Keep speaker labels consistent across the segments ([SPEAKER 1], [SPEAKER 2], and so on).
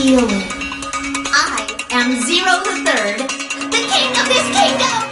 [SPEAKER 1] feel it. I am Zero the Third, the king of this kingdom!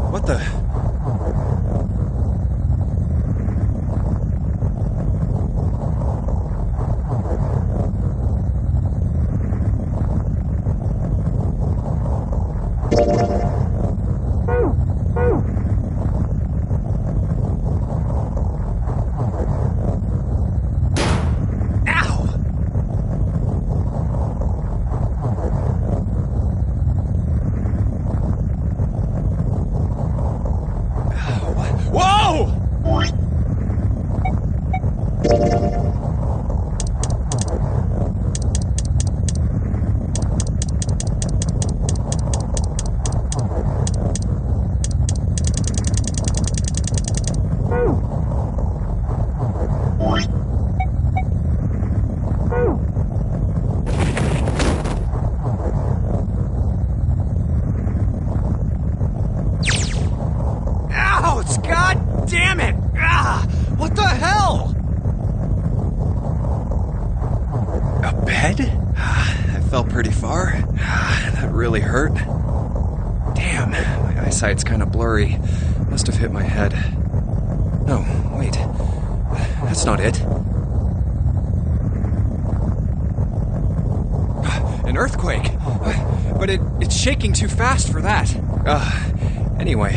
[SPEAKER 2] What the? Ouch! God damn it! What the hell? A bed? I fell pretty far. That really hurt. Damn, my eyesight's kind of blurry. Must have hit my head. No, wait. That's not it. an earthquake. But it's shaking too fast for that. Anyway.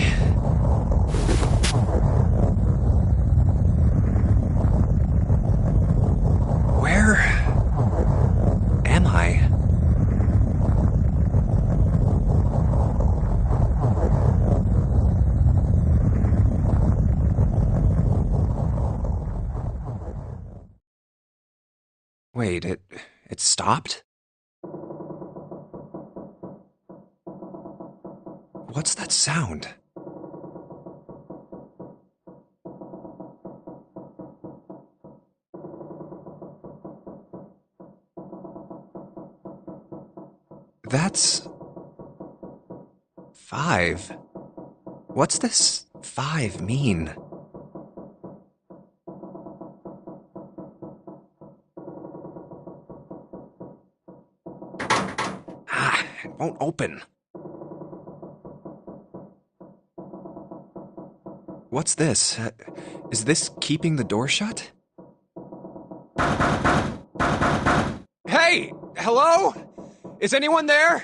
[SPEAKER 2] Where am I? Wait, it stopped? What's that sound? That's 5. What's this 5 mean? It won't open. What's this? Is this keeping the door shut? Hey! Hello? Is anyone there?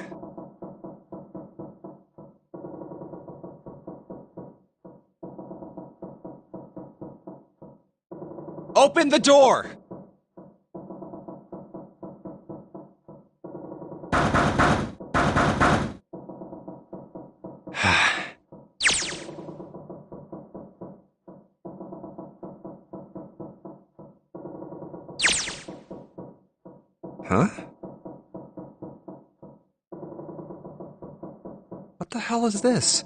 [SPEAKER 2] Open the door! Huh? What the hell is this?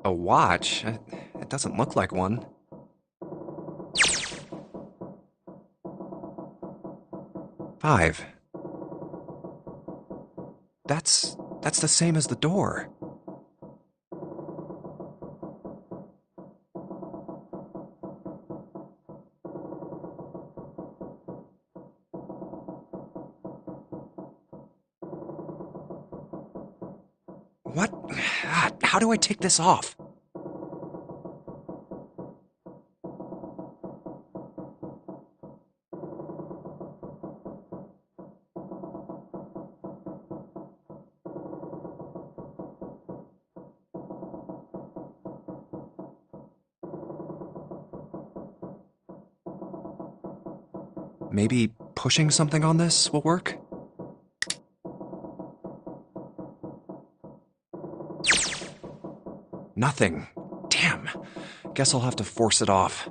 [SPEAKER 2] A watch? It doesn't look like one. Five. That's the same as the door. What? How do I take this off? Maybe pushing something on this will work? Nothing. Damn. Guess I'll have to force it off.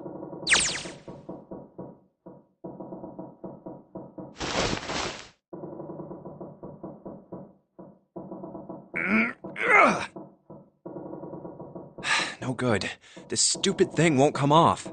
[SPEAKER 2] No good. This stupid thing won't come off.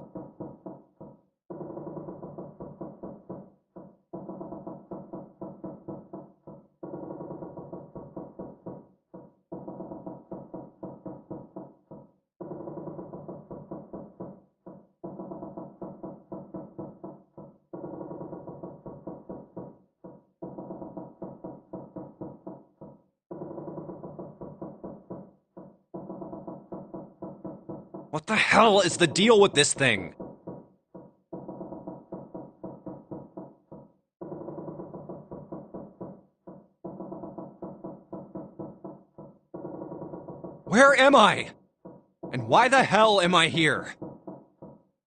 [SPEAKER 2] What the hell is the deal with this thing? Where am I? And why the hell am I here?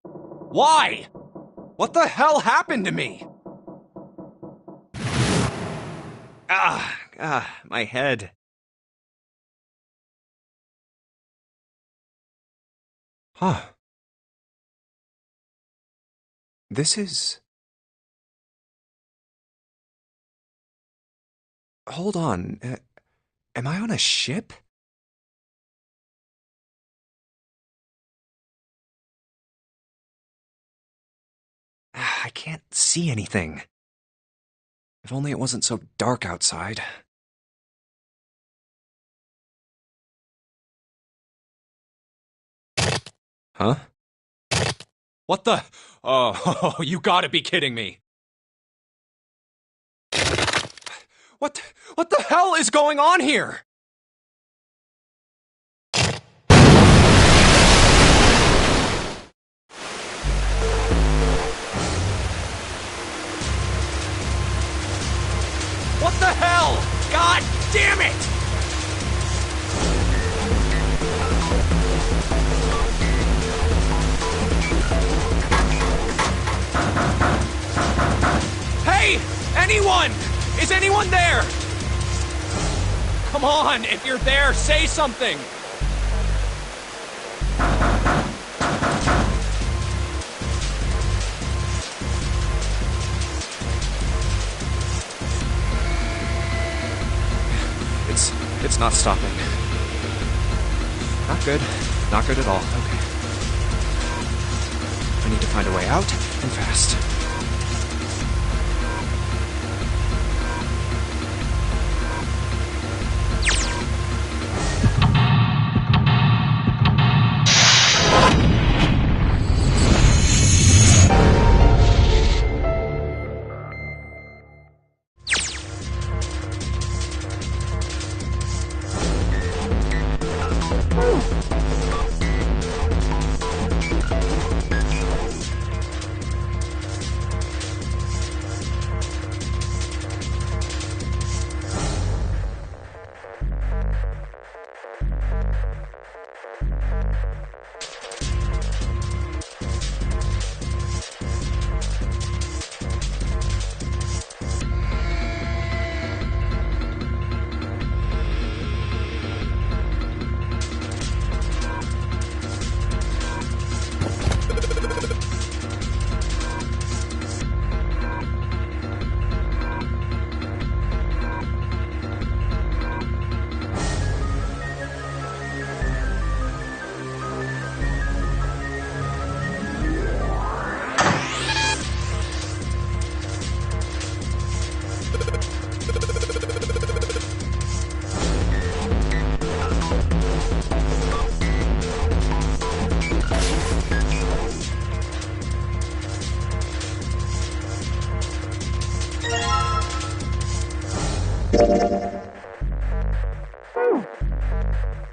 [SPEAKER 2] Why? What the hell happened to me? My head. Huh. This is... Hold on. Am I on a ship? I can't see anything. If only it wasn't so dark outside. Huh? What the? Oh, you gotta be kidding me. What the hell is going on here? What the hell? God damn it! Hey! Anyone! Is anyone there? Come on, if you're there, say something! It's not stopping. Not good. Not good at all. Okay. I need to find a way out, and fast.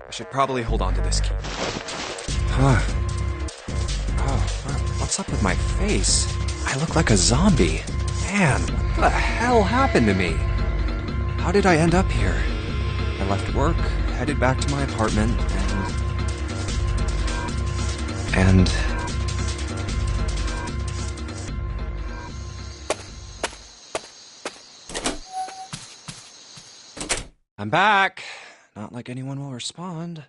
[SPEAKER 2] I should probably hold on to this key. Oh, what's up with my face? I look like a zombie. Man, what the hell happened to me? How did I end up here? I left work, headed back to my apartment, and... I'm back. Not like anyone will respond.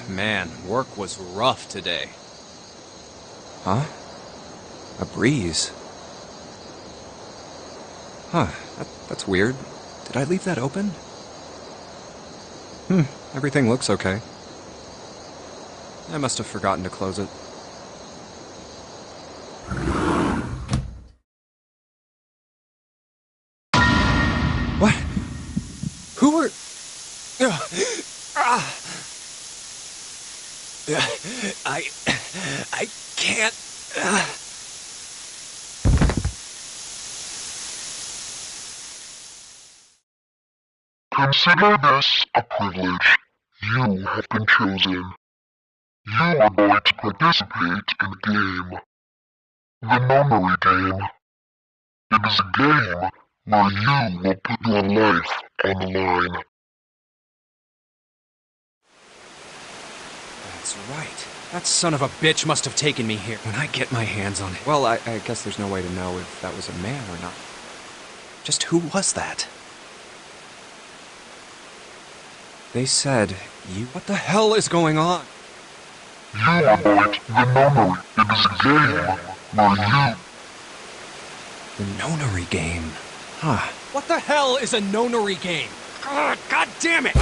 [SPEAKER 2] Man, work was rough today. Huh? A breeze. Huh, that's weird. Did I leave that open? Everything looks okay. I must have forgotten to close it. What? Who are... I can't...
[SPEAKER 3] Consider this a privilege. You have been chosen. You are going to participate in a game. The Nonary Game. It is a game where you will put your life on the line.
[SPEAKER 2] That's right. That son of a bitch must have taken me here. When I get my hands on it... Well, I guess there's no way to know if that was a man or not. Just who was that? They said, you... What the hell is going on?
[SPEAKER 3] You are going to the Nonary. It is a game where you...
[SPEAKER 2] The Nonary Game. Huh. What the hell is a Nonary Game? God damn it!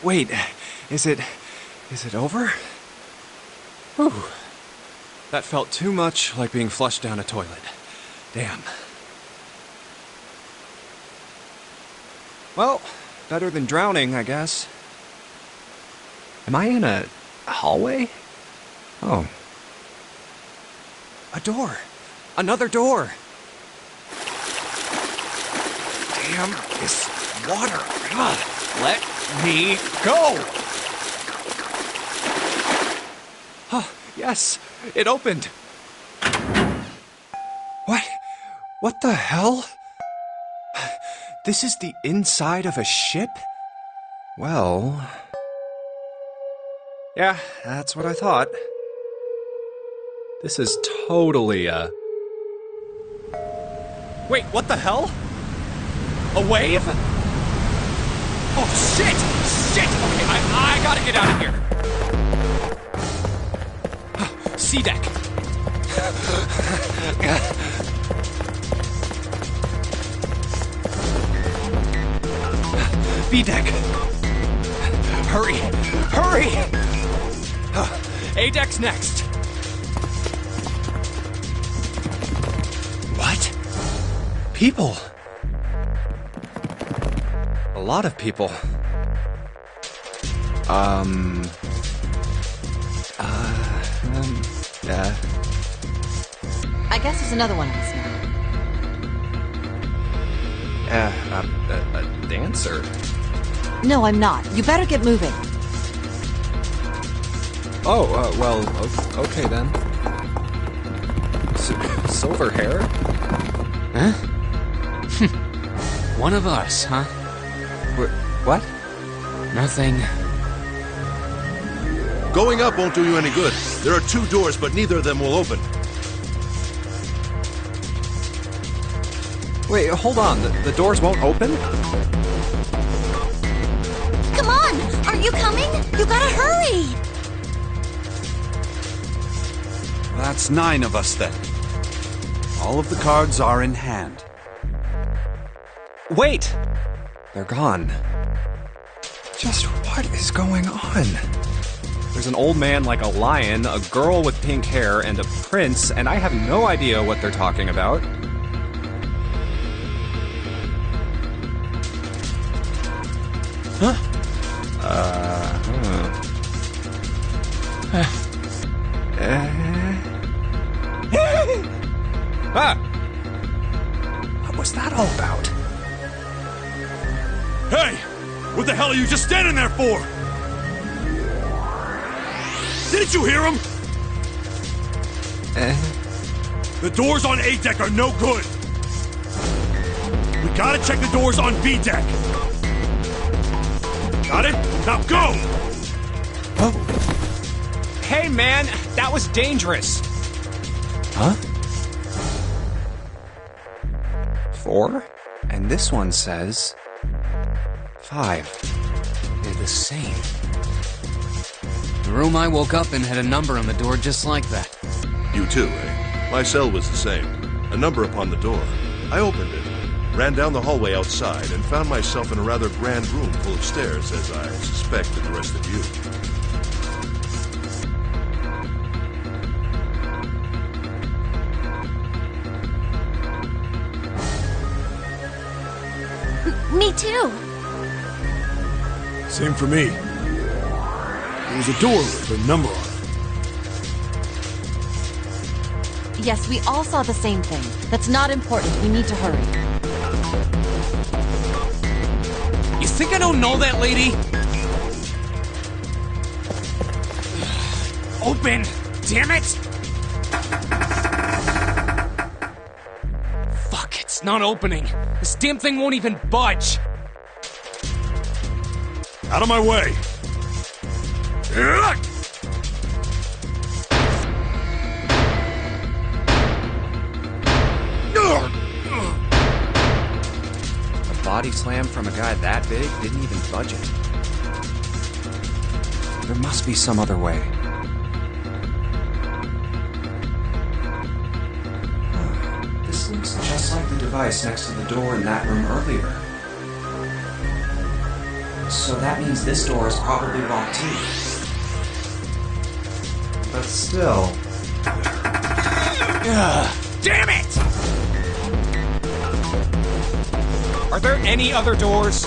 [SPEAKER 2] Wait, is it over? Whew. That felt too much like being flushed down a toilet. Damn. Well, better than drowning, I guess. Am I in a hallway? Oh. A door. Another door. Damn this water. Ugh. Let me go! Huh, yes, it opened. What? What the hell? This is the inside of a ship? Well... yeah, that's what I thought. This is totally a... Wait, what the hell? A wave? Oh, shit! Shit! Okay, I gotta get out of here. C deck. B deck. Hurry! Hurry! A deck's next. What? People. A lot of people. Yeah.
[SPEAKER 4] I guess there's another one of us now.
[SPEAKER 2] A dancer?
[SPEAKER 4] No, I'm not. You better get moving.
[SPEAKER 2] Oh, well, okay then. Silver hair?
[SPEAKER 5] Huh? One of us, huh?
[SPEAKER 2] What?
[SPEAKER 5] Nothing.
[SPEAKER 6] Going up won't do you any good. There are 2 doors, but neither of them will open.
[SPEAKER 2] Wait, hold on. The doors won't open?
[SPEAKER 1] Come on! Aren't you coming? You gotta hurry!
[SPEAKER 7] That's 9 of us then. All of the cards are in hand.
[SPEAKER 2] Wait! They're gone. Just what is going on? There's an old man like a lion, a girl with pink hair, and a prince, and I have no idea what they're talking about.
[SPEAKER 5] Huh?
[SPEAKER 2] Ah! What was that all about?
[SPEAKER 6] Hey! What the hell are you just standing there for? Didn't you hear him? The doors on A deck are no good. We gotta check the doors on B deck. Got it? Now go!
[SPEAKER 2] Hey, man! That was dangerous!
[SPEAKER 7] Huh?
[SPEAKER 2] 4? And this one says... 5.
[SPEAKER 5] They're the same. The room I woke up in had a number on the door just like that.
[SPEAKER 6] You too, eh? My cell was the same. A number upon the door. I opened it, ran down the hallway outside, and found myself in a rather grand room full of stairs, as I suspected the rest of you.
[SPEAKER 1] Me too.
[SPEAKER 6] Same for me. There was a door with a number on it.
[SPEAKER 4] Yes, we all saw the same thing. That's not important. We need to hurry.
[SPEAKER 5] You think I don't know that lady? Open! Damn it! Fuck, it's not opening. This damn thing won't even budge.
[SPEAKER 6] Out of my way!
[SPEAKER 2] A body slam from a guy that big didn't even budge it. There must be some other way. This looks just like the device next to the door in that room earlier. So that means this door is probably locked too. But still...
[SPEAKER 5] Damn it!
[SPEAKER 2] Are there any other doors?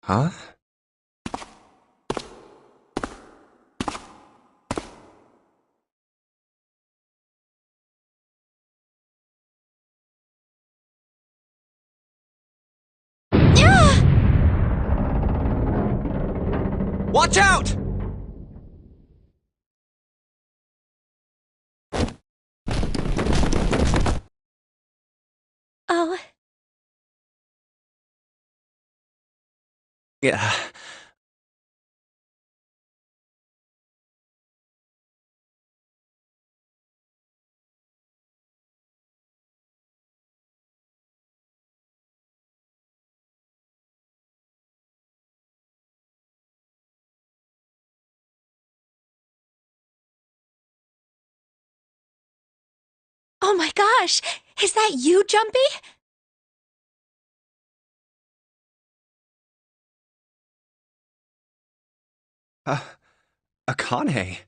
[SPEAKER 2] Huh? Watch out!
[SPEAKER 1] Oh.
[SPEAKER 2] Yeah.
[SPEAKER 1] Oh my gosh! Is that you, Jumpy?
[SPEAKER 2] Akane.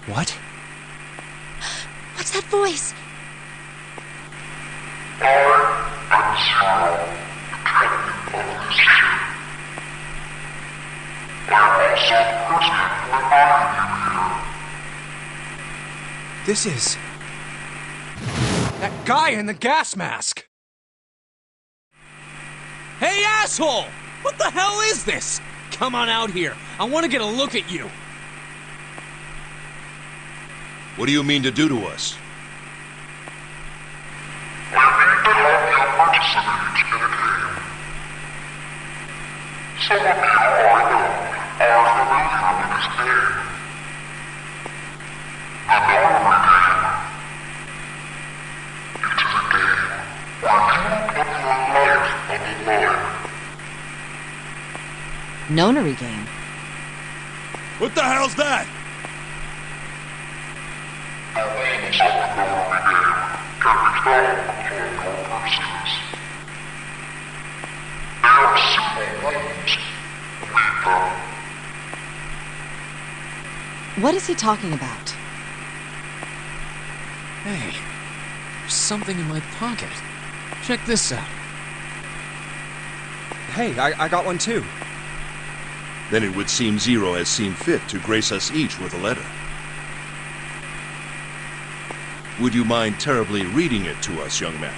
[SPEAKER 2] What?
[SPEAKER 1] What's that voice?
[SPEAKER 2] This is... that guy in the gas mask!
[SPEAKER 5] Hey, asshole! What the hell is this? Come on out here. I want to get a look at you.
[SPEAKER 6] What do you mean to do to us?
[SPEAKER 3] Some of you I know are familiar with this game. The Nonary game. It is a game where you put your life on the line.
[SPEAKER 4] Nonary game.
[SPEAKER 6] What the hell's that?
[SPEAKER 3] The rules of the Nonary game can be found upon your bracelets. They are simple rules. Read them.
[SPEAKER 4] What is he talking about?
[SPEAKER 5] Hey, there's something in my pocket. Check this out.
[SPEAKER 2] Hey, I got one too.
[SPEAKER 6] Then it would seem Zero has seen fit to grace us each with a letter. Would you mind terribly reading it to us, young man?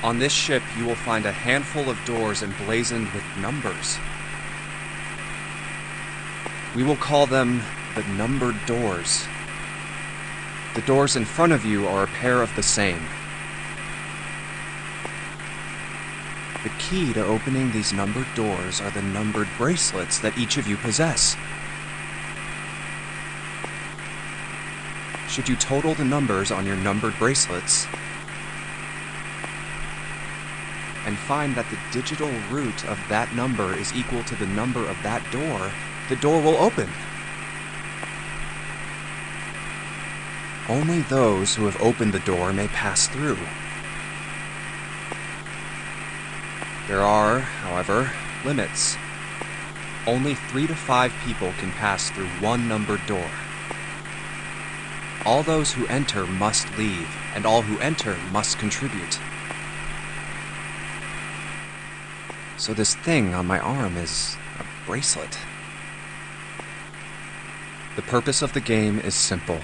[SPEAKER 2] On this ship, you will find a handful of doors emblazoned with numbers. We will call them the numbered doors. The doors in front of you are a pair of the same. The key to opening these numbered doors are the numbered bracelets that each of you possess. Should you total the numbers on your numbered bracelets and find that the digital root of that number is equal to the number of that door, the door will open. Only those who have opened the door may pass through. There are, however, limits. Only 3 to 5 people can pass through one numbered door. All those who enter must leave, and all who enter must contribute. So this thing on my arm is a bracelet. The purpose of the game is simple.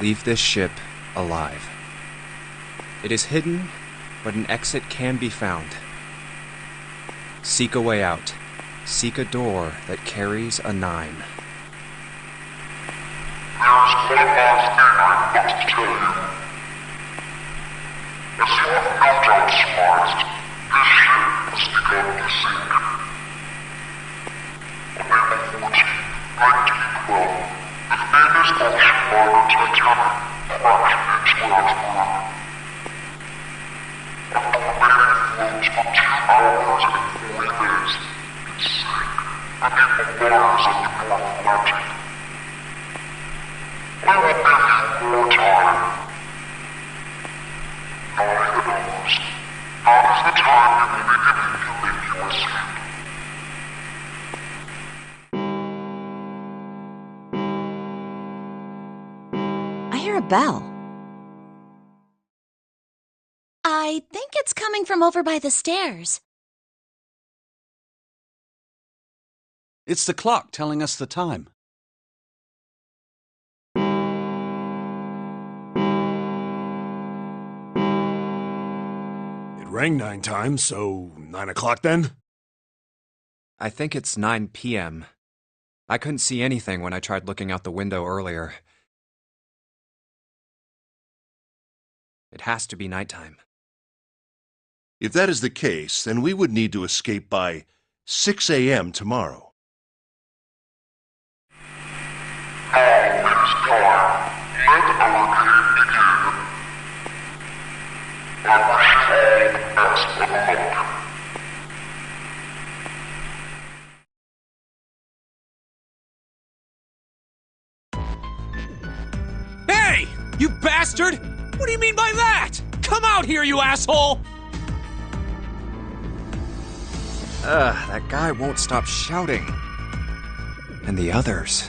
[SPEAKER 2] Leave this ship alive. It is hidden, but an exit can be found. Seek a way out. Seek a door that carries a 9.
[SPEAKER 3] There's one last thing I must tell you. As you have no doubt surmised, this ship has begun to sink. On April 14, 1912, the famous ocean liner Titanic crashed into Earthquake. After remaining afloat for 2 hours and 40 days, it sank beneath the waters of the North Atlantic. I will give you more time. 9 hours. That is the time you will be given to make your escape.
[SPEAKER 4] I hear a bell.
[SPEAKER 1] I think it's coming from over by the stairs.
[SPEAKER 7] It's the clock telling us the time.
[SPEAKER 6] It rang 9 times, so 9 o'clock then?
[SPEAKER 2] I think it's 9 p.m. I couldn't see anything when I tried looking out the window earlier. It has to be nighttime.
[SPEAKER 6] If that is the case, then we would need to escape by 6 a.m. tomorrow.
[SPEAKER 3] Now it is time. Let our game begin. I wish you all the best of luck.
[SPEAKER 5] Hey! You bastard! What do you mean by that? Come out here, you asshole!
[SPEAKER 2] That guy won't stop shouting. And the others.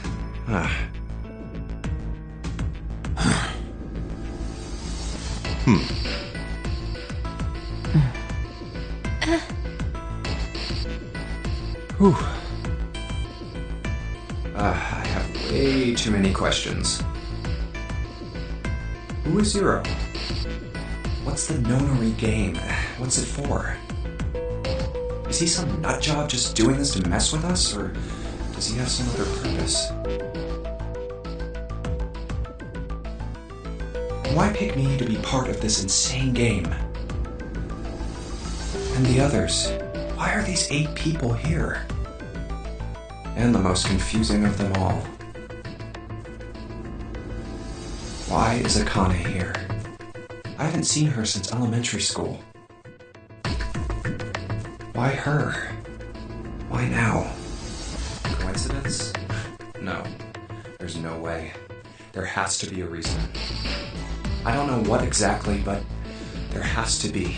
[SPEAKER 2] Whew. I have way too many questions. Who is Zero? What's the nonary game? What's it for? Is he some nutjob just doing this to mess with us, or does he have some other purpose? Why pick me to be part of this insane game? And the others? Why are these 8 people here? And the most confusing of them all. Why is Akane here? I haven't seen her since elementary school. Why her? Why now? Coincidence? No. There's no way. There has to be a reason. I don't know what exactly, but there has to be.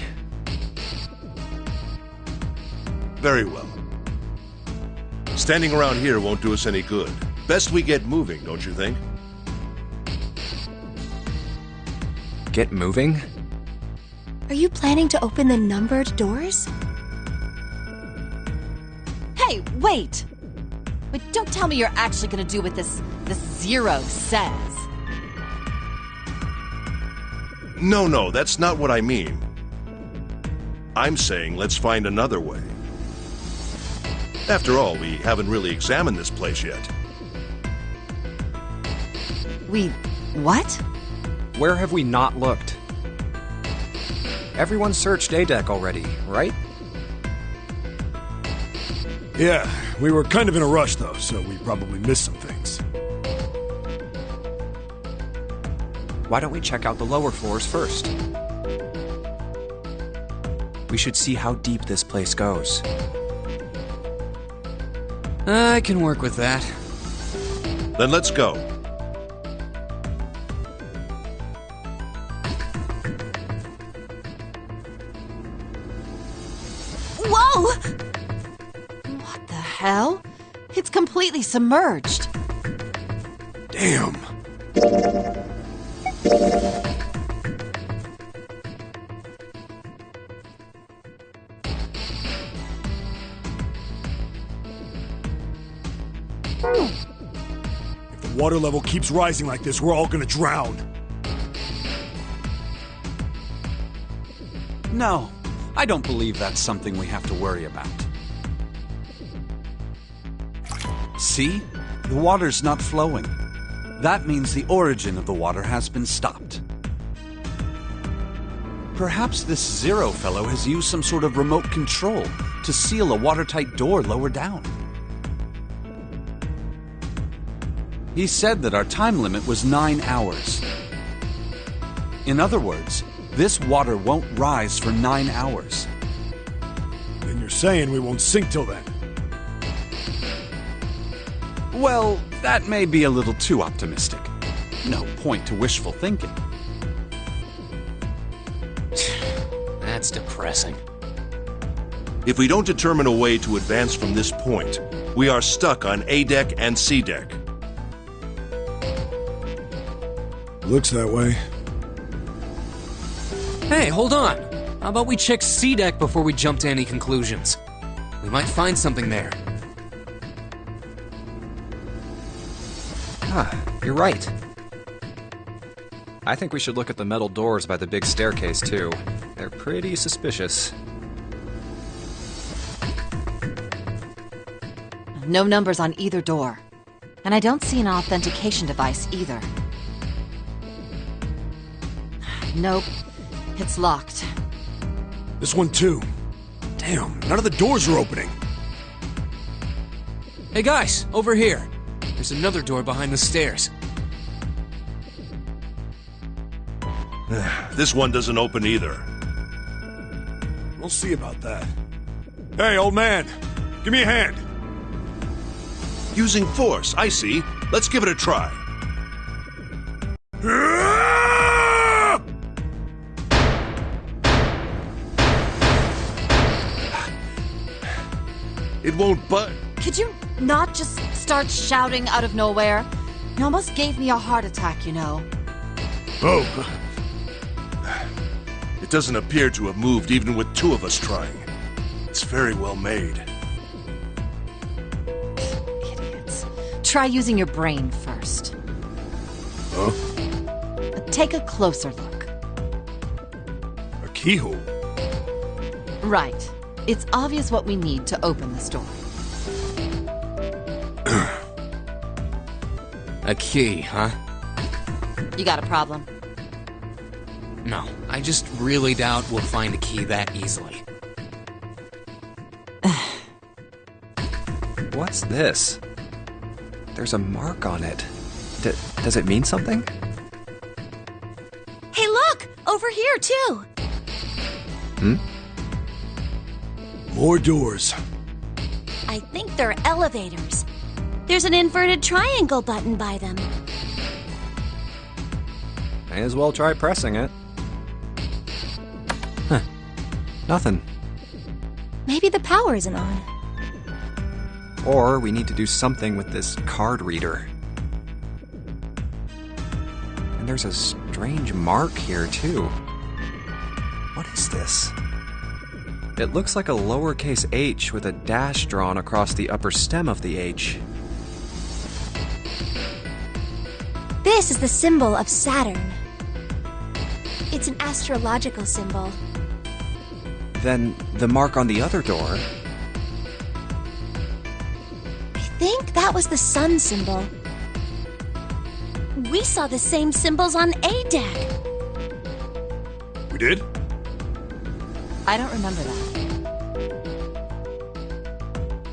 [SPEAKER 6] Very well. Standing around here won't do us any good. Best we get moving, don't you think?
[SPEAKER 2] Get moving?
[SPEAKER 8] Are you planning to open the numbered doors?
[SPEAKER 4] Hey, wait! But don't tell me you're actually gonna do what this Zero says.
[SPEAKER 6] No, that's not what I mean. I'm saying let's find another way. After all, we haven't really examined this place yet.
[SPEAKER 4] What?
[SPEAKER 2] Where have we not looked? Everyone searched A-Deck already, right?
[SPEAKER 9] Yeah, we were kind of in a rush though, so we probably missed some things.
[SPEAKER 2] Why don't we check out the lower floors first? We should see how deep this place goes.
[SPEAKER 5] I can work with that.
[SPEAKER 6] Then let's go.
[SPEAKER 4] Whoa! What the hell? It's completely submerged.
[SPEAKER 9] Damn. If the water level keeps rising like this, we're all gonna drown.
[SPEAKER 7] No, I don't believe that's something we have to worry about. See? The water's not flowing. That means the origin of the water has been stopped. Perhaps this Zero fellow has used some sort of remote control to seal a watertight door lower down. He said that our time limit was 9 hours. In other words, this water won't rise for 9 hours.
[SPEAKER 9] Then you're saying we won't sink till then?
[SPEAKER 7] Well, that may be a little too optimistic. No point to wishful thinking.
[SPEAKER 5] That's depressing.
[SPEAKER 6] If we don't determine a way to advance from this point, we are stuck on A-Deck and C-Deck.
[SPEAKER 9] Looks that way.
[SPEAKER 5] Hey, hold on. How about we check C-Deck before we jump to any conclusions? We might find something there.
[SPEAKER 2] You're right. I think we should look at the metal doors by the big staircase, too. They're pretty suspicious.
[SPEAKER 4] No numbers on either door. And I don't see an authentication device either. Nope. It's locked.
[SPEAKER 9] This one too. Damn, none of the doors are opening.
[SPEAKER 5] Hey guys, over here. There's another door behind the stairs.
[SPEAKER 6] This one doesn't open either.
[SPEAKER 9] We'll see about that. Hey, old man, give me a hand.
[SPEAKER 6] Using force, I see. Let's give it a try. It won't budge.
[SPEAKER 4] Could you not just start shouting out of nowhere? You almost gave me a heart attack, you know.
[SPEAKER 9] Oh.
[SPEAKER 6] It doesn't appear to have moved even with 2 of us trying. It's very well made.
[SPEAKER 4] Idiots. Try using your brain first.
[SPEAKER 9] Huh?
[SPEAKER 4] Take a closer look.
[SPEAKER 9] keyhole.
[SPEAKER 4] Right. It's obvious what we need to open this door.
[SPEAKER 5] A key, huh?
[SPEAKER 4] You got a problem?
[SPEAKER 5] No, I just really doubt we'll find a key that easily.
[SPEAKER 2] What's this? There's a mark on it. Does it mean something?
[SPEAKER 8] Hey, look! Over here, too!
[SPEAKER 9] More doors.
[SPEAKER 8] I think they're elevators. There's an inverted triangle button by them.
[SPEAKER 2] May as well try pressing it. Huh. Nothing.
[SPEAKER 8] Maybe the power isn't on.
[SPEAKER 2] Or we need to do something with this card reader. And there's a strange mark here, too. What is this? It looks like a lowercase h with a dash drawn across the upper stem of the H.
[SPEAKER 8] This is the symbol of Saturn. It's an astrological symbol.
[SPEAKER 2] Then the mark on the other door.
[SPEAKER 8] I think that was the sun symbol. We saw the same symbols on A deck.
[SPEAKER 9] We did?
[SPEAKER 4] I don't remember that.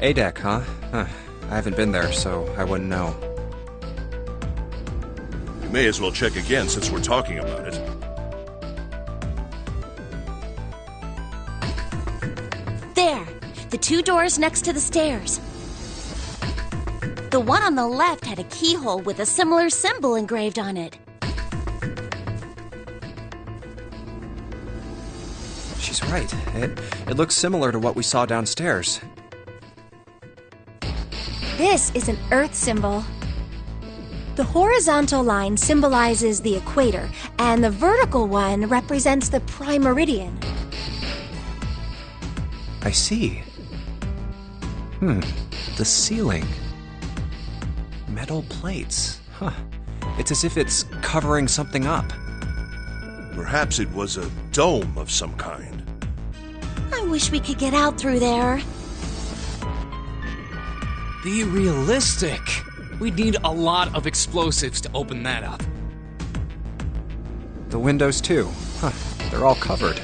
[SPEAKER 2] A deck, huh? I haven't been there, so I wouldn't know.
[SPEAKER 6] We may as well check again since we're talking about it.
[SPEAKER 8] There, the two doors next to the stairs. The one on the left had a keyhole with a similar symbol engraved on it.
[SPEAKER 2] She's right. It looks similar to what we saw downstairs.
[SPEAKER 8] This is an Earth symbol. The horizontal line symbolizes the equator, and the vertical one represents the prime meridian.
[SPEAKER 2] I see. The ceiling. Metal plates. Huh. It's as if it's covering something up.
[SPEAKER 6] Perhaps it was a dome of some kind.
[SPEAKER 8] I wish we could get out through there.
[SPEAKER 5] Be realistic. We'd need a lot of explosives to open that up.
[SPEAKER 2] The windows, too. Huh. They're all covered.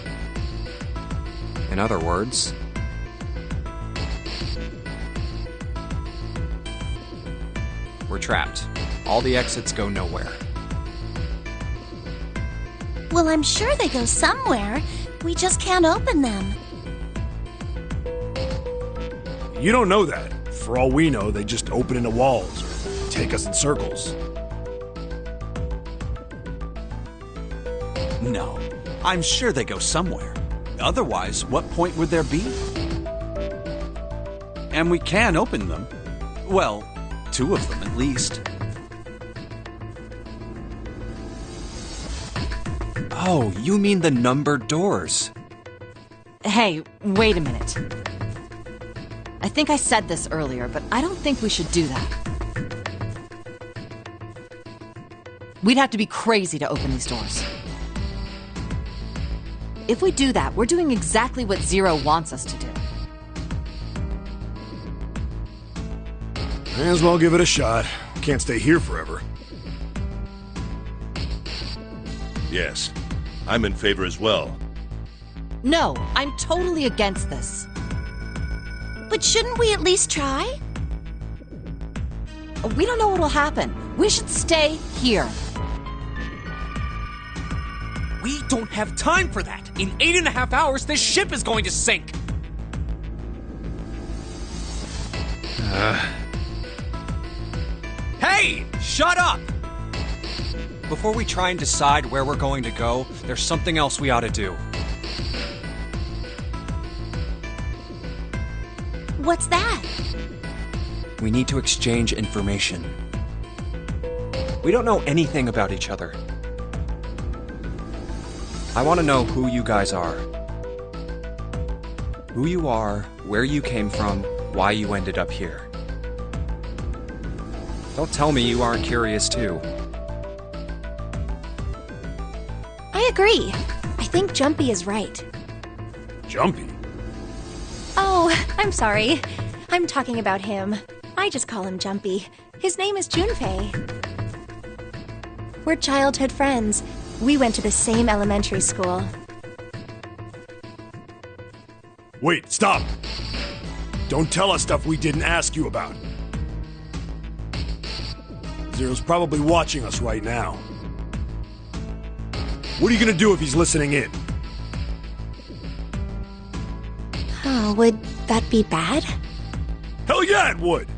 [SPEAKER 2] In other words... we're trapped. All the exits go nowhere.
[SPEAKER 8] Well, I'm sure they go somewhere. We just can't open them.
[SPEAKER 9] You don't know that. For all we know, they just open into walls or take us in circles.
[SPEAKER 7] No, I'm sure they go somewhere. Otherwise, what point would there be? And we can open them. Well, 2 of them at least.
[SPEAKER 2] Oh, you mean the numbered doors.
[SPEAKER 4] Hey, wait a minute. I think I said this earlier, but I don't think we should do that. We'd have to be crazy to open these doors. If we do that, we're doing exactly what Zero wants us to do.
[SPEAKER 9] May as well give it a shot. Can't stay here forever.
[SPEAKER 6] Yes, I'm in favor as well.
[SPEAKER 4] No, I'm totally against this.
[SPEAKER 8] But shouldn't we at least try?
[SPEAKER 4] We don't know what'll happen. We should stay here.
[SPEAKER 5] We don't have time for that. In 8.5 hours, this ship is going to sink. Hey, shut up!
[SPEAKER 2] Before we try and decide where we're going to go, there's something else we ought to do.
[SPEAKER 8] What's that?
[SPEAKER 2] We need to exchange information. We don't know anything about each other. I want to know who you guys are. Who you are, where you came from, why you ended up here. Don't tell me you aren't curious too.
[SPEAKER 8] I agree. I think Jumpy is right.
[SPEAKER 9] Jumpy?
[SPEAKER 8] Oh, I'm sorry. I'm talking about him. I just call him Jumpy. His name is Junpei. We're childhood friends. We went to the same elementary school.
[SPEAKER 9] Wait, stop! Don't tell us stuff we didn't ask you about. Zero's probably watching us right now. What are you gonna do if he's listening in?
[SPEAKER 8] Oh, would that be bad?
[SPEAKER 9] Hell yeah, it would!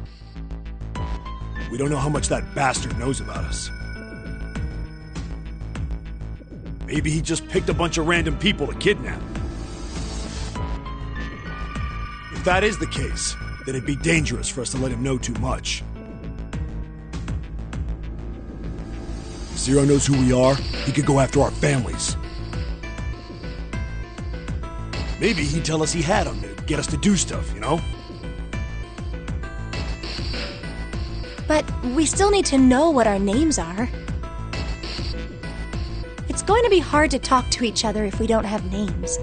[SPEAKER 9] We don't know how much that bastard knows about us. Maybe he just picked a bunch of random people to kidnap. If that is the case, then it'd be dangerous for us to let him know too much. If Zero knows who we are, he could go after our families. Maybe he'd tell us he had them to get us to do stuff, you know?
[SPEAKER 8] But we still need to know what our names are. It's going to be hard to talk to each other if we don't have names.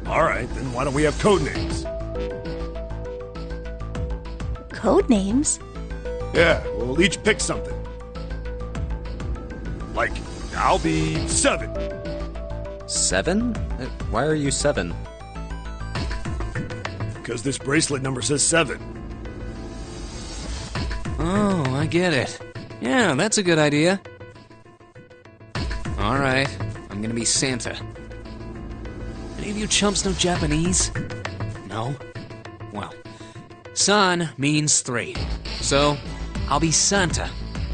[SPEAKER 9] Alright, then why don't we have code names?
[SPEAKER 8] Code names?
[SPEAKER 9] Yeah, we'll each pick something. Like, I'll be 7.
[SPEAKER 2] 7? Why are you 7?
[SPEAKER 9] Because this bracelet number says 7.
[SPEAKER 5] Oh, I get it. Yeah, that's a good idea. Alright, I'm gonna be Santa. Any of you chumps know Japanese? No? Well, San means 3. So, I'll be Santa.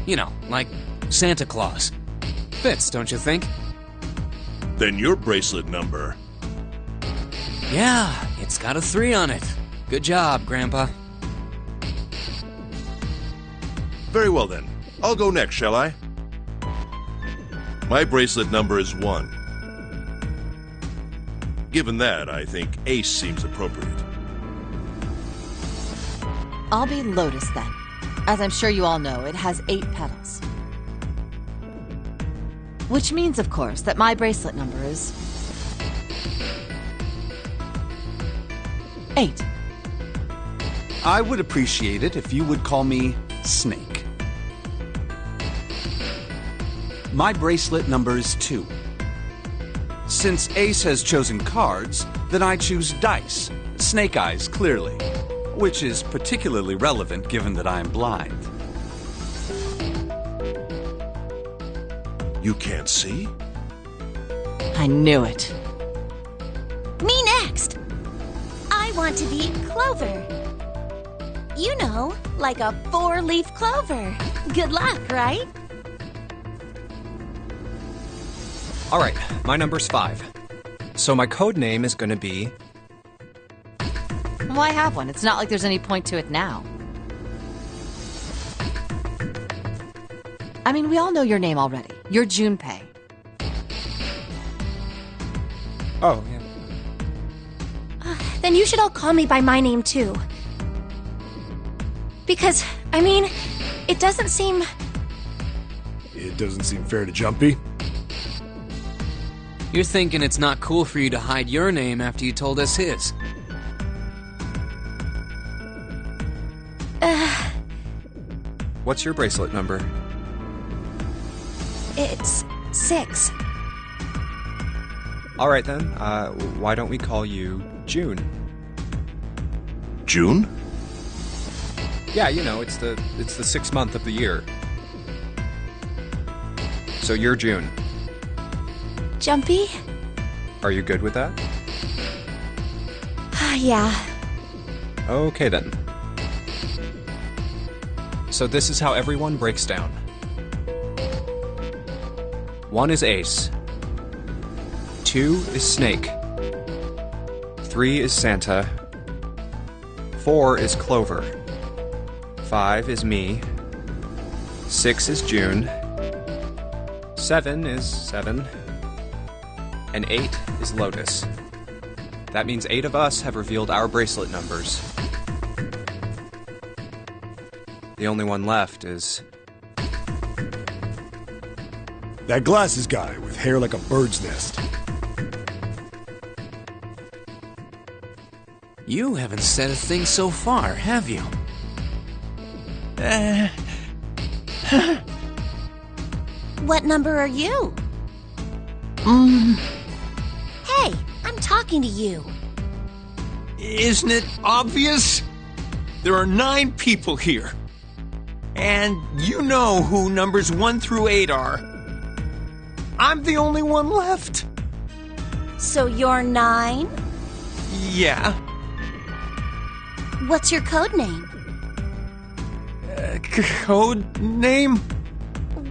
[SPEAKER 5] You know, like Santa Claus. Fits, don't you think?
[SPEAKER 6] Then your bracelet number.
[SPEAKER 5] Yeah, it's got a 3 on it. Good job, Grandpa.
[SPEAKER 6] Very well then. I'll go next, shall I? My bracelet number is 1. Given that, I think Ace seems appropriate.
[SPEAKER 4] I'll be Lotus then. As I'm sure you all know, it has 8 petals. Which means, of course, that my bracelet number is 8.
[SPEAKER 7] I would appreciate it if you would call me Snake. My bracelet number is 2. Since Ace has chosen cards, then I choose dice. Snake Eyes, clearly. Which is particularly relevant given that I am blind.
[SPEAKER 6] You can't see?
[SPEAKER 4] I knew it.
[SPEAKER 1] Me next. I want to be Clover. You know, like a 4-leaf clover. Good luck, right?
[SPEAKER 2] Alright, my number's 5. So my code name is gonna be...
[SPEAKER 4] Why have one? It's not like there's any point to it now. I mean, we all know your name already. You're Junpei.
[SPEAKER 2] Oh, yeah.
[SPEAKER 8] Then you should all call me by my name too. Because, I mean, it doesn't seem...
[SPEAKER 9] It doesn't seem fair to Jumpy.
[SPEAKER 5] You're thinking it's not cool for you to hide your name after you told us his.
[SPEAKER 2] What's your bracelet number?
[SPEAKER 8] It's 6.
[SPEAKER 2] Alright then, why don't we call you June?
[SPEAKER 6] June?
[SPEAKER 2] Yeah, you know, it's the 6th month of the year. So you're June.
[SPEAKER 8] Jumpy?
[SPEAKER 2] Are you good with that?
[SPEAKER 8] Yeah.
[SPEAKER 2] Okay then. So this is how everyone breaks down. 1 is Ace. 2 is Snake. 3 is Santa. 4 is Clover. 5 is me. 6 is June. 7 is 7. And 8 is Lotus. That means 8 of us have revealed our bracelet numbers. The only one left is...
[SPEAKER 9] That glasses guy with hair like a bird's nest.
[SPEAKER 5] You haven't said a thing so far, have you?
[SPEAKER 1] What number are you? Hey, I'm talking to you.
[SPEAKER 10] Isn't it obvious? There are 9 people here. And you know who numbers 1 through 8 are. I'm the only one left.
[SPEAKER 1] So you're 9?
[SPEAKER 10] Yeah.
[SPEAKER 1] What's your code name?
[SPEAKER 10] Code name?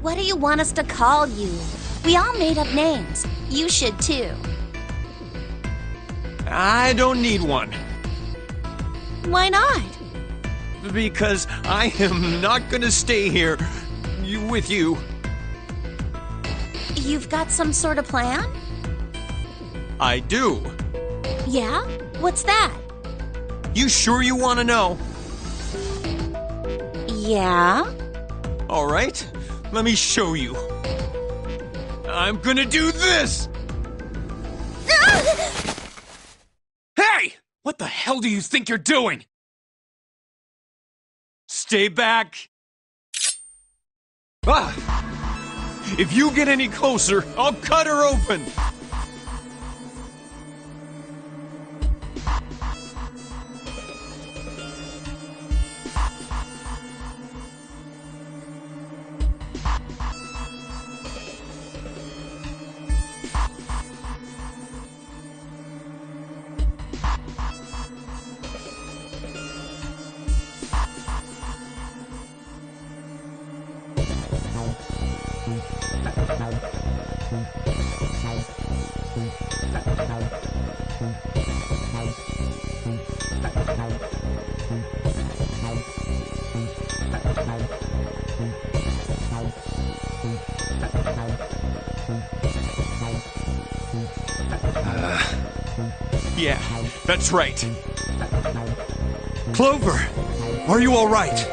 [SPEAKER 1] What do you want us to call you? We all made up names. You should too.
[SPEAKER 10] I don't need one.
[SPEAKER 1] Why not?
[SPEAKER 10] Because I am not gonna stay here with you.
[SPEAKER 1] You've got some sort of plan?
[SPEAKER 10] I do.
[SPEAKER 1] Yeah? What's that?
[SPEAKER 10] You sure you want to know?
[SPEAKER 1] Yeah?
[SPEAKER 10] All right, let me show you. I'm gonna do this!
[SPEAKER 5] Hey! What the hell do you think you're doing?
[SPEAKER 10] Stay back. Ah! If you get any closer, I'll cut her open. Yeah, that's right. Clover, are you all right?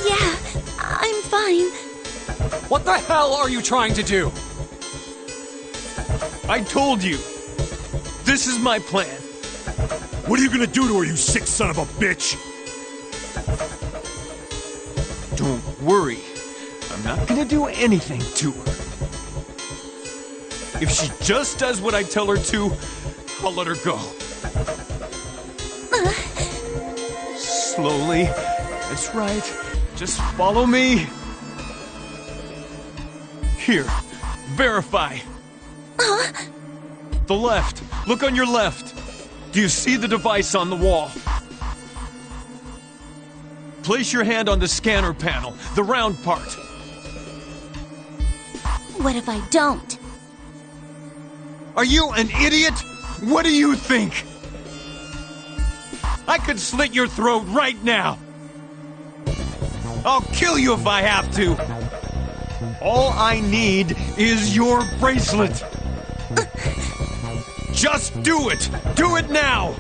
[SPEAKER 1] Yeah, I'm fine.
[SPEAKER 5] What the hell are you trying to do?
[SPEAKER 10] I told you. This is my plan.
[SPEAKER 9] What are you gonna do to her, you sick son of a bitch?
[SPEAKER 10] Don't worry. I'm not gonna do anything to her. If she just does what I tell her to, I'll let her go. Slowly. That's right. Just follow me. Here. Verify. The left. Look on your left. Do you see the device on the wall? Place your hand on the scanner panel, the round part.
[SPEAKER 1] What if I don't?
[SPEAKER 10] Are you an idiot? What do you think? I could slit your throat right now. I'll kill you if I have to. All I need is your bracelet. Just do it. Do it now.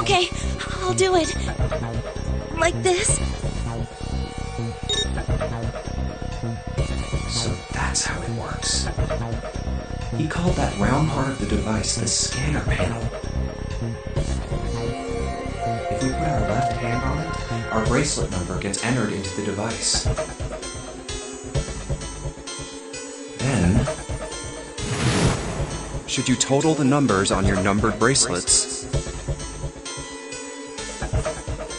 [SPEAKER 1] Okay, I'll do it. Like this?
[SPEAKER 2] So that's how it works. He called that round part of the device the scanner panel. If we put our left hand on it, our bracelet number gets entered into the device. Then, should you total the numbers on your numbered bracelets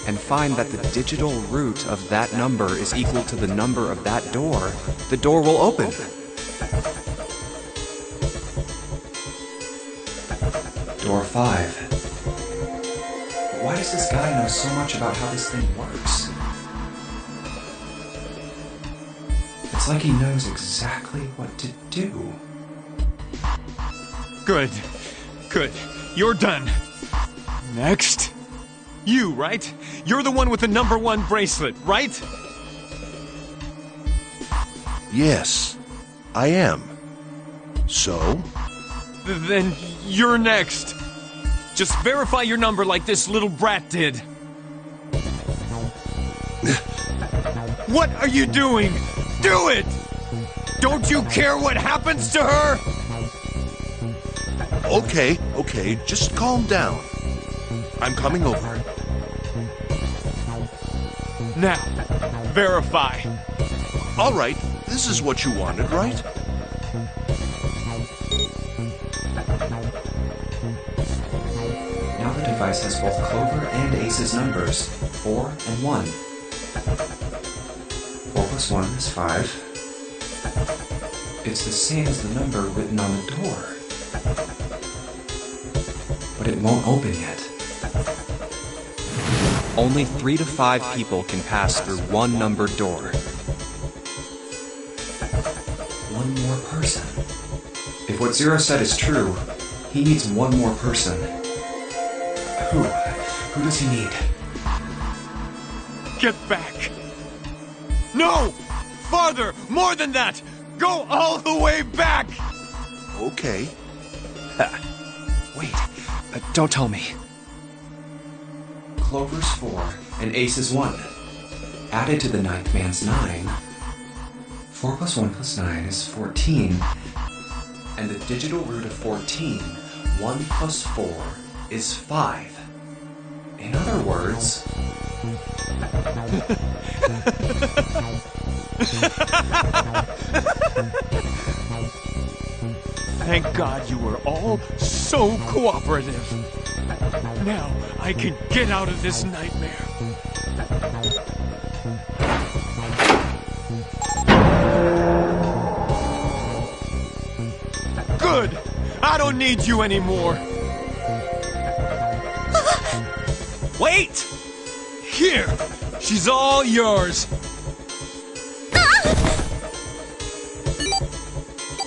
[SPEAKER 2] and find that the digital root of that number is equal to the number of that door, the door will open. Door 5. Why does this guy know so much about how this thing works? It's like he knows exactly what to do.
[SPEAKER 10] Good. Good. You're done. Next. You, right? You're the one with the number 1 bracelet, right?
[SPEAKER 6] Yes, I am. So?
[SPEAKER 10] Then you're next. Just verify your number like this little brat did. What are you doing? Do it! Don't you care what happens to her?
[SPEAKER 6] Okay, just calm down. I'm coming over.
[SPEAKER 10] Now, verify.
[SPEAKER 6] All right, this is what you wanted, right?
[SPEAKER 2] Now the device has both Clover and Ace's numbers, 4 and 1. 4 plus 1 is 5. It's the same as the number written on the door. But it won't open yet. Only 3 to 5 people can pass through one numbered door. One more person. If what Zero said is true, he needs one more person. Who? Who does he need?
[SPEAKER 10] Get back! No! Farther! More than that! Go all the way back!
[SPEAKER 6] Okay.
[SPEAKER 2] Wait, don't tell me. Clover's 4 and Ace's 1. Added to the ninth man's 9. 4 plus 1 plus 9 is 14. And the digital root of 14, 1 plus 4, is 5. In other words...
[SPEAKER 10] Thank God you were all so cooperative. Now I can get out of this nightmare. Good! I don't need you anymore. Wait! Here! She's all yours!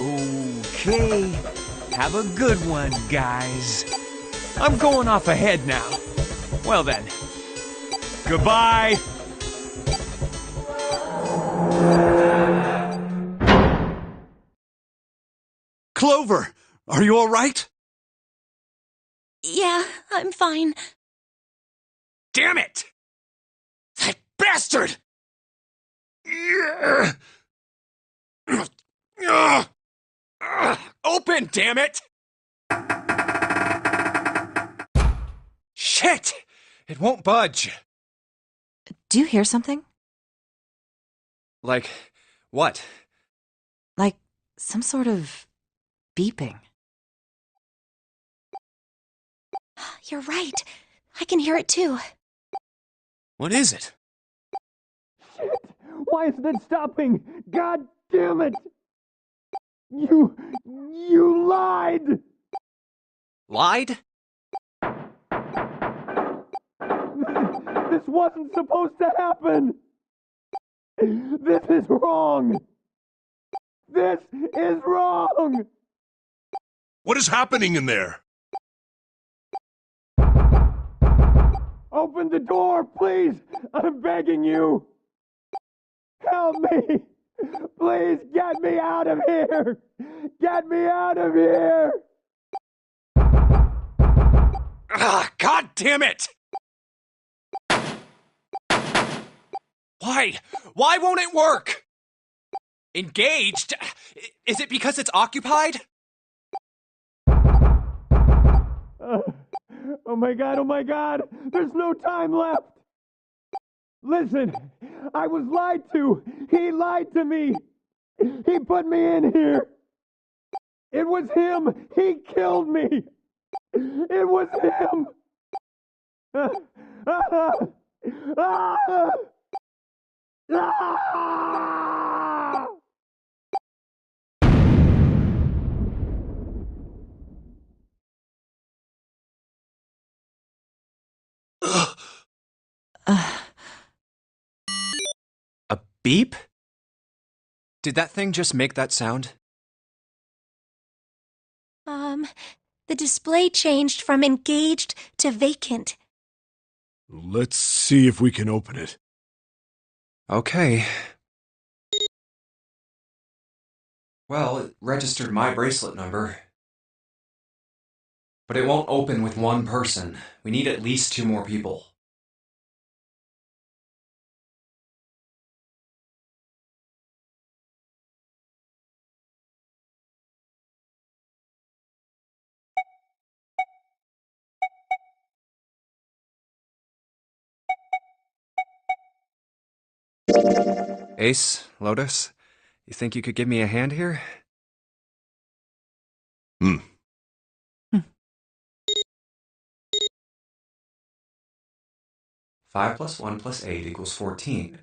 [SPEAKER 10] Okay. Have a good one, guys. I'm going off ahead now. Well then. Goodbye!
[SPEAKER 7] Clover, are you all right?
[SPEAKER 1] Yeah, I'm fine.
[SPEAKER 10] Damn it! That bastard! Open, damn it!
[SPEAKER 2] Shit! It won't budge.
[SPEAKER 4] Do you hear something?
[SPEAKER 2] Like, what?
[SPEAKER 4] Like some sort of beeping.
[SPEAKER 8] You're right. I can hear it too.
[SPEAKER 5] What is it?
[SPEAKER 10] Shit! Why isn't it stopping? God damn it! You lied!
[SPEAKER 2] Lied?
[SPEAKER 10] This wasn't supposed to happen! This is wrong! This is wrong!
[SPEAKER 6] What is happening in there?
[SPEAKER 10] Open the door, please! I'm begging you! Help me! Please get me out of here! Get me out of here!
[SPEAKER 2] Ah, God damn it! Why? Why won't it work? Engaged? Is it because it's occupied?
[SPEAKER 10] Oh my god, there's no time left! Listen, I was lied to! He lied to me! He put me in here! It was him! He killed me! It was him!
[SPEAKER 2] A beep? Did that thing just make that sound?
[SPEAKER 8] The display changed from engaged to vacant.
[SPEAKER 9] Let's see if we can open it.
[SPEAKER 2] Okay. Well, it registered my bracelet number. But it won't open with one person. We need at least 2 more people. Ace, Lotus, you think you could give me a hand here? 5 plus 1 plus 8 equals 14.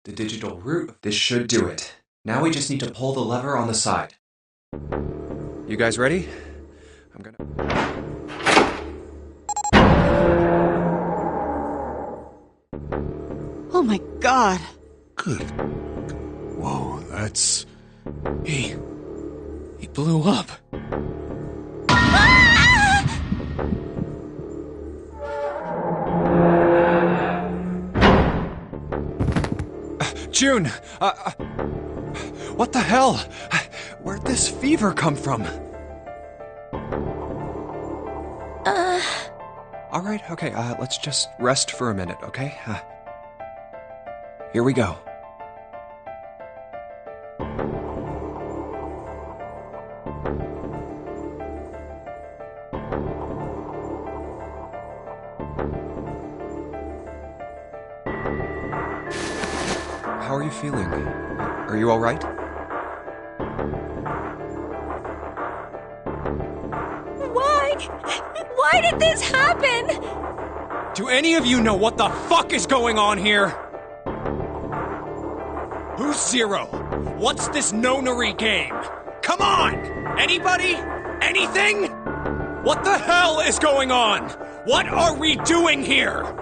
[SPEAKER 2] The digital root of this should do it. Now we just need to pull the lever on the side. You guys ready? I'm gonna...
[SPEAKER 4] Oh my god.
[SPEAKER 9] Good. Whoa, that's...
[SPEAKER 5] He blew up.
[SPEAKER 2] June! What the hell? Where'd this fever come from? Alright, okay, let's just rest for a minute, okay? Here we go. How are you feeling? Are you alright?
[SPEAKER 8] Why did this happen?
[SPEAKER 2] Do any of you know what the fuck is going on here? Who's Zero? What's this nonary game? Come on! Anybody? Anything? What the hell is going on? What are we doing here?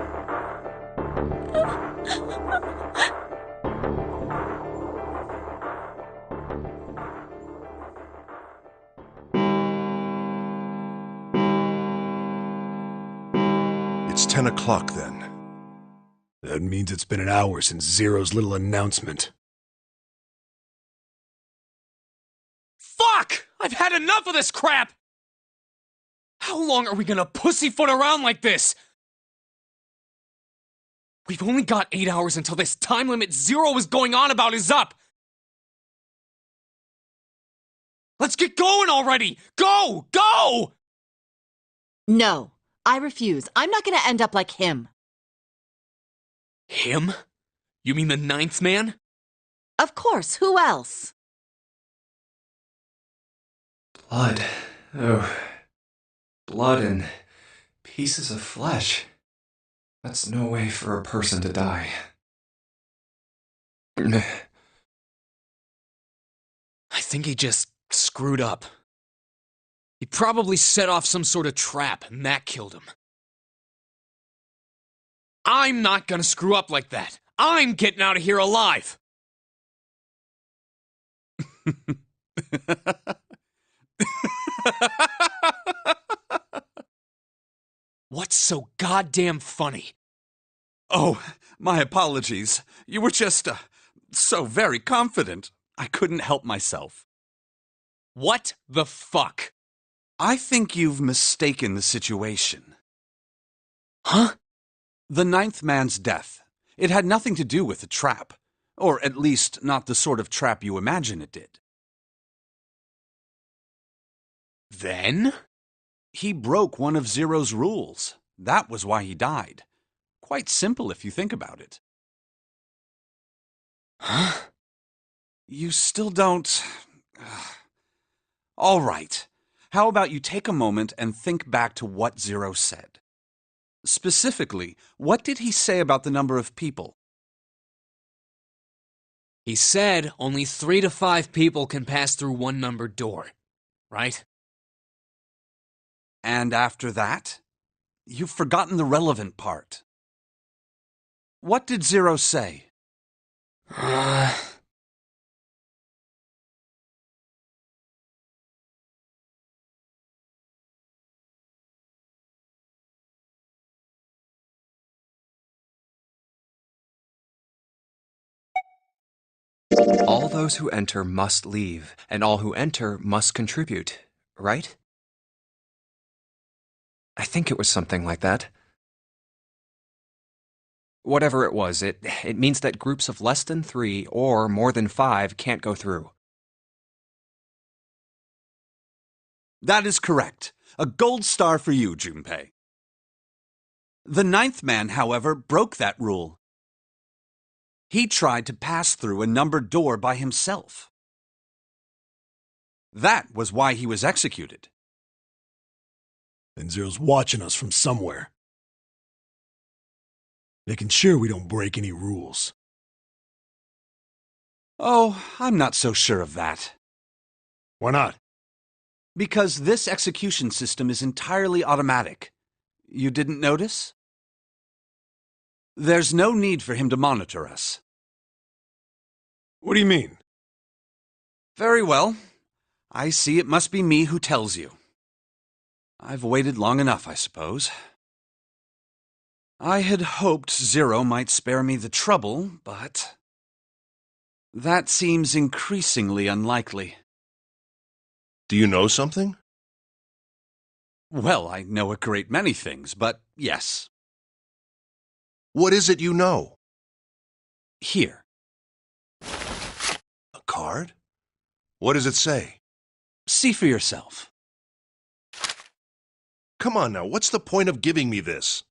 [SPEAKER 6] It's 10 o'clock then.
[SPEAKER 9] That means it's been an hour since Zero's little announcement.
[SPEAKER 5] Fuck! I've had enough of this crap! How long are we gonna pussyfoot around like this? We've only got 8 hours until this time limit Zero was going on about is up! Let's get going already! Go! Go!
[SPEAKER 4] No, I refuse. I'm not gonna end up like him.
[SPEAKER 5] Him? You mean the ninth man?
[SPEAKER 4] Of course, who else?
[SPEAKER 2] Blood. Oh. Blood and pieces of flesh. That's no way for a person to die.
[SPEAKER 5] I think he just screwed up. He probably set off some sort of trap, and that killed him. I'm not gonna screw up like that. I'm getting out of here alive. What's so goddamn funny?
[SPEAKER 7] Oh, my apologies. You were just, so very confident. I couldn't help myself.
[SPEAKER 5] What the fuck?
[SPEAKER 7] I think you've mistaken the situation.
[SPEAKER 5] Huh?
[SPEAKER 7] The ninth man's death. It had nothing to do with the trap. Or at least not the sort of trap you imagine it did.
[SPEAKER 5] Then?
[SPEAKER 7] He broke one of Zero's rules. That was why he died. Quite simple if you think about it.
[SPEAKER 5] Huh?
[SPEAKER 7] You still don't... All right. How about you take a moment and think back to what Zero said? Specifically, what did he say about the number of people?
[SPEAKER 5] He said only 3 to 5 people can pass through one numbered door, right?
[SPEAKER 7] And after that? You've forgotten the relevant part. What did Zero say?
[SPEAKER 2] All those who enter must leave, and all who enter must contribute, right? I think it was something like that. Whatever it was, it means that groups of less than 3 or more than 5 can't go through.
[SPEAKER 7] That is correct. A gold star for you, Junpei. The ninth man, however, broke that rule. He tried to pass through a numbered door by himself. That was why he was executed.
[SPEAKER 9] And Zero's watching us from somewhere, making sure we don't break any rules.
[SPEAKER 7] Oh, I'm not so sure of that.
[SPEAKER 9] Why not?
[SPEAKER 7] Because this execution system is entirely automatic. You didn't notice? There's no need for him to monitor us.
[SPEAKER 9] What do you mean?
[SPEAKER 7] Very well. I see it must be me who tells you. I've waited long enough, I suppose. I had hoped Zero might spare me the trouble, but that seems increasingly unlikely.
[SPEAKER 6] Do you know something?
[SPEAKER 7] Well, I know a great many things, but yes.
[SPEAKER 6] What is it you know?
[SPEAKER 7] Here.
[SPEAKER 6] A card? What does it say?
[SPEAKER 7] See for yourself.
[SPEAKER 6] Come on now, what's the point of giving me this?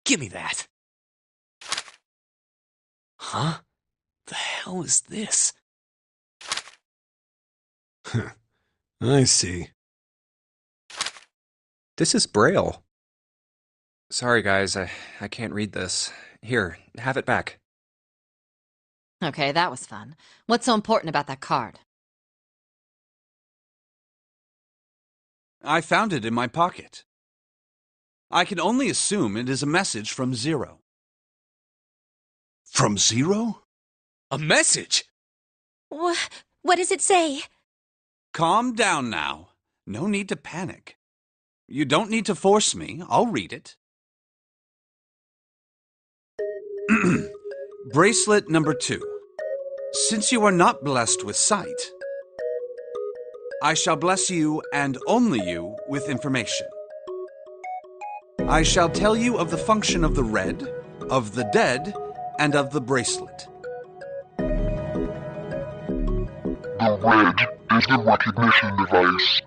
[SPEAKER 5] Give me that. Huh? The hell is this?
[SPEAKER 9] I see.
[SPEAKER 2] This is Braille. Sorry, guys, I can't read this. Here, have it back.
[SPEAKER 4] Okay, that was fun. What's so important about that card?
[SPEAKER 7] I found it in my pocket. I can only assume it is a message from Zero.
[SPEAKER 6] From Zero?
[SPEAKER 5] A message?
[SPEAKER 8] What does it say?
[SPEAKER 7] Calm down now. No need to panic. You don't need to force me. I'll read it. Bracelet number 2. Since you are not blessed with sight, I shall bless you and only you with information. I shall tell you of the function of the red, of the dead, and of the bracelet.
[SPEAKER 3] The red is the recognition device.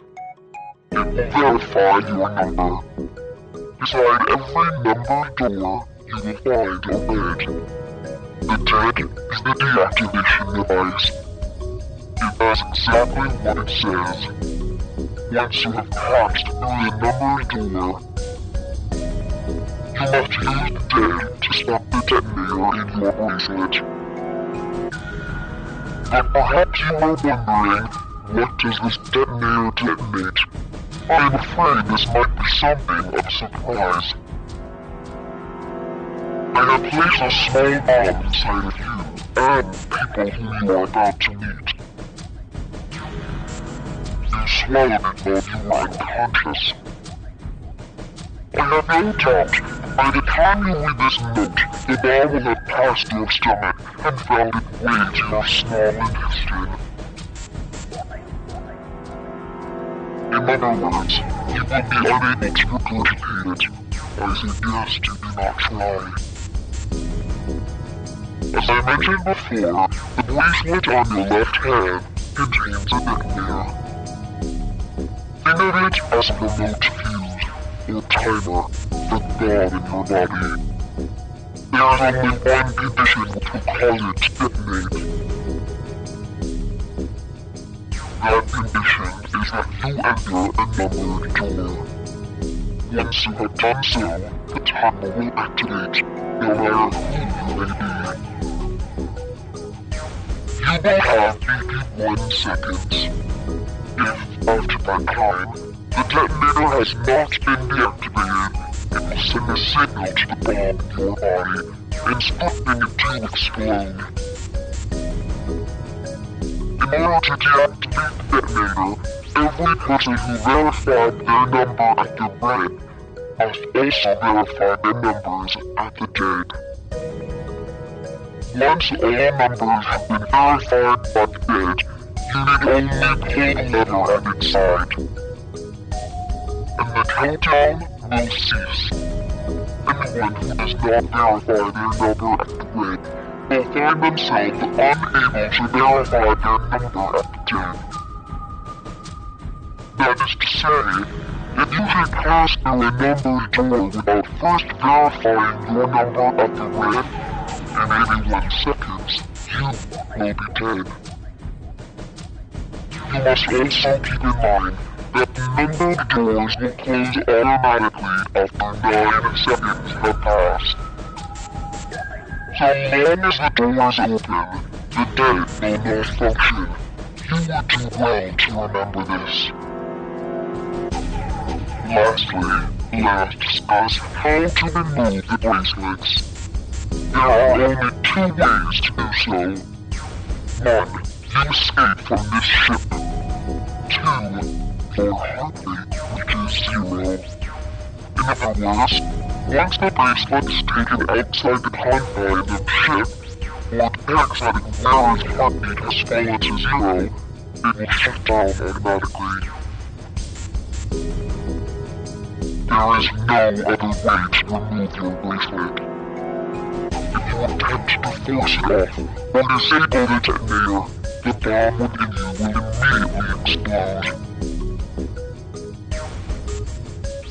[SPEAKER 3] It will verify your number. Beside every numbered door, you will find a red. The dead is the deactivation device. It does exactly what it says. Once you have passed through the numbered door, you must use the dead to stop the detonator in your bracelet. But perhaps you are wondering, what does this detonator detonate? I am afraid this might be something of a surprise. I have placed a small bomb inside of you and people whom you are about to meet. You swallowed it while you were unconscious. I have no doubt, by the time you read this note, the bomb will have passed your stomach and found its way to your small intestine. In other words, you will be unable to regurgitate it. I suggest you do not try. As I mentioned before, the bracelet on your left hand contains a detonator. Think of it as a remote fuse, or timer, for the bomb in your body. There is only one condition which will cause it to detonate. That condition is that you enter a numbered door. Once you have done so, the timer will activate, no matter who you may be. You will have 81 seconds. If, after that time, the detonator has not been deactivated, it will send a signal to the bomb in your body, instructing it to explode. In order to deactivate the detonator, every person who verified their number at the red must also verify their numbers at the dead. Once all numbers have been verified by the dead, you need only pull the lever at its side. And the countdown will cease. Anyone who does not verify their number at the red will find themselves unable to verify their number at the dead. That is to say, If you get past through a numbered door without first verifying your number at the red, in 81 seconds, you will be dead. You must also keep in mind that the numbered doors will close automatically after 9 seconds have passed. So long as the doors open, the dead will malfunction. You would do well to remember this. Lastly, let's discuss how to remove the bracelets. There are only 2 ways to do so. 1. You escape from this ship. 2. Your heartbeat reaches 0. In other words, once the bracelet is taken outside the confines of the ship, or the exotic wearer's heartbeat has fallen to 0, it will shut down automatically. There is no other way to remove your bracelet. If you attempt to force it off or disable the detonator, the bomb within you will immediately explode.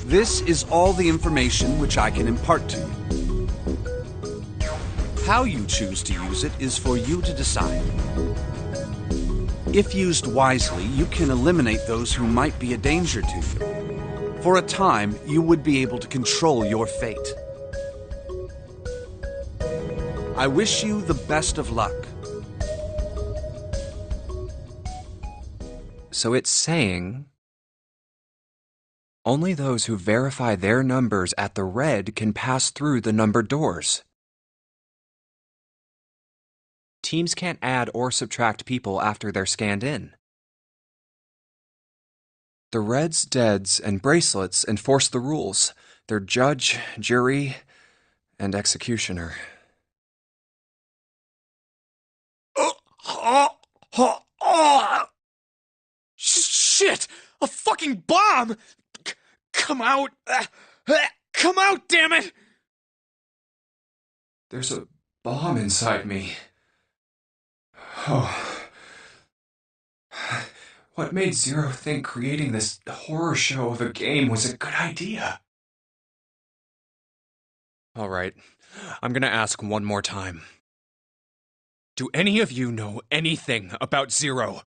[SPEAKER 7] This is all the information which I can impart to you. How you choose to use it is for you to decide. If used wisely, you can eliminate those who might be a danger to you. For a time, you would be able to control your fate. I wish you the best of luck.
[SPEAKER 2] So it's saying only those who verify their numbers at the red can pass through the numbered doors. Teams can't add or subtract people after they're scanned in. The Reds, Deads, and Bracelets enforce the rules. They're judge, jury, and executioner.
[SPEAKER 5] Shit! A fucking bomb! Come out! Come out, damn it!
[SPEAKER 2] There's a bomb inside me. Oh. What made Zero think creating this horror show of a game was a good idea? All right, I'm gonna ask one more time. Do any of you know anything about Zero?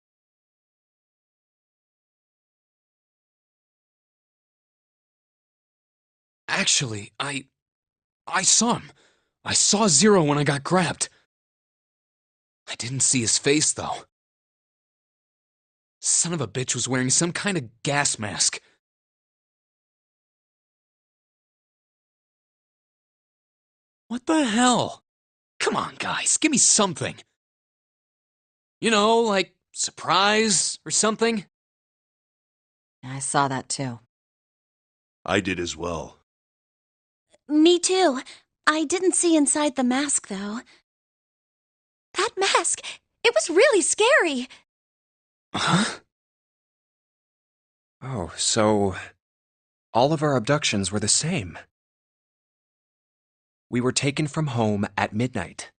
[SPEAKER 5] Actually, I saw him. I saw Zero when I got grabbed. I didn't see his face, though. Son of a bitch was wearing some kind of gas mask. What the hell? Come on, guys, give me something. You know, like surprise or something?
[SPEAKER 4] I saw that too.
[SPEAKER 6] I did as well.
[SPEAKER 1] Me too. I didn't see inside the mask, though. That mask! It was really scary!
[SPEAKER 5] Huh?
[SPEAKER 2] Oh, so all of our abductions were the same. We were taken from home at midnight.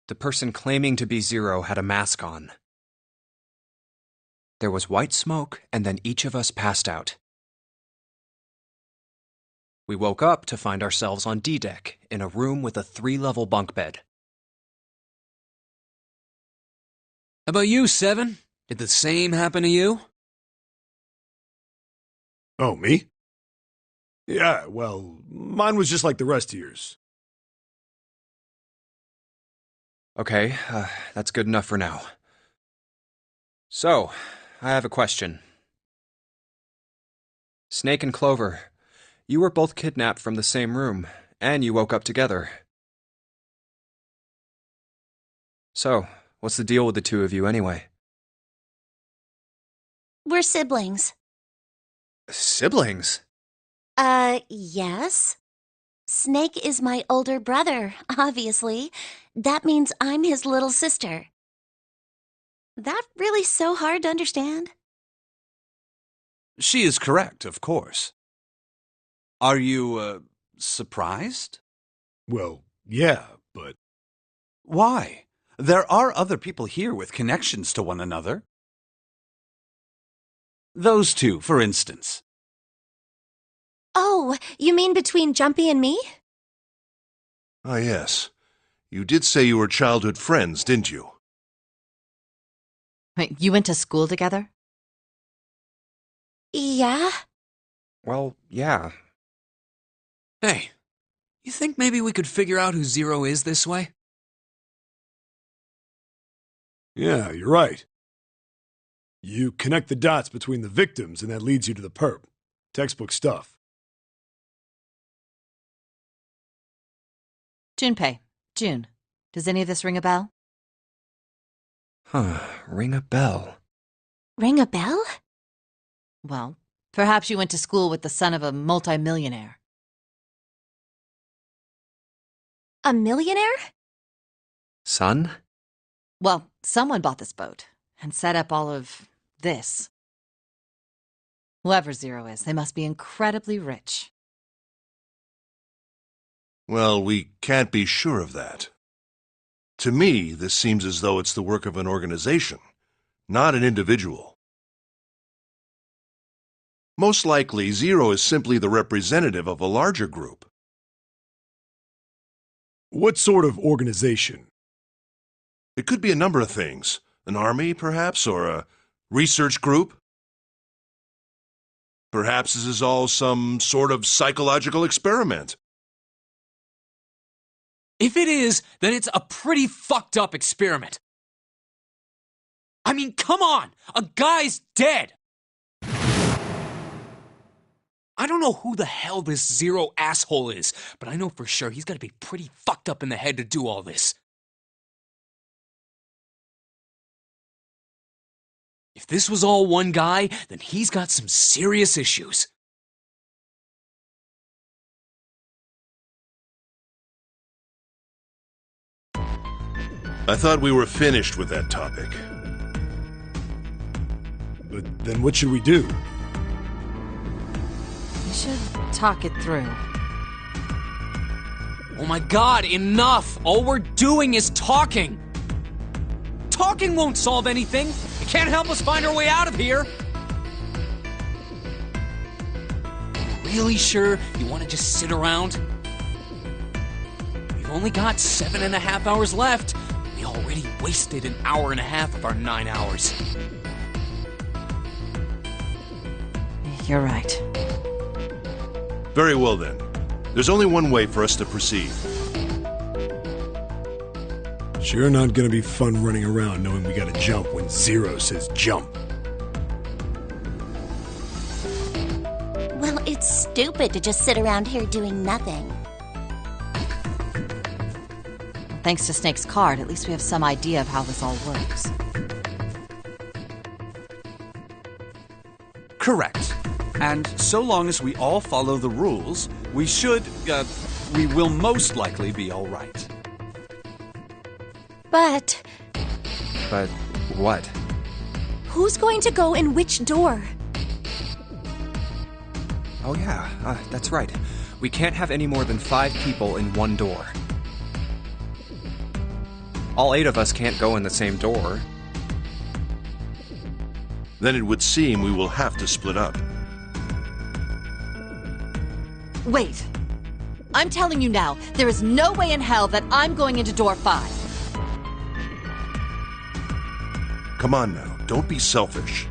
[SPEAKER 2] The person claiming to be Zero had a mask on. There was white smoke, and then each of us passed out. We woke up to find ourselves on D-Deck, in a room with a 3-level bunk bed.
[SPEAKER 5] How about you, Seven? Did the same happen to you?
[SPEAKER 9] Oh, me? Yeah, well, mine was just like the rest of yours.
[SPEAKER 2] Okay, that's good enough for now. So, I have a question. Snake and Clover, you were both kidnapped from the same room, and you woke up together. So, what's the deal with the two of you anyway?
[SPEAKER 1] We're siblings.
[SPEAKER 2] Siblings?
[SPEAKER 1] Yes. Snake is my older brother, obviously. That means I'm his little sister. That really so hard to understand?
[SPEAKER 7] She is correct, of course. Are you, surprised?
[SPEAKER 9] Well, yeah, but...
[SPEAKER 7] Why? There are other people here with connections to one another. Those two, for instance.
[SPEAKER 8] Oh, you mean between Jumpy and me?
[SPEAKER 6] Ah, yes. You did say you were childhood friends, didn't you?
[SPEAKER 4] Wait, you went to school together?
[SPEAKER 8] Yeah?
[SPEAKER 2] Well, yeah.
[SPEAKER 5] Hey, you think maybe we could figure out who Zero is this way?
[SPEAKER 9] Yeah, you're right. You connect the dots between the victims, and that leads you to the perp. Textbook stuff.
[SPEAKER 4] Junpei. June. Does any of this ring a bell?
[SPEAKER 2] Huh, ring a bell.
[SPEAKER 8] Ring a bell?
[SPEAKER 4] Well, perhaps you went to school with the son of a multimillionaire.
[SPEAKER 8] A millionaire?
[SPEAKER 2] Son?
[SPEAKER 4] Well, someone bought this boat and set up all of this. Whoever Zero is, they must be incredibly rich.
[SPEAKER 6] Well, we can't be sure of that. To me, this seems as though it's the work of an organization, not an individual. Most likely, Zero is simply the representative of a larger group.
[SPEAKER 9] What sort of organization?
[SPEAKER 6] It could be a number of things. An army, perhaps, or a research group. Perhaps this is all some sort of psychological experiment.
[SPEAKER 5] If it is, then it's a pretty fucked up experiment. I mean, come on! A guy's dead! I don't know who the hell this Zero asshole is, but I know for sure he's gotta be pretty fucked up in the head to do all this. If this was all one guy, then he's got some serious issues.
[SPEAKER 6] I thought we were finished with that topic.
[SPEAKER 9] But then what should we do?
[SPEAKER 4] We should talk it through.
[SPEAKER 5] Oh my god, enough! All we're doing is talking! Talking won't solve anything! It can't help us find our way out of here! Really sure you want to just sit around? We've only got 7.5 hours left. We already wasted 1.5 hours of our 9 hours.
[SPEAKER 4] You're right.
[SPEAKER 6] Very well then. There's only one way for us to proceed.
[SPEAKER 9] Sure not gonna be fun running around knowing we gotta jump when Zero says jump.
[SPEAKER 1] Well, it's stupid to just sit around here doing nothing.
[SPEAKER 4] Thanks to Snake's card, at least we have some idea of how this all works.
[SPEAKER 7] Correct. And so long as we all follow the rules, we will most likely be all right.
[SPEAKER 8] But
[SPEAKER 2] But what?
[SPEAKER 8] who's going to go in which door?
[SPEAKER 2] Oh yeah, that's right. We can't have any more than 5 people in one door. All 8 of us can't go in the same door.
[SPEAKER 6] Then it would seem we will have to split up.
[SPEAKER 4] Wait. I'm telling you now, there is no way in hell that I'm going into door 5.
[SPEAKER 6] Come on now, don't be selfish.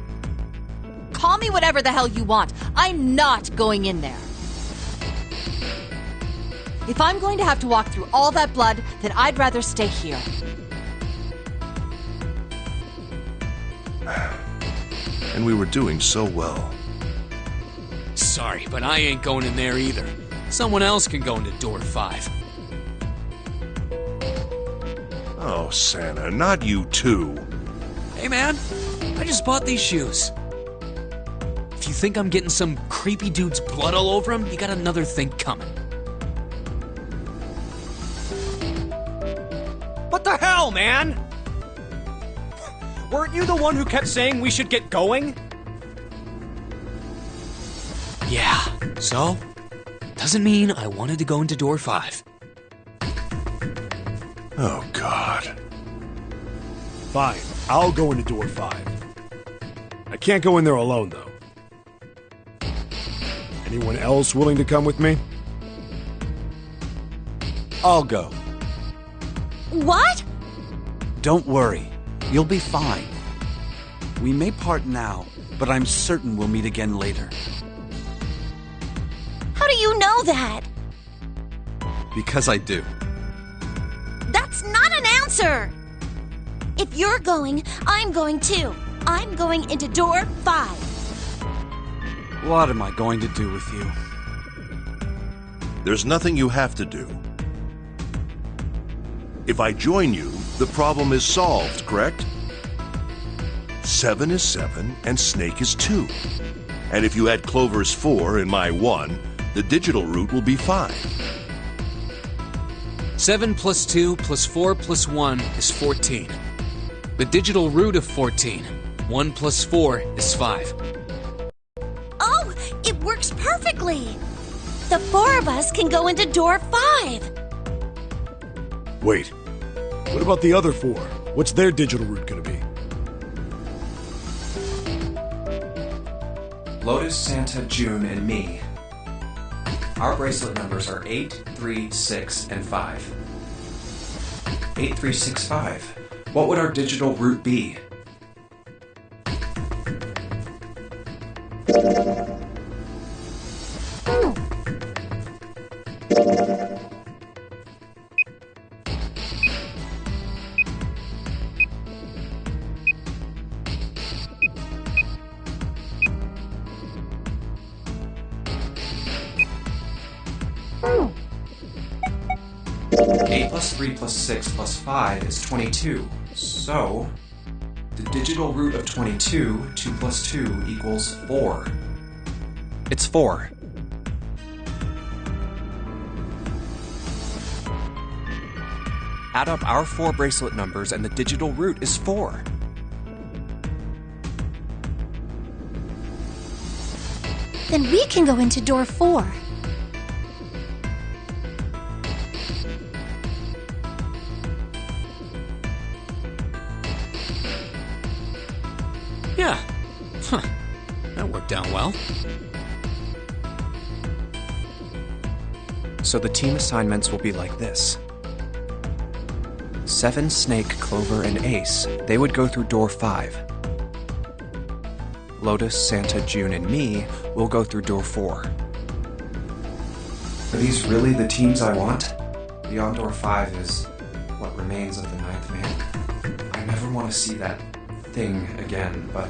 [SPEAKER 4] Call me whatever the hell you want. I'm not going in there. If I'm going to have to walk through all that blood, then I'd rather stay here.
[SPEAKER 6] And we were doing so well.
[SPEAKER 5] Sorry, but I ain't going in there either. Someone else can go into door 5.
[SPEAKER 6] Oh, Santa, not you too.
[SPEAKER 5] Hey man, I just bought these shoes. If you think I'm getting some creepy dude's blood all over him, you got another thing coming.
[SPEAKER 11] What the hell, man? Weren't you the one who kept saying we should get going?
[SPEAKER 5] Yeah, so? Doesn't mean I wanted to go into door 5.
[SPEAKER 6] Oh, God.
[SPEAKER 9] Fine, I'll go into door 5. I can't go in there alone, though. Anyone else willing to come with me?
[SPEAKER 7] I'll go.
[SPEAKER 1] What?
[SPEAKER 7] Don't worry. You'll be fine. We may part now, but I'm certain we'll meet again later.
[SPEAKER 1] How do you know that?
[SPEAKER 7] Because I do.
[SPEAKER 1] That's not an answer! If you're going, I'm going too. I'm going into door 5.
[SPEAKER 7] What am I going to do with you?
[SPEAKER 6] There's nothing you have to do. If I join you, the problem is solved, correct? 7 is 7, and Snake is 2. And if you add Clover's 4 and my 1, the digital route will be 5.
[SPEAKER 5] 7 plus 2 plus 4 plus 1 is 14. The digital root of 14. 1 plus 4 is 5.
[SPEAKER 1] Oh, it works perfectly! The 4 of us can go into door 5.
[SPEAKER 9] Wait. What about the other 4? What's their digital route gonna be?
[SPEAKER 2] Lotus, Santa, June, and me. Our bracelet numbers are 8, 3, 6, and 5. 8, 3, 6, 5. What would our digital route be? Eight plus 3 plus 6 plus 5 is 22. So, the digital root of 22, 2 plus 2 equals 4. It's 4. Add up our 4 bracelet numbers and the digital root is 4.
[SPEAKER 8] Then we can go into door 4.
[SPEAKER 5] Yeah. Huh. That worked out well.
[SPEAKER 2] So the team assignments will be like this. 7, Snake, Clover, and Ace, they would go through door 5. Lotus, Santa, June, and me will go through door 4. Are these really the teams I want? Beyond door 5 is what remains of the 9th man. I never want to see that thing again, but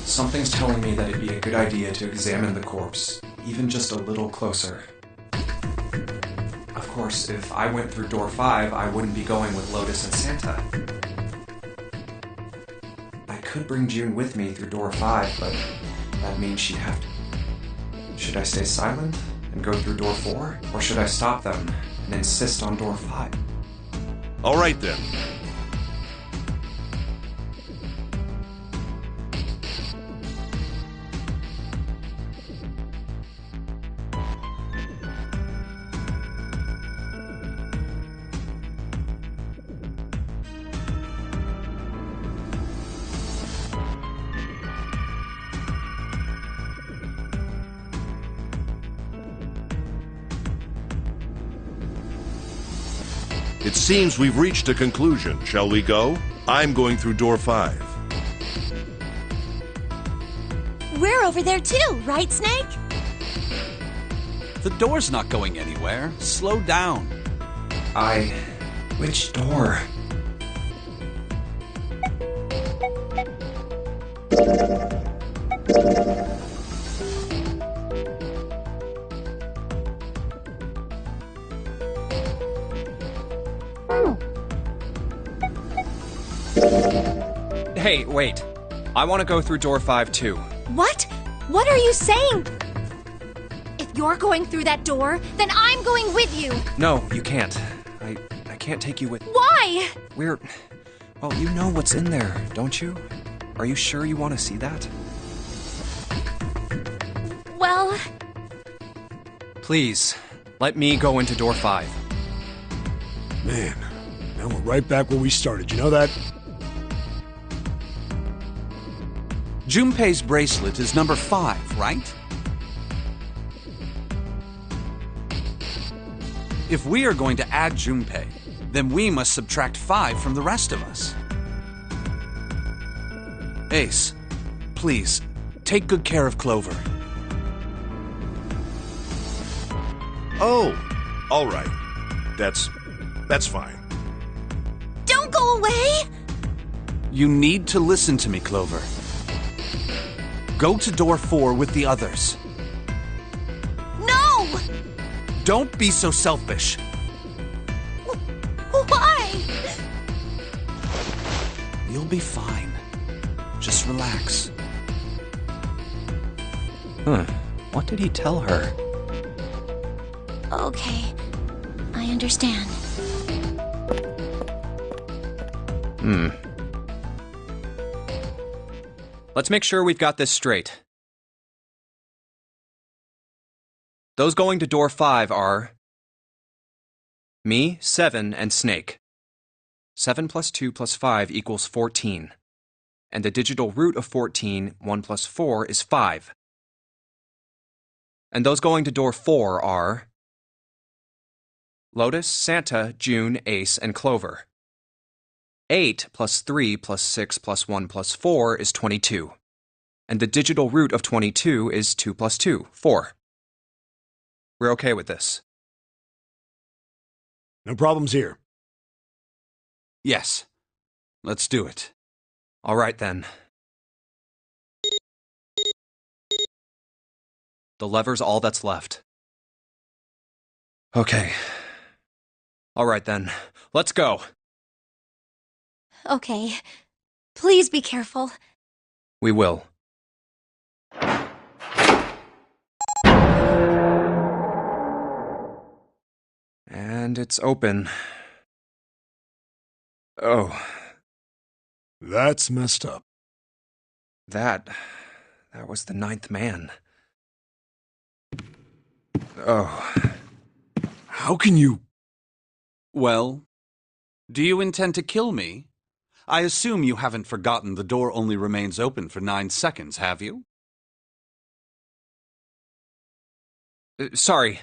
[SPEAKER 2] something's telling me that it'd be a good idea to examine the corpse, even just a little closer. Of course, if I went through door 5, I wouldn't be going with Lotus and Santa. I could bring June with me through door 5, but that means she'd have to... Should I stay silent and go through door 4? Or should I stop them and insist on door 5?
[SPEAKER 6] All right then. It seems we've reached a conclusion. Shall we go? I'm going through door 5.
[SPEAKER 1] We're over there too, right, Snake?
[SPEAKER 7] The door's not going anywhere. Slow down.
[SPEAKER 2] Which door? Hey, wait. I want to go through door 5 too.
[SPEAKER 8] What? What are you saying? If you're going through that door, then I'm going with you.
[SPEAKER 2] No, you can't. I can't take you with...
[SPEAKER 8] Why?
[SPEAKER 2] Well, you know what's in there, don't you? Are you sure you want to see that?
[SPEAKER 8] Well...
[SPEAKER 2] Please, let me go into door 5.
[SPEAKER 9] Man, now we're right back where we started, you know that?
[SPEAKER 7] Junpei's bracelet is number 5, right? If we are going to add Junpei, then we must subtract 5 from the rest of us. Ace, please, take good care of Clover.
[SPEAKER 6] Oh, all right. That's fine.
[SPEAKER 1] Don't go away!
[SPEAKER 7] You need to listen to me, Clover. Go to door 4 with the others.
[SPEAKER 1] No!
[SPEAKER 7] Don't be so selfish.
[SPEAKER 1] Why?
[SPEAKER 7] You'll be fine. Just relax.
[SPEAKER 2] What did he tell her?
[SPEAKER 1] Okay, I understand.
[SPEAKER 2] Let's make sure we've got this straight. Those going to door 5 are me, 7, and Snake. 7 plus 2 plus 5 equals 14. And the digital root of 14, 1 plus 4, is 5. And those going to door 4 are Lotus, Santa, June, Ace, and Clover. 8 plus 3 plus 6 plus 1 plus 4 is 22. And the digital root of 22 is 2 plus 2, 4. We're okay with this.
[SPEAKER 9] No problems here.
[SPEAKER 7] Yes. Let's do it.
[SPEAKER 2] All right, then. The lever's all that's left. Okay. All right, then. Let's go.
[SPEAKER 8] Okay. Please be careful.
[SPEAKER 2] We will. And it's open. Oh.
[SPEAKER 9] That's messed up.
[SPEAKER 2] That was the 9th man. Oh.
[SPEAKER 9] How can you...
[SPEAKER 7] Well, do you intend to kill me? I assume you haven't forgotten the door only remains open for 9 seconds, have you?
[SPEAKER 2] Sorry.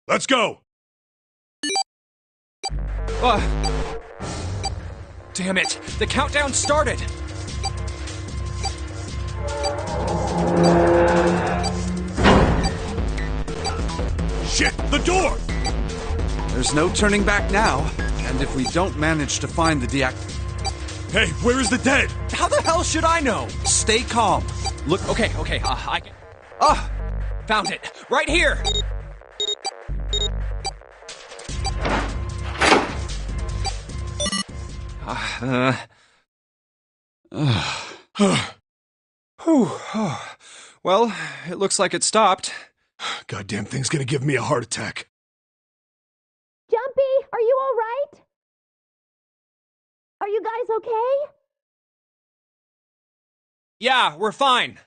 [SPEAKER 9] Let's go!
[SPEAKER 2] Damn it! The countdown started!
[SPEAKER 9] Shit! The door!
[SPEAKER 7] There's no turning back now. And if we don't manage to find the
[SPEAKER 9] Hey, where is the dead?
[SPEAKER 2] How the hell should I know?
[SPEAKER 7] Stay calm.
[SPEAKER 2] Look, okay, I can... Found it! Right here! Well, it looks like it stopped.
[SPEAKER 9] Goddamn thing's gonna give me a heart attack.
[SPEAKER 8] Jumpy, are you all right? Are you guys okay?
[SPEAKER 2] Yeah, we're fine.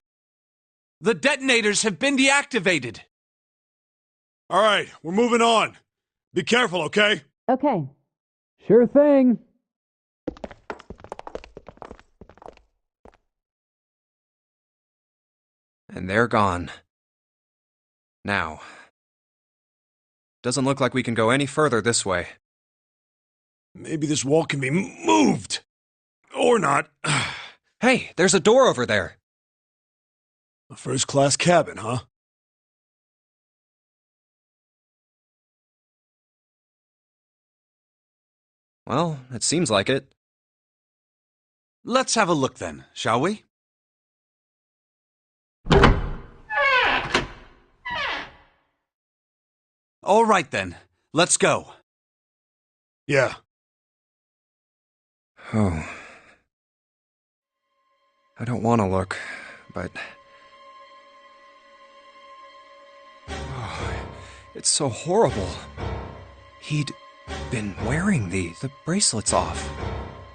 [SPEAKER 7] The detonators have been deactivated.
[SPEAKER 9] All right, we're moving on. Be careful, okay?
[SPEAKER 12] Okay. Sure thing.
[SPEAKER 2] And they're gone. Now. Doesn't look like we can go any further this way.
[SPEAKER 9] Maybe this wall can be moved. Or not.
[SPEAKER 2] Hey, there's a door over there.
[SPEAKER 9] A first-class cabin, huh?
[SPEAKER 2] Well, it seems like it.
[SPEAKER 7] Let's have a look then, shall we? All right then, let's go.
[SPEAKER 9] Yeah.
[SPEAKER 2] Oh. I don't want to look, but... Oh, it's so horrible. He'd been wearing these. The bracelet's off.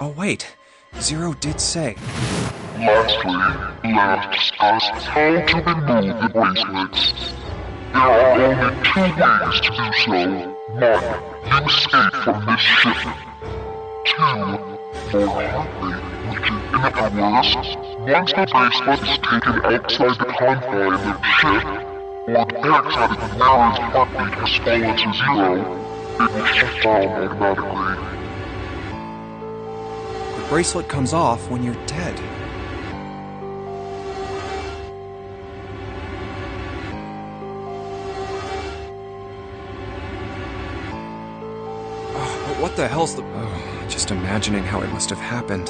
[SPEAKER 2] Oh, wait. Zero did say.
[SPEAKER 3] Lastly, let us discuss how to remove the bracelets. There are only 2 ways to do so. 1. You escape from this ship. 2. For Hartley, which in other words, once the bracelet is taken outside the confine of the ship, or the backside of the mirror's heartbeat has fallen to zero, it will shut down automatically.
[SPEAKER 2] The bracelet comes off when you're dead. What the hell's the... Oh, just imagining how it must have happened.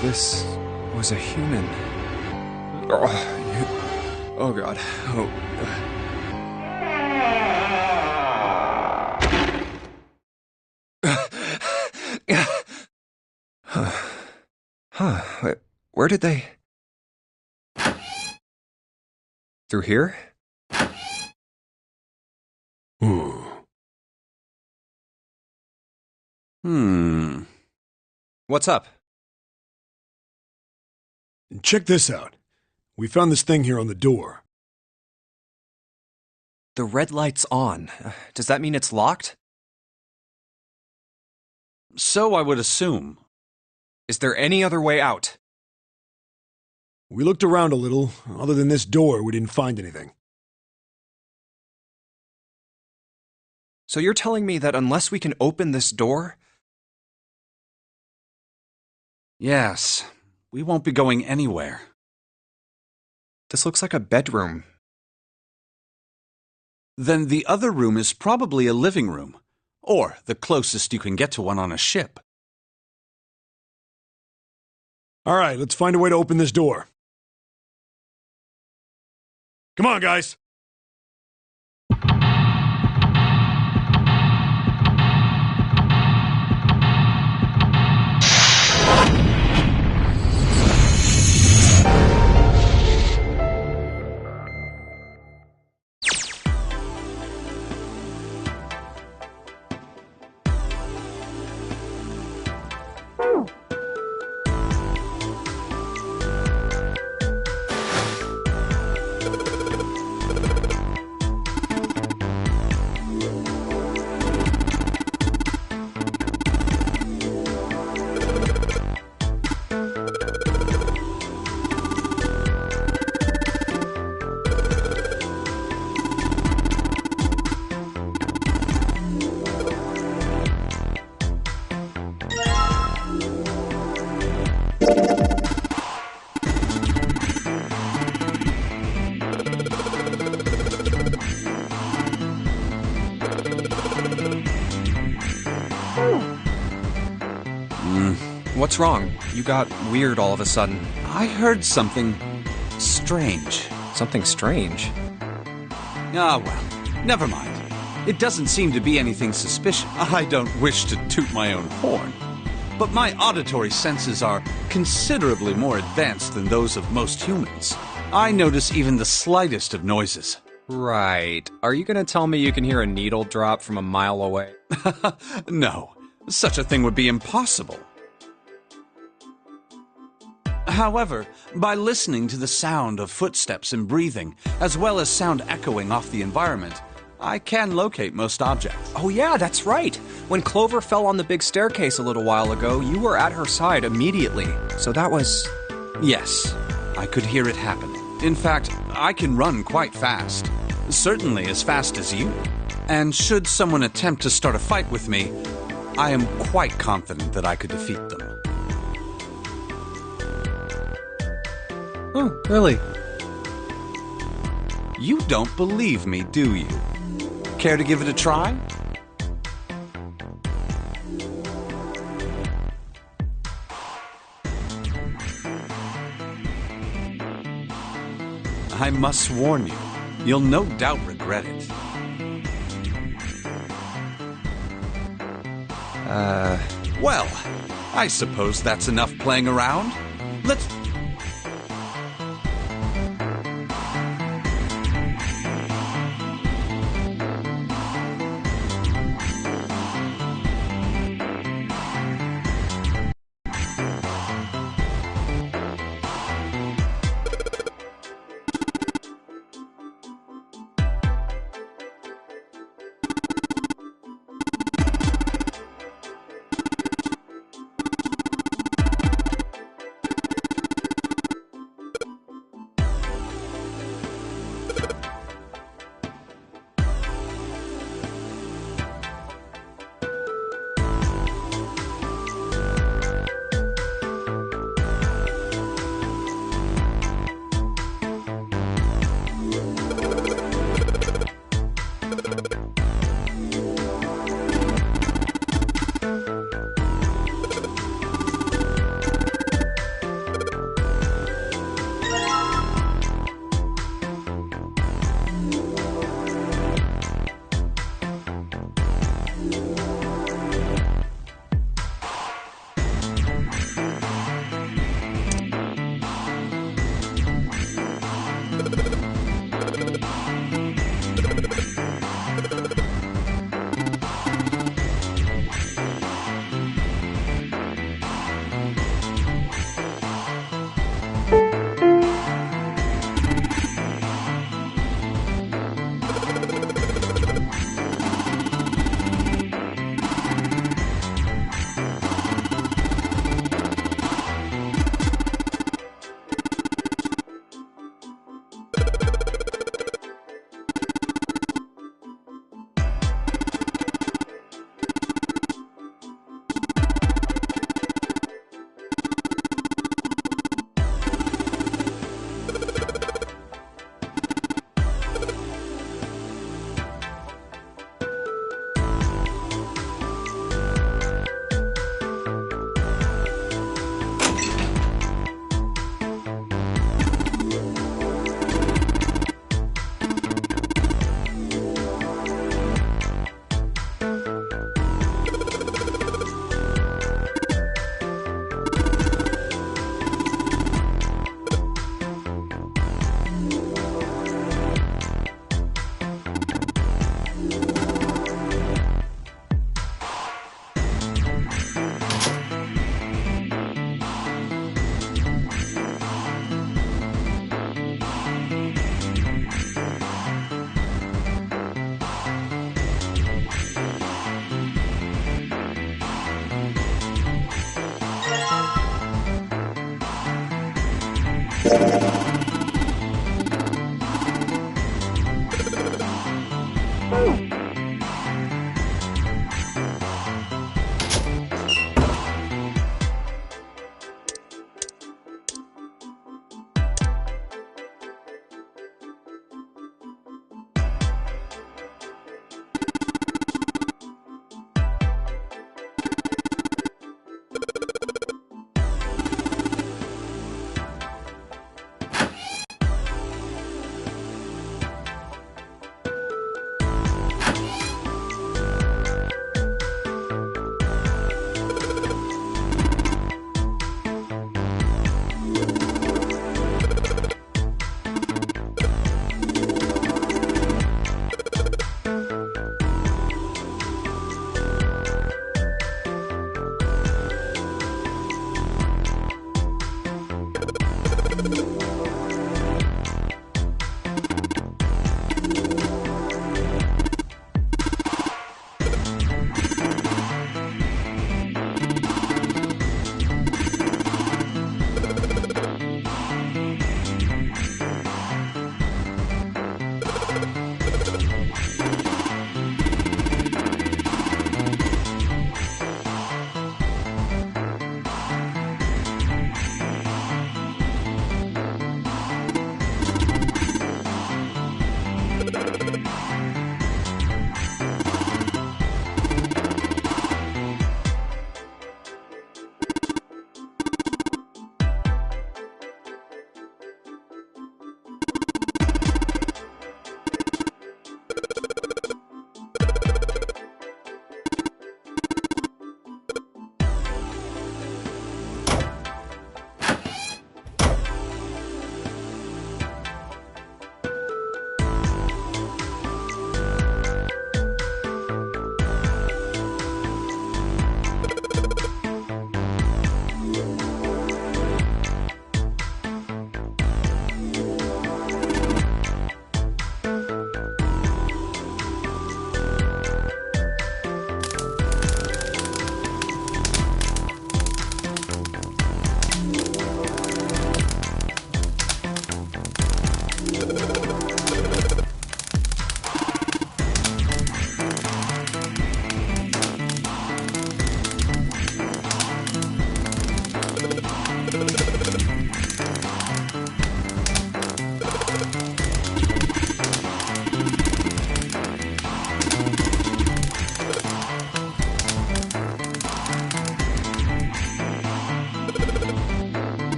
[SPEAKER 2] This was a human. Oh God. Oh. Huh. Where did they... Through here? What's up?
[SPEAKER 9] Check this out. We found this thing here on the door.
[SPEAKER 2] The red light's on. Does that mean it's locked?
[SPEAKER 7] So I would assume.
[SPEAKER 2] Is there any other way out?
[SPEAKER 9] We looked around a little. Other than this door, we didn't find anything.
[SPEAKER 2] So you're telling me that unless we can open this door...
[SPEAKER 7] Yes. We won't be going anywhere.
[SPEAKER 2] This looks like a bedroom.
[SPEAKER 7] Then the other room is probably a living room, or the closest you can get to one on a ship.
[SPEAKER 9] All right, let's find a way to open this door. Come on, guys.
[SPEAKER 2] What's wrong? You got weird all of a sudden.
[SPEAKER 7] I heard something strange.
[SPEAKER 2] Something strange?
[SPEAKER 7] Ah, well, never mind. It doesn't seem to be anything suspicious. I don't wish to toot my own horn, but my auditory senses are considerably more advanced than those of most humans. I notice even the slightest of noises.
[SPEAKER 2] Right. Are you gonna tell me you can hear a needle drop from a mile away?
[SPEAKER 7] No, such a thing would be impossible. However, by listening to the sound of footsteps and breathing, as well as sound echoing off the environment, I can locate most objects.
[SPEAKER 2] Oh yeah, that's right. When Clover fell on the big staircase a little while ago, you were at her side immediately. So that was...
[SPEAKER 7] Yes, I could hear it happen. In fact, I can run quite fast. Certainly as fast as you. And should someone attempt to start a fight with me, I am quite confident that I could defeat them.
[SPEAKER 2] Oh, really?
[SPEAKER 7] You don't believe me, do you? Care to give it a try? I must warn you, you'll no doubt regret it. Well, I suppose that's enough playing around. Let's...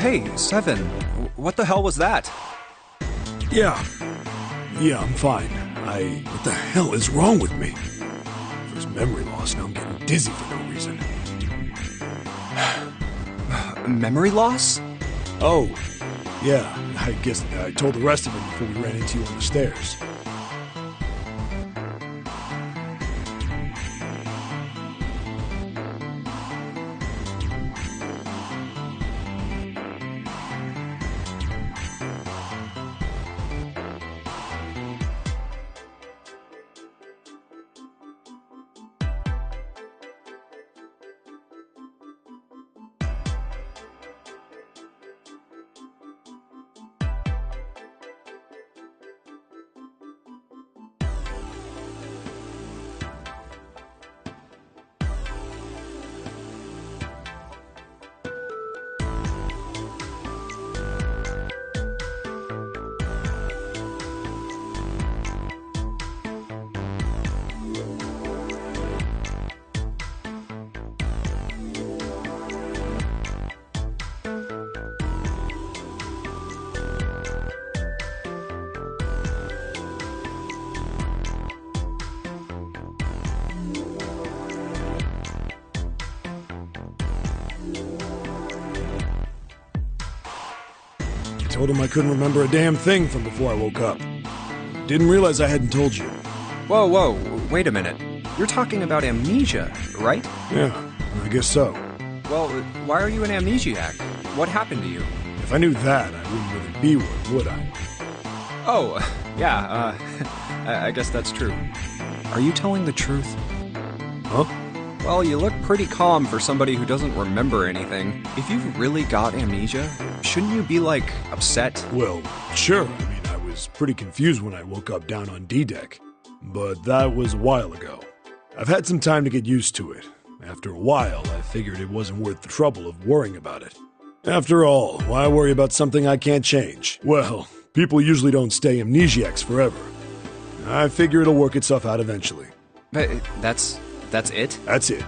[SPEAKER 2] Hey, Seven, what the hell was that?
[SPEAKER 9] Yeah, I'm fine. What the hell is wrong with me? First memory loss, now I'm getting dizzy for no reason.
[SPEAKER 2] Memory loss?
[SPEAKER 9] Oh, yeah, I guess I told the rest of them before we ran into you on the stairs. I told him I couldn't remember a damn thing from before I woke up. Didn't realize I hadn't told you.
[SPEAKER 2] Whoa, wait a minute. You're talking about amnesia, right?
[SPEAKER 9] Yeah, I guess so.
[SPEAKER 2] Well, why are you an amnesiac? What happened to you?
[SPEAKER 9] If I knew that, I wouldn't really be one, would I?
[SPEAKER 2] Oh, yeah, I guess that's true. Are you telling the truth?
[SPEAKER 9] Huh?
[SPEAKER 2] Well, you look pretty calm for somebody who doesn't remember anything. If you've really got amnesia, shouldn't you be, like, upset?
[SPEAKER 9] Well, sure. I mean, I was pretty confused when I woke up down on D-Deck. But that was a while ago. I've had some time to get used to it. After a while, I figured it wasn't worth the trouble of worrying about it. After all, why worry about something I can't change? Well, people usually don't stay amnesiacs forever. I figure it'll work itself out eventually.
[SPEAKER 2] But that's it?
[SPEAKER 9] That's it.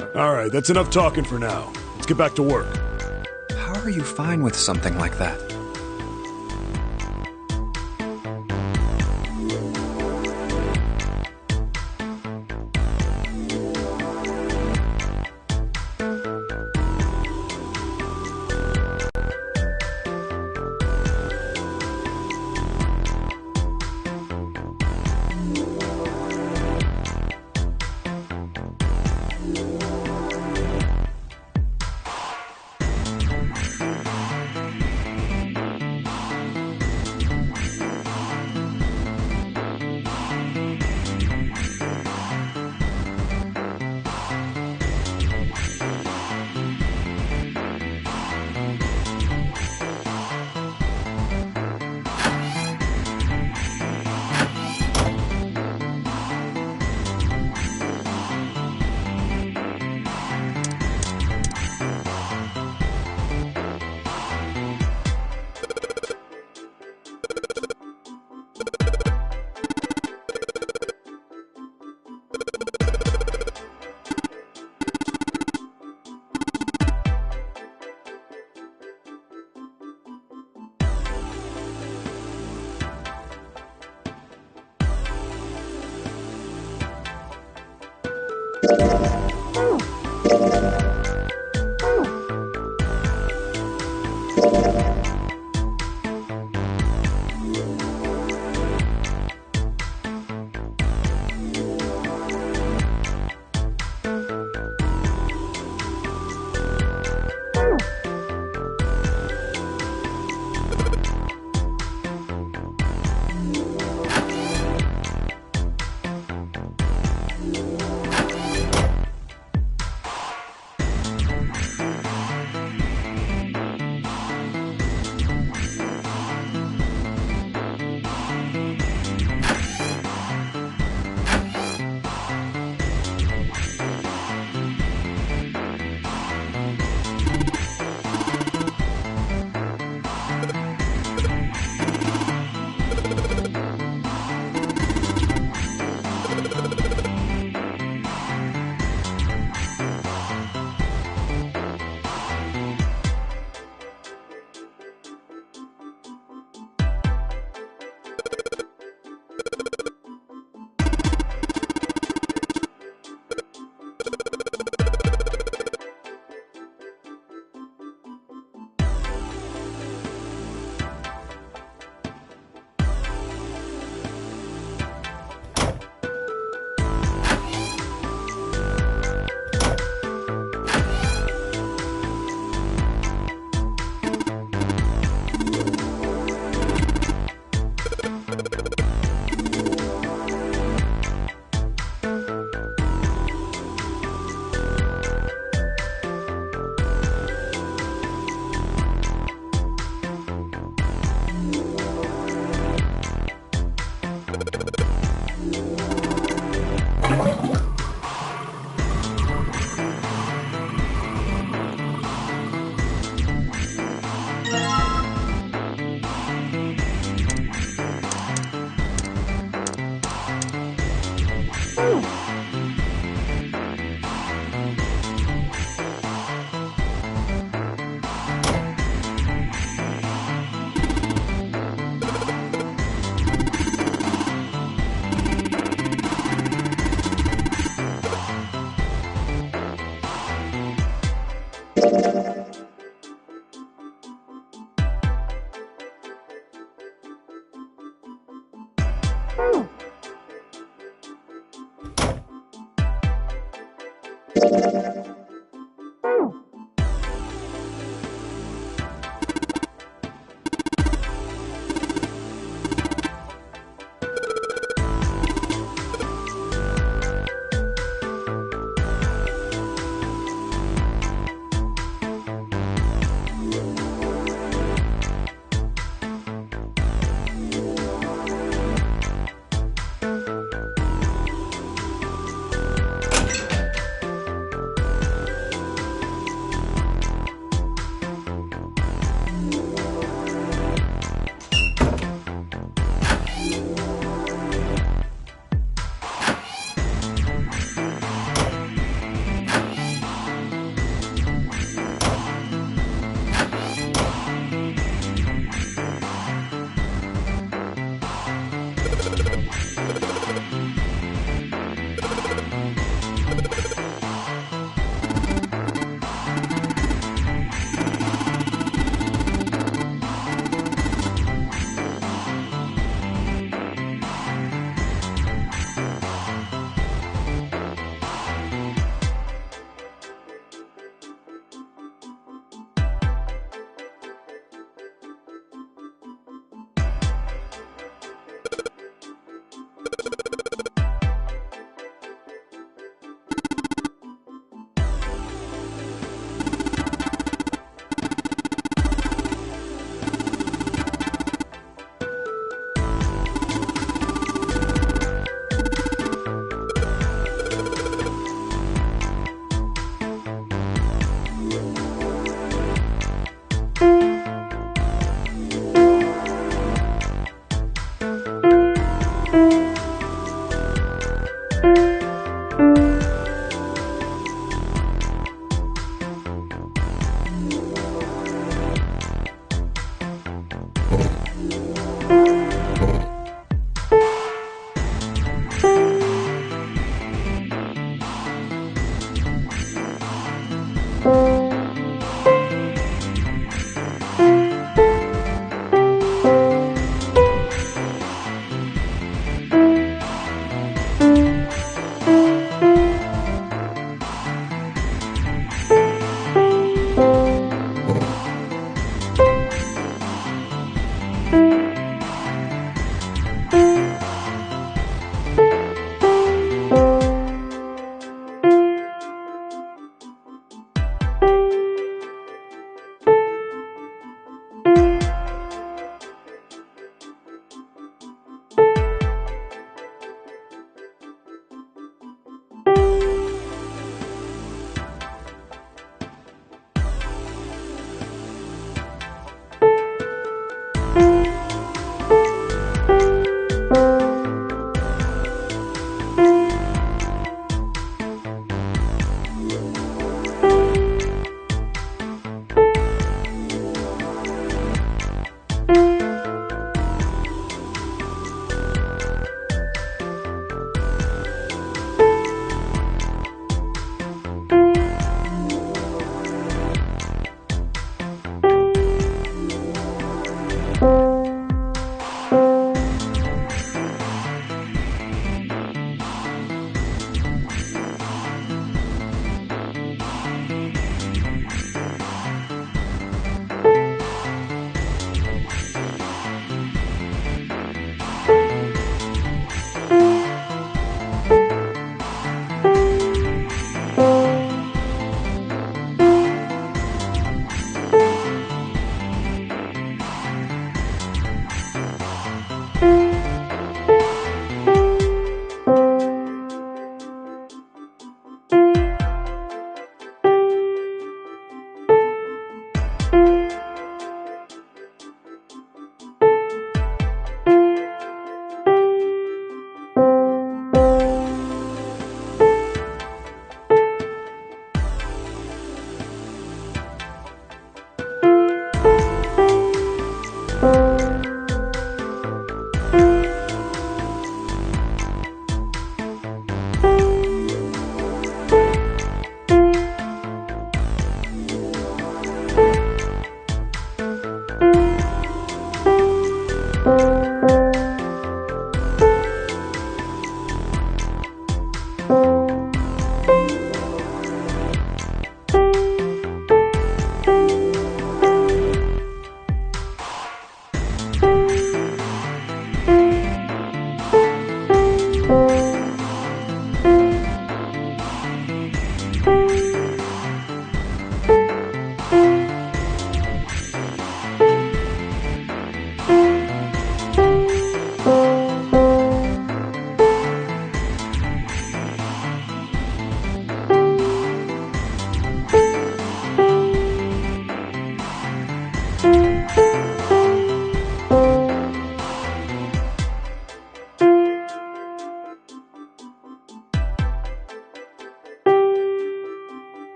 [SPEAKER 9] Alright, that's enough talking for now. Let's get back to work.
[SPEAKER 2] How are you fine with something like that?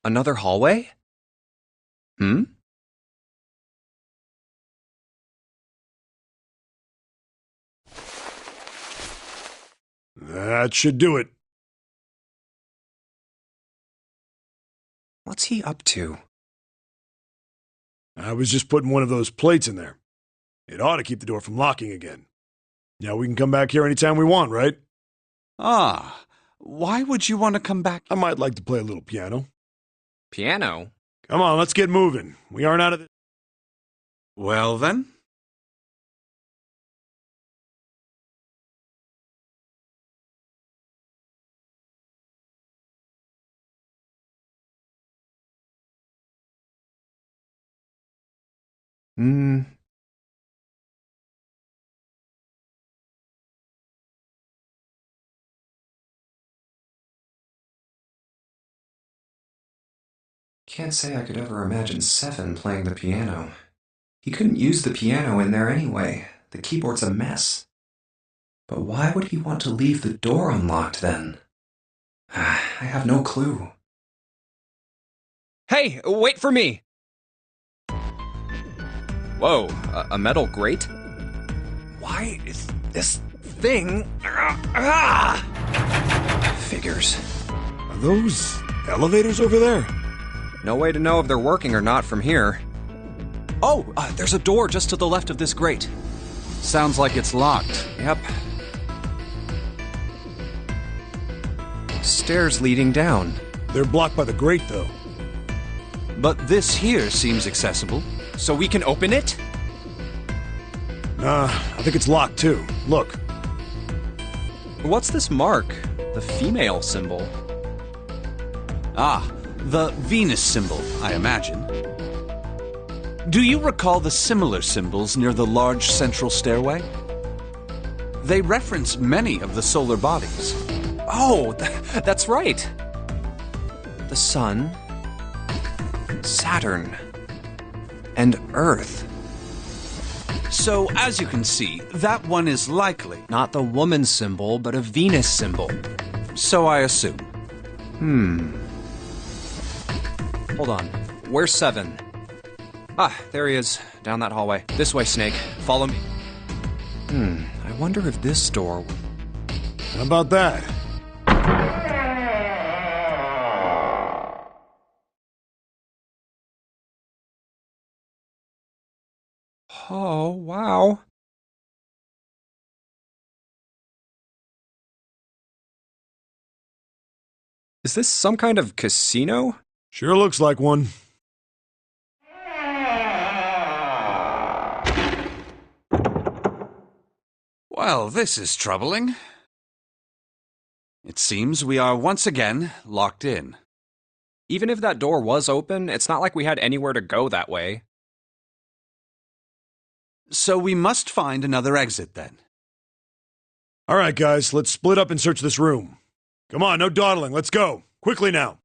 [SPEAKER 2] Another hallway? Hmm?
[SPEAKER 9] That should do it.
[SPEAKER 2] What's he up to?
[SPEAKER 9] I was just putting one of those plates in there. It ought to keep the door from locking again. Now we can come back here anytime we want, right?
[SPEAKER 7] Ah, why would you want to come back?
[SPEAKER 9] I might like to play a little piano.
[SPEAKER 2] Piano?
[SPEAKER 9] Come on, let's get moving. We aren't out of the...
[SPEAKER 7] Well then.
[SPEAKER 2] Can't say I could ever imagine Seven playing the piano. He couldn't use the piano in there anyway. The keyboard's a mess. But why would he want to leave the door unlocked then? I have no clue. Hey, wait for me! Whoa, a metal grate? Why is this thing... Figures.
[SPEAKER 9] Are those elevators over there?
[SPEAKER 2] No way to know if they're working or not from here. Oh, there's a door just to the left of this grate.
[SPEAKER 7] Sounds like it's locked.
[SPEAKER 2] Yep. Stairs leading down.
[SPEAKER 9] They're blocked by the grate, though.
[SPEAKER 7] But this here seems accessible.
[SPEAKER 2] So we can open it?
[SPEAKER 9] Nah, I think it's locked, too. Look.
[SPEAKER 2] What's this mark? The female symbol.
[SPEAKER 7] Ah, the Venus symbol, I imagine. Do you recall the similar symbols near the large central stairway? They reference many of the solar bodies.
[SPEAKER 2] Oh, that's right. The Sun, Saturn, and Earth.
[SPEAKER 7] So, as you can see, that one is likely
[SPEAKER 2] not the woman symbol, but a Venus symbol.
[SPEAKER 7] So I assume.
[SPEAKER 2] Hold on. Where's Seven? Ah, there he is. Down that hallway. This way, Snake. Follow me. I wonder if this door...
[SPEAKER 9] How about that?
[SPEAKER 2] Oh, wow. Is this some kind of casino?
[SPEAKER 9] Sure looks like one.
[SPEAKER 7] Well, this is troubling. It seems we are once again locked in.
[SPEAKER 2] Even if that door was open, it's not like we had anywhere to go that way.
[SPEAKER 7] So we must find another exit then.
[SPEAKER 9] All right, guys, let's split up and search this room. Come on, no dawdling, let's go. Quickly now.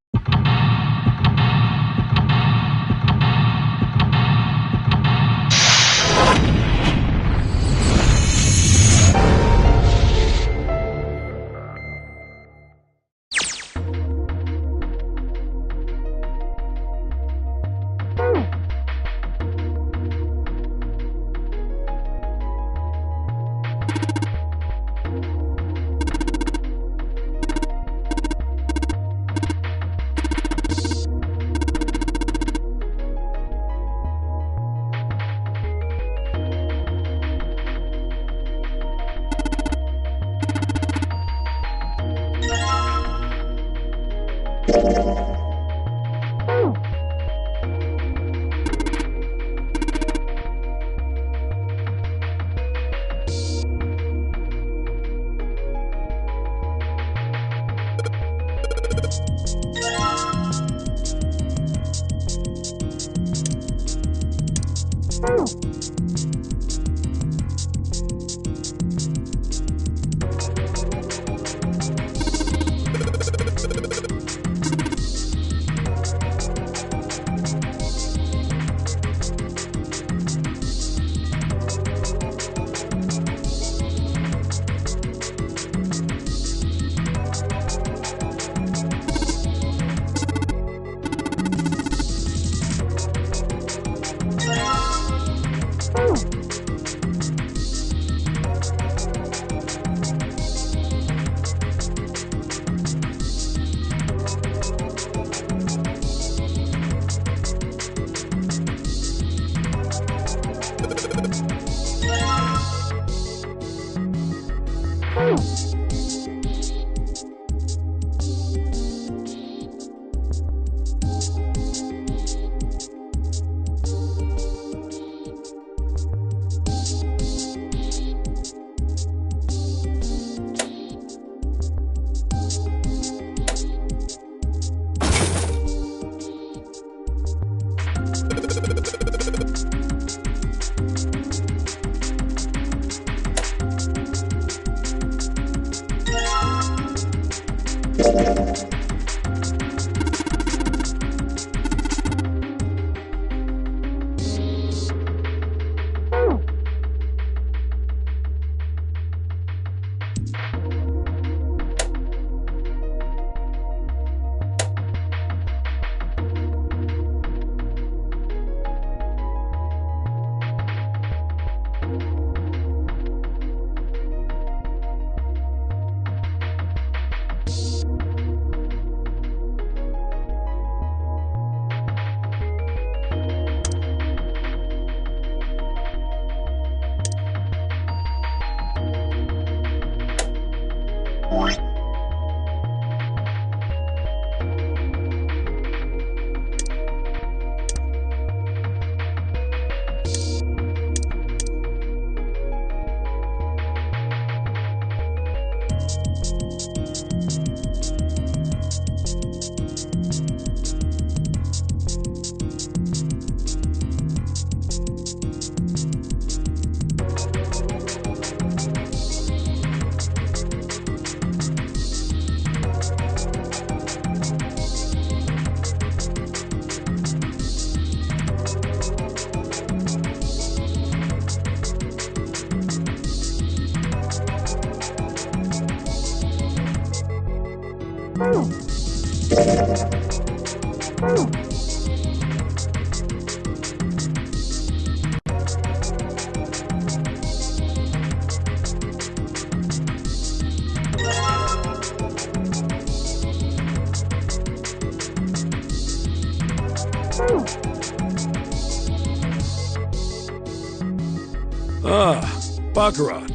[SPEAKER 9] Baccarat.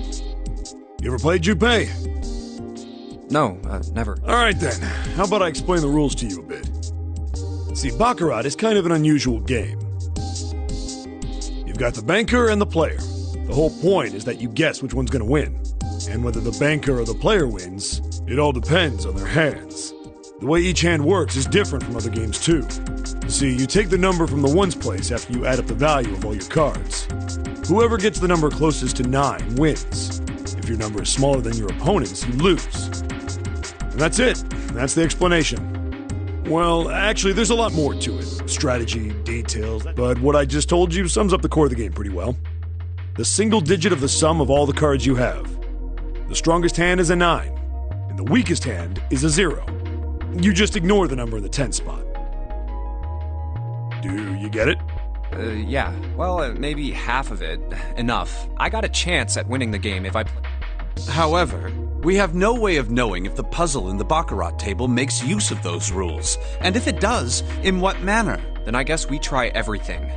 [SPEAKER 9] You ever played Junpei?
[SPEAKER 2] No, never.
[SPEAKER 9] Alright then, how about I explain the rules to you a bit? See, Baccarat is kind of an unusual game. You've got the banker and the player. The whole point is that you guess which one's gonna win. And whether the banker or the player wins, it all depends on their hands. The way each hand works is different from other games too. See, you take the number from the ones place after you add up the value of all your cards. Whoever gets the number closest to 9 wins. If your number is smaller than your opponent's, you lose. And that's it. That's the explanation. Well, actually, there's a lot more to it. Strategy, details, but what I just told you sums up the core of the game pretty well. The single digit of the sum of all the cards you have. The strongest hand is a 9, and the weakest hand is a 0. You just ignore the number in the 10 spot. Do you get it?
[SPEAKER 2] Yeah. Well, maybe half of it. Enough. I got a chance at winning the game if I...
[SPEAKER 7] However, we have no way of knowing if the puzzle in the Baccarat table makes use of those rules, and if it does, in what manner.
[SPEAKER 2] Then I guess we try everything.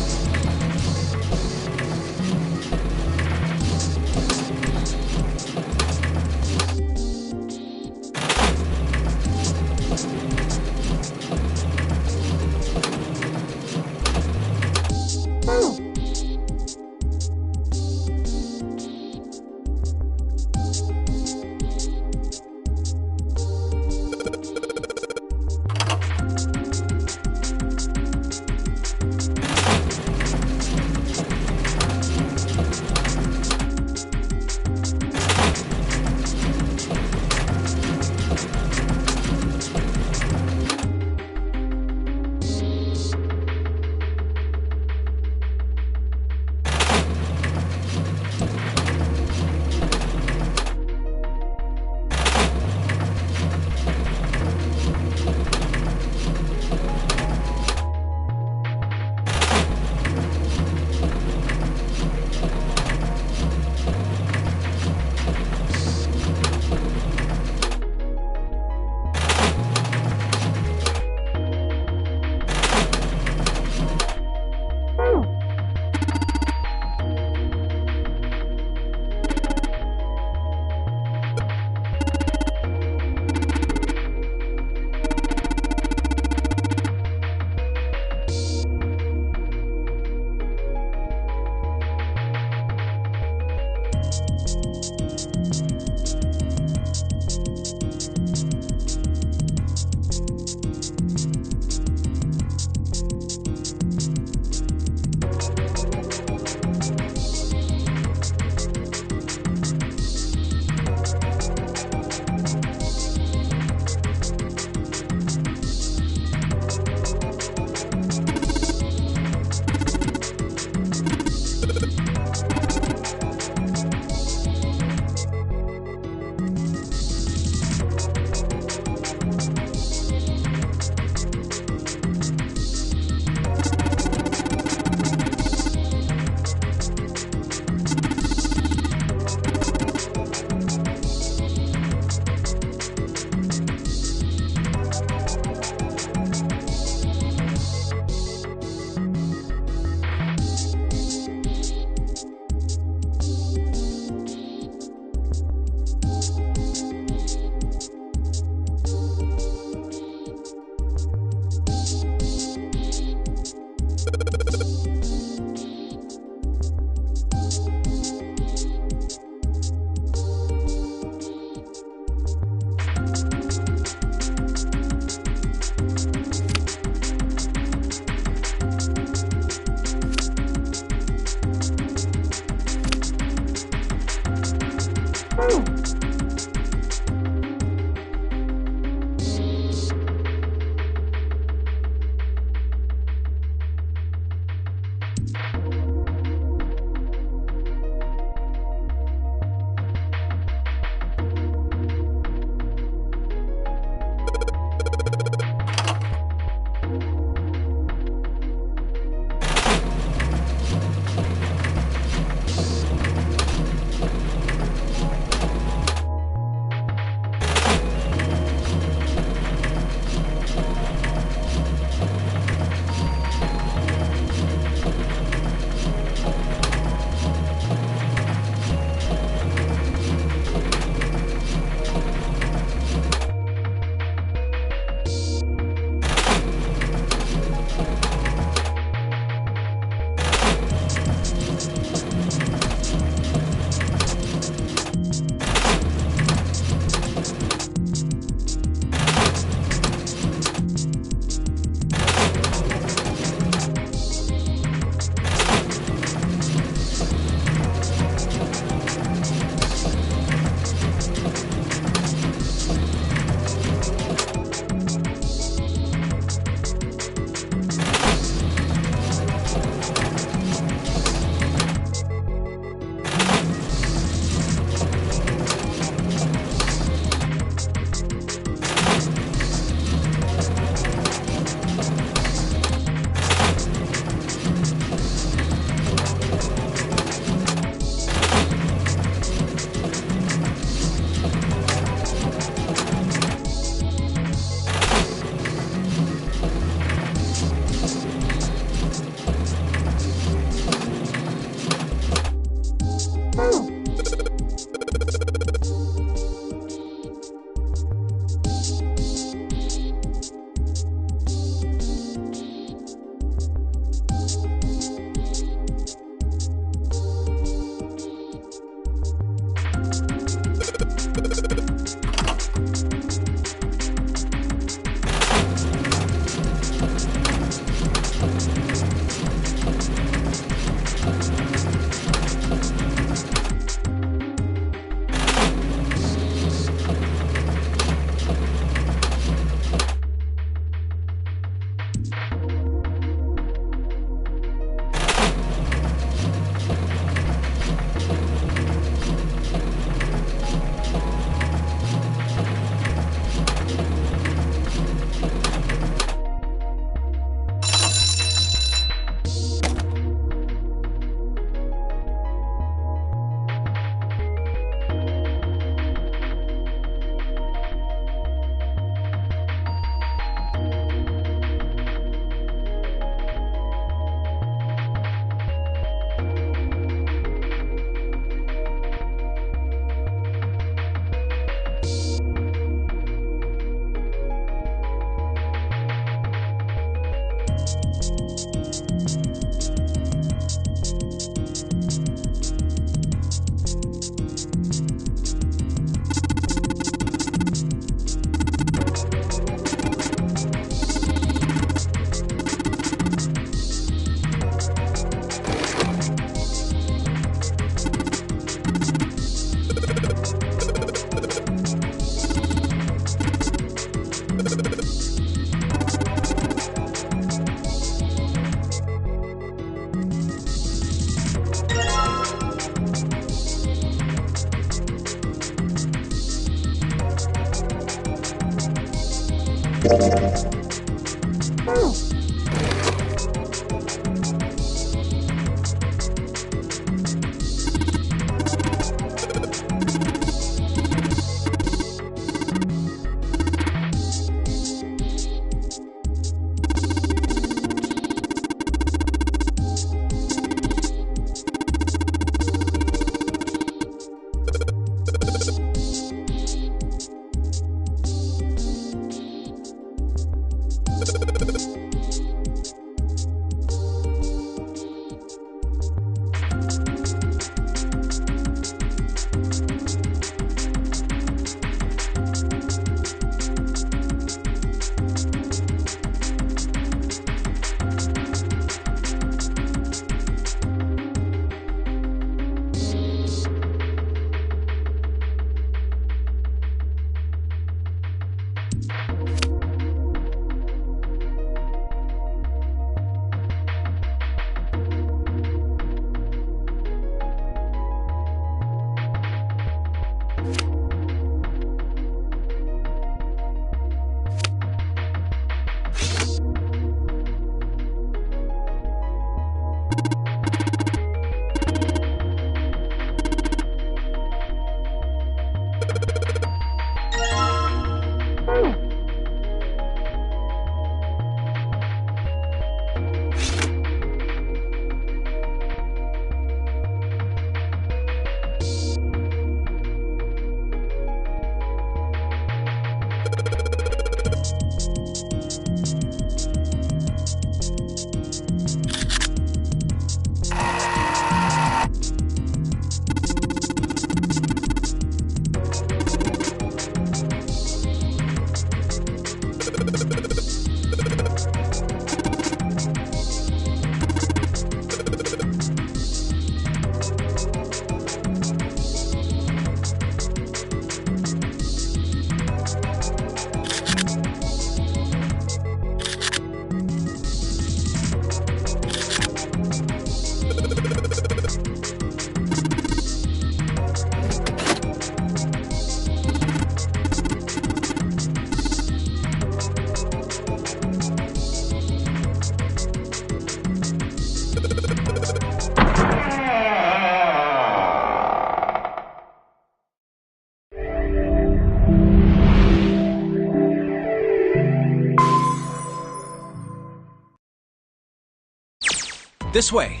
[SPEAKER 2] This way.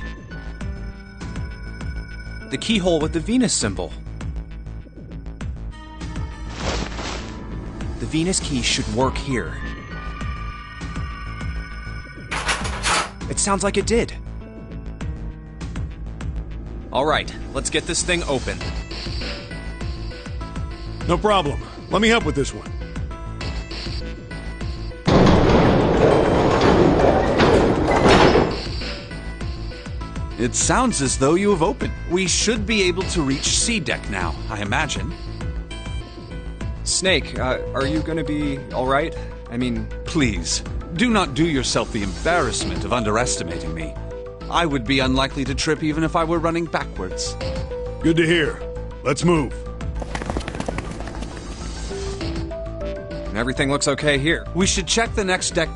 [SPEAKER 2] The keyhole with the Venus symbol. The Venus key should work here. It sounds like it did. All right, let's get this thing open.
[SPEAKER 9] No problem. Let me help with this one.
[SPEAKER 7] It sounds as though you have opened. We should be able to reach C deck now, I imagine.
[SPEAKER 2] Snake, are you gonna be all right? I mean...
[SPEAKER 7] Please, do not do yourself the embarrassment of underestimating me. I would be unlikely to trip even if I were running backwards.
[SPEAKER 9] Good to hear. Let's move.
[SPEAKER 2] Everything looks okay here.
[SPEAKER 7] We should check the next deck.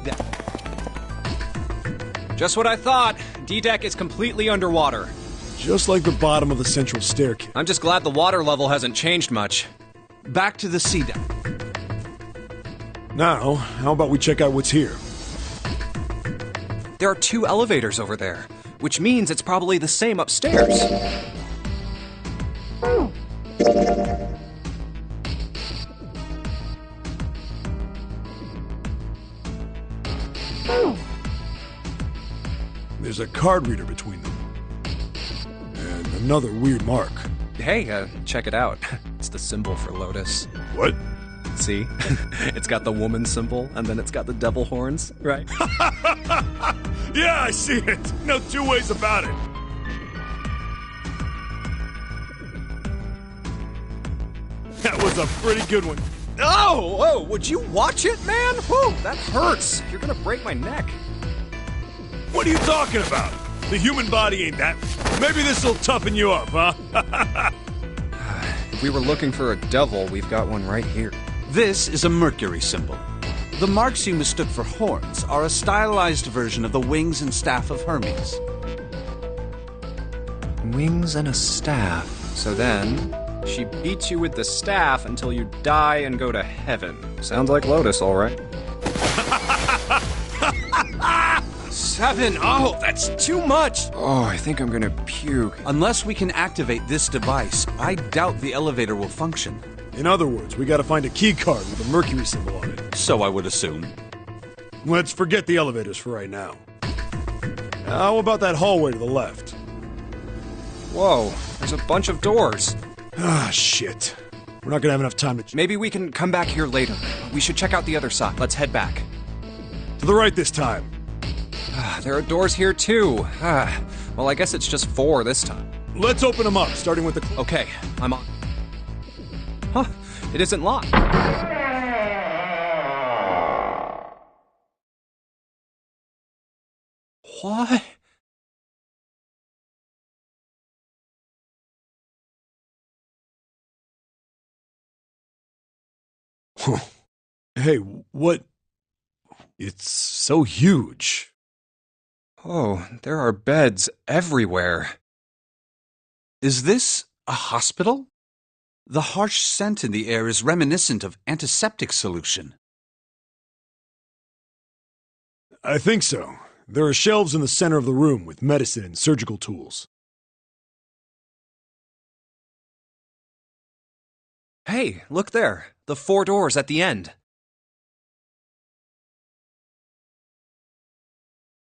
[SPEAKER 2] Just what I thought. D-deck is completely underwater.
[SPEAKER 9] Just like the bottom of the central staircase.
[SPEAKER 2] I'm just glad the water level hasn't changed much.
[SPEAKER 7] Back to the C deck.
[SPEAKER 9] Now, how about we check out what's here?
[SPEAKER 2] There are 2 elevators over there, which means it's probably the same upstairs.
[SPEAKER 9] There's a card reader between them. And another weird mark.
[SPEAKER 2] Hey, check it out. It's the symbol for Lotus.
[SPEAKER 9] What?
[SPEAKER 2] See? It's got the woman symbol, and then it's got the devil horns, right?
[SPEAKER 9] Yeah, I see it. No 2 ways about it. That was a pretty good one.
[SPEAKER 2] Oh, would you watch it, man? Whoa, that hurts. You're gonna break my neck.
[SPEAKER 9] What are you talking about? The human body ain't that. Maybe this'll toughen you up, huh?
[SPEAKER 2] If we were looking for a devil, we've got one right here.
[SPEAKER 7] This is a Mercury symbol. The marks you mistook for horns are a stylized version of the wings and staff of Hermes.
[SPEAKER 2] Wings and a staff. So then, she beats you with the staff until you die and go to heaven. Sounds like Lotus, all right.
[SPEAKER 10] 7? Oh, that's too much!
[SPEAKER 2] Oh, I think I'm gonna puke.
[SPEAKER 7] Unless we can activate this device, I doubt the elevator will function.
[SPEAKER 9] In other words, we gotta find a key card with a Mercury symbol on it.
[SPEAKER 7] So I would assume.
[SPEAKER 9] Let's forget the elevators for right now. How about that hallway to the left?
[SPEAKER 2] Whoa, there's a bunch of doors.
[SPEAKER 9] Ah, shit. We're not gonna have enough time to...
[SPEAKER 2] Maybe we can come back here later. We should check out the other side. Let's head back.
[SPEAKER 9] To the right this time.
[SPEAKER 2] There are doors here too. Well, I guess it's just 4 this time.
[SPEAKER 9] Let's open them up, starting with the...
[SPEAKER 2] Okay, I'm on. Huh, it isn't locked. What?
[SPEAKER 9] Hey, what? It's so huge.
[SPEAKER 2] Oh, there are beds everywhere.
[SPEAKER 7] Is this a hospital? The harsh scent in the air is reminiscent of antiseptic solution.
[SPEAKER 9] I think so. There are shelves in the center of the room with medicine and surgical tools.
[SPEAKER 2] Hey, look there. The 4 doors at the end.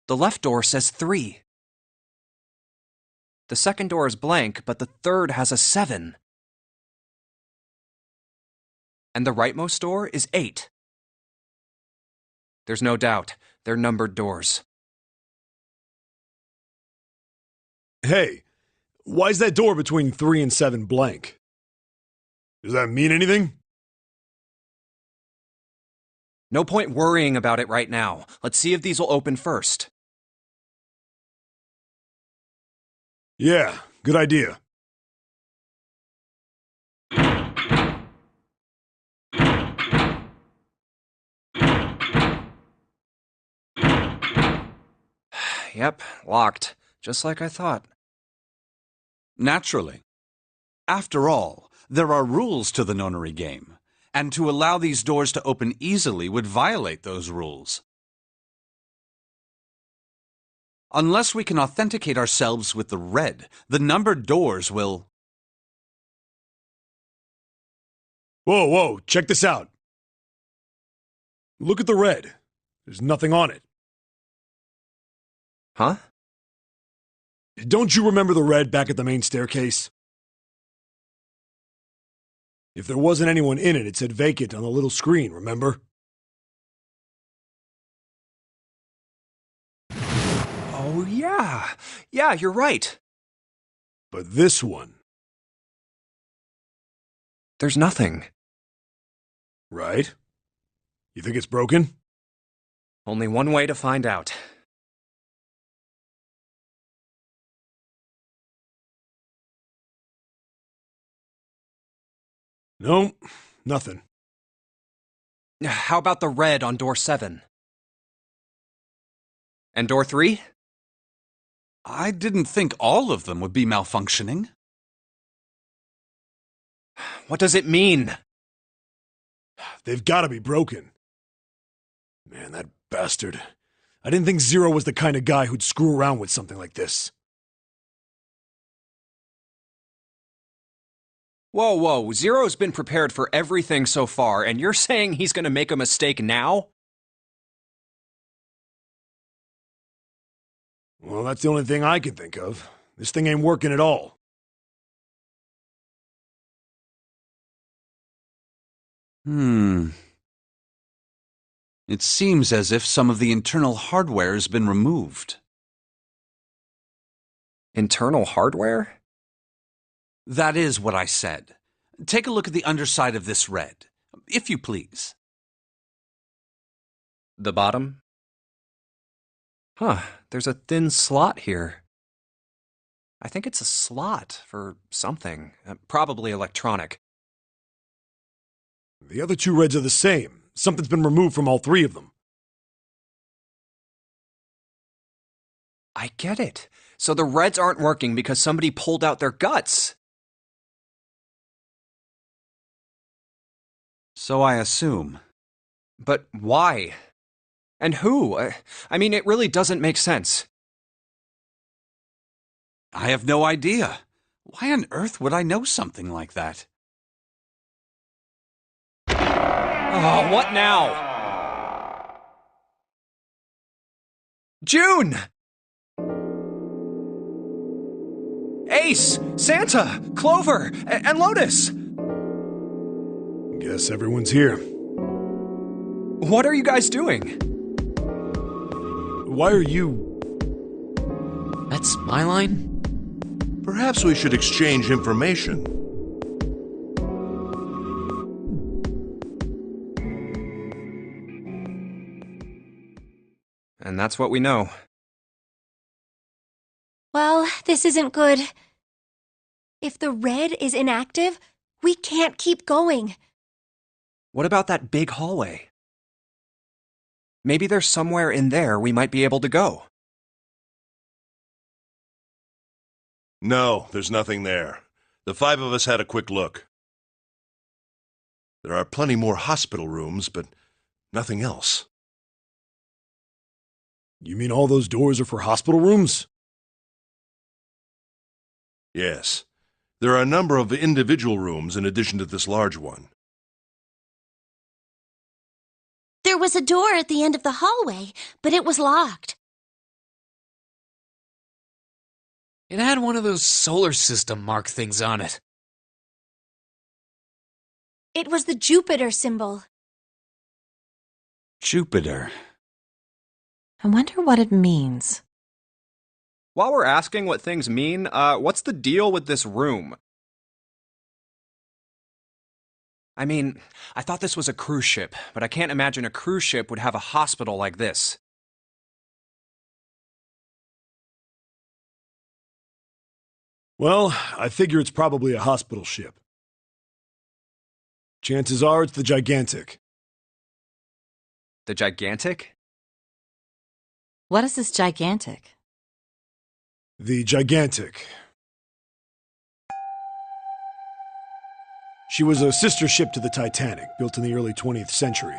[SPEAKER 2] The left door says 3. The second door is blank, but the third has a 7. And the rightmost door is 8. There's no doubt, they're numbered doors.
[SPEAKER 9] Hey, why's that door between 3 and 7 blank? Does that mean anything?
[SPEAKER 2] No point worrying about it right now. Let's see if these will open first.
[SPEAKER 9] Yeah, good idea.
[SPEAKER 2] Yep, locked. Just like I thought.
[SPEAKER 7] Naturally. After all, there are rules to the nonary game, and to allow these doors to open easily would violate those rules. Unless we can authenticate ourselves with the red, the numbered doors will...
[SPEAKER 9] Whoa, check this out. Look at the red. There's nothing on it.
[SPEAKER 2] Huh?
[SPEAKER 9] Don't you remember the red back at the main staircase? If there wasn't anyone in it, it said vacant on the little screen, remember?
[SPEAKER 2] Oh, yeah. Yeah, you're right.
[SPEAKER 9] But this one...
[SPEAKER 2] There's nothing.
[SPEAKER 9] Right? You think it's broken?
[SPEAKER 2] Only one way to find out.
[SPEAKER 9] No, nothing.
[SPEAKER 2] How about the red on door 7? And door 3?
[SPEAKER 7] I didn't think all of them would be malfunctioning.
[SPEAKER 2] What does it mean?
[SPEAKER 9] They've got to be broken. Man, that bastard. I didn't think Zero was the kind of guy who'd screw around with something like this.
[SPEAKER 2] Whoa. Zero's been prepared for everything so far, and you're saying he's gonna make a mistake now?
[SPEAKER 9] Well, that's the only thing I can think of. This thing ain't working at all.
[SPEAKER 7] It seems as if some of the internal hardware has been removed.
[SPEAKER 2] Internal hardware?
[SPEAKER 7] That is what I said. Take a look at the underside of this red, if you please.
[SPEAKER 2] The bottom? Huh, there's a thin slot here. I think it's a slot for something, probably electronic.
[SPEAKER 9] The other 2 reds are the same, Something's been removed from all three of them.
[SPEAKER 2] I get it. So the Reds aren't working because somebody pulled out their guts.
[SPEAKER 7] So I assume.
[SPEAKER 2] But why? And who? I mean, it really doesn't make sense.
[SPEAKER 7] I have no idea. Why on earth would I know something like that?
[SPEAKER 2] Oh, what now? June! Ace, Santa, Clover, and Lotus!
[SPEAKER 9] Guess everyone's here.
[SPEAKER 2] What are you guys doing?
[SPEAKER 9] Why are you...
[SPEAKER 5] That's my line?
[SPEAKER 6] Perhaps we should exchange information.
[SPEAKER 2] And that's what we know.
[SPEAKER 8] Well, this isn't good. If the red is inactive, we can't keep going.
[SPEAKER 2] What about that big hallway? Maybe there's somewhere in there we might be able to go.
[SPEAKER 6] No, there's nothing there. The five of us had a quick look. There are plenty more hospital rooms, but nothing else.
[SPEAKER 9] You mean all those doors are for hospital rooms?
[SPEAKER 6] Yes. There are a number of individual rooms in addition to this large one.
[SPEAKER 1] There was a door at the end of the hallway, but it was locked.
[SPEAKER 5] It had one of those solar system mark things on it.
[SPEAKER 8] It was the Jupiter symbol.
[SPEAKER 7] Jupiter.
[SPEAKER 4] I wonder what it means.
[SPEAKER 2] While we're asking what things mean, what's the deal with this room? I mean, I thought this was a cruise ship, but I can't imagine a cruise ship would have a hospital like this.
[SPEAKER 9] Well, I figure it's probably a hospital ship. Chances are it's the Gigantic.
[SPEAKER 2] The Gigantic?
[SPEAKER 4] What is this Gigantic?
[SPEAKER 9] The Gigantic. She was a sister ship to the Titanic, built in the early 20th century.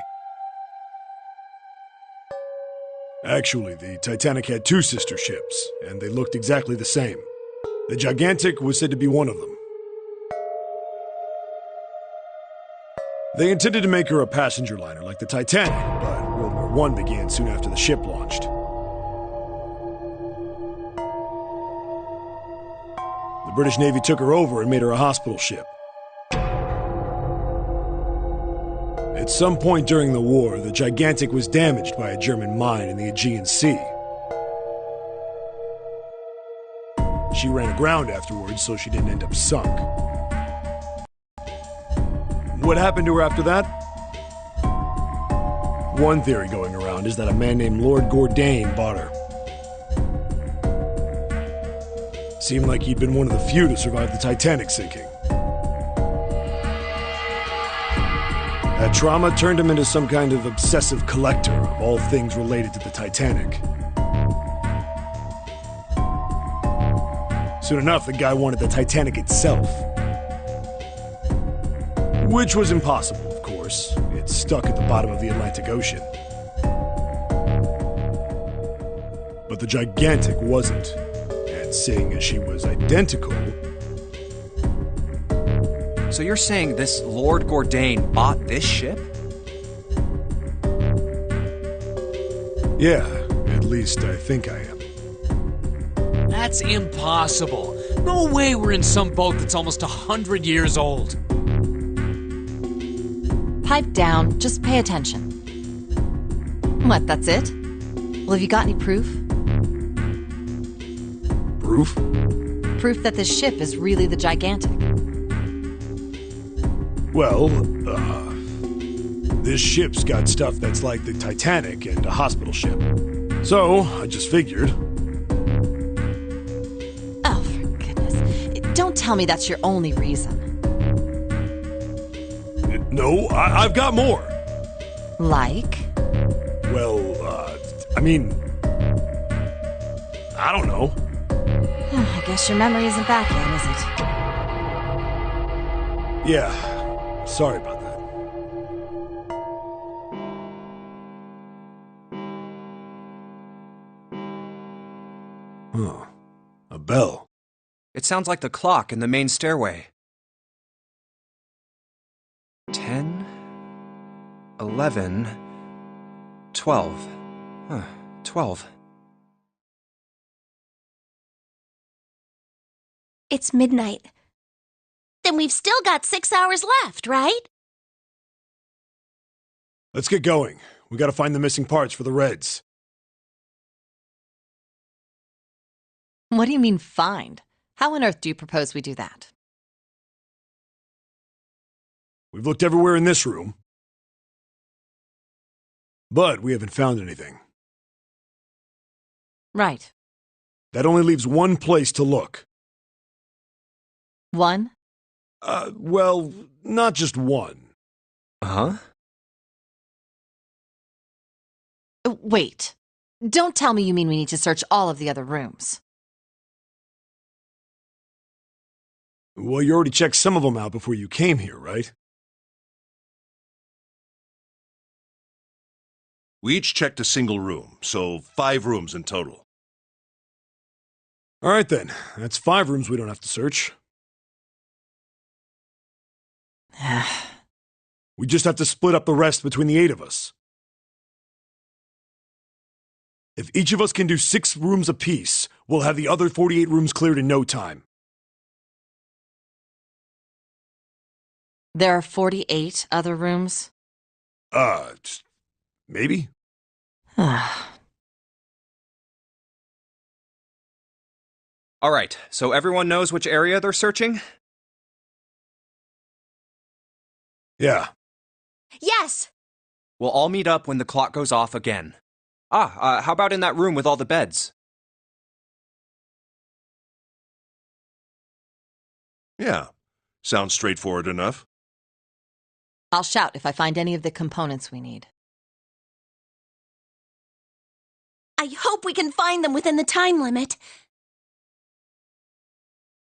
[SPEAKER 9] Actually, the Titanic had two sister ships, and they looked exactly the same. The Gigantic was said to be one of them. They intended to make her a passenger liner like the Titanic, but World War I began soon after the ship launched. The British Navy took her over and made her a hospital ship. At some point during the war, the Gigantic was damaged by a German mine in the Aegean Sea. She ran aground afterwards, so she didn't end up sunk. What happened to her after that? One theory going around is that a man named Lord Gourdane bought her. Seemed like he'd been one of the few to survive the Titanic sinking. That trauma turned him into some kind of obsessive collector of all things related to the Titanic. Soon enough, the guy wanted the Titanic itself. Which was impossible, of course. It's stuck at the bottom of the Atlantic Ocean. But the Gigantic wasn't. And seeing as she was identical...
[SPEAKER 2] So you're saying this Lord Gourdane bought this ship?
[SPEAKER 9] Yeah, at least I think I am.
[SPEAKER 5] That's impossible. No way we're in some boat that's almost 100 years old.
[SPEAKER 4] Pipe down, just pay attention. What, that's it? Well, have you got any proof?
[SPEAKER 9] Proof?
[SPEAKER 4] Proof that this ship is really the Gigantic.
[SPEAKER 9] Well, this ship's got stuff that's like the Titanic and a hospital ship. So, I just figured.
[SPEAKER 4] Oh, for goodness. Don't tell me that's your only reason.
[SPEAKER 9] No, I've got more.
[SPEAKER 4] Like?
[SPEAKER 9] Well, I don't know.
[SPEAKER 4] I guess your memory isn't back yet, is it?
[SPEAKER 9] Yeah, sorry about that. Huh. A bell.
[SPEAKER 2] It sounds like the clock in the main stairway. 10, 11, 12. 12.
[SPEAKER 8] It's midnight.
[SPEAKER 1] Then we've still got 6 hours left, right?
[SPEAKER 9] Let's get going. We gotta find the missing parts for the Reds.
[SPEAKER 4] What do you mean, find? How on earth do you propose we do that?
[SPEAKER 9] We've looked everywhere in this room, but we haven't found anything.
[SPEAKER 4] Right.
[SPEAKER 9] That only leaves one place to look.
[SPEAKER 4] One?
[SPEAKER 9] Well, not just one.
[SPEAKER 2] Huh?
[SPEAKER 4] Wait. Don't tell me you mean we need to search all of the other rooms.
[SPEAKER 9] Well, you already checked some of them out before you came here, right?
[SPEAKER 6] We each checked a single room, so 5 rooms in total.
[SPEAKER 9] All right then. That's 5 rooms we don't have to search. We just have to split up the rest between the 8 of us. If each of us can do 6 rooms apiece, we'll have the other 48 rooms cleared in no time.
[SPEAKER 4] There are 48 other rooms?
[SPEAKER 9] Maybe?
[SPEAKER 2] Alright, so everyone knows which area they're searching?
[SPEAKER 9] Yeah.
[SPEAKER 1] Yes!
[SPEAKER 2] We'll all meet up when the clock goes off again. How about in that room with all the beds?
[SPEAKER 6] Yeah, sounds straightforward enough.
[SPEAKER 4] I'll shout if I find any of the components we need.
[SPEAKER 1] I hope we can find them within the time limit.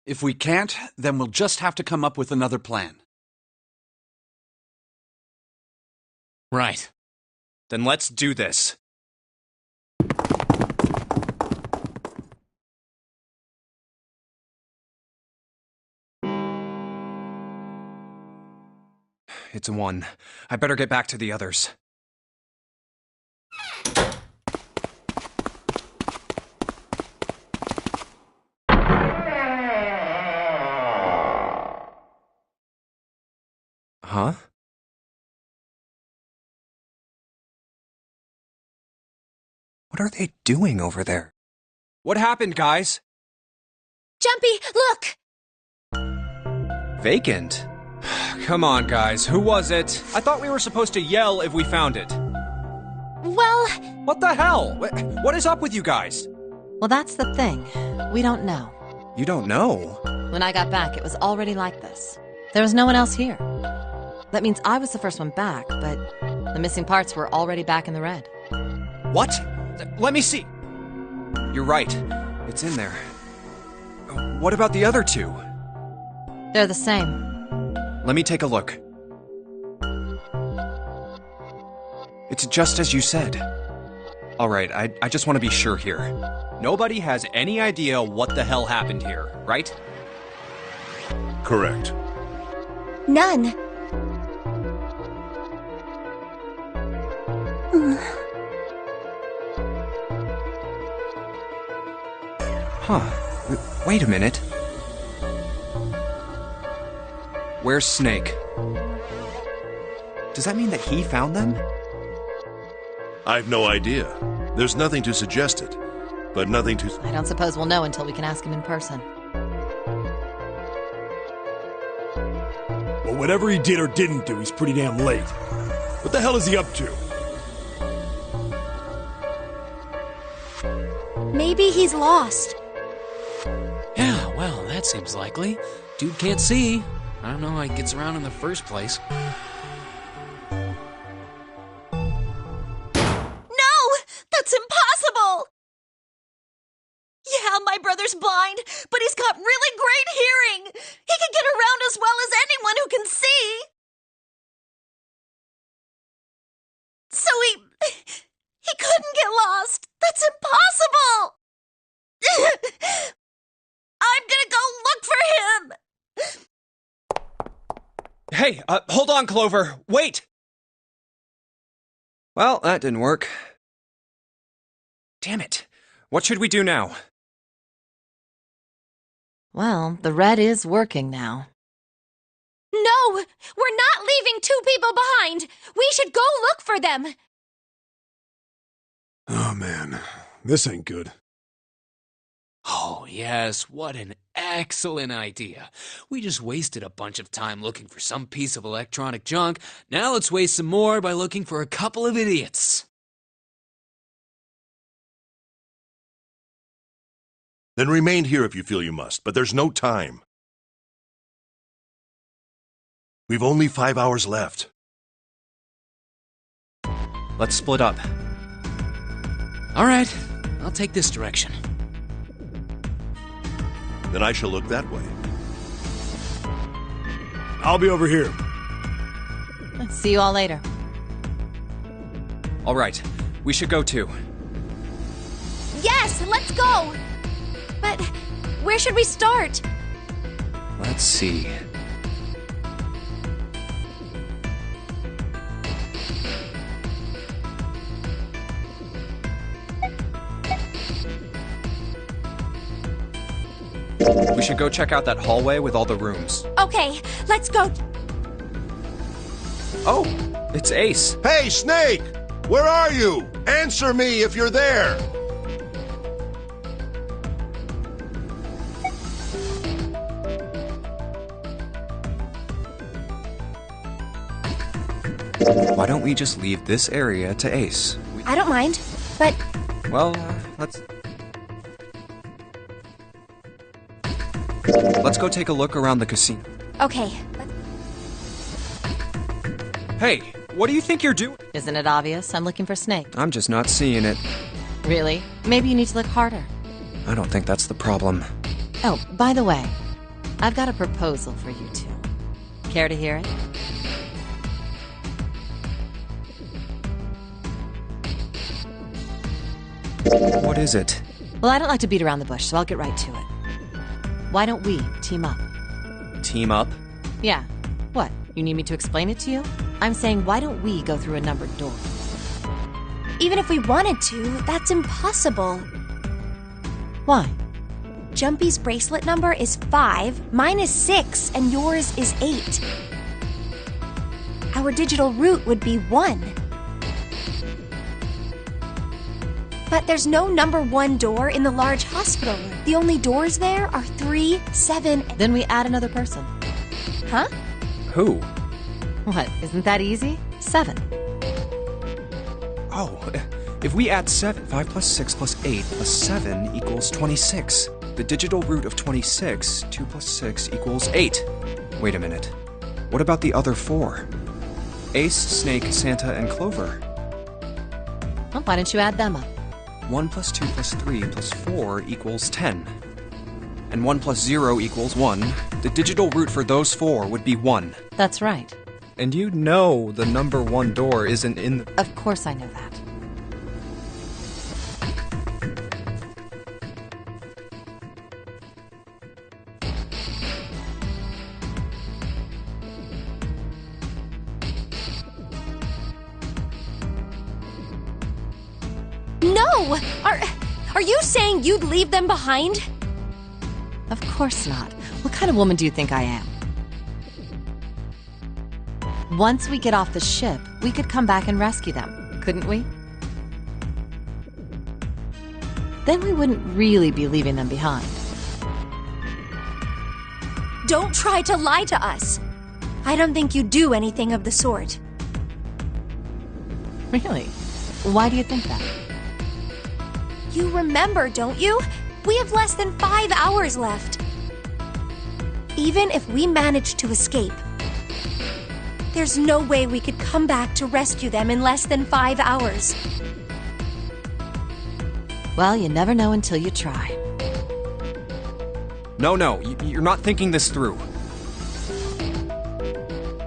[SPEAKER 7] If we can't, then we'll just have to come up with another plan.
[SPEAKER 5] Right.
[SPEAKER 2] Then let's do this. It's 1. I better get back to the others. Huh? What are they doing over there? What happened, guys?
[SPEAKER 1] Jumpy, look!
[SPEAKER 2] Vacant? Come on, guys. Who was it? I thought we were supposed to yell if we found it.
[SPEAKER 1] Well...
[SPEAKER 2] What the hell? What is up with you guys?
[SPEAKER 4] Well, that's the thing. We don't know.
[SPEAKER 2] You don't know?
[SPEAKER 4] When I got back, it was already like this. There was no one else here. That means I was the first one back, but the missing parts were already back in the red.
[SPEAKER 2] What? Let me see. You're right. It's in there. What about the other 2?
[SPEAKER 4] They're the same.
[SPEAKER 2] Let me take a look. It's just as you said. Alright, I just want to be sure here. Nobody has any idea what the hell happened here, right?
[SPEAKER 6] Correct.
[SPEAKER 8] None.
[SPEAKER 2] Huh. Wait a minute. Where's Snake? Does that mean that he found them?
[SPEAKER 6] I've no idea. There's nothing to suggest it, but nothing to...
[SPEAKER 4] I don't suppose we'll know until we can ask him in person.
[SPEAKER 9] Well, whatever he did or didn't do, he's pretty damn late. What the hell is he up to?
[SPEAKER 8] Maybe he's lost.
[SPEAKER 5] Yeah, well, that seems likely. Dude can't see. I don't know how he gets around in the first place.
[SPEAKER 2] Hey, hold on, Clover. Wait! Well, that didn't work. Damn it. What should we do now?
[SPEAKER 4] Well, the red is working now.
[SPEAKER 8] No! We're not leaving two people behind! We should go look for them!
[SPEAKER 9] Oh man, this ain't good.
[SPEAKER 5] Oh, yes, what an excellent idea. We just wasted a bunch of time looking for some piece of electronic junk. Now let's waste some more by looking for a couple of idiots.
[SPEAKER 6] Then remain here if you feel you must, but there's no time. We've only 5 hours left.
[SPEAKER 2] Let's split up.
[SPEAKER 5] All right, I'll take this direction.
[SPEAKER 6] Then I shall look that way.
[SPEAKER 9] I'll be over here.
[SPEAKER 4] See you all later.
[SPEAKER 2] All right, we should go too.
[SPEAKER 8] Yes, let's go! But where should we start?
[SPEAKER 2] Let's see. We should go check out that hallway with all the rooms.
[SPEAKER 8] Okay, let's go.
[SPEAKER 2] Oh, it's Ace.
[SPEAKER 6] Hey, Snake! Where are you? Answer me if you're there!
[SPEAKER 2] Why don't we just leave this area to Ace?
[SPEAKER 8] I don't mind, but
[SPEAKER 2] Well, let's go take a look around the casino.
[SPEAKER 8] okay.
[SPEAKER 2] Hey, what do you think you're doing?
[SPEAKER 4] Isn't it obvious? I'm looking for Snake.
[SPEAKER 2] I'm just not seeing it.
[SPEAKER 4] Really? Maybe you need to look harder.
[SPEAKER 2] I don't think that's the problem.
[SPEAKER 4] Oh, by the way, I've got a proposal for you two. Care to hear it?
[SPEAKER 2] What is it?
[SPEAKER 4] Well, I don't like to beat around the bush, so I'll get right to it. Why don't we team up?
[SPEAKER 2] Team up?
[SPEAKER 4] Yeah. What? You need me to explain it to you? I'm saying, why don't we go through a numbered door?
[SPEAKER 8] Even if we wanted to, that's impossible.
[SPEAKER 4] Why?
[SPEAKER 8] Jumpy's bracelet number is 5, mine is 6, and yours is 8. Our digital route would be 1. But there's no number 1 door in the large hospital room. The only doors there are 3, 7,
[SPEAKER 4] Then we add another person.
[SPEAKER 8] Huh?
[SPEAKER 2] Who?
[SPEAKER 4] What, isn't that easy? 7.
[SPEAKER 2] Oh, if we add 7, 5 plus 6 plus 8 plus 7 equals 26. The digital root of 26, 2 plus 6 equals 8. Wait a minute. What about the other 4? Ace, Snake, Santa, and Clover.
[SPEAKER 4] Well, why don't you add them up?
[SPEAKER 2] 1 plus 2 plus 3 plus 4 equals 10. And 1 plus 0 equals 1. The digital root for those 4 would be 1.
[SPEAKER 4] That's right.
[SPEAKER 2] And you know the number 1 door isn't in the...
[SPEAKER 4] Of course I know that.
[SPEAKER 8] No! Are you saying you'd leave them behind?
[SPEAKER 4] Of course not. What kind of woman do you think I am? Once we get off the ship, we could come back and rescue them, couldn't we? Then we wouldn't really be leaving them behind.
[SPEAKER 8] Don't try to lie to us. I don't think you'd do anything of the sort.
[SPEAKER 4] Really? Why do you think that?
[SPEAKER 8] You remember, don't you? We have less than 5 hours left. Even if we manage to escape, there's no way we could come back to rescue them in less than 5 hours.
[SPEAKER 4] Well, you never know until you try.
[SPEAKER 2] No, you're not thinking this through.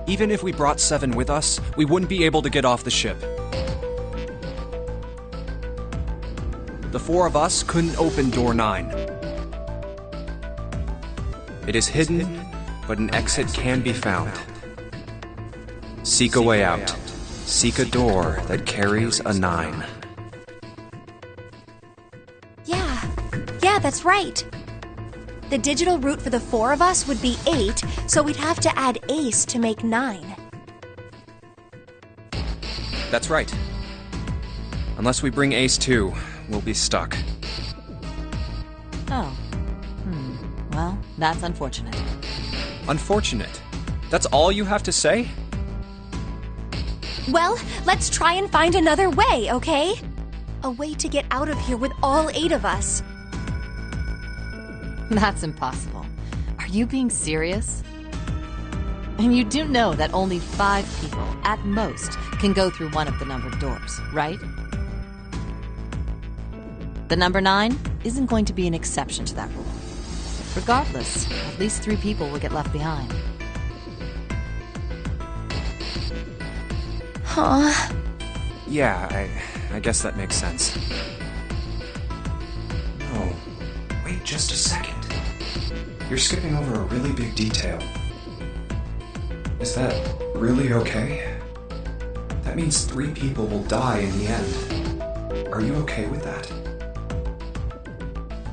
[SPEAKER 2] Even if we brought 7 with us, we wouldn't be able to get off the ship. The 4 of us couldn't open door 9. It is hidden, but an exit can be found. Seek a way out. Seek a door that carries a 9.
[SPEAKER 8] Yeah, that's right. The digital route for the 4 of us would be 8, so we'd have to add Ace to make 9.
[SPEAKER 2] That's right. Unless we bring Ace too, we'll be stuck.
[SPEAKER 4] Oh. Well, that's unfortunate.
[SPEAKER 2] Unfortunate? That's all you have to say?
[SPEAKER 8] Well, let's try and find another way, okay? A way to get out of here with all 8 of us.
[SPEAKER 4] That's impossible. Are you being serious? And you do know that only 5 people, at most, can go through one of the numbered doors, right? The number 9 isn't going to be an exception to that rule. Regardless, at least 3 people will get left behind.
[SPEAKER 8] Huh?
[SPEAKER 2] Yeah, I guess that makes sense. No. Wait just a second. You're skipping over a really big detail. Is that really okay? That means 3 people will die in the end. Are you okay with that?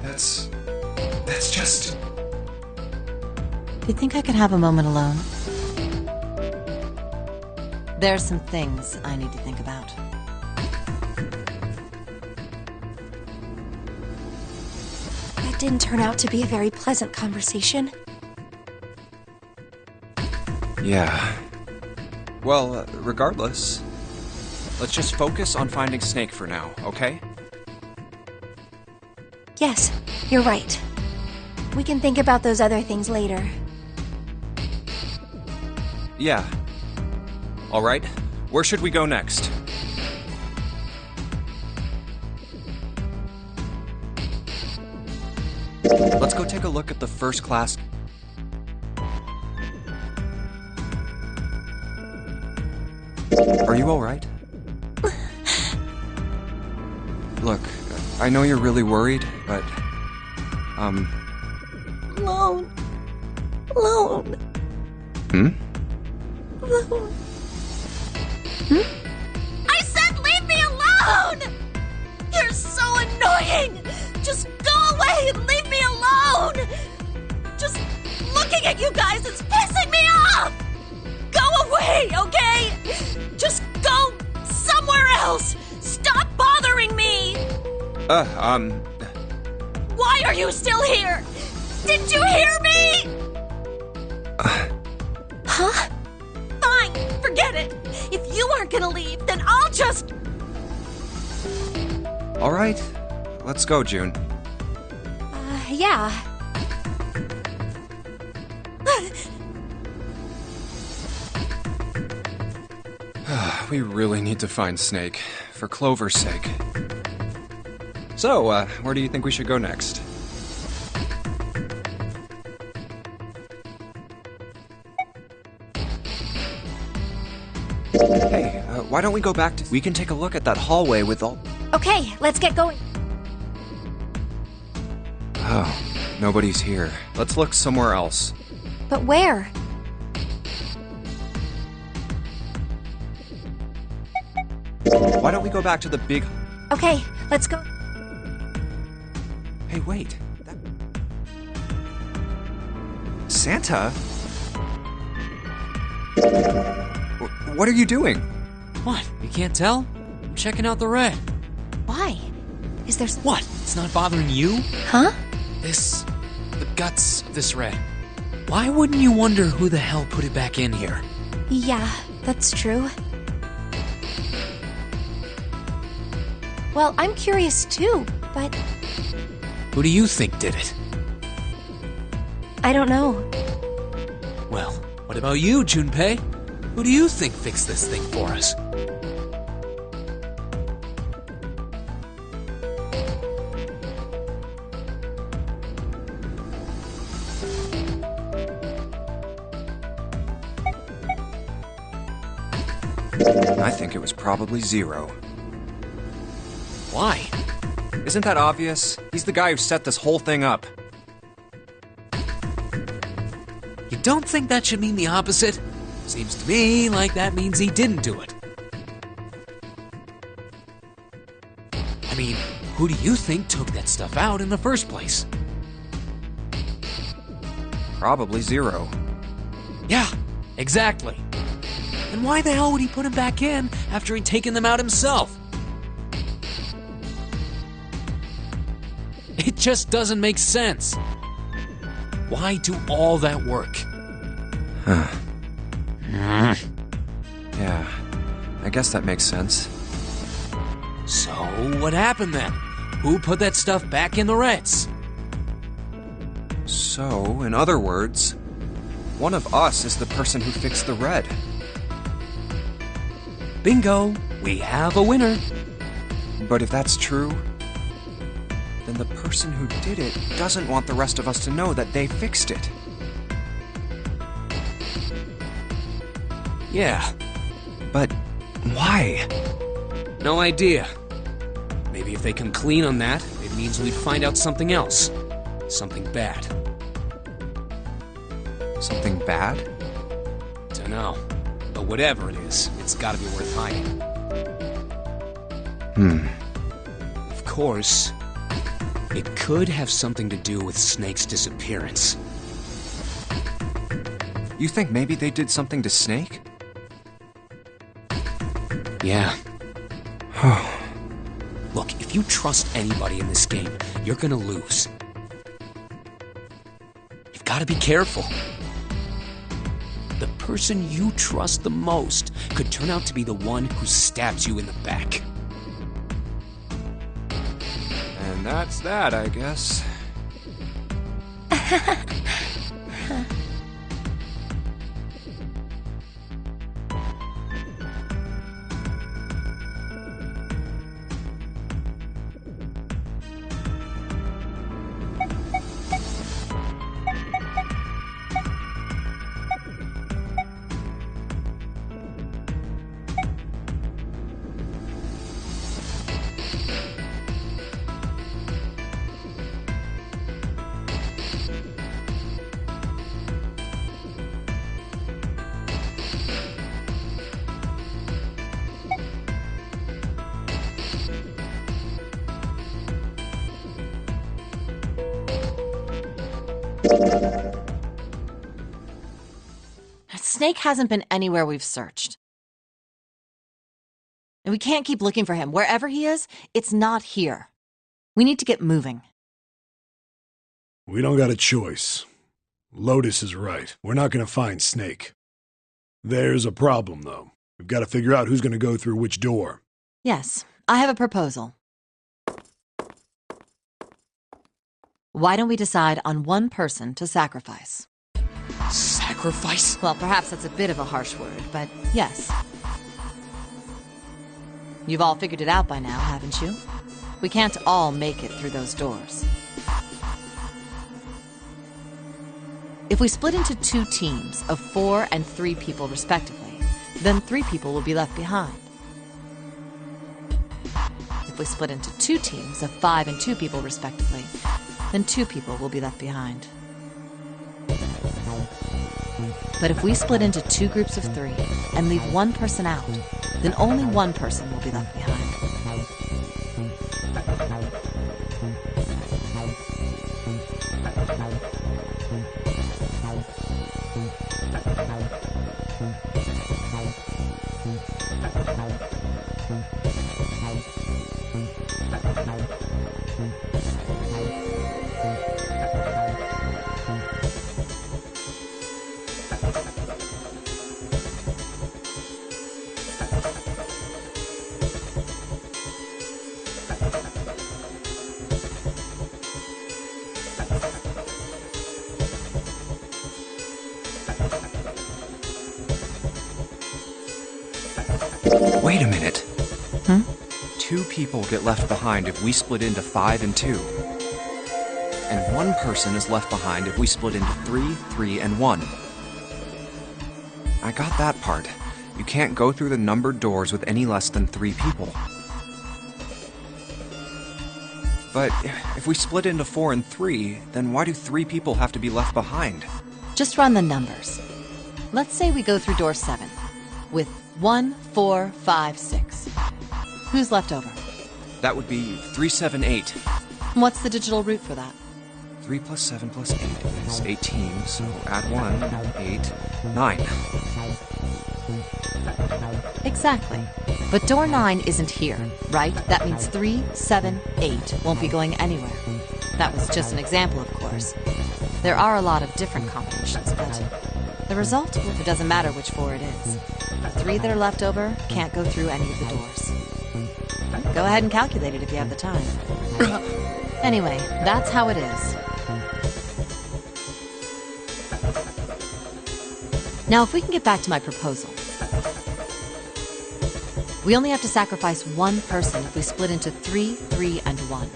[SPEAKER 2] That's just...
[SPEAKER 4] Do you think I could have a moment alone? There's some things I need to think about.
[SPEAKER 8] That didn't turn out to be a very pleasant conversation.
[SPEAKER 2] Yeah. Well, regardless, let's just focus on finding Snake for now, okay?
[SPEAKER 8] Yes, you're right. We can think about those other things later.
[SPEAKER 2] Yeah. Alright, where should we go next? Let's go take a look at the first class. Are you alright? Look, I know you're really worried, but...
[SPEAKER 1] Alone. Alone. Alone. I said leave me alone! You're so annoying! Just go away and leave me alone! Just looking at you guys is pissing me off! Go away, okay? Just go somewhere else! Stop bothering me! Why are you still here? Didn't you hear me? Huh? Fine, forget it. If you aren't gonna leave, then I'll just...
[SPEAKER 2] Alright, let's go, June.
[SPEAKER 8] Yeah.
[SPEAKER 2] We really need to find Snake, for Clover's sake. So, where do you think we should go next? Hey, why don't we go back to... We can take a look at that hallway with all...
[SPEAKER 8] Okay, let's get going.
[SPEAKER 2] Oh, nobody's here. Let's look somewhere else.
[SPEAKER 8] But where?
[SPEAKER 2] Why don't we go back to the big...
[SPEAKER 8] Okay, let's go.
[SPEAKER 2] Hey, wait. Santa? What are you doing?
[SPEAKER 5] What? You can't tell? I'm checking out the red.
[SPEAKER 8] Why? Is there some...
[SPEAKER 5] What? It's not bothering you?
[SPEAKER 8] Huh?
[SPEAKER 5] The guts of this red. Why wouldn't you wonder who the hell put it back in here?
[SPEAKER 8] Yeah, that's true. Well, I'm curious too, but...
[SPEAKER 5] Who do you think did it?
[SPEAKER 8] I don't know.
[SPEAKER 5] Well, what about you, Junpei? Who do you think fixed this thing for us?
[SPEAKER 2] I think it was probably Zero.
[SPEAKER 5] Why?
[SPEAKER 2] Isn't that obvious? He's the guy who set this whole thing up.
[SPEAKER 5] You don't think that should mean the opposite? Seems to me like that means he didn't do it. I mean, who do you think took that stuff out in the first place?
[SPEAKER 2] Probably Zero.
[SPEAKER 5] Yeah, exactly. And why the hell would he put him back in after he'd taken them out himself? It just doesn't make sense. Why do all that work?
[SPEAKER 2] Huh. Yeah, I guess that makes sense.
[SPEAKER 5] So, what happened then? Who put that stuff back in the Reds?
[SPEAKER 2] So, in other words, one of us is the person who fixed the red.
[SPEAKER 5] Bingo! We have a winner.
[SPEAKER 2] But if that's true, then the person who did it doesn't want the rest of us to know that they fixed it.
[SPEAKER 5] Yeah.
[SPEAKER 2] But why?
[SPEAKER 5] No idea. Maybe if they come clean on that, it means we'd find out something else. Something bad.
[SPEAKER 2] Something bad?
[SPEAKER 5] Dunno. But whatever it is, it's gotta be worth hiding. Of course, it could have something to do with Snake's disappearance.
[SPEAKER 2] You think maybe they did something to Snake?
[SPEAKER 5] Yeah. Look, if you trust anybody in this game, you're gonna lose. You've gotta be careful. The person you trust the most could turn out to be the one who stabs you in the back.
[SPEAKER 2] And that's that, I guess.
[SPEAKER 4] Snake hasn't been anywhere we've searched. And we can't keep looking for him. Wherever he is, it's not here. We need to get moving.
[SPEAKER 9] We don't got a choice. Lotus is right. We're not gonna find Snake. There's a problem, though. We've got to figure out who's gonna go through which door.
[SPEAKER 4] Yes, I have a proposal. Why don't we decide on one person to sacrifice?
[SPEAKER 5] Sacrifice?
[SPEAKER 4] Well, perhaps that's a bit of a harsh word, but yes. You've all figured it out by now, haven't you? We can't all make it through those doors. If we split into 2 teams of 4 and 3 people respectively, then 3 people will be left behind. If we split into 2 teams of 5 and 2 people respectively, then 2 people will be left behind. But if we split into 2 groups of 3 and leave 1 person out, then only 1 person will be left behind.
[SPEAKER 2] Wait a minute. 2 people get left behind if we split into 5 and 2. And 1 person is left behind if we split into 3, 3, and 1. I got that part. You can't go through the numbered doors with any less than 3 people. But if we split into 4 and 3, then why do 3 people have to be left behind?
[SPEAKER 4] Just run the numbers. Let's say we go through door 7 with 1, 4, 5, 6. Who's left over?
[SPEAKER 2] That would be 378.
[SPEAKER 4] What's the digital root for that?
[SPEAKER 2] 3 plus 7 plus 8 is 18, so add 1, 8, 9.
[SPEAKER 4] Exactly. But door 9 isn't here, right? That means 3, 7, 8 won't be going anywhere. That was just an example, of course. There are a lot of different combinations, but the result, it doesn't matter which 4 it is. The 3 that are left over can't go through any of the doors. Go ahead and calculate it if you have the time. Anyway, that's how it is. Now, if we can get back to my proposal. We only have to sacrifice one person if we split into 3, 3, and 1.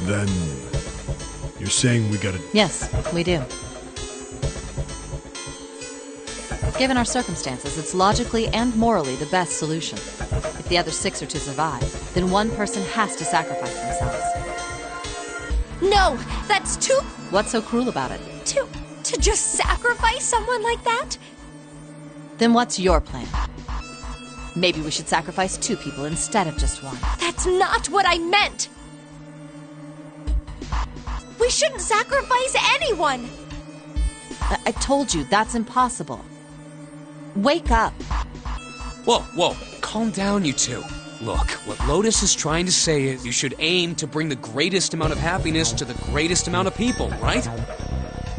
[SPEAKER 9] Then you're saying we gotta...
[SPEAKER 4] Yes, we do. Given our circumstances, it's logically and morally the best solution. If the other 6 are to survive, then one person has to sacrifice themselves.
[SPEAKER 8] No, that's too...
[SPEAKER 4] What's so cruel about it?
[SPEAKER 8] To just sacrifice someone like that?
[SPEAKER 4] Then what's your plan? Maybe we should sacrifice 2 people instead of just 1.
[SPEAKER 8] That's not what I meant! We shouldn't sacrifice anyone!
[SPEAKER 4] I told you, that's impossible. Wake up.
[SPEAKER 5] Whoa, calm down, you two. Look, what Lotus is trying to say is you should aim to bring the greatest amount of happiness to the greatest amount of people, right?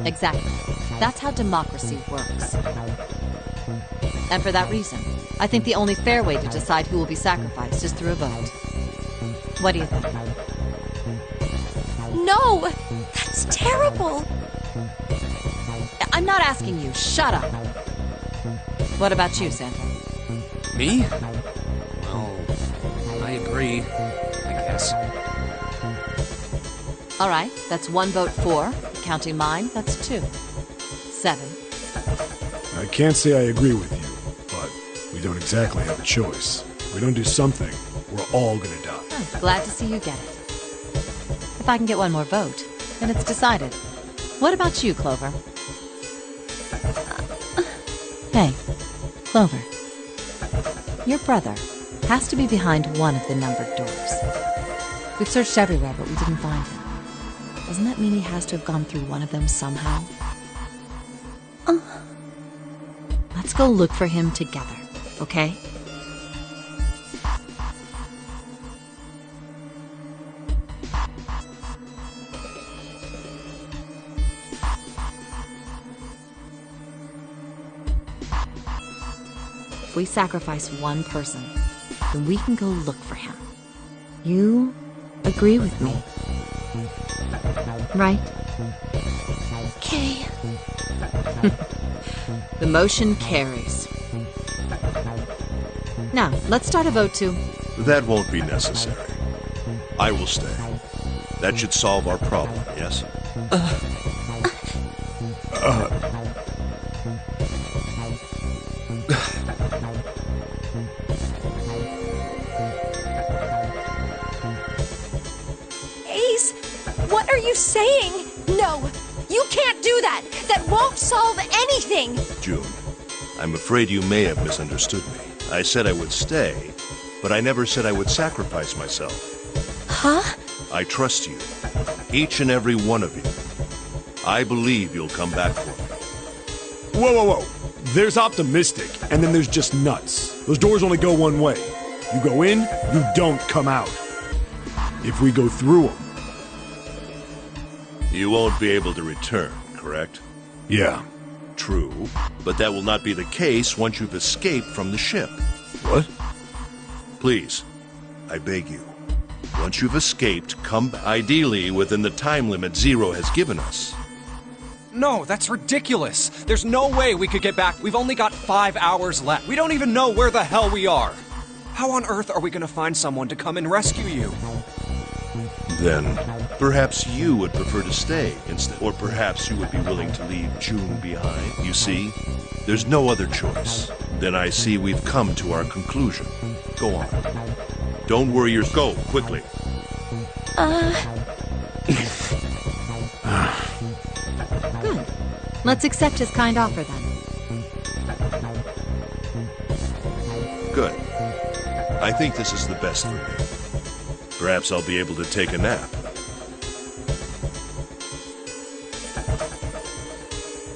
[SPEAKER 4] Exactly. That's how democracy works. And for that reason, I think the only fair way to decide who will be sacrificed is through a vote. What do you think?
[SPEAKER 8] No! That's terrible!
[SPEAKER 4] I'm not asking you. Shut up. What about you, Santa?
[SPEAKER 5] Me? Well, I agree, I guess.
[SPEAKER 4] All right, that's 1 vote for. Counting mine, that's 2. 7.
[SPEAKER 9] I can't say I agree with you, but we don't exactly have a choice. If we don't do something, we're all gonna die.
[SPEAKER 4] Oh, glad to see you get it. If I can get one more vote, then it's decided. What about you, Clover? Hey, Clover. Your brother has to be behind one of the numbered doors. We've searched everywhere, but we didn't find him. Doesn't that mean he has to have gone through one of them somehow? Let's go look for him together, okay? If we sacrifice one person, then we can go look for him. You agree with me? Right?
[SPEAKER 8] Okay.
[SPEAKER 4] The motion carries. Now, let's start a vote to...
[SPEAKER 6] That won't be necessary. I will stay. That should solve our problem, yes?
[SPEAKER 8] Ace, what are you saying? No, you can't do that! That won't solve anything!
[SPEAKER 6] June, I'm afraid you may have misunderstood me. I said I would stay, but I never said I would sacrifice myself.
[SPEAKER 8] Huh?
[SPEAKER 6] I trust you. Each and every one of you. I believe you'll come back for me.
[SPEAKER 9] Whoa. There's optimistic, and then there's just nuts. Those doors only go one way. You go in, you don't come out. If we go through them...
[SPEAKER 6] You won't be able to return, correct?
[SPEAKER 9] Yeah.
[SPEAKER 6] True, but that will not be the case once you've escaped from the ship.
[SPEAKER 9] What?
[SPEAKER 6] Please, I beg you. Once you've escaped, come back. Ideally within the time limit Zero has given us.
[SPEAKER 2] No, that's ridiculous. There's no way we could get back. We've only got 5 hours left. We don't even know where the hell we are. How on earth are we gonna find someone to come and rescue you?
[SPEAKER 6] Then, perhaps you would prefer to stay instead. Or perhaps you would be willing to leave June behind. You see, there's no other choice. Then I see we've come to our conclusion. Go on. Don't worry yourself. Go, quickly.
[SPEAKER 4] Good. Let's accept his kind offer then.
[SPEAKER 6] Good. I think this is the best for me. Perhaps I'll be able to take a nap.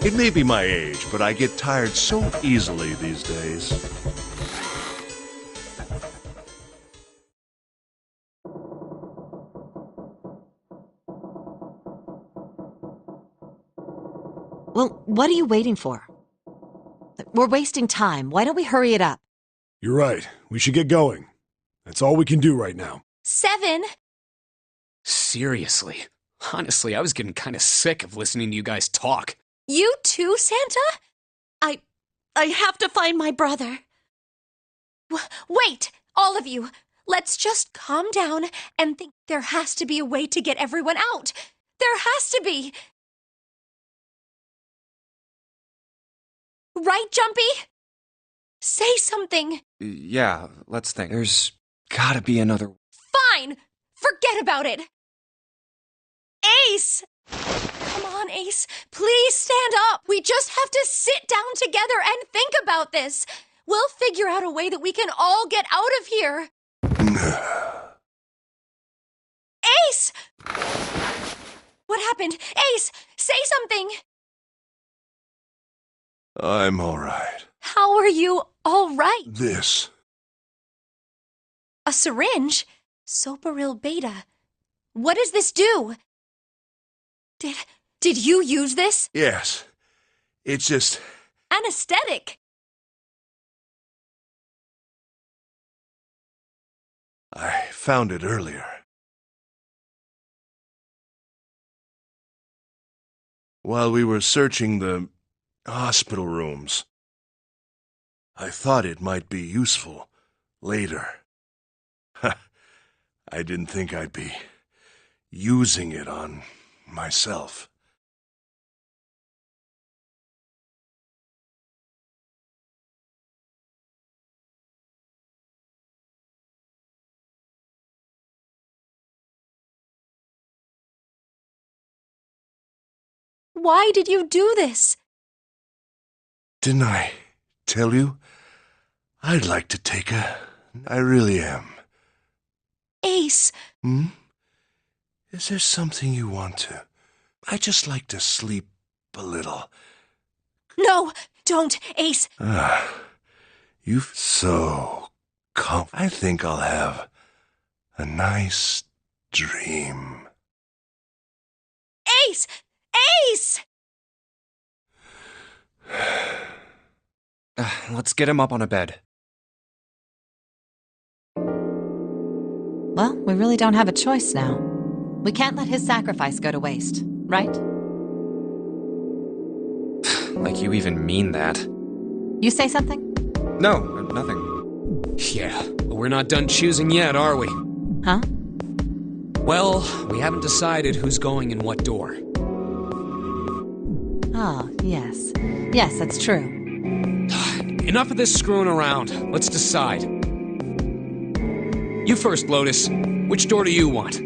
[SPEAKER 6] It may be my age, but I get tired so easily these days.
[SPEAKER 4] Well, what are you waiting for? We're wasting time. Why don't we hurry it up?
[SPEAKER 9] You're right. We should get going. That's all we can do right now.
[SPEAKER 8] 7.
[SPEAKER 5] Seriously. Honestly, I was getting kind of sick of listening to you guys talk.
[SPEAKER 8] You too, Santa?
[SPEAKER 1] I have to find my brother.
[SPEAKER 8] Wait, all of you. Let's just calm down and think there has to be a way to get everyone out. There has to be. Right, Jumpy? Say something.
[SPEAKER 2] Yeah, let's think. There's gotta be another...
[SPEAKER 8] Fine! Forget about it! Ace! Come on, Ace. Please stand up. We just have to sit down together and think about this. We'll figure out a way that we can all get out of here. Ace! What happened? Ace, say something.
[SPEAKER 6] I'm all right.
[SPEAKER 8] How are you all right?
[SPEAKER 6] This.
[SPEAKER 8] A syringe? Soparil beta. What does this do? Did you use this?
[SPEAKER 6] Yes. It's just...
[SPEAKER 8] Anesthetic.
[SPEAKER 6] I found it earlier. While we were searching the hospital rooms. I thought it might be useful later. I didn't think I'd be using it on myself.
[SPEAKER 8] Why did you do this?
[SPEAKER 6] Didn't I tell you? I'd like to take a... I really am.
[SPEAKER 8] Ace.
[SPEAKER 6] Is there something you want to... I just like to sleep a little.
[SPEAKER 8] No, don't, Ace.
[SPEAKER 6] You're so I think I'll have a nice dream.
[SPEAKER 8] Ace! Ace!
[SPEAKER 2] Let's get him up on a bed.
[SPEAKER 4] Well, we really don't have a choice now. We can't let his sacrifice go to waste, right?
[SPEAKER 2] Like you even mean that.
[SPEAKER 4] You say something?
[SPEAKER 2] No, nothing.
[SPEAKER 5] Yeah, but we're not done choosing yet, are we?
[SPEAKER 4] Huh?
[SPEAKER 5] Well, we haven't decided who's going in what door.
[SPEAKER 4] Oh, yes. Yes, that's true.
[SPEAKER 5] Enough of this screwing around. Let's decide. You first, Lotus. Which door do you want?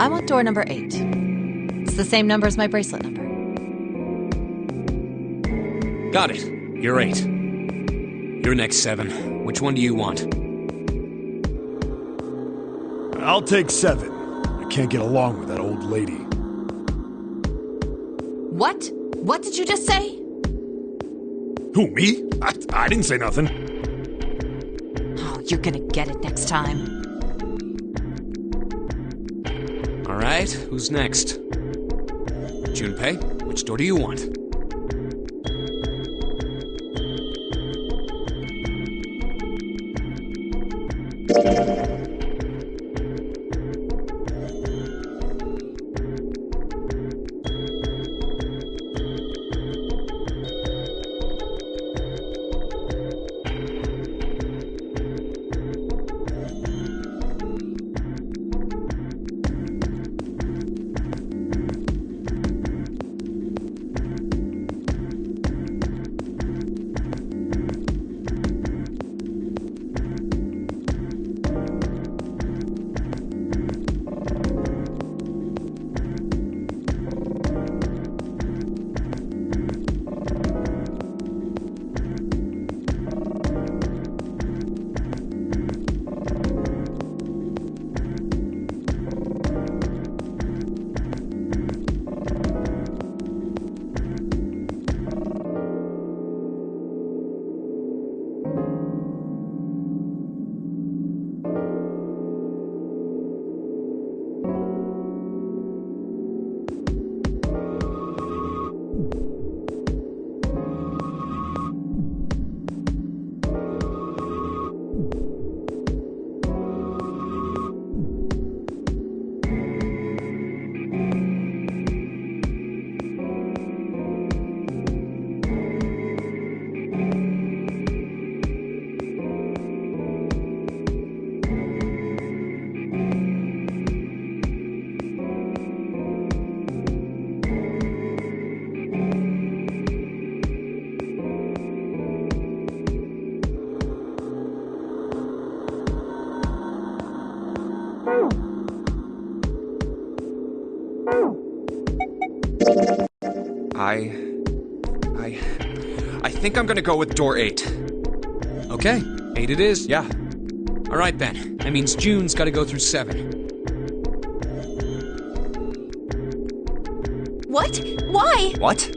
[SPEAKER 4] I want door number 8. It's the same number as my bracelet number.
[SPEAKER 5] Got it. You're 8. You're next, 7. Which one do you want?
[SPEAKER 9] I'll take 7. I can't get along with that old lady.
[SPEAKER 4] What? What did you just say?
[SPEAKER 9] Who, me? I didn't say nothing.
[SPEAKER 4] Oh, you're gonna get it next time.
[SPEAKER 5] All right, who's next? Junpei, which door do you want?
[SPEAKER 2] I think I'm gonna go with door 8.
[SPEAKER 5] Okay, 8 it is.
[SPEAKER 2] Yeah.
[SPEAKER 5] All right then. That means June's got to go through 7.
[SPEAKER 8] What? Why?
[SPEAKER 2] What?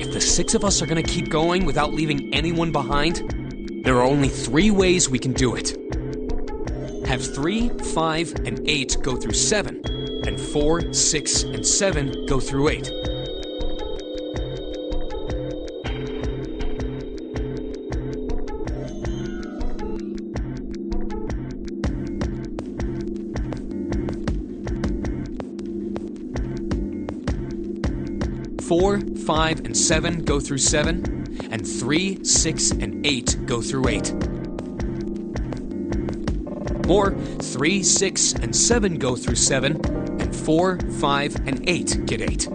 [SPEAKER 5] If the 6 of us are going to keep going without leaving anyone behind, there are only 3 ways we can do it. Have 3, 5, and 8 go through 7, and 4, 6, and 7 go through 8. Four, 5, and 7 go through 7, and 3, 6, and 8 go through 8. Or 3, 6, and 7 go through 7, and 4, 5, and 8 get 8.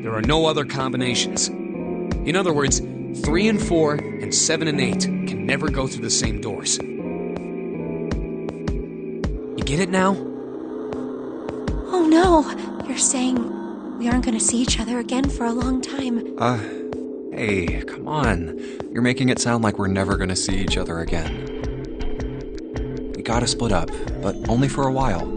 [SPEAKER 5] There are no other combinations. In other words, 3 and 4 and 7 and 8 can never go through the same doors. You get it now?
[SPEAKER 8] Oh no! You're saying we aren't gonna see each other again for a long time.
[SPEAKER 2] Hey, come on. You're making it sound like we're never gonna see each other again. We gotta split up, but only for a while.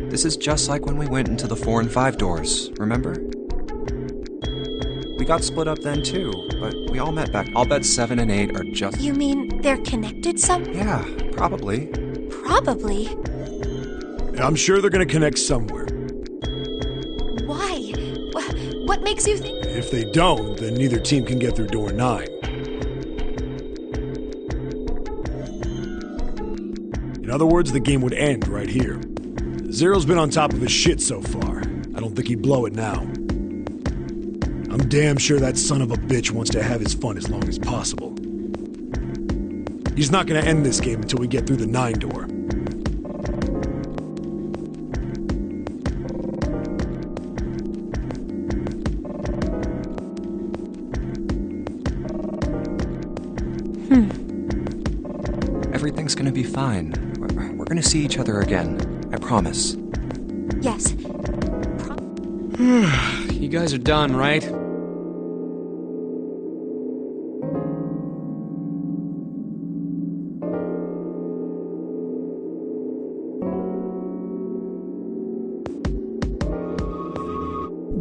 [SPEAKER 2] This is just like when we went into the 4 and 5 doors, remember? We got split up then too, but we all met back. I'll bet 7 and 8 are just...
[SPEAKER 8] You mean they're connected some?
[SPEAKER 2] Yeah, probably.
[SPEAKER 8] Probably.
[SPEAKER 9] I'm sure they're gonna connect somewhere.
[SPEAKER 8] Why? What makes you think?
[SPEAKER 9] If they don't, then neither team can get through door 9. In other words, the game would end right here. Zero's been on top of his shit so far. I don't think he'd blow it now. I'm damn sure that son of a bitch wants to have his fun as long as possible. He's not gonna end this game until we get through the 9 door.
[SPEAKER 2] Everything's gonna be fine. We're gonna see each other again. I promise.
[SPEAKER 8] Yes.
[SPEAKER 5] You guys are done, right?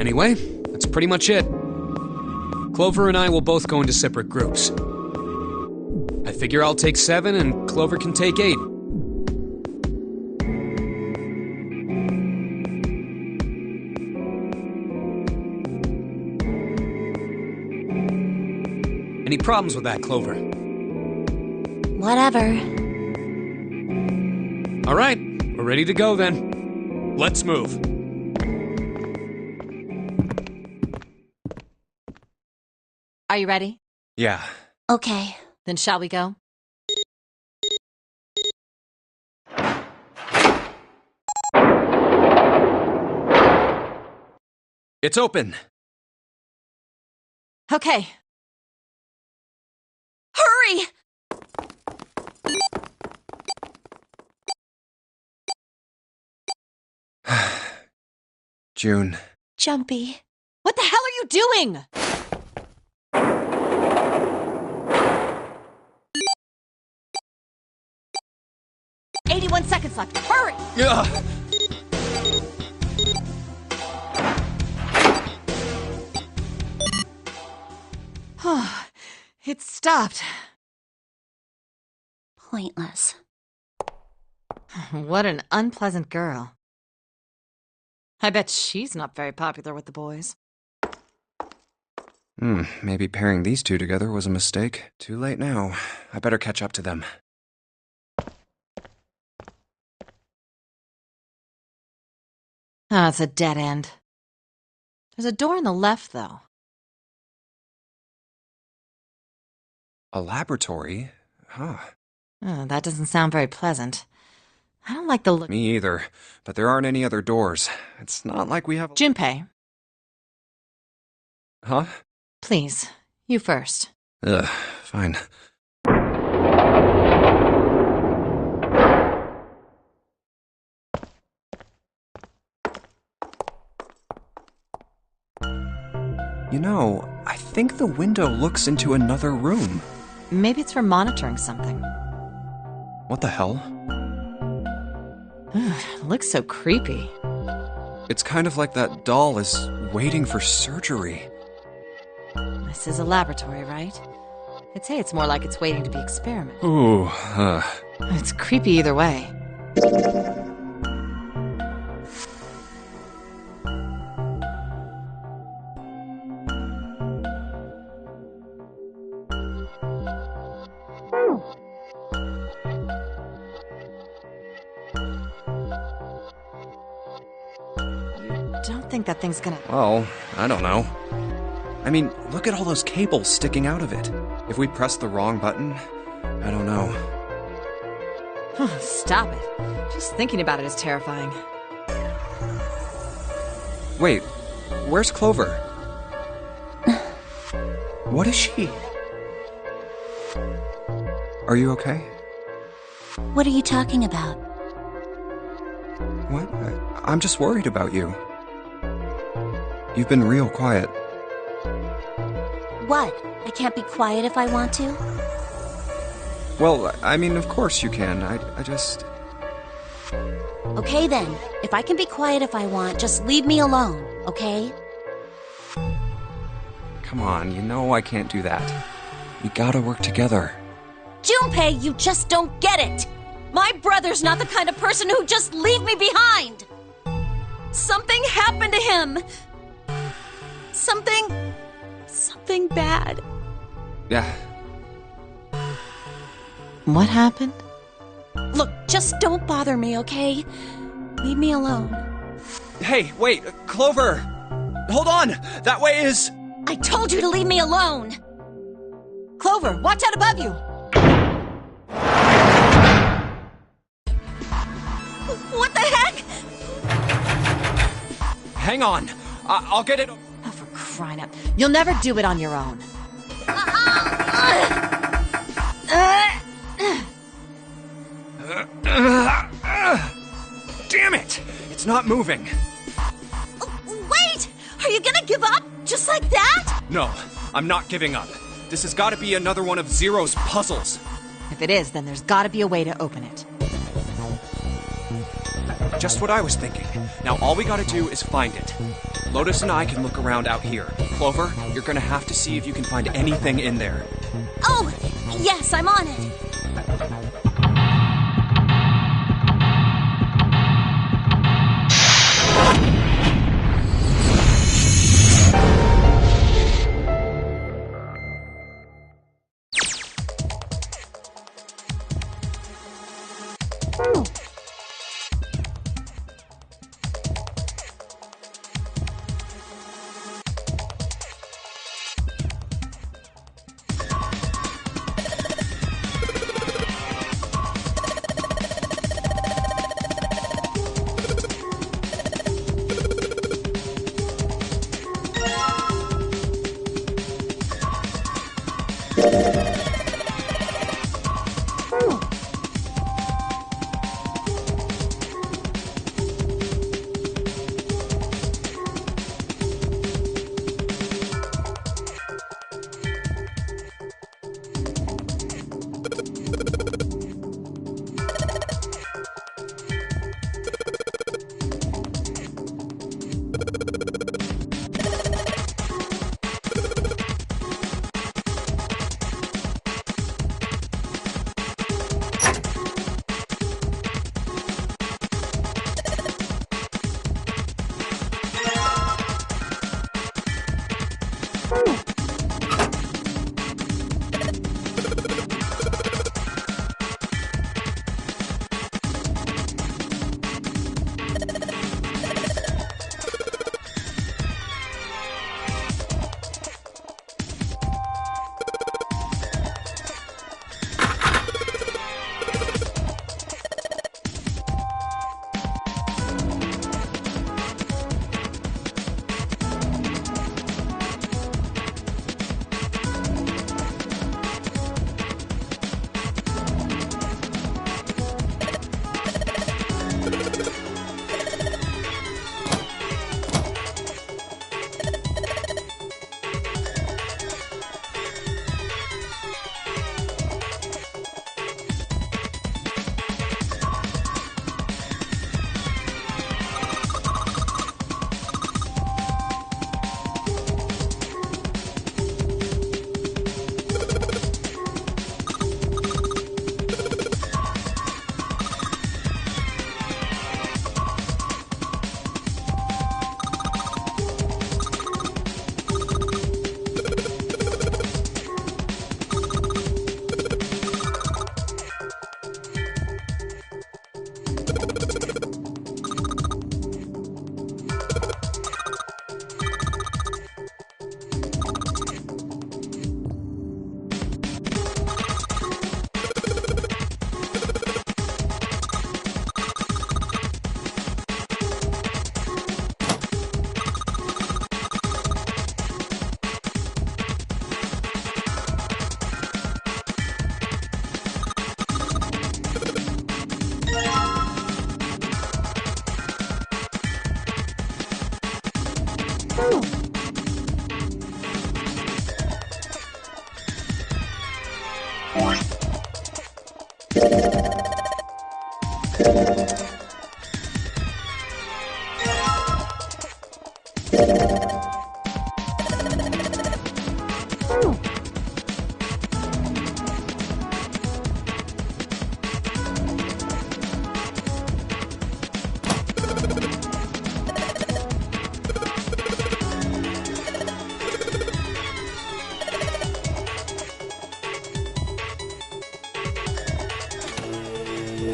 [SPEAKER 5] Anyway, that's pretty much it. Clover and I will both go into separate groups. I figure I'll take 7 and Clover can take 8. Any problems with that, Clover?
[SPEAKER 8] Whatever.
[SPEAKER 5] All right, we're ready to go then. Let's move.
[SPEAKER 4] Are you ready?
[SPEAKER 2] Yeah.
[SPEAKER 8] Okay.
[SPEAKER 4] Then shall we go?
[SPEAKER 2] It's open.
[SPEAKER 4] Okay.
[SPEAKER 8] Hurry!
[SPEAKER 2] June.
[SPEAKER 8] Jumpy.
[SPEAKER 4] What the hell are you doing? "81 seconds left. Hurry!"
[SPEAKER 2] Ugh.
[SPEAKER 4] It stopped.
[SPEAKER 1] pointless.
[SPEAKER 4] What an unpleasant girl. I bet she's not very popular with the boys.
[SPEAKER 2] Maybe pairing these two together was a mistake. Too late now. I better catch up to them.
[SPEAKER 4] Ah, it's a dead end. There's a door on the left, though.
[SPEAKER 2] A laboratory? Huh.
[SPEAKER 4] Oh, that doesn't sound very pleasant. I don't like the look.
[SPEAKER 2] Me either. But there aren't any other doors. It's not like we have...
[SPEAKER 4] Junpei,
[SPEAKER 2] Huh?
[SPEAKER 4] please, you first.
[SPEAKER 2] Ugh, fine. You know, I think the window looks into another room.
[SPEAKER 4] Maybe it's for monitoring something.
[SPEAKER 2] What the hell?
[SPEAKER 4] It looks so creepy.
[SPEAKER 2] It's kind of like that doll is waiting for surgery.
[SPEAKER 4] This is a laboratory, right? I'd say it's more like it's waiting to be experimented.
[SPEAKER 2] Ooh,
[SPEAKER 4] It's creepy either way. You don't think that thing's gonna...
[SPEAKER 2] Well, I don't know. I mean, look at all those cables sticking out of it. If we press the wrong button, I don't know.
[SPEAKER 4] Stop it. Just thinking about it is terrifying.
[SPEAKER 2] Wait, where's Clover? What is she? Are you okay?
[SPEAKER 1] What are you talking about?
[SPEAKER 2] What? I'm just worried about you. You've been real quiet.
[SPEAKER 1] What? I can't be quiet if I want to?
[SPEAKER 2] Well, I mean, of course you can. I just...
[SPEAKER 1] Okay then. If I can be quiet if I want, just leave me alone, okay?
[SPEAKER 2] Come on, you know I can't do that. We gotta work together.
[SPEAKER 1] Junpei, you just don't get it! My brother's not the kind of person who'd just leave me behind! Something happened to him! Something bad.
[SPEAKER 2] Yeah.
[SPEAKER 4] What happened?
[SPEAKER 1] Look, just don't bother me, okay? Leave me alone.
[SPEAKER 2] Hey, wait, Clover! Hold on! That way is...
[SPEAKER 1] I told you to leave me alone!
[SPEAKER 4] Clover, watch out above you!
[SPEAKER 1] What the heck?
[SPEAKER 2] Hang on! I'll get it...
[SPEAKER 4] Oh, for crying out... You'll never do it on your own.
[SPEAKER 2] Damn it! It's not moving.
[SPEAKER 1] Wait! Are you gonna give up? Just like that?
[SPEAKER 2] No, I'm not giving up. This has got to be another one of Zero's puzzles.
[SPEAKER 4] If it is, then there's gotta be a way to open it.
[SPEAKER 2] Just what I was thinking. Now all we gotta do is find it. Lotus and I can look around out here. Clover, you're gonna have to see if you can find anything in there.
[SPEAKER 1] Oh, yes, I'm on it.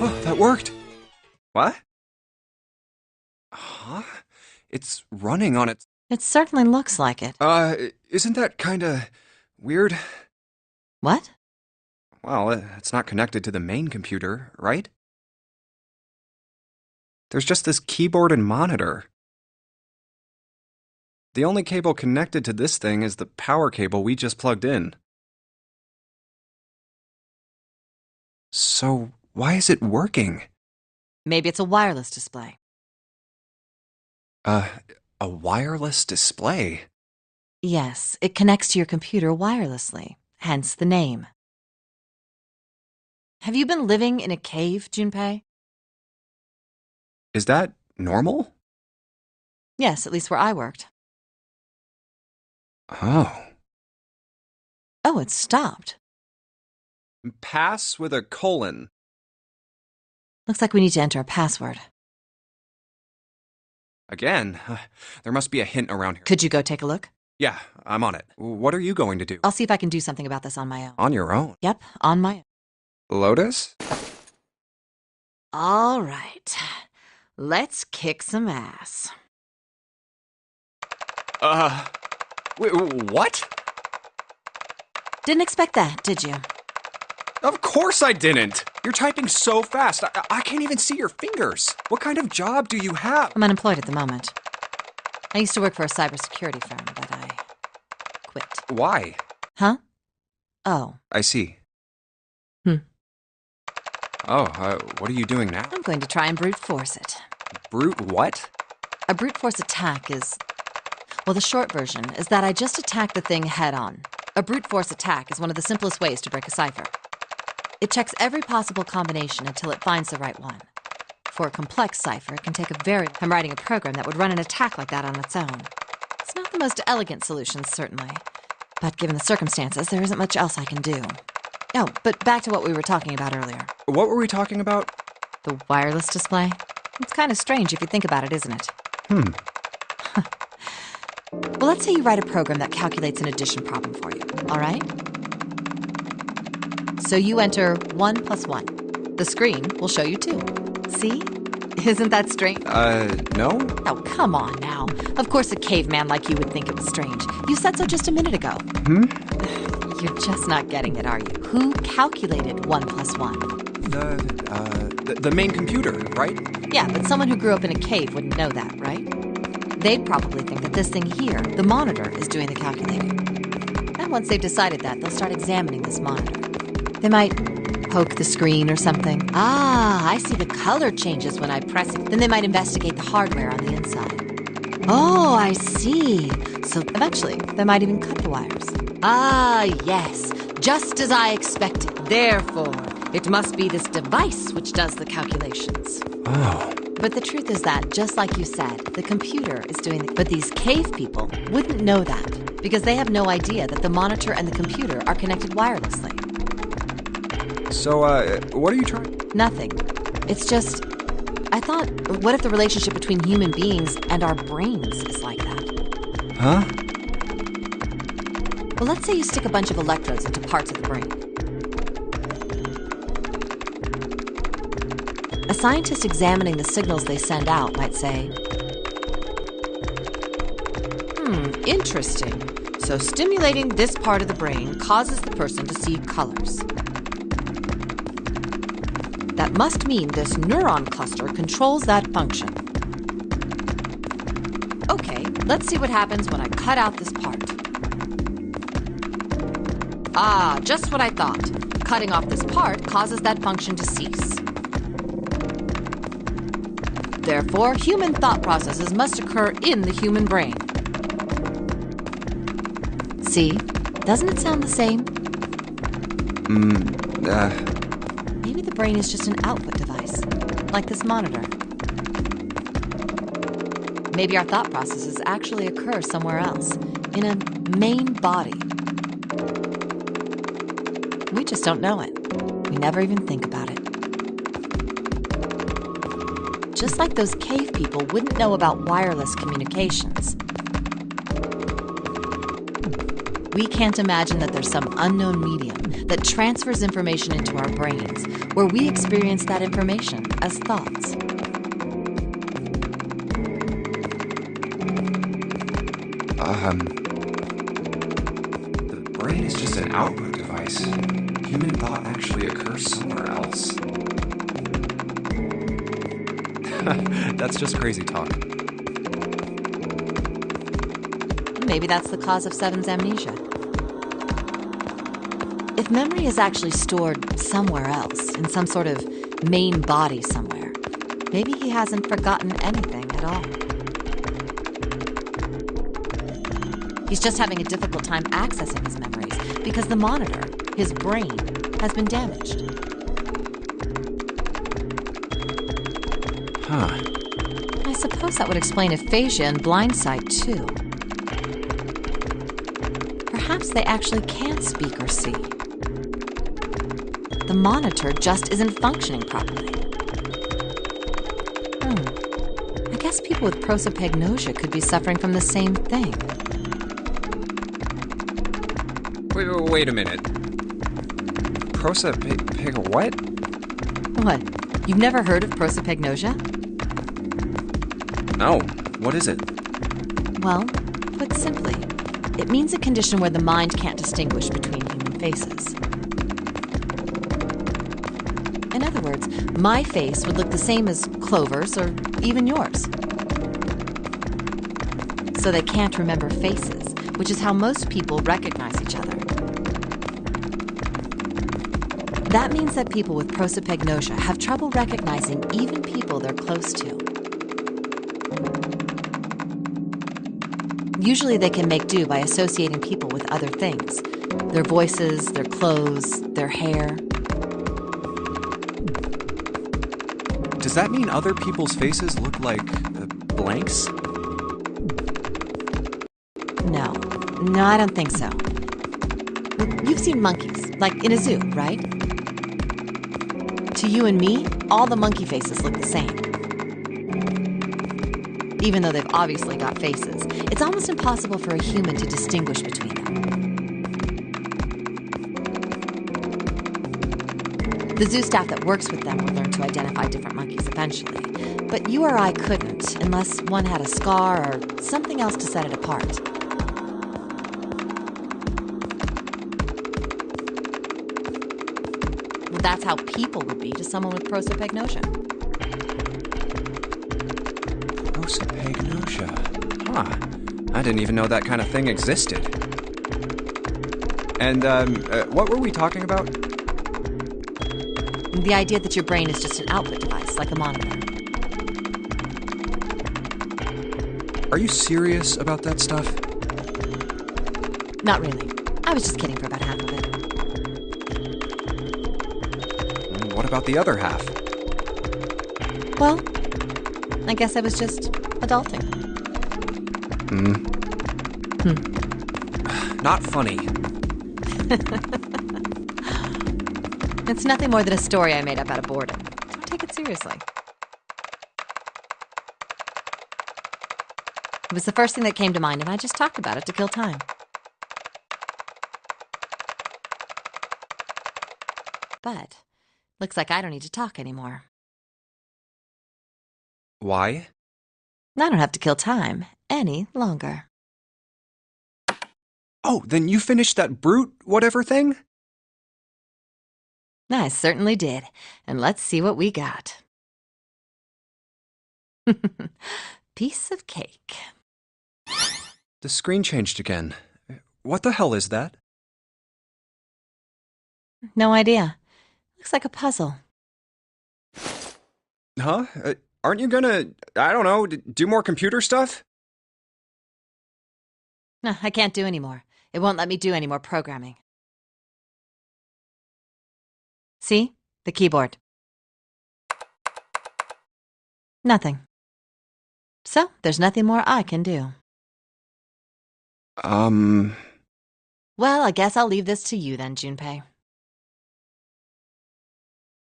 [SPEAKER 2] Oh, that worked. What? Huh? It's running on its...
[SPEAKER 4] It certainly looks like it.
[SPEAKER 2] Isn't that kinda weird?
[SPEAKER 4] What?
[SPEAKER 2] Well, it's not connected to the main computer, right? There's just this keyboard and monitor. The only cable connected to this thing is the power cable we just plugged in. So, why is it working?
[SPEAKER 4] Maybe it's a wireless display.
[SPEAKER 2] A wireless display?
[SPEAKER 4] Yes, it connects to your computer wirelessly, hence the name. Have you been living in a cave, Junpei?
[SPEAKER 2] Is that normal?
[SPEAKER 4] Yes, at least where I worked.
[SPEAKER 2] Oh.
[SPEAKER 4] Oh, it stopped.
[SPEAKER 2] Pass with a colon.
[SPEAKER 4] Looks like we need to enter a password.
[SPEAKER 2] Again, there must be a hint around here.
[SPEAKER 4] Could you go take a look?
[SPEAKER 2] Yeah, I'm on it. What are you going to do?
[SPEAKER 4] I'll see if I can do something about this on my own.
[SPEAKER 2] On your own?
[SPEAKER 4] Yep, on my own.
[SPEAKER 2] Lotus?
[SPEAKER 4] All right. Let's kick some ass.
[SPEAKER 2] What?
[SPEAKER 4] Didn't expect that, did you?
[SPEAKER 2] Of course I didn't! You're typing so fast, I can't even see your fingers. What kind of job do you have?
[SPEAKER 4] I'm unemployed at the moment. I used to work for a cybersecurity firm, but I quit.
[SPEAKER 2] Why?
[SPEAKER 4] Huh? Oh.
[SPEAKER 2] I see. Oh, what are you doing now?
[SPEAKER 4] I'm going to try and brute force it.
[SPEAKER 2] Brute what?
[SPEAKER 4] A brute force attack is... Well, the short version is that I just attack the thing head on. A brute force attack is one of the simplest ways to break a cipher. It checks every possible combination until it finds the right one. For a complex cipher, it can take a very... I'm writing a program that would run an attack like that on its own. It's not the most elegant solution, certainly. But given the circumstances, there isn't much else I can do. Oh, but back to what we were talking about earlier.
[SPEAKER 2] What were we talking about?
[SPEAKER 4] The wireless display? It's kind of strange if you think about it, isn't it? Well, let's say you write a program that calculates an addition problem for you, all right? So you enter 1 plus 1. The screen will show you 2. See? Isn't that strange?
[SPEAKER 2] No?
[SPEAKER 4] Oh, come on now. Of course a caveman like you would think it was strange. You said so just a minute ago. You're just not getting it, are you? Who calculated 1 plus 1?
[SPEAKER 2] The main computer, right?
[SPEAKER 4] Yeah, but someone who grew up in a cave wouldn't know that, right? They'd probably think that this thing here, the monitor, is doing the calculating. And once they've decided that, they'll start examining this monitor. They might poke the screen or something. Ah, I see the color changes when I press it. Then they might investigate the hardware on the inside. Oh, I see. So eventually, they might even cut the wires. Ah, yes. Just as I expected. Therefore, it must be this device which does the calculations.
[SPEAKER 2] Oh.
[SPEAKER 4] But the truth is that, just like you said, the computer is doing the... But these cave people wouldn't know that, because they have no idea that the monitor and the computer are connected wirelessly.
[SPEAKER 2] So, what are you trying...
[SPEAKER 4] Nothing. It's just... I thought, what if the relationship between human beings and our brains is like that?
[SPEAKER 2] Huh?
[SPEAKER 4] Well, let's say you stick a bunch of electrodes into parts of the brain. A scientist examining the signals they send out might say, interesting. So stimulating this part of the brain causes the person to see colors. That must mean this neuron cluster controls that function. Okay, let's see what happens when I cut out this part. Ah, just what I thought. Cutting off this part causes that function to cease. Therefore, human thought processes must occur in the human brain. See? Doesn't it sound the same?
[SPEAKER 2] Maybe the
[SPEAKER 4] brain is just an output device, like this monitor. Maybe our thought processes actually occur somewhere else, in a main body. We just don't know it. We never even think about it. Just like those cave people wouldn't know about wireless communications. We can't imagine that there's some unknown medium that transfers information into our brains, where we experience that information as thoughts.
[SPEAKER 2] The brain is just an output device. Human thought actually occurs somewhere else. That's just crazy talk.
[SPEAKER 4] Maybe that's the cause of Seven's amnesia. If memory is actually stored somewhere else, in some sort of main body somewhere, maybe he hasn't forgotten anything at all. He's just having a difficult time accessing his memories because the monitor, his brain, has been damaged.
[SPEAKER 2] Huh.
[SPEAKER 4] I suppose that would explain aphasia and blindsight, too. Perhaps they actually can't speak or see. The monitor just isn't functioning properly. I guess people with prosopagnosia could be suffering from the same thing.
[SPEAKER 2] Wait a minute. What?
[SPEAKER 4] What? You've never heard of prosopagnosia?
[SPEAKER 2] No. What is it?
[SPEAKER 4] Well, put simply, it means a condition where the mind can't distinguish between human faces. In other words, my face would look the same as Clover's or even yours. So they can't remember faces, which is how most people recognize each other. That means that people with prosopagnosia have trouble recognizing even people they're close to. Usually they can make do by associating people with other things. Their voices, their clothes, their hair.
[SPEAKER 2] Does that mean other people's faces look like blanks?
[SPEAKER 4] No, I don't think so. You've seen monkeys, like in a zoo, right? To you and me, all the monkey faces look the same. Even though they've obviously got faces, it's almost impossible for a human to distinguish between them. The zoo staff that works with them will learn to identify different monkeys eventually, but you or I couldn't unless one had a scar or something else to set it apart. That's how people would be to someone with prosopagnosia.
[SPEAKER 2] Prosopagnosia? Huh. I didn't even know that kind of thing existed. And, what were we talking about?
[SPEAKER 4] The idea that your brain is just an output device, like a monitor.
[SPEAKER 2] Are you serious about that stuff?
[SPEAKER 4] Not really. I was just kidding for about half of it.
[SPEAKER 2] What about the other half?
[SPEAKER 4] Well, I guess I was just adulting.
[SPEAKER 2] Not funny.
[SPEAKER 4] It's nothing more than a story I made up out of boredom. Don't take it seriously. It was the first thing that came to mind, and I just talked about it to kill time. But looks like I don't need to talk anymore.
[SPEAKER 2] Why?
[SPEAKER 4] I don't have to kill time any longer.
[SPEAKER 2] Oh, then you finished that brute whatever thing?
[SPEAKER 4] I certainly did. And let's see what we got. Piece of cake.
[SPEAKER 2] The screen changed again. What the hell is that?
[SPEAKER 4] No idea. Looks like a puzzle.
[SPEAKER 2] Huh? Aren't you gonna, I don't know, do more computer stuff?
[SPEAKER 4] No, I can't do any more. It won't let me do any more programming. See? The keyboard. Nothing. So, there's nothing more I can do. Well, I guess I'll leave this to you then, Junpei.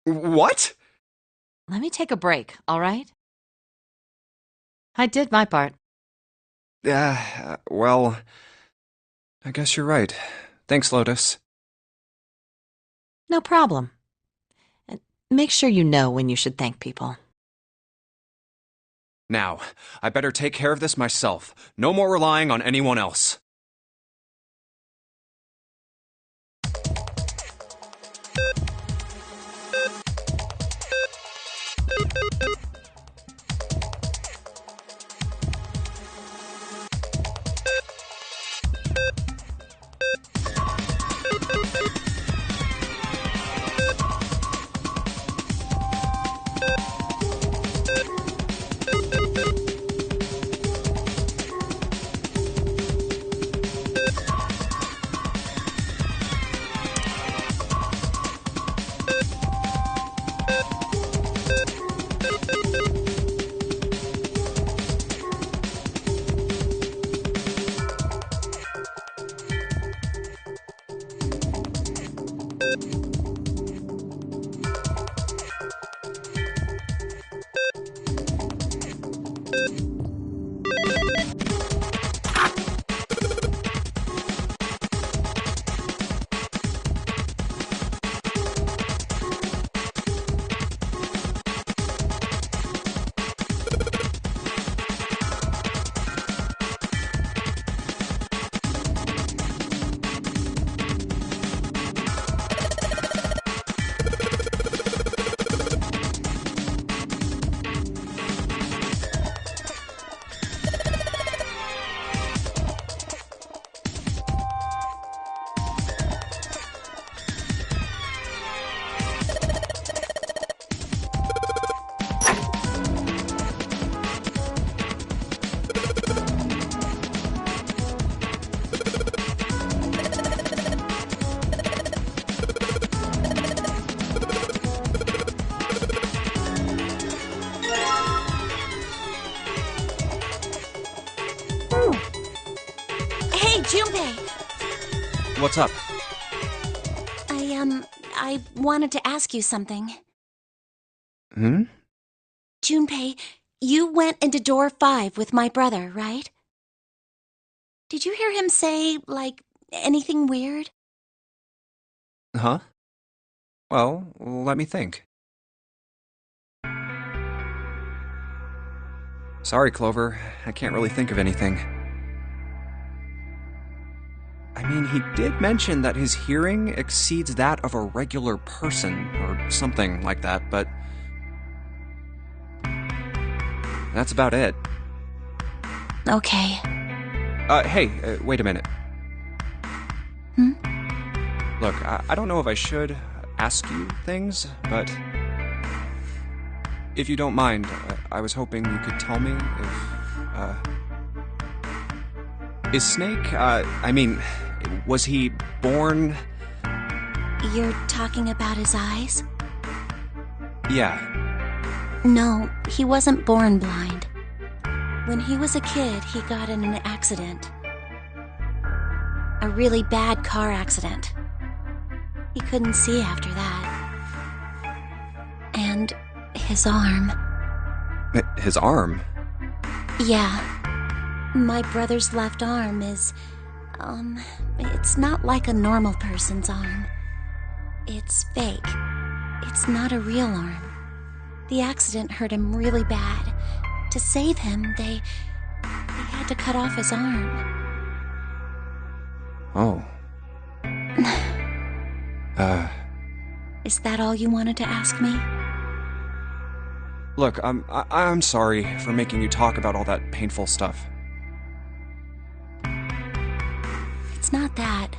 [SPEAKER 2] What?
[SPEAKER 4] Let me take a break, all right? I did my part.
[SPEAKER 2] Well, I guess you're right. Thanks, Lotus.
[SPEAKER 4] No problem. And make sure you know when you should thank people.
[SPEAKER 2] Now, I better take care of this myself. No more relying on anyone else.
[SPEAKER 1] Junpei!
[SPEAKER 2] What's up?
[SPEAKER 1] I wanted to ask you something.
[SPEAKER 2] Hmm?
[SPEAKER 1] Junpei, you went into door 5 with my brother, right? Did you hear him say, like, anything weird?
[SPEAKER 2] Huh? Well, let me think. Sorry, Clover. I can't really think of anything. I mean, he did mention that his hearing exceeds that of a regular person, or something like that, but that's about it.
[SPEAKER 1] Okay.
[SPEAKER 2] Hey, wait a minute.
[SPEAKER 1] Hmm?
[SPEAKER 2] Look, I don't know if I should ask you things, but if you don't mind, I was hoping you could tell me if, is Snake, was he born...
[SPEAKER 1] You're talking about his eyes?
[SPEAKER 2] Yeah.
[SPEAKER 1] No, he wasn't born blind. When he was a kid, he got in an accident. A really bad car accident. He couldn't see after that. And his arm.
[SPEAKER 2] His arm?
[SPEAKER 1] Yeah. My brother's left arm is... it's not like a normal person's arm. It's fake. It's not a real arm. The accident hurt him really bad. To save him, they had to cut off his arm.
[SPEAKER 2] Oh.
[SPEAKER 1] Is that all you wanted to ask me?
[SPEAKER 2] Look, I'm sorry for making you talk about all that painful stuff.
[SPEAKER 1] It's not that.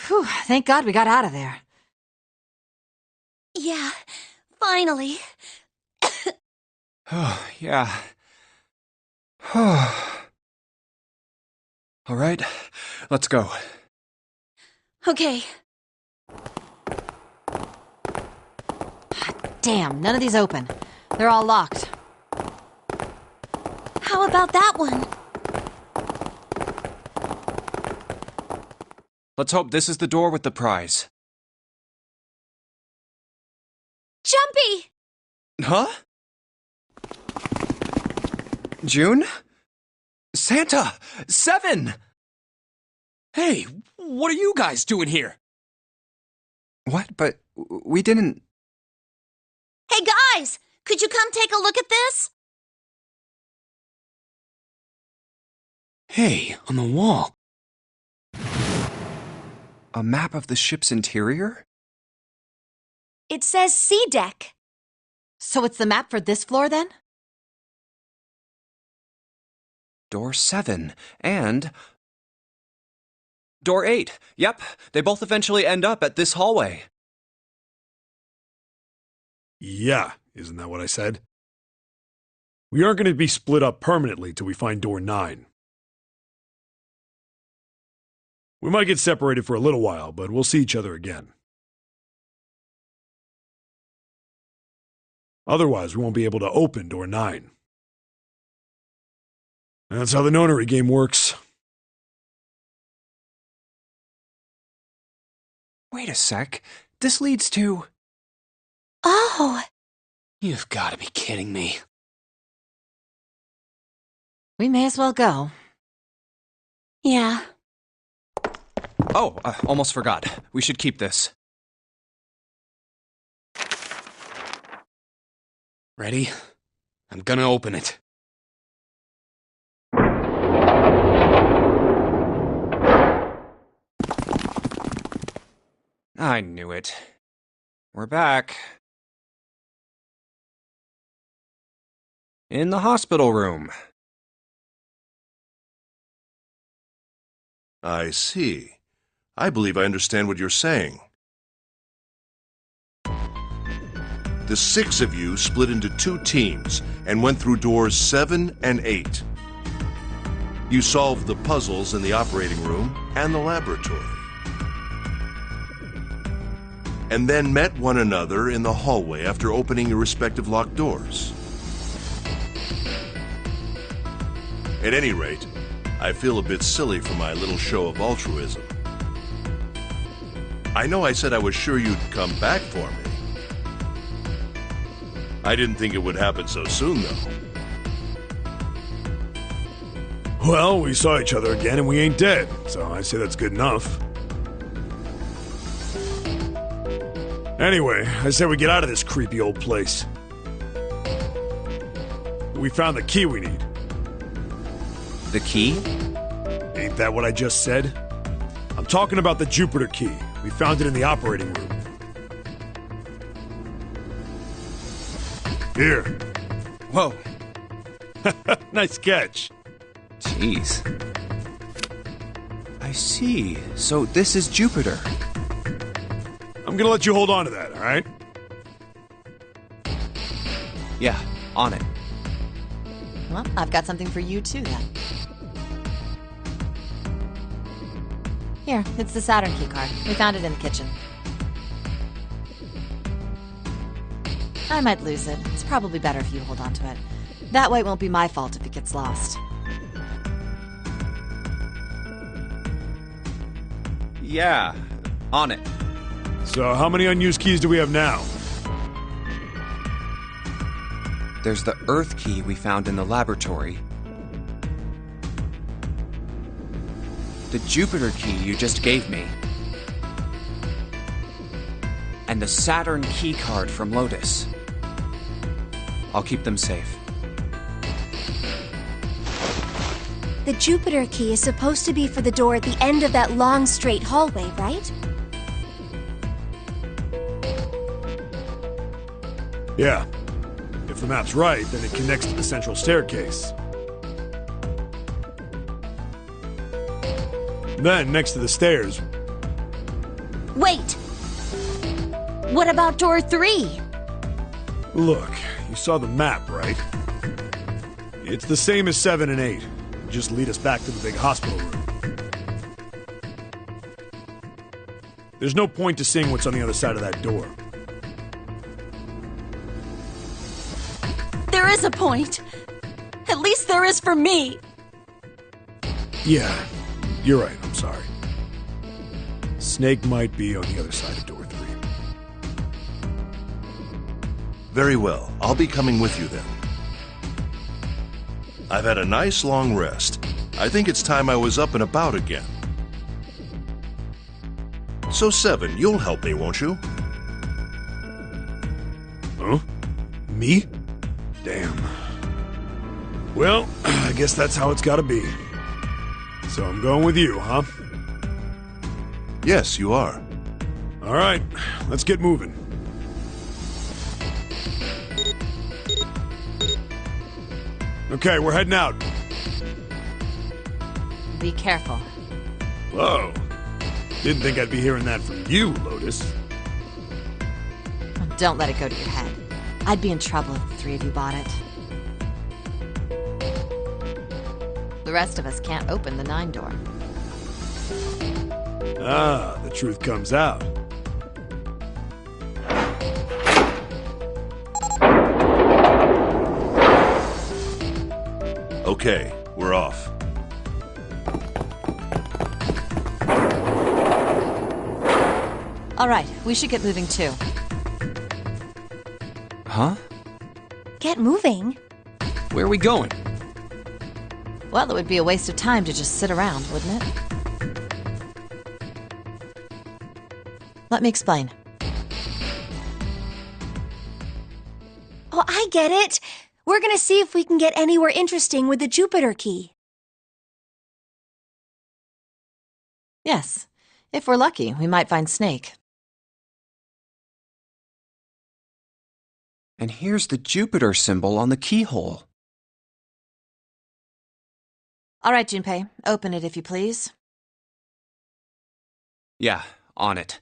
[SPEAKER 4] Whew, thank God we got out of there.
[SPEAKER 8] Yeah, finally.
[SPEAKER 2] Oh, yeah. All right, let's go.
[SPEAKER 8] Okay.
[SPEAKER 4] Damn, none of these open. They're all locked.
[SPEAKER 8] How about that one?
[SPEAKER 2] Let's hope this is the door with the prize.
[SPEAKER 8] Jumpy!
[SPEAKER 2] Huh? June? Santa! 7!
[SPEAKER 5] Hey, what are you guys doing here?
[SPEAKER 2] What? But we didn't...
[SPEAKER 1] Hey guys, could you come take a look at this?
[SPEAKER 5] Hey, on the wall.
[SPEAKER 2] A map of the ship's interior?
[SPEAKER 8] It says C deck.
[SPEAKER 4] So it's the map for this floor then?
[SPEAKER 2] Door 7 and... Door 8. Yep, they both eventually end up at this hallway.
[SPEAKER 9] Yeah, isn't that what I said? We aren't going to be split up permanently till we find door 9. We might get separated for a little while, but we'll see each other again. Otherwise, we won't be able to open door 9. That's how the nonary game works.
[SPEAKER 2] Wait a sec. This leads to...
[SPEAKER 8] Oh!
[SPEAKER 5] You've got to be kidding me.
[SPEAKER 4] We may as well go.
[SPEAKER 8] Yeah.
[SPEAKER 2] Oh, almost forgot. We should keep this.
[SPEAKER 5] Ready? I'm gonna open it.
[SPEAKER 2] I knew it. We're back. In the hospital room.
[SPEAKER 6] I see. I believe I understand what you're saying. The 6 of you split into 2 teams and went through doors 7 and 8. You solved the puzzles in the operating room and the laboratory. And then met one another in the hallway after opening your respective locked doors. At any rate, I feel a bit silly for my little show of altruism. I know I said I was sure you'd come back for me. I didn't think it would happen so soon, though.
[SPEAKER 9] Well, we saw each other again and we ain't dead, so I say that's good enough. Anyway, I say we get out of this creepy old place. We found the key we need.
[SPEAKER 2] The key?
[SPEAKER 9] Ain't that what I just said? I'm talking about the Jupiter key. We found it in the operating room. Here.
[SPEAKER 2] Whoa.
[SPEAKER 9] Nice catch.
[SPEAKER 2] Jeez. I see. So this is Jupiter.
[SPEAKER 9] I'm gonna let you hold on to that, all right?
[SPEAKER 2] Yeah, on it.
[SPEAKER 4] Well, I've got something for you too then. Here, it's the Saturn keycard. We found it in the kitchen. I might lose it. It's probably better if you hold on to it. That way it won't be my fault if it gets lost.
[SPEAKER 2] Yeah, on it.
[SPEAKER 9] So how many unused keys do we have now?
[SPEAKER 2] There's the Earth key we found in the laboratory. The Jupiter key you just gave me. And the Saturn key card from Lotus. I'll keep them safe.
[SPEAKER 8] The Jupiter key is supposed to be for the door at the end of that long, straight hallway, right?
[SPEAKER 9] Yeah. If the map's right, then it connects to the central staircase. Then, next to the stairs...
[SPEAKER 1] Wait! What about door 3?
[SPEAKER 9] Look, you saw the map, right? It's the same as 7 and 8. Just lead us back to the big hospital room. There's no point to seeing what's on the other side of that door.
[SPEAKER 1] There is a point. At least there is for me.
[SPEAKER 9] Yeah, you're right, I'm sorry. Snake might be on the other side of door 3.
[SPEAKER 6] Very well. I'll be coming with you then. I've had a nice long rest. I think it's time I was up and about again. So, Seven, you'll help me, won't you?
[SPEAKER 9] Huh? Me? Damn. Well, I guess that's how it's gotta be. So I'm going with you, huh?
[SPEAKER 6] Yes, you are.
[SPEAKER 9] All right, let's get moving. Okay, we're heading out.
[SPEAKER 4] Be careful.
[SPEAKER 9] Whoa. Didn't think I'd be hearing that from you, Lotus.
[SPEAKER 4] Don't let it go to your head. I'd be in trouble if the three of you bought it. The rest of us can't open the 9 door.
[SPEAKER 9] Ah, the truth comes out.
[SPEAKER 6] Okay, we're off.
[SPEAKER 4] All right, we should get moving too.
[SPEAKER 2] Huh?
[SPEAKER 8] Get moving.
[SPEAKER 5] Where are we going?
[SPEAKER 4] Well, it would be a waste of time to just sit around, wouldn't it? Let me explain.
[SPEAKER 8] Oh, I get it. We're gonna see if we can get anywhere interesting with the Jupiter key.
[SPEAKER 4] Yes. If we're lucky, we might find Snake.
[SPEAKER 2] And here's the Jupiter symbol on the keyhole.
[SPEAKER 4] All right, Junpei, open it if you please.
[SPEAKER 2] Yeah, on it.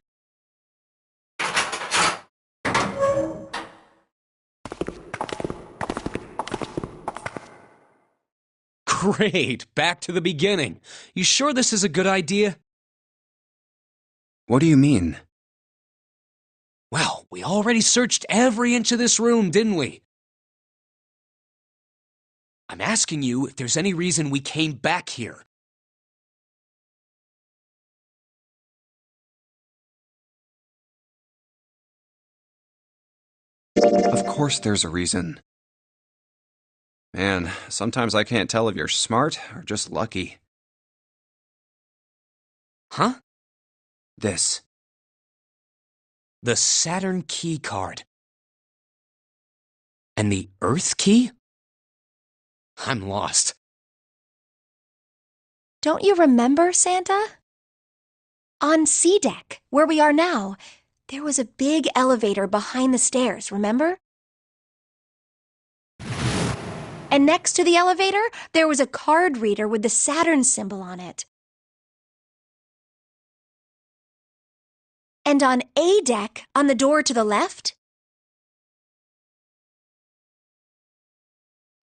[SPEAKER 5] Great, back to the beginning. You sure this is a good idea?
[SPEAKER 2] What do you mean?
[SPEAKER 5] Well, we already searched every inch of this room, didn't we? I'm asking you if there's any reason we came back here.
[SPEAKER 2] Of course there's a reason. Man, sometimes I can't tell if you're smart or just lucky.
[SPEAKER 5] Huh?
[SPEAKER 2] This.
[SPEAKER 5] The Saturn key card. And the Earth key? I'm lost.
[SPEAKER 8] Don't you remember, Santa? On C deck, where we are now, there was a big elevator behind the stairs, remember? And next to the elevator, there was a card reader with the Saturn symbol on it. And on A deck, on the door to the left,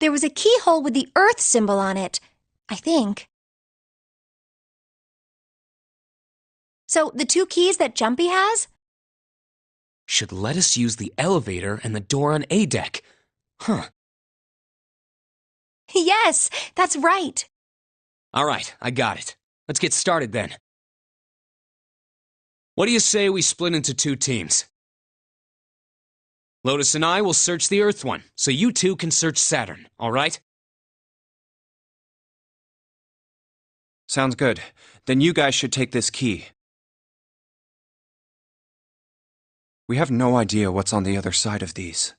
[SPEAKER 8] there was a keyhole with the Earth symbol on it, I think. So, the 2 keys that Jumpy has?
[SPEAKER 5] Should let us use the elevator and the door on A deck. Huh.
[SPEAKER 8] Yes, that's right.
[SPEAKER 5] All right, I got it. Let's get started then. What do you say we split into 2 teams? Lotus and I will search the Earth one, so you 2 can search Saturn, all right?
[SPEAKER 2] Sounds good. Then you guys should take this key. We have no idea what's on the other side of these.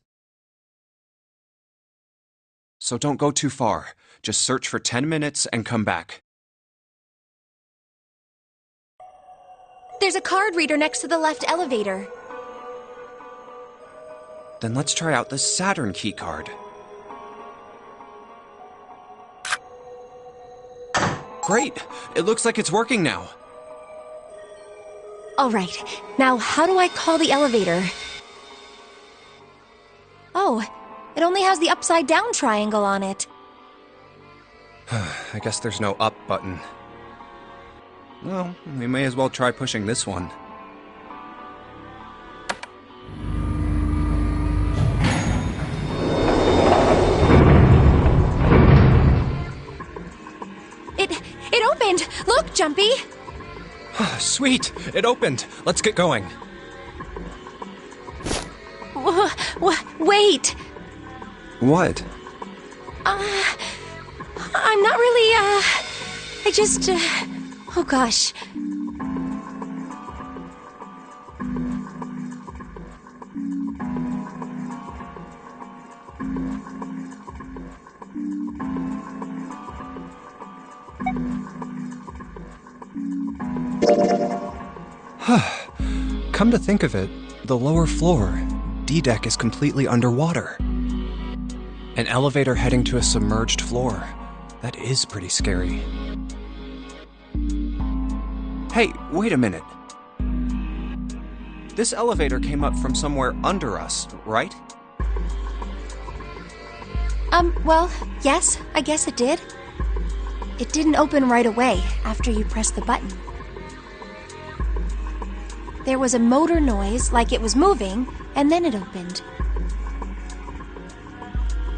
[SPEAKER 2] So don't go too far. Just search for 10 minutes and come back.
[SPEAKER 8] There's a card reader next to the left elevator.
[SPEAKER 2] Then let's try out the Saturn key card. Great! It looks like it's working now.
[SPEAKER 8] All right, now how do I call the elevator? Oh, it only has the upside-down triangle on it.
[SPEAKER 2] I guess there's no up button. Well, we may as well try pushing this one.
[SPEAKER 8] It opened! Look, Jumpy!
[SPEAKER 2] Sweet! It opened! Let's get going.
[SPEAKER 8] Wait!
[SPEAKER 2] What?
[SPEAKER 8] I'm not really, I just, oh gosh.
[SPEAKER 2] Come to think of it, the lower floor, D-deck, is completely underwater. An elevator heading to a submerged floor. That is pretty scary. Hey, wait a minute. This elevator came up from somewhere under us, right?
[SPEAKER 8] Well, yes, I guess it did. It didn't open right away after you pressed the button. There was a motor noise, like it was moving, and then it opened.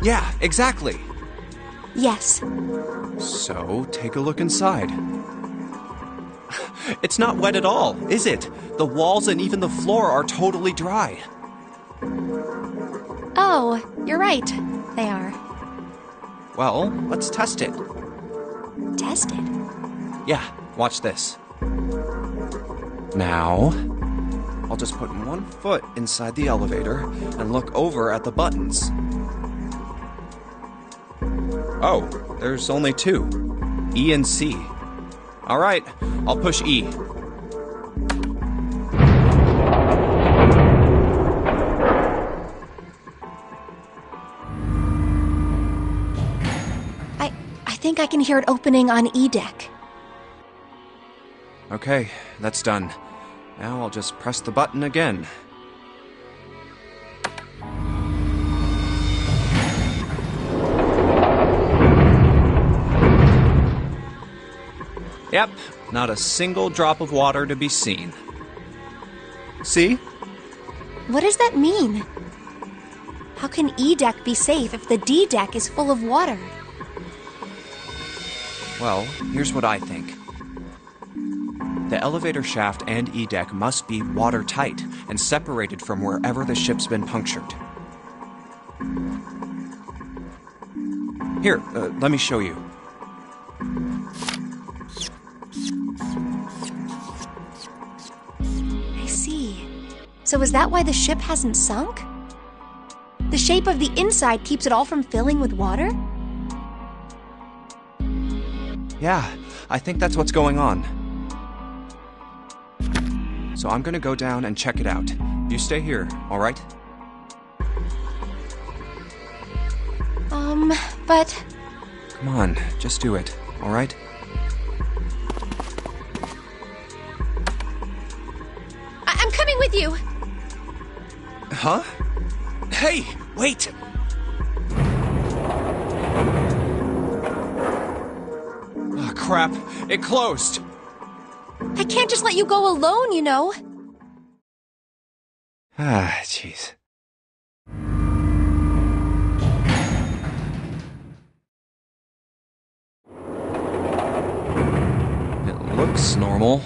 [SPEAKER 2] Yeah, exactly.
[SPEAKER 8] Yes.
[SPEAKER 2] So, take a look inside. It's not wet at all, is it? The walls and even the floor are totally dry.
[SPEAKER 8] Oh, you're right. They are.
[SPEAKER 2] Well, let's test it.
[SPEAKER 8] Test it?
[SPEAKER 2] Yeah, watch this. Now, I'll just put one foot inside the elevator and look over at the buttons. Oh, there's only two. E and C. All right, I'll push E.
[SPEAKER 8] I think I can hear it opening on E-deck.
[SPEAKER 2] Okay, that's done. Now I'll just press the button again. Yep, not a single drop of water to be seen. See?
[SPEAKER 8] What does that mean? How can E-deck be safe if the D-deck is full of water?
[SPEAKER 2] Well, here's what I think. The elevator shaft and E-deck must be watertight and separated from wherever the ship's been punctured. Here, let me show you.
[SPEAKER 8] I see. So is that why the ship hasn't sunk? The shape of the inside keeps it all from filling with water?
[SPEAKER 2] Yeah, I think that's what's going on. So I'm gonna go down and check it out. You stay here, all right?
[SPEAKER 8] But...
[SPEAKER 2] Come on, just do it, all right?
[SPEAKER 8] I'm coming with you!
[SPEAKER 2] Huh? Hey, wait! Oh, crap. It closed.
[SPEAKER 8] I can't just let you go alone, you know.
[SPEAKER 2] Ah, jeez. It looks normal.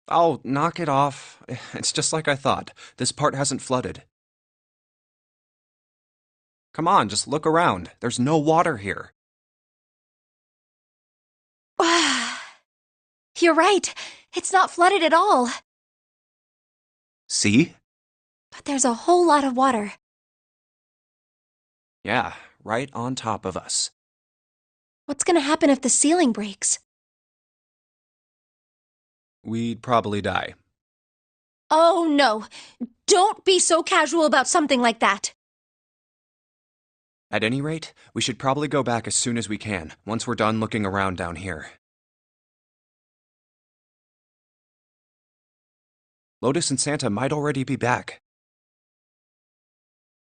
[SPEAKER 2] Oh, knock it off. It's just like I thought. This part hasn't flooded. Come on, just look around. There's no water here.
[SPEAKER 8] You're right. It's not flooded at all.
[SPEAKER 2] See?
[SPEAKER 8] But there's a whole lot of water.
[SPEAKER 2] Yeah, right on top of us.
[SPEAKER 8] What's gonna happen if the ceiling breaks?
[SPEAKER 2] We'd probably die.
[SPEAKER 8] Oh, no. Don't be so casual about something like that.
[SPEAKER 2] At any rate, we should probably go back as soon as we can, once we're done looking around down here. Lotus and Santa might already be back.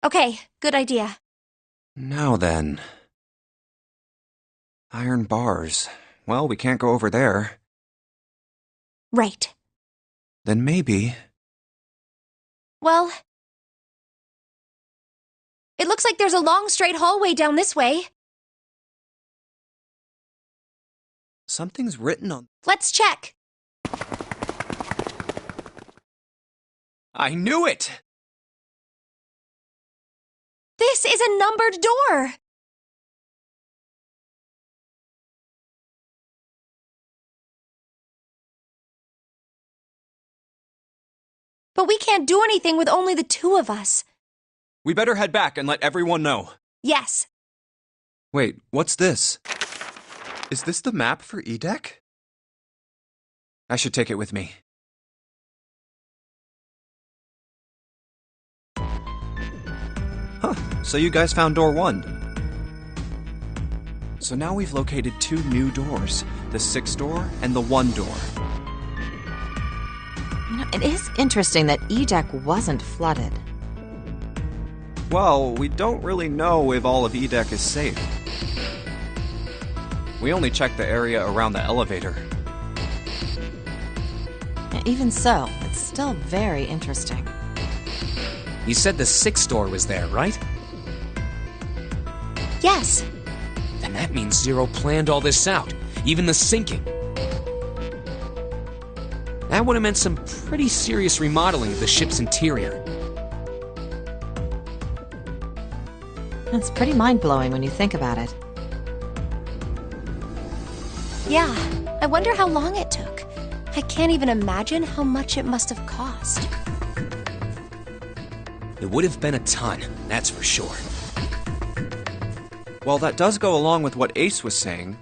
[SPEAKER 8] Okay, good idea.
[SPEAKER 2] Now then. Iron bars. Well, we can't go over there.
[SPEAKER 8] Right.
[SPEAKER 2] Then maybe...
[SPEAKER 8] Well... It looks like there's a long straight hallway down this way.
[SPEAKER 2] Something's written on...
[SPEAKER 8] Let's check.
[SPEAKER 2] I knew it!
[SPEAKER 8] This is a numbered door! But we can't do anything with only the two of us.
[SPEAKER 2] We better head back and let everyone know.
[SPEAKER 8] Yes.
[SPEAKER 2] Wait, what's this? Is this the map for E-Deck? I should take it with me. Huh, so you guys found door 1. So now we've located 2 new doors, the 6 door and the 1 door.
[SPEAKER 4] You know, it is interesting that E-Deck wasn't flooded.
[SPEAKER 2] Well, we don't really know if all of E-Deck is safe. We only checked the area around the elevator.
[SPEAKER 4] Even so, it's still very interesting.
[SPEAKER 5] You said the 6th door was there, right?
[SPEAKER 8] Yes.
[SPEAKER 5] Then that means Zero planned all this out, even the sinking. That would have meant some pretty serious remodeling of the ship's interior.
[SPEAKER 4] It's pretty mind-blowing when you think about it.
[SPEAKER 8] Yeah, I wonder how long it took. I can't even imagine how much it must have cost.
[SPEAKER 5] It would have been a ton, that's for sure.
[SPEAKER 2] Well, that does go along with what Ace was saying.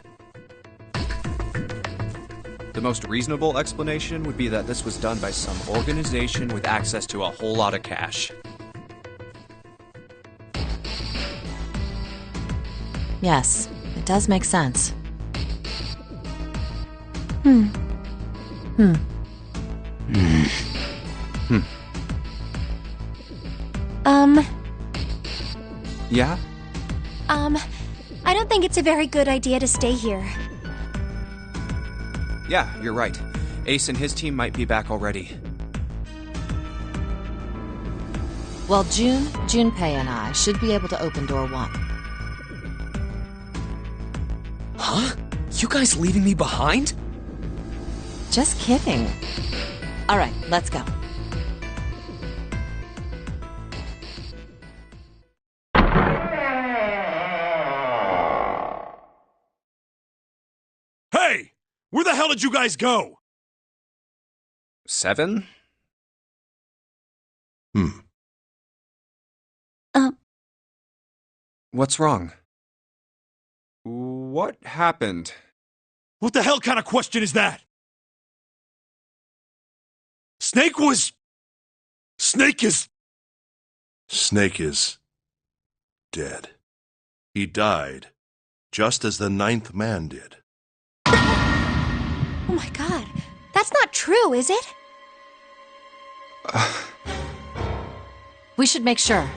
[SPEAKER 2] The most reasonable explanation would be that this was done by some organization with access to a whole lot of cash.
[SPEAKER 4] Yes, it does make sense.
[SPEAKER 2] Yeah?
[SPEAKER 8] I don't think it's a very good idea to stay here.
[SPEAKER 2] Yeah, you're right. Ace and his team might be back already.
[SPEAKER 4] Well, Junpei and I should be able to open door 1.
[SPEAKER 5] Huh? You guys leaving me behind?
[SPEAKER 4] Just kidding. All right, let's go.
[SPEAKER 9] Hey! Where the hell did you guys go?
[SPEAKER 2] 7? What's wrong? What happened?
[SPEAKER 9] What the hell kind of question is that? Snake is...
[SPEAKER 6] Snake is dead. He died, just as the 9th man did.
[SPEAKER 8] Oh my god, that's not true, is it?
[SPEAKER 4] We should make sure.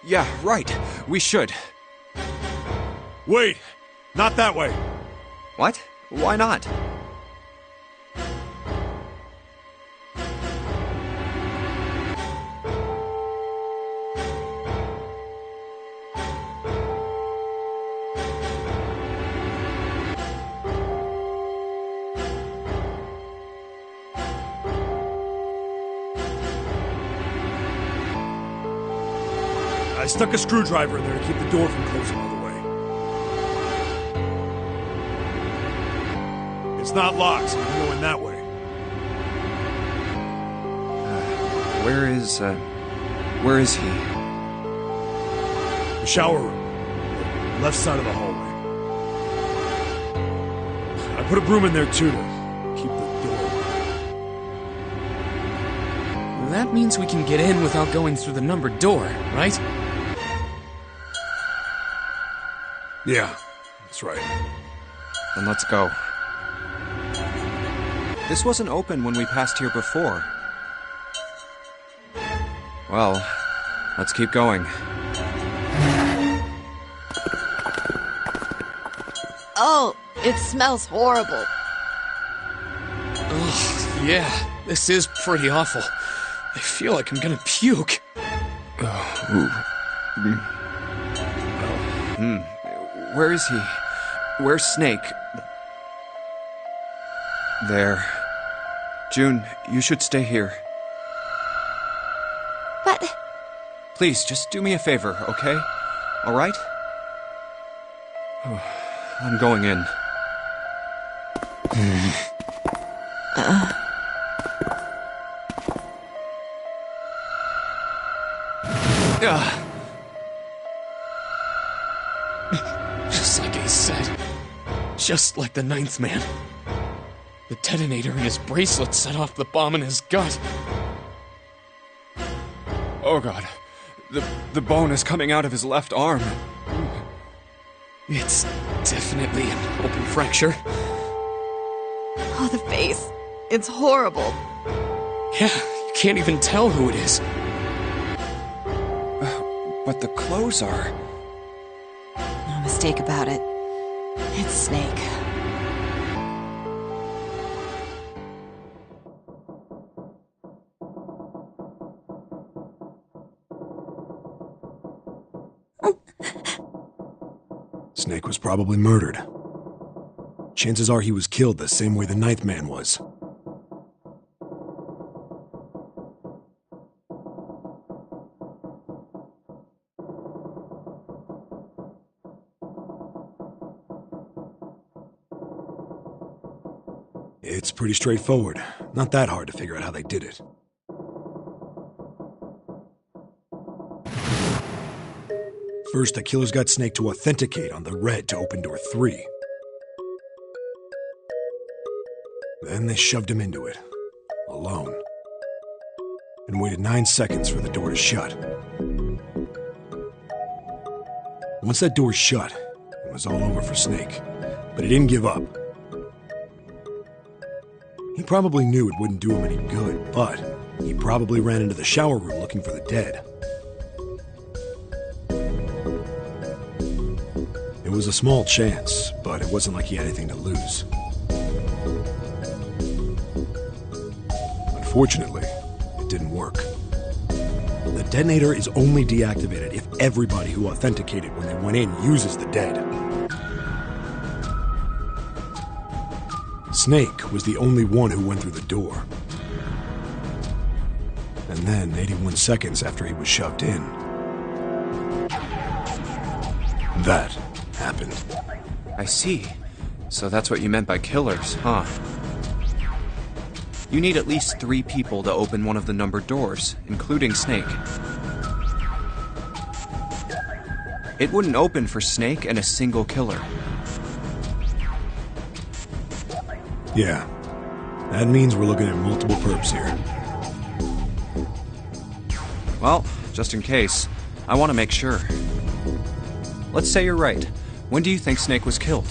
[SPEAKER 2] Yeah, right. We should.
[SPEAKER 9] Wait, not that way.
[SPEAKER 2] What? Why not?
[SPEAKER 9] I stuck a screwdriver in there to keep the door from closing all the way. It's not locked, so I'm going that way.
[SPEAKER 2] Where is he?
[SPEAKER 9] The shower room. Left side of the hallway. I put a broom in there too to keep the door open.
[SPEAKER 5] That means we can get in without going through the numbered door, right?
[SPEAKER 9] Yeah, that's right.
[SPEAKER 2] Then let's go. This wasn't open when we passed here before. Well, let's keep going.
[SPEAKER 4] Oh, it smells horrible.
[SPEAKER 5] Ugh, yeah, this is pretty awful. I feel like I'm gonna puke.
[SPEAKER 2] Where is he? Where's Snake? There. June, you should stay here.
[SPEAKER 8] But...
[SPEAKER 2] Please, just do me a favor, okay? Alright? I'm going in.
[SPEAKER 5] Just like I said, Just like the ninth man. The detonator in his bracelet set off the bomb in his gut.
[SPEAKER 2] Oh god. The bone is coming out of his left arm.
[SPEAKER 5] It's definitely an open fracture.
[SPEAKER 4] Oh, the face. It's horrible.
[SPEAKER 5] Yeah, you can't even tell who it is.
[SPEAKER 2] But the clothes are...
[SPEAKER 4] No mistake about it. It's Snake.
[SPEAKER 9] Snake was probably murdered. Chances are he was killed the same way the ninth man was. It's pretty straightforward. Not that hard to figure out how they did it. First, the killers got Snake to authenticate on the red to open door 3. Then they shoved him into it, alone, and waited 9 seconds for the door to shut. Once that door shut, it was all over for Snake, but he didn't give up. He probably knew it wouldn't do him any good, but he probably ran into the shower room looking for the dead. It was a small chance, but it wasn't like he had anything to lose. Unfortunately, it didn't work. The detonator is only deactivated if everybody who authenticated when they went in uses the dead. Snake was the only one who went through the door. And then, 81 seconds after he was shoved in, that happened.
[SPEAKER 2] I see. So that's what you meant by killers, huh? You need at least 3 people to open one of the numbered doors, including Snake. It wouldn't open for Snake and a single killer.
[SPEAKER 9] Yeah. That means we're looking at multiple perps here.
[SPEAKER 2] Well, just in case, I want to make sure. Let's say you're right. When do you think Snake was killed?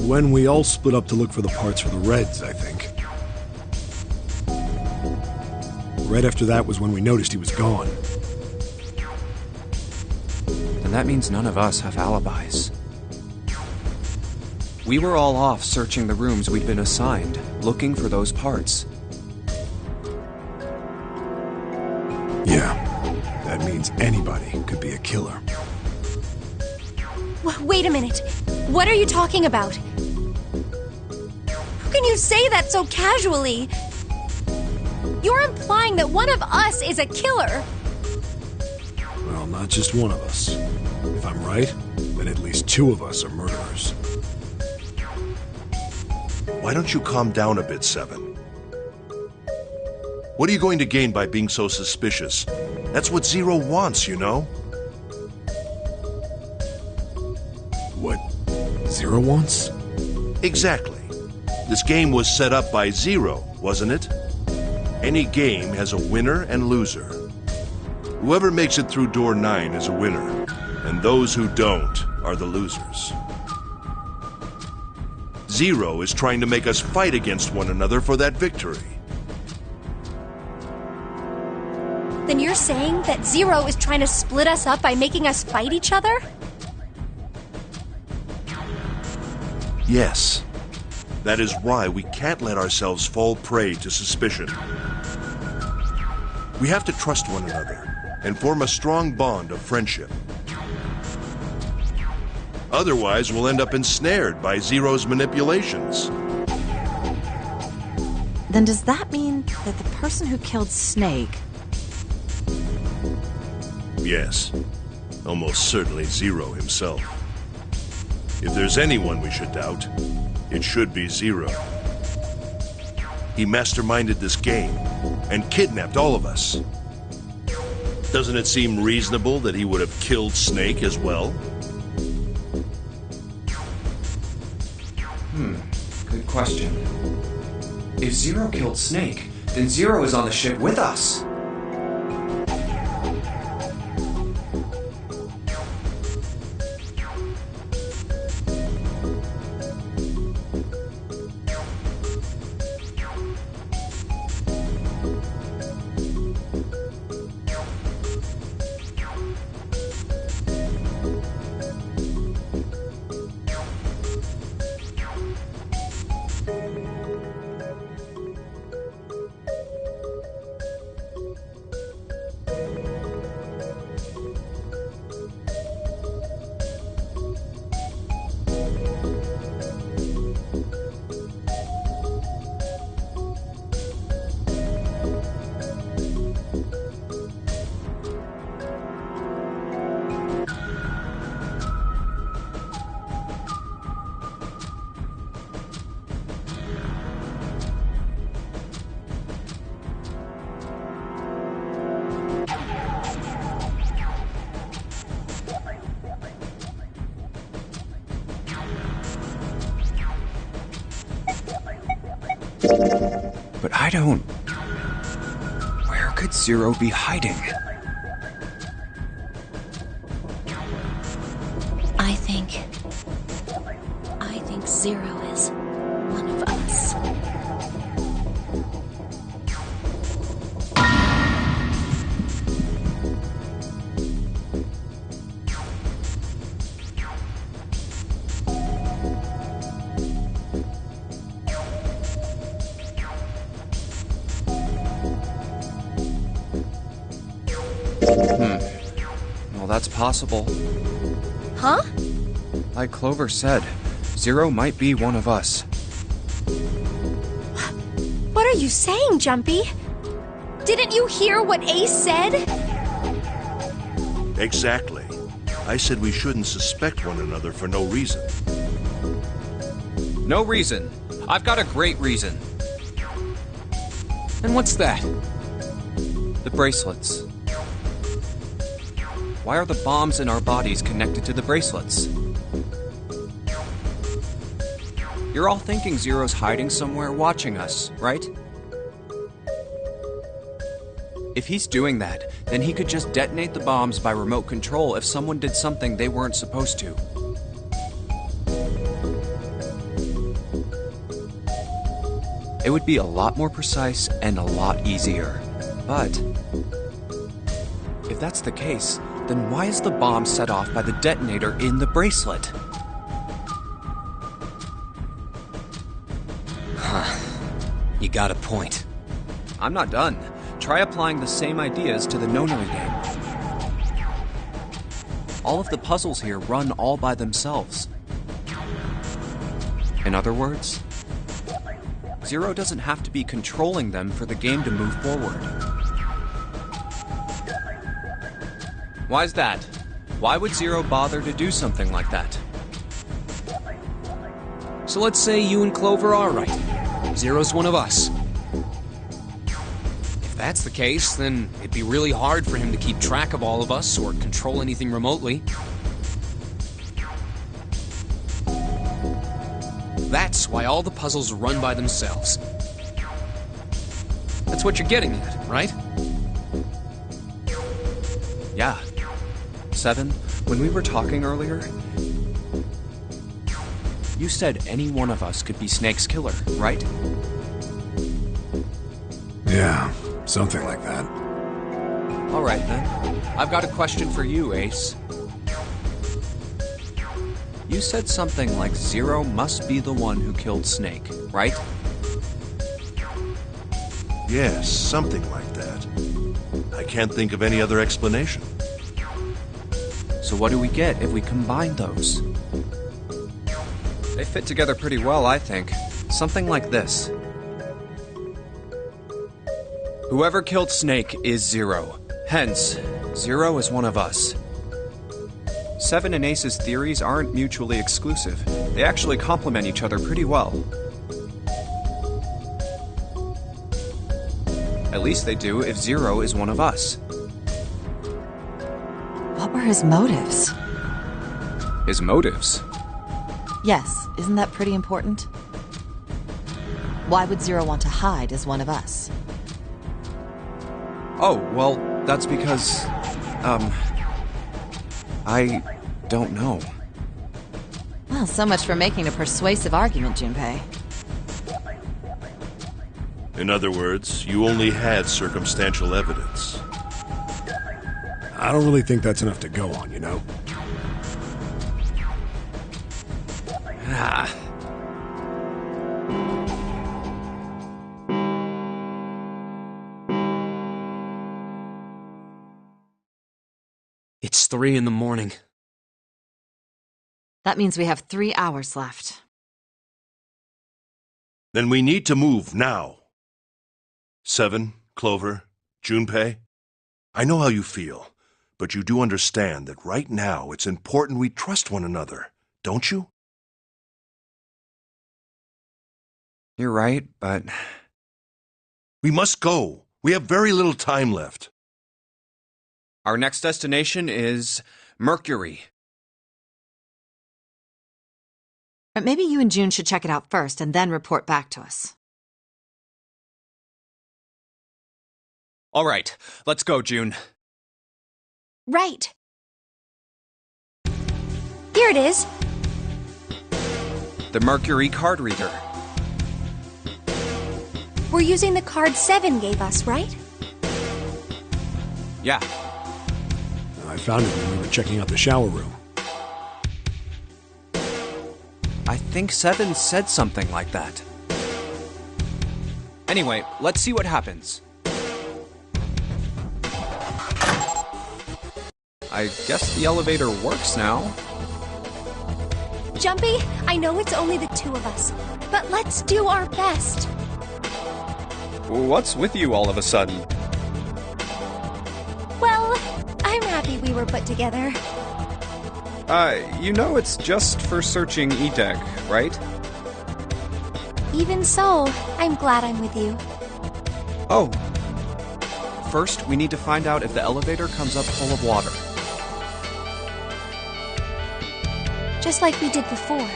[SPEAKER 9] When we all split up to look for the parts for the Reds, I think. Right after that was when we noticed he was gone.
[SPEAKER 2] Then that means none of us have alibis. We were all off searching the rooms we'd been assigned, looking for those parts.
[SPEAKER 9] Yeah, that means anybody could be a killer.
[SPEAKER 8] Wait a minute. What are you talking about? How can you say that so casually? You're implying that one of us is a killer.
[SPEAKER 9] Well, not just one of us. If I'm right, then at least 2 of us are murderers.
[SPEAKER 6] Why don't you calm down a bit, Seven? What are you going to gain by being so suspicious? That's what Zero wants, you know?
[SPEAKER 9] What Zero wants?
[SPEAKER 6] Exactly. This game was set up by Zero, wasn't it? Any game has a winner and loser. Whoever makes it through door 9 is a winner, and those who don't are the losers. Zero is trying to make us fight against one another for that victory.
[SPEAKER 8] Then you're saying that Zero is trying to split us up by making us fight each other?
[SPEAKER 6] Yes. That is why we can't let ourselves fall prey to suspicion. We have to trust one another and form a strong bond of friendship. Otherwise, we'll end up ensnared by Zero's manipulations.
[SPEAKER 4] Then does that mean that the person who killed Snake...
[SPEAKER 6] Yes. Almost certainly Zero himself. If there's anyone we should doubt, it should be Zero. He masterminded this game and kidnapped all of us. Doesn't it seem reasonable that he would have killed Snake as well?
[SPEAKER 2] question. If Zero killed Snake, then Zero is on the ship with us. But I don't... Where could Zero be hiding?
[SPEAKER 1] I think Zero is one of us.
[SPEAKER 2] Well, that's possible.
[SPEAKER 8] Huh?
[SPEAKER 2] Like Clover said, Zero might be one of us.
[SPEAKER 8] What are you saying, Jumpy? Didn't you hear what Ace said?
[SPEAKER 6] Exactly. I said we shouldn't suspect one another for no reason.
[SPEAKER 2] No reason. I've got a great reason.
[SPEAKER 5] And what's that?
[SPEAKER 2] The bracelets. Why are the bombs in our bodies connected to the bracelets? You're all thinking Zero's hiding somewhere watching us, right? If he's doing that, then he could just detonate the bombs by remote control if someone did something they weren't supposed to. It would be a lot more precise and a lot easier. But if that's the case, then why is the bomb set off by the detonator in the bracelet?
[SPEAKER 5] You got a point.
[SPEAKER 2] I'm not done. Try applying the same ideas to the Nonary game. All of the puzzles here run all by themselves. In other words, Zero doesn't have to be controlling them for the game to move forward. Why's that? Why would Zero bother to do something like that?
[SPEAKER 5] So let's say you and Clover are right. Zero's one of us. If that's the case, then it'd be really hard for him to keep track of all of us or control anything remotely. That's why all the puzzles run by themselves. That's what you're getting at, right?
[SPEAKER 2] Yeah. 7, when we were talking earlier, you said any one of us could be Snake's killer, right?
[SPEAKER 9] Yeah, something like that.
[SPEAKER 2] Alright then. I've got a question for you, Ace. You said something like Zero must be the one who killed Snake, right?
[SPEAKER 6] Yes, something like that. I can't think of any other explanation.
[SPEAKER 2] So what do we get if we combine those? They fit together pretty well, I think. Something like this. Whoever killed Snake is Zero. Hence, Zero is one of us. 7 and Ace's theories aren't mutually exclusive. They actually complement each other pretty well. At least they do if Zero is one of us.
[SPEAKER 4] What were his motives?
[SPEAKER 2] His motives?
[SPEAKER 4] Yes, isn't that pretty important? Why would Zero want to hide as one of us?
[SPEAKER 2] Oh, well, that's because, I don't know.
[SPEAKER 4] Well, so much for making a persuasive argument, Junpei.
[SPEAKER 6] In other words, you only had circumstantial evidence.
[SPEAKER 9] I don't really think that's enough to go on, you know?
[SPEAKER 2] Ah.
[SPEAKER 5] It's 3 in the morning.
[SPEAKER 4] That means we have 3 hours left.
[SPEAKER 6] Then we need to move now. Seven, Clover, Junpei, I know how you feel, but you do understand that right now it's important we trust one another, don't you?
[SPEAKER 2] You're right, but...
[SPEAKER 6] We must go. We have very little time left.
[SPEAKER 2] Our next destination is Mercury.
[SPEAKER 4] But maybe you and June should check it out first and then report back to us.
[SPEAKER 2] All right, let's go, June.
[SPEAKER 8] Right. Here it is.
[SPEAKER 2] The Mercury card reader.
[SPEAKER 8] We're using the card 7 gave us, right?
[SPEAKER 2] Yeah.
[SPEAKER 9] I found it when we were checking out the shower room.
[SPEAKER 2] I think 7 said something like that. Anyway, let's see what happens. I guess the elevator works now.
[SPEAKER 8] Jumpy, I know it's only the 2 of us, but let's do our best.
[SPEAKER 2] What's with you all of a sudden?
[SPEAKER 8] Well, I'm happy we were put together.
[SPEAKER 2] You know it's just for searching E-Deck, right?
[SPEAKER 8] Even so, I'm glad I'm with you.
[SPEAKER 2] Oh. First, we need to find out if the elevator comes up full of water.
[SPEAKER 8] Just like we did before.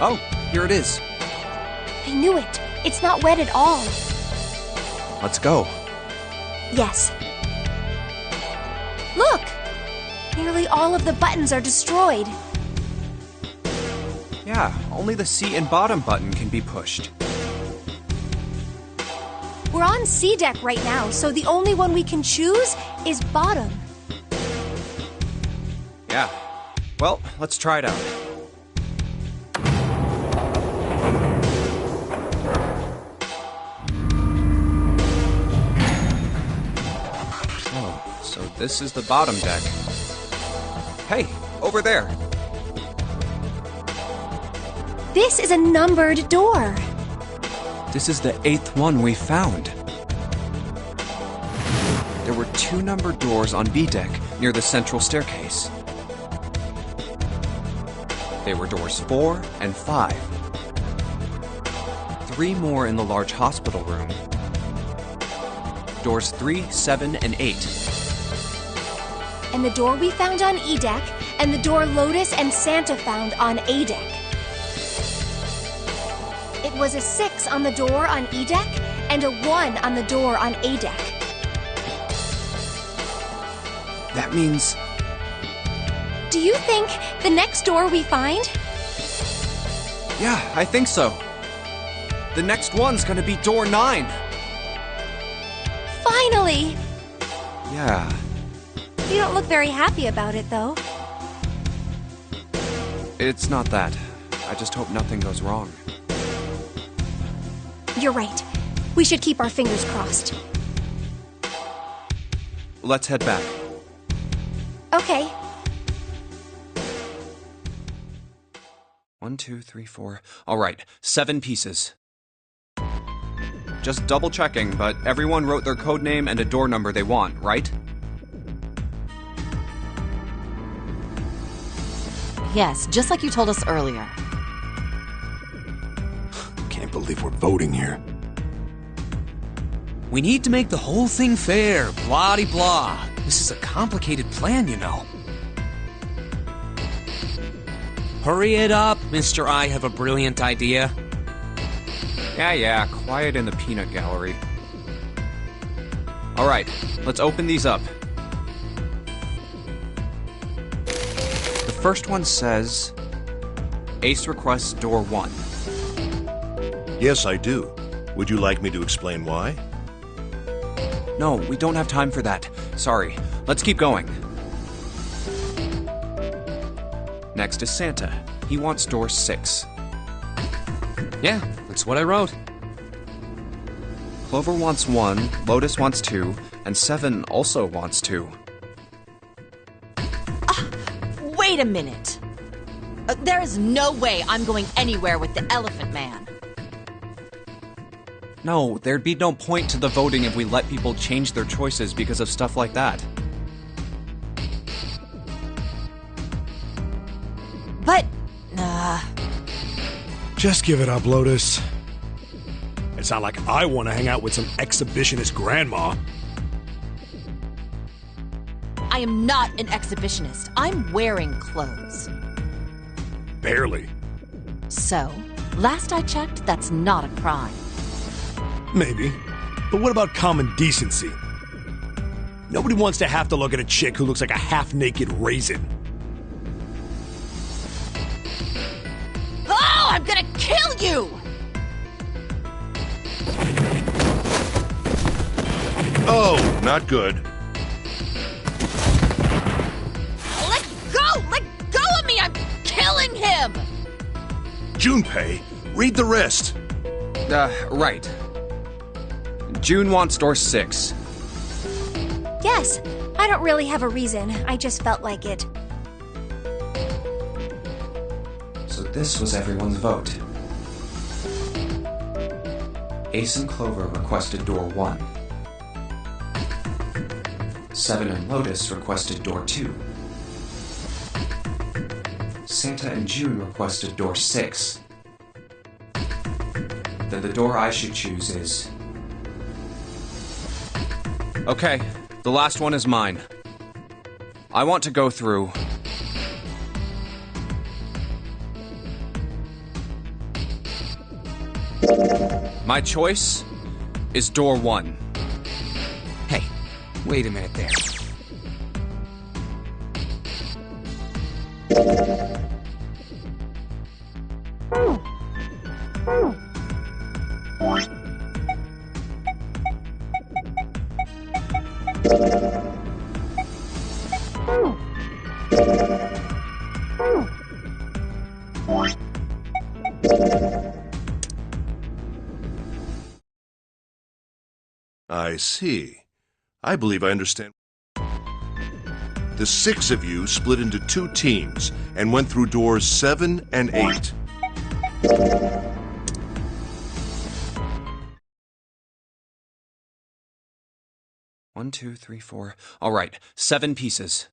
[SPEAKER 2] Oh, here it is.
[SPEAKER 8] I knew it. It's not wet at all.
[SPEAKER 2] Let's go.
[SPEAKER 8] Yes. Look! Nearly all of the buttons are destroyed.
[SPEAKER 2] Yeah, only the seat and bottom button can be pushed.
[SPEAKER 8] We're on C deck right now, so the only one we can choose is bottom.
[SPEAKER 2] Yeah. Well, let's try it out. Oh, so this is the bottom deck. Hey, over there.
[SPEAKER 8] This is a numbered door.
[SPEAKER 2] This is the 8th one we found. There were 2 numbered doors on B deck near the central staircase. They were doors 4 and 5. 3 more in the large hospital room. Doors 3, 7, and 8.
[SPEAKER 8] And the door we found on E deck, and the door Lotus and Santa found on A deck. It was a 6 on the door on E deck, and a 1 on the door on A deck.
[SPEAKER 2] That means...
[SPEAKER 8] Do you think the next door we find?
[SPEAKER 2] Yeah, I think so. The next one's gonna be door 9.
[SPEAKER 8] Finally!
[SPEAKER 2] Yeah.
[SPEAKER 8] You don't look very happy about it, though.
[SPEAKER 2] It's not that. I just hope nothing goes wrong.
[SPEAKER 8] You're right. We should keep our fingers crossed.
[SPEAKER 2] Let's head back.
[SPEAKER 8] Okay.
[SPEAKER 2] 1, 2, 3, 4. All right, 7 pieces. Just double checking, but everyone wrote their code name and a door number they want, right?
[SPEAKER 4] Yes, just like you told us earlier.
[SPEAKER 9] Can't believe we're voting here.
[SPEAKER 5] We need to make the whole thing fair, blah-de-blah. This is a complicated plan, you know. Hurry it up, Mr. I have a brilliant idea.
[SPEAKER 2] Yeah, quiet in the peanut gallery. Alright, let's open these up. The first one says, Ace requests door 1.
[SPEAKER 6] Yes, I do. Would you like me to explain why?
[SPEAKER 2] No, we don't have time for that. Sorry. Let's keep going. Next is Santa. He wants door 6.
[SPEAKER 5] Yeah, that's what I wrote.
[SPEAKER 2] Clover wants 1, Lotus wants 2, and 7 also wants 2.
[SPEAKER 4] Wait a minute. There is no way I'm going anywhere with the Elephant Man.
[SPEAKER 2] No, there'd be no point to the voting if we let people change their choices because of stuff like that.
[SPEAKER 4] But,
[SPEAKER 9] Just give it up, Lotus. It's not like I want to hang out with some exhibitionist grandma.
[SPEAKER 4] I am not an exhibitionist. I'm wearing clothes.
[SPEAKER 9] Barely.
[SPEAKER 4] So, last I checked, that's not a crime.
[SPEAKER 9] Maybe. But what about common decency? Nobody wants to have to look at a chick who looks like a half-naked raisin.
[SPEAKER 4] Oh, I'm gonna kill you!
[SPEAKER 6] Oh, not good.
[SPEAKER 4] Let go! Let go of me! I'm killing him!
[SPEAKER 6] Junpei, read the rest.
[SPEAKER 2] Right. June wants door 6.
[SPEAKER 8] Yes, I don't really have a reason. I just felt like it.
[SPEAKER 2] So this was everyone's vote. Ace and Clover requested door 1. 7 and Lotus requested door 2. Santa and June requested door 6. Then the door I should choose is... Okay, the last one is mine. I want to go through... My choice is door 1.
[SPEAKER 5] Hey, wait a minute there.
[SPEAKER 6] I see. I believe I understand. The 6 of you split into 2 teams and went through doors 7 and 8.
[SPEAKER 2] One, 2, 3, 4. All right, 7 pieces.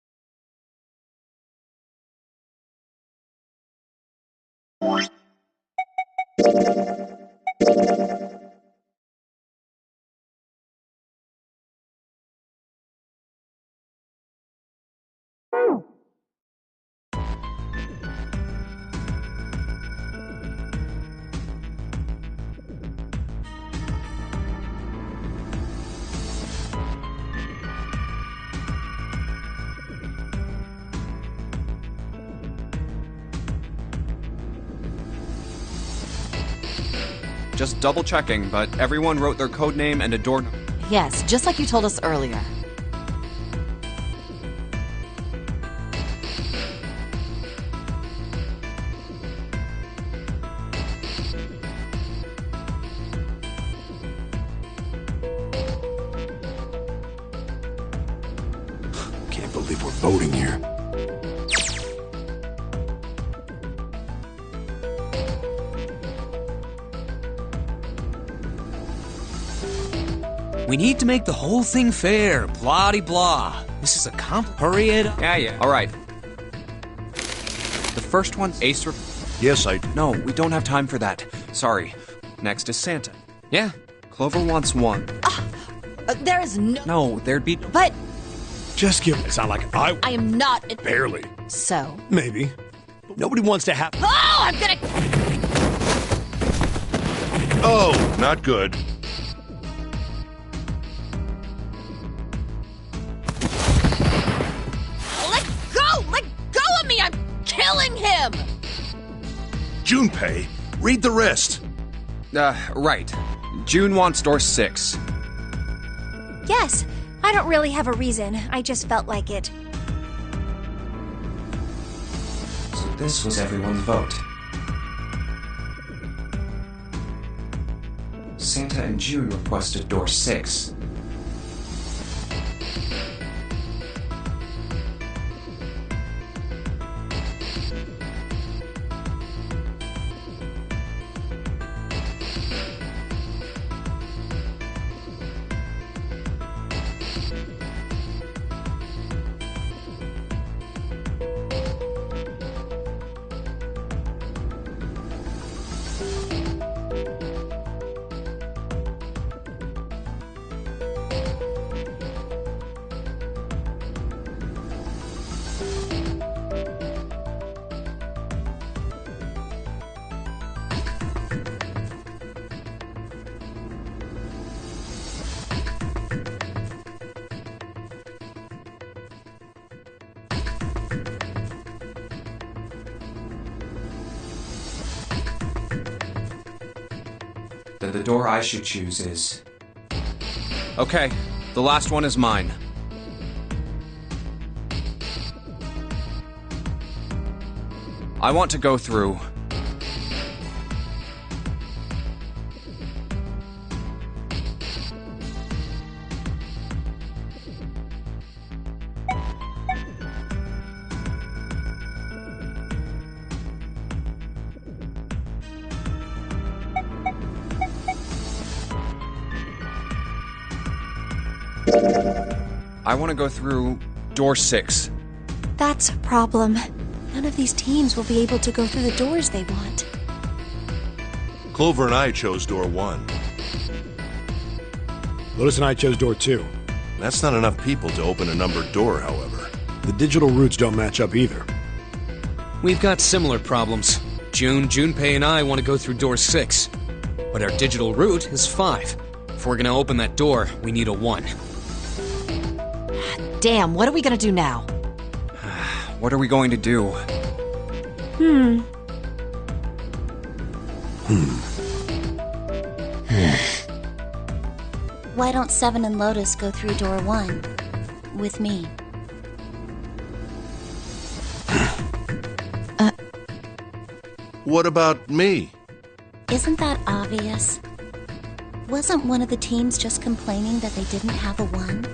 [SPEAKER 2] Just double checking, but everyone wrote their code name and a door.
[SPEAKER 4] Yes, just like you told us earlier.
[SPEAKER 9] Can't believe we're voting here.
[SPEAKER 5] We need to make the whole thing fair, blah-de-blah. This is a hurry it up.
[SPEAKER 2] Yeah. All right. The first one's Ace.
[SPEAKER 6] Yes, I...
[SPEAKER 2] No, we don't have time for that. Sorry. Next is Santa.
[SPEAKER 5] Yeah.
[SPEAKER 2] Clover wants 1.
[SPEAKER 4] There is no...
[SPEAKER 2] No, there'd be...
[SPEAKER 4] But
[SPEAKER 9] Just give it. Sound like I
[SPEAKER 4] I am not...
[SPEAKER 9] barely.
[SPEAKER 4] So?
[SPEAKER 9] Maybe. But nobody wants to have.
[SPEAKER 4] Oh, I'm gonna...
[SPEAKER 6] Oh, not good.
[SPEAKER 4] Let go! Let go of me! I'm killing him!
[SPEAKER 6] Junpei, read the rest.
[SPEAKER 2] Right. June wants door 6.
[SPEAKER 8] Yes, I don't really have a reason. I just felt like it.
[SPEAKER 2] So this was everyone's vote. Santa and June requested door 6. Then the door I should choose is... Okay, the last one is mine. I want to go through... I want to go through door 6.
[SPEAKER 8] That's a problem. None of these teams will be able to go through the doors they want.
[SPEAKER 6] Clover and I chose door 1.
[SPEAKER 9] Lotus and I chose door 2.
[SPEAKER 6] That's not enough people to open a numbered door, however.
[SPEAKER 9] The digital routes don't match up either.
[SPEAKER 5] We've got similar problems. June, Junpei, and I want to go through door 6. But our digital route is 5. If we're gonna open that door, we need a 1.
[SPEAKER 4] Damn, what are we gonna do now?
[SPEAKER 2] What are we going to do?
[SPEAKER 1] Why don't Seven and Lotus go through door 1 with me?
[SPEAKER 6] What about me?
[SPEAKER 1] Isn't that obvious? Wasn't one of the teams just complaining that they didn't have a 1?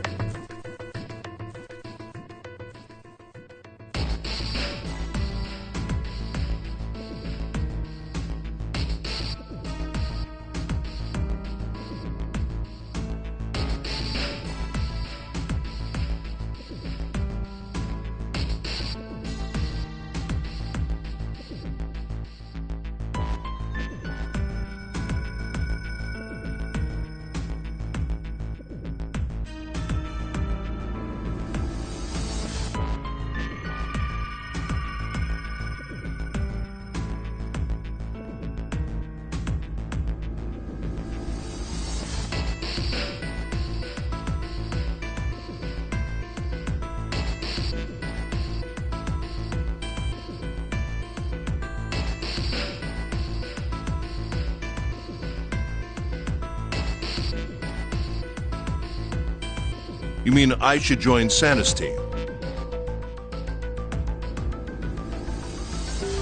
[SPEAKER 6] You mean I should join Santa's team?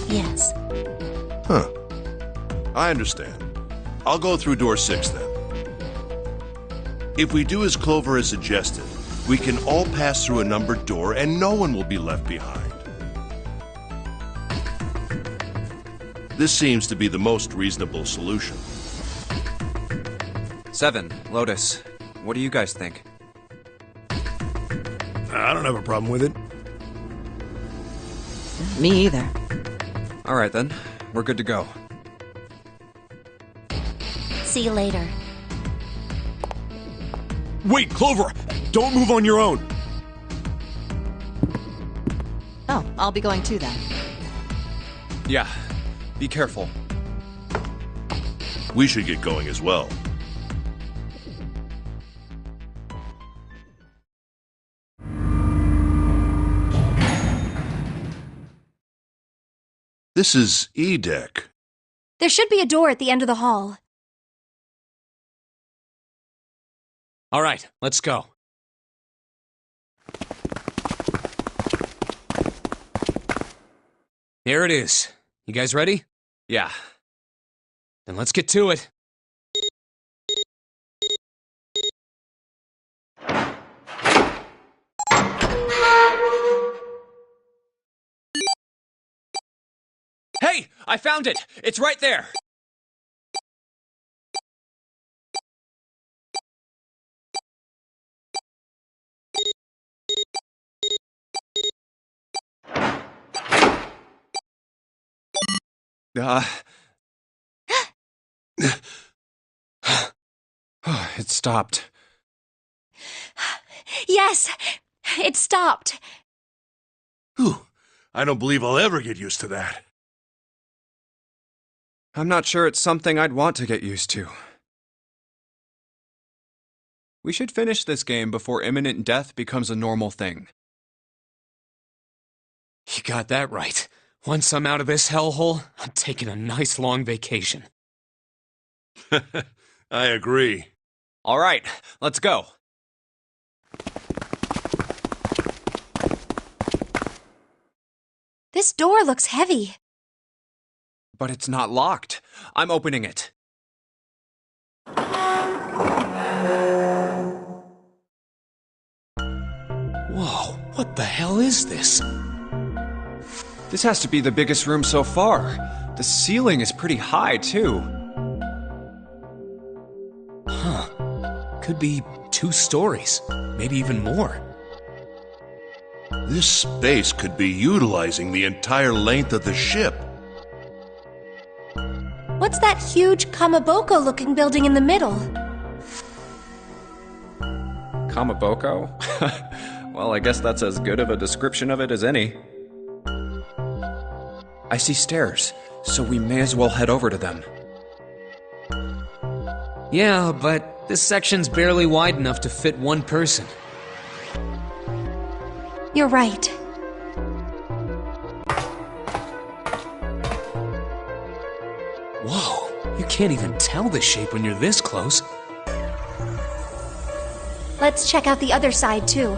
[SPEAKER 1] Yes.
[SPEAKER 6] Huh. I understand. I'll go through door 6 then. If we do as Clover has suggested, we can all pass through a numbered door and no one will be left behind. This seems to be the most reasonable solution.
[SPEAKER 2] 7, Lotus, what do you guys think?
[SPEAKER 9] I don't have a problem with it.
[SPEAKER 4] Me either.
[SPEAKER 2] Alright then, we're good to go.
[SPEAKER 1] See you later.
[SPEAKER 10] Wait, Clover! Don't move on your own!
[SPEAKER 4] Oh, I'll be going too then.
[SPEAKER 2] Yeah, be careful.
[SPEAKER 6] We should get going as well. This is E-Deck.
[SPEAKER 8] There should be a door at the end of the hall.
[SPEAKER 5] All right, let's go. Here it is. You guys ready?
[SPEAKER 2] Yeah.
[SPEAKER 5] Then let's get to it.
[SPEAKER 2] Hey! I found it! It's right there! It stopped.
[SPEAKER 8] Yes! It stopped!
[SPEAKER 6] Whew. I don't believe I'll ever get used to that.
[SPEAKER 2] I'm not sure it's something I'd want to get used to. We should finish this game before imminent death becomes a normal thing.
[SPEAKER 5] You got that right. Once I'm out of this hellhole, I'm taking a nice long vacation.
[SPEAKER 6] I agree.
[SPEAKER 2] All right, let's go.
[SPEAKER 8] This door looks heavy.
[SPEAKER 2] But it's not locked. I'm opening it.
[SPEAKER 5] Whoa, what the hell is this?
[SPEAKER 2] This has to be the biggest room so far. The ceiling is pretty high, too.
[SPEAKER 5] Huh. Could be 2 stories, maybe even more.
[SPEAKER 6] This space could be utilizing the entire length of the ship.
[SPEAKER 8] What's that huge Kamaboko-looking building in the middle?
[SPEAKER 2] Kamaboko? Well, I guess that's as good of a description of it as any. I see stairs, so we may as well head over to them.
[SPEAKER 5] Yeah, but this section's barely wide enough to fit one person.
[SPEAKER 8] You're right.
[SPEAKER 5] Whoa, you can't even tell the shape when you're this close.
[SPEAKER 8] Let's check out the other side, too.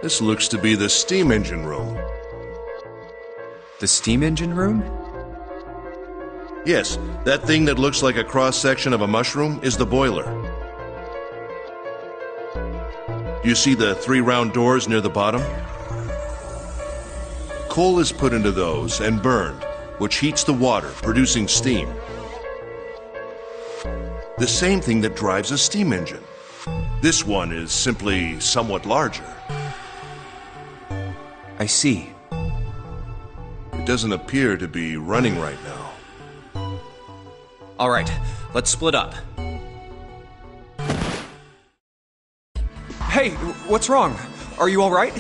[SPEAKER 6] This looks to be the steam engine room.
[SPEAKER 2] The steam engine room?
[SPEAKER 6] Yes, that thing that looks like a cross-section of a mushroom is the boiler. You see the 3 round doors near the bottom? Coal is put into those and burned, which heats the water, producing steam. The same thing that drives a steam engine. This one is simply somewhat larger.
[SPEAKER 2] I see.
[SPEAKER 6] It doesn't appear to be running right now.
[SPEAKER 2] All right, let's split up. Hey, what's wrong? Are you all right?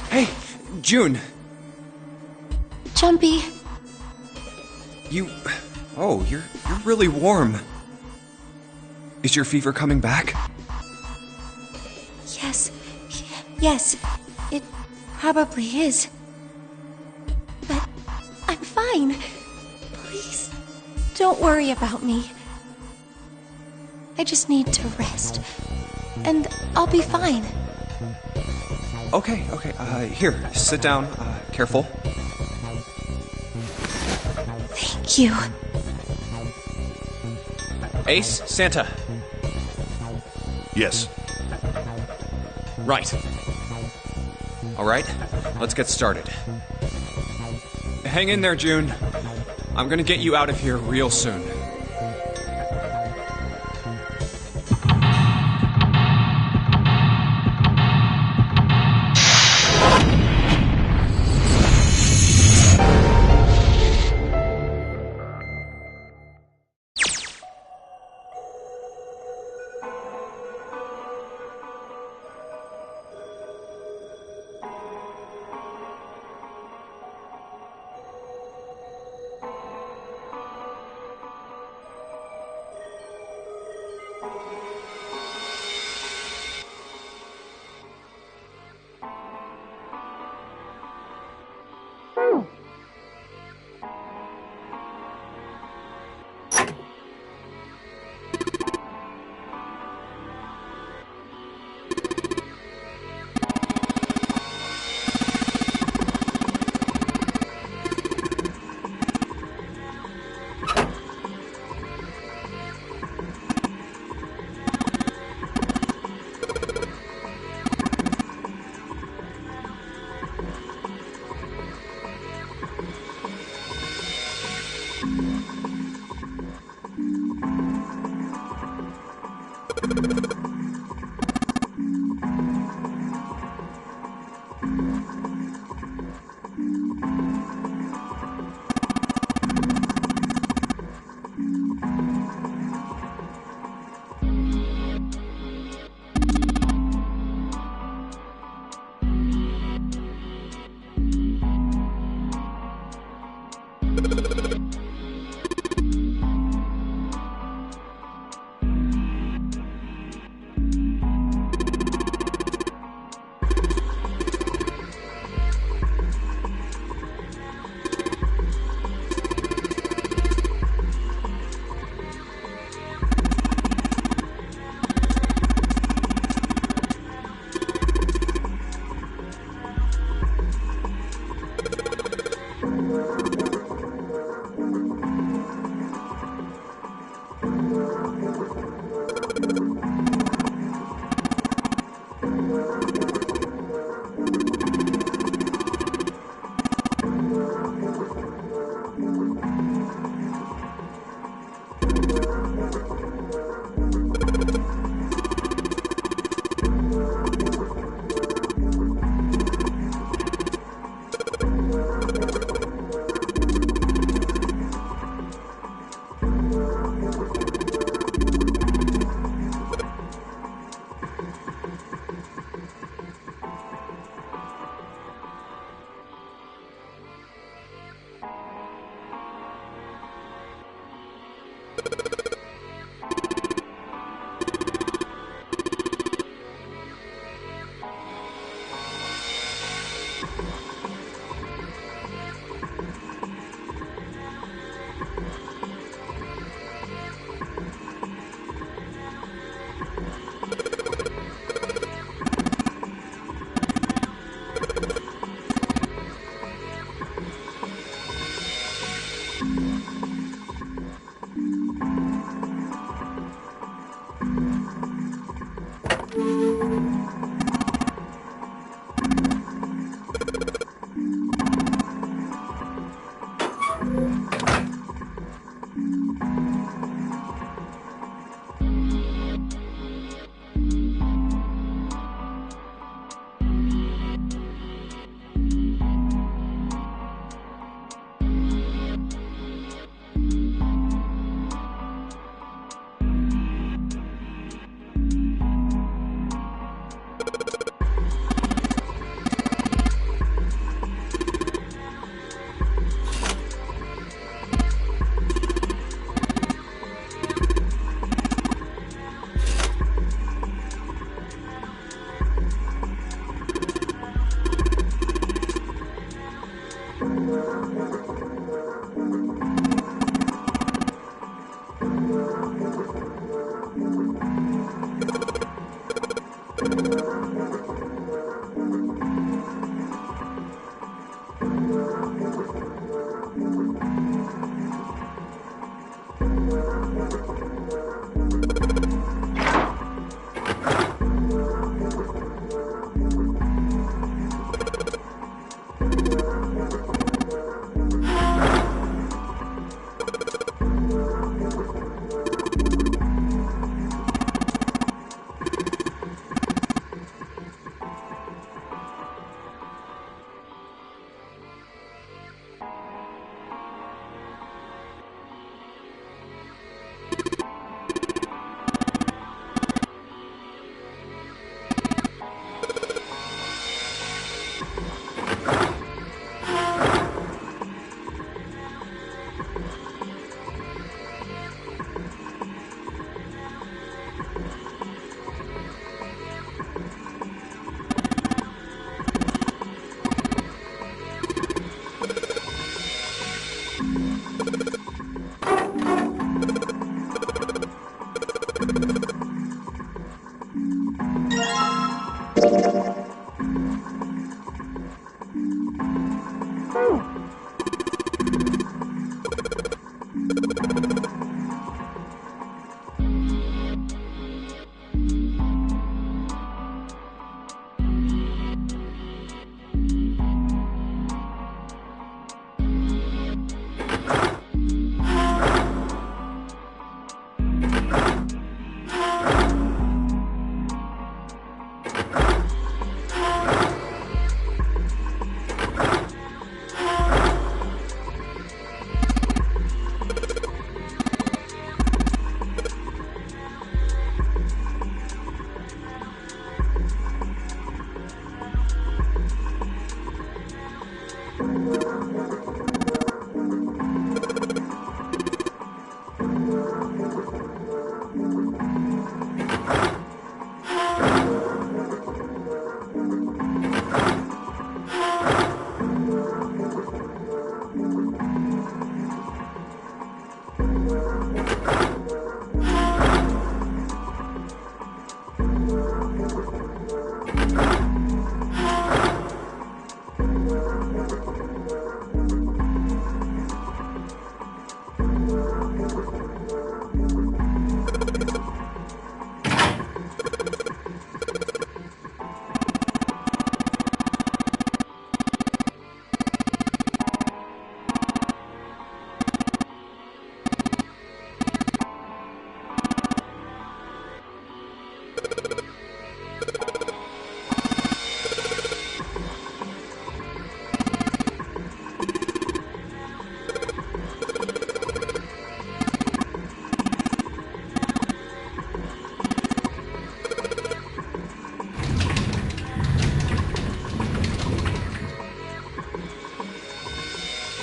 [SPEAKER 2] Hey, June.
[SPEAKER 8] Jumpy.
[SPEAKER 2] Oh, you're really warm. Is your fever coming back?
[SPEAKER 8] Yes, it probably is. But I'm fine. Please, don't worry about me. I just need to rest, and I'll be fine.
[SPEAKER 2] Okay, here, sit down, careful.
[SPEAKER 8] Thank you.
[SPEAKER 2] Ace, Santa.
[SPEAKER 6] Yes.
[SPEAKER 2] Right. All right, let's get started. Hang in there, June. I'm gonna get you out of here real soon.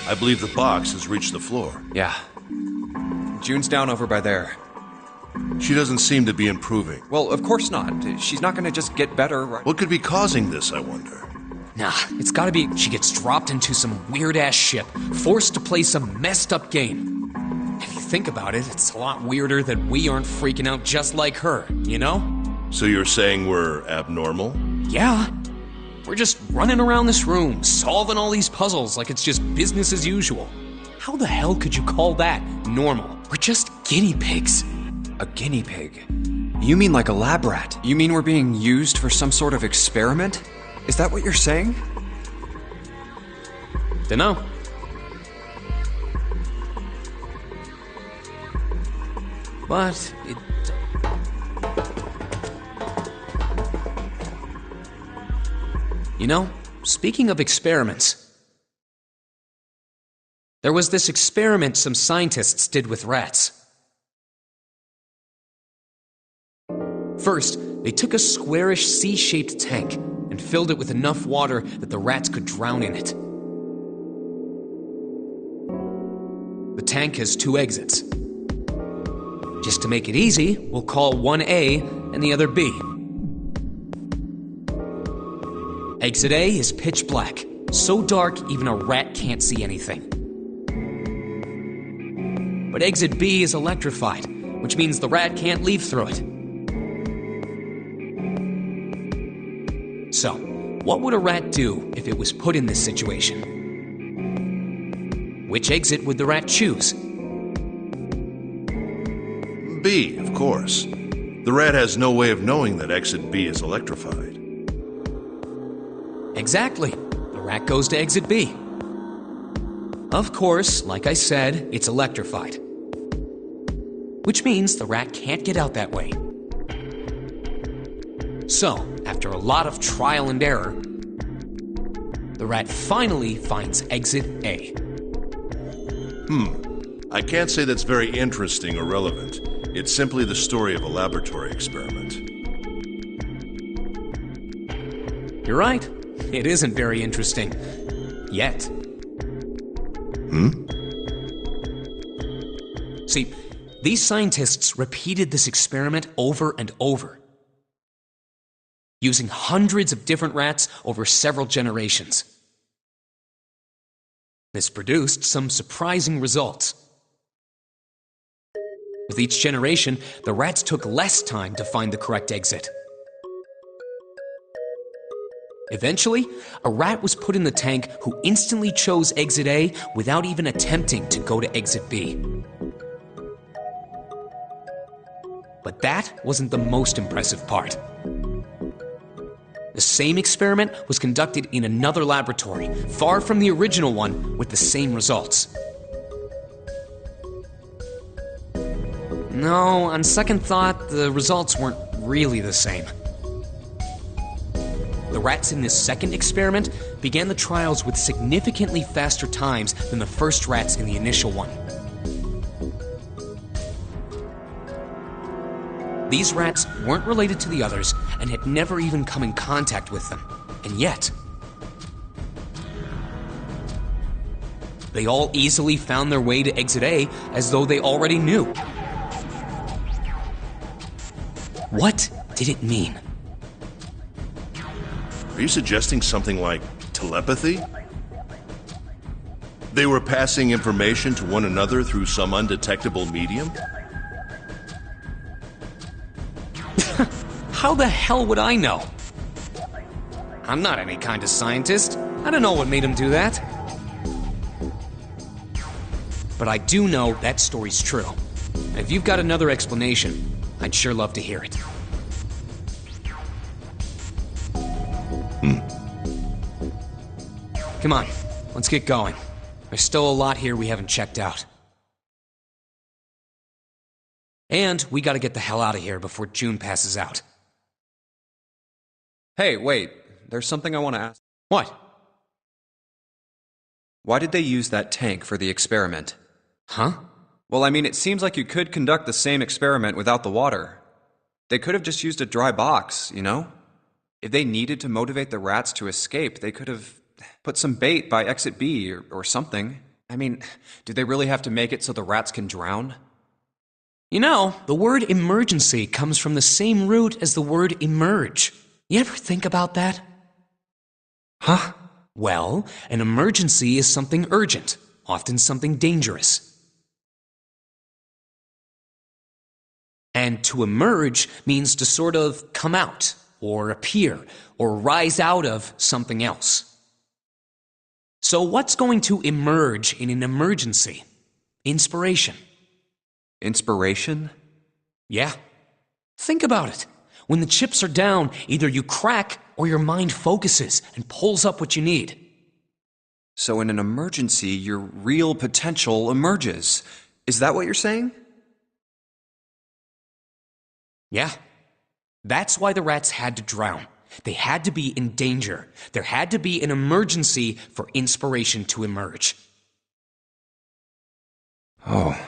[SPEAKER 6] I believe the box has reached the floor.
[SPEAKER 2] Yeah. June's down over by there.
[SPEAKER 6] She doesn't seem to be improving.
[SPEAKER 2] Well, of course not. She's not gonna just get better.
[SPEAKER 6] What could be causing this, I wonder?
[SPEAKER 5] Nah, it's gotta be she gets dropped into some weird-ass ship, forced to play some messed-up game. If you think about it, it's a lot weirder that we aren't freaking out just like her, you know?
[SPEAKER 6] So you're saying we're abnormal?
[SPEAKER 5] Yeah. We're just running around this room, solving all these puzzles like it's just business as usual. How the hell could you call that normal? We're just guinea pigs.
[SPEAKER 2] A guinea pig? You mean like a lab rat? You mean we're being used for some sort of experiment? Is that what you're saying?
[SPEAKER 5] Dunno. But it... You know, speaking of experiments, there was this experiment some scientists did with rats. First, they took a squarish C-shaped tank and filled it with enough water that the rats could drown in it. The tank has 2 exits. Just to make it easy, we'll call one A and the other B. Exit A is pitch black, so dark even a rat can't see anything. But exit B is electrified, which means the rat can't leave through it. So, what would a rat do if it was put in this situation? Which exit would the rat choose?
[SPEAKER 6] B, of course. The rat has no way of knowing that exit B is electrified.
[SPEAKER 5] Exactly. The rat goes to exit B. Of course, like I said, it's electrified. Which means the rat can't get out that way. So, after a lot of trial and error, the rat finally finds exit A.
[SPEAKER 6] I can't say that's very interesting or relevant. It's simply the story of a laboratory experiment.
[SPEAKER 5] You're right. It isn't very interesting. Yet. See, these scientists repeated this experiment over and over, using hundreds of different rats over several generations. This produced some surprising results. With each generation, the rats took less time to find the correct exit. Eventually, a rat was put in the tank who instantly chose exit A without even attempting to go to exit B. But that wasn't the most impressive part. The same experiment was conducted in another laboratory, far from the original one, with the same results. No, on second thought, the results weren't really the same. The rats in this second experiment began the trials with significantly faster times than the first rats in the initial one. These rats weren't related to the others and had never even come in contact with them. And yet, they all easily found their way to exit A as though they already knew. What did it mean?
[SPEAKER 6] Are you suggesting something like telepathy? They were passing information to one another through some undetectable medium?
[SPEAKER 5] How the hell would I know? I'm not any kind of scientist. I don't know what made him do that. But I do know that story's true. And if you've got another explanation, I'd sure love to hear it. Come on, let's get going. There's still a lot here we haven't checked out. And we gotta get the hell out of here before June passes out.
[SPEAKER 2] Hey, wait. There's something I want to ask.
[SPEAKER 5] What?
[SPEAKER 2] Why did they use that tank for the experiment?
[SPEAKER 5] Huh?
[SPEAKER 2] Well, I mean, it seems like you could conduct the same experiment without the water. They could have just used a dry box, you know? If they needed to motivate the rats to escape, they could have put some bait by exit B or something. I mean, do they really have to make it so the rats can drown?
[SPEAKER 5] You know, the word emergency comes from the same root as the word emerge. You ever think about that?
[SPEAKER 2] Huh?
[SPEAKER 5] Well, an emergency is something urgent, often something dangerous. And to emerge means to sort of come out, or appear, or rise out of something else. So what's going to emerge in an emergency? Inspiration.
[SPEAKER 2] Inspiration?
[SPEAKER 5] Yeah. Think about it. When the chips are down, either you crack or your mind focuses and pulls up what you need.
[SPEAKER 2] So in an emergency, your real potential emerges. Is that what you're saying?
[SPEAKER 5] Yeah. That's why the rats had to drown. They had to be in danger. There had to be an emergency for inspiration to emerge.
[SPEAKER 2] Oh.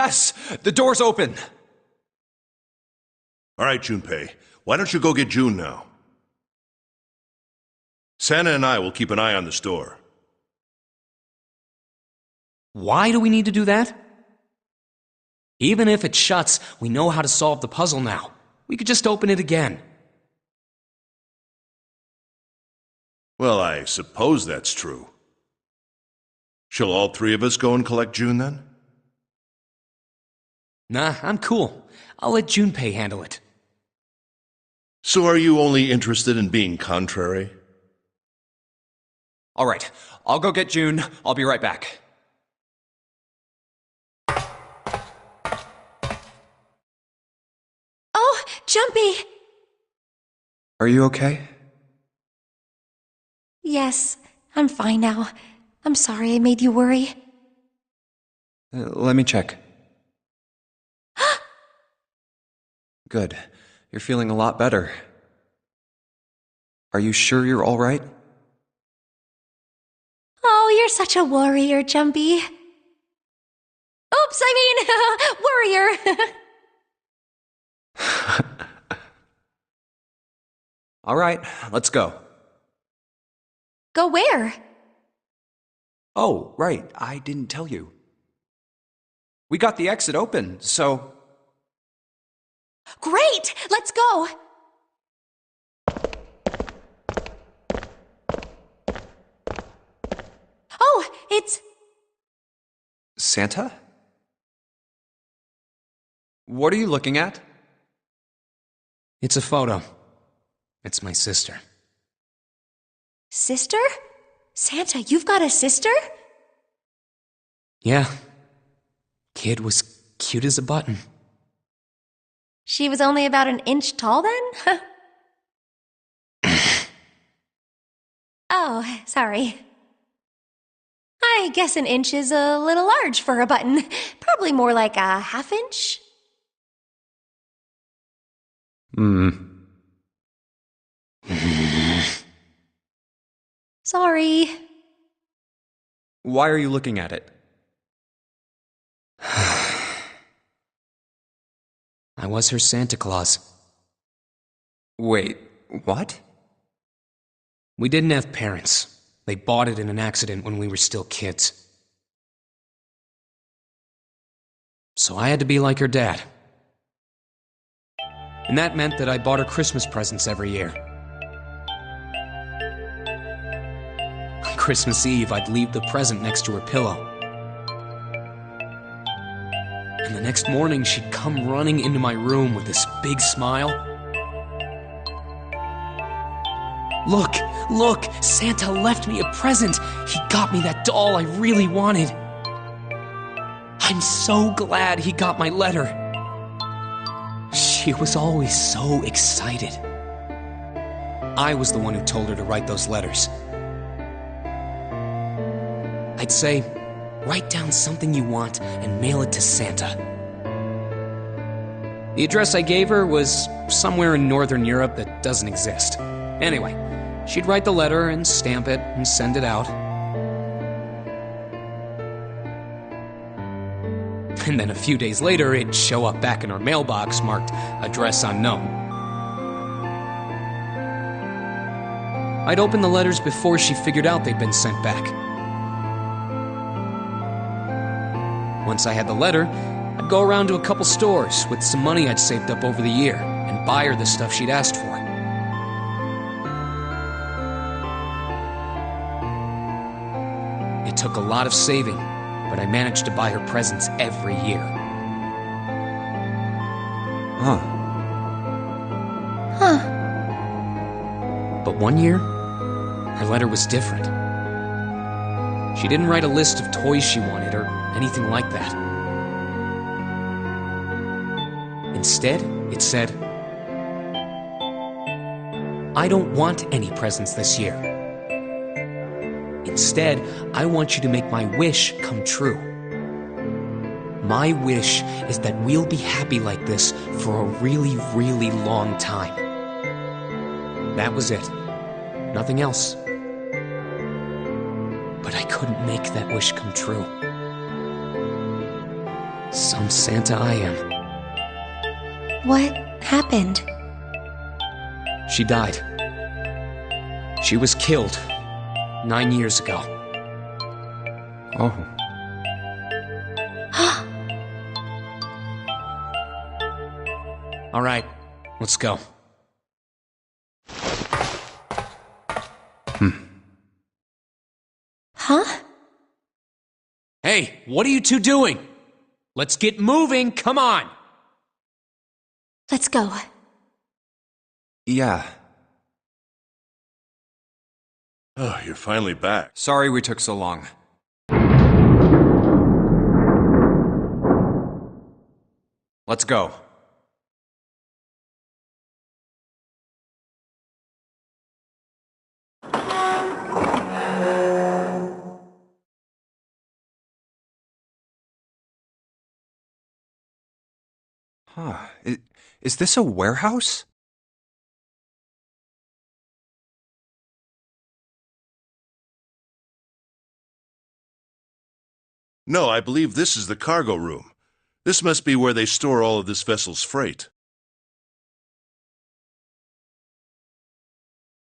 [SPEAKER 2] Yes! The door's open!
[SPEAKER 6] All right, Junpei. Why don't you go get June now? Santa and I will keep an eye on the store.
[SPEAKER 5] Why do we need to do that? Even if it shuts, we know how to solve the puzzle now. We could just open it again.
[SPEAKER 6] Well, I suppose that's true. Shall all three of us go and collect June then?
[SPEAKER 5] Nah, I'm cool. I'll let Junpei handle it.
[SPEAKER 6] So are you only interested in being contrary?
[SPEAKER 2] All right, I'll go get June. I'll be right back.
[SPEAKER 8] Oh, Jumpy!
[SPEAKER 2] Are you okay?
[SPEAKER 8] Yes, I'm fine now. I'm sorry I made you worry.
[SPEAKER 2] Let me check. Good. You're feeling a lot better. Are you sure you're all right?
[SPEAKER 8] Oh, you're such a warrior, Jumpy. Oops, I mean, warrior.
[SPEAKER 2] All right, let's go.
[SPEAKER 8] Go where?
[SPEAKER 2] Oh, right, I didn't tell you. We got the exit open, so...
[SPEAKER 8] Great! Let's go! Oh, it's...
[SPEAKER 2] Santa? What are you looking at?
[SPEAKER 5] It's a photo. It's my sister.
[SPEAKER 8] Sister? Santa, you've got a sister?
[SPEAKER 5] Yeah. Kid was cute as a button.
[SPEAKER 8] She was only about an inch tall then? Oh, sorry. I guess an inch is a little large for a button. Probably more like a half inch. Sorry.
[SPEAKER 2] Why are you looking at it?
[SPEAKER 5] I was her Santa Claus.
[SPEAKER 2] Wait, what?
[SPEAKER 5] We didn't have parents. They bought it in an accident when we were still kids. So I had to be like her dad. And that meant that I bought her Christmas presents every year. On Christmas Eve, I'd leave the present next to her pillow. And the next morning, she'd come running into my room with this big smile. Look, look, Santa left me a present. He got me that doll I really wanted. I'm so glad he got my letter. She was always so excited. I was the one who told her to write those letters. I'd say, write down something you want and mail it to Santa. The address I gave her was somewhere in Northern Europe that doesn't exist. Anyway, she'd write the letter and stamp it and send it out. And then a few days later, it'd show up back in her mailbox marked address unknown. I'd open the letters before she figured out they'd been sent back. Once I had the letter, I'd go around to a couple stores with some money I'd saved up over the year and buy her the stuff she'd asked for. It took a lot of saving, but I managed to buy her presents every year.
[SPEAKER 2] Huh.
[SPEAKER 5] But one year, her letter was different. She didn't write a list of toys she wanted or anything like that. Instead, it said, I don't want any presents this year. Instead, I want you to make my wish come true. My wish is that we'll be happy like this for a really, really long time. That was it. Nothing else. But I couldn't make that wish come true. Some Santa I am.
[SPEAKER 8] What happened?
[SPEAKER 5] She died. She was killed 9 years ago.
[SPEAKER 2] Oh.
[SPEAKER 5] All right, let's go.
[SPEAKER 8] Huh?
[SPEAKER 5] Hey, what are you two doing? Let's get moving, come on!
[SPEAKER 8] Let's go.
[SPEAKER 2] Yeah.
[SPEAKER 6] Oh, you're finally back.
[SPEAKER 2] Sorry we took so long. Let's go. Huh. Is this a warehouse?
[SPEAKER 6] No, I believe this is the cargo room. This must be where they store all of this vessel's freight.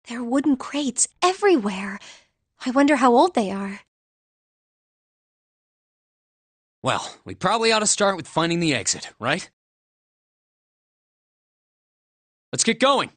[SPEAKER 8] There are wooden crates everywhere. I wonder how old they are.
[SPEAKER 5] Well, we probably ought to start with finding the exit, right? Let's get going!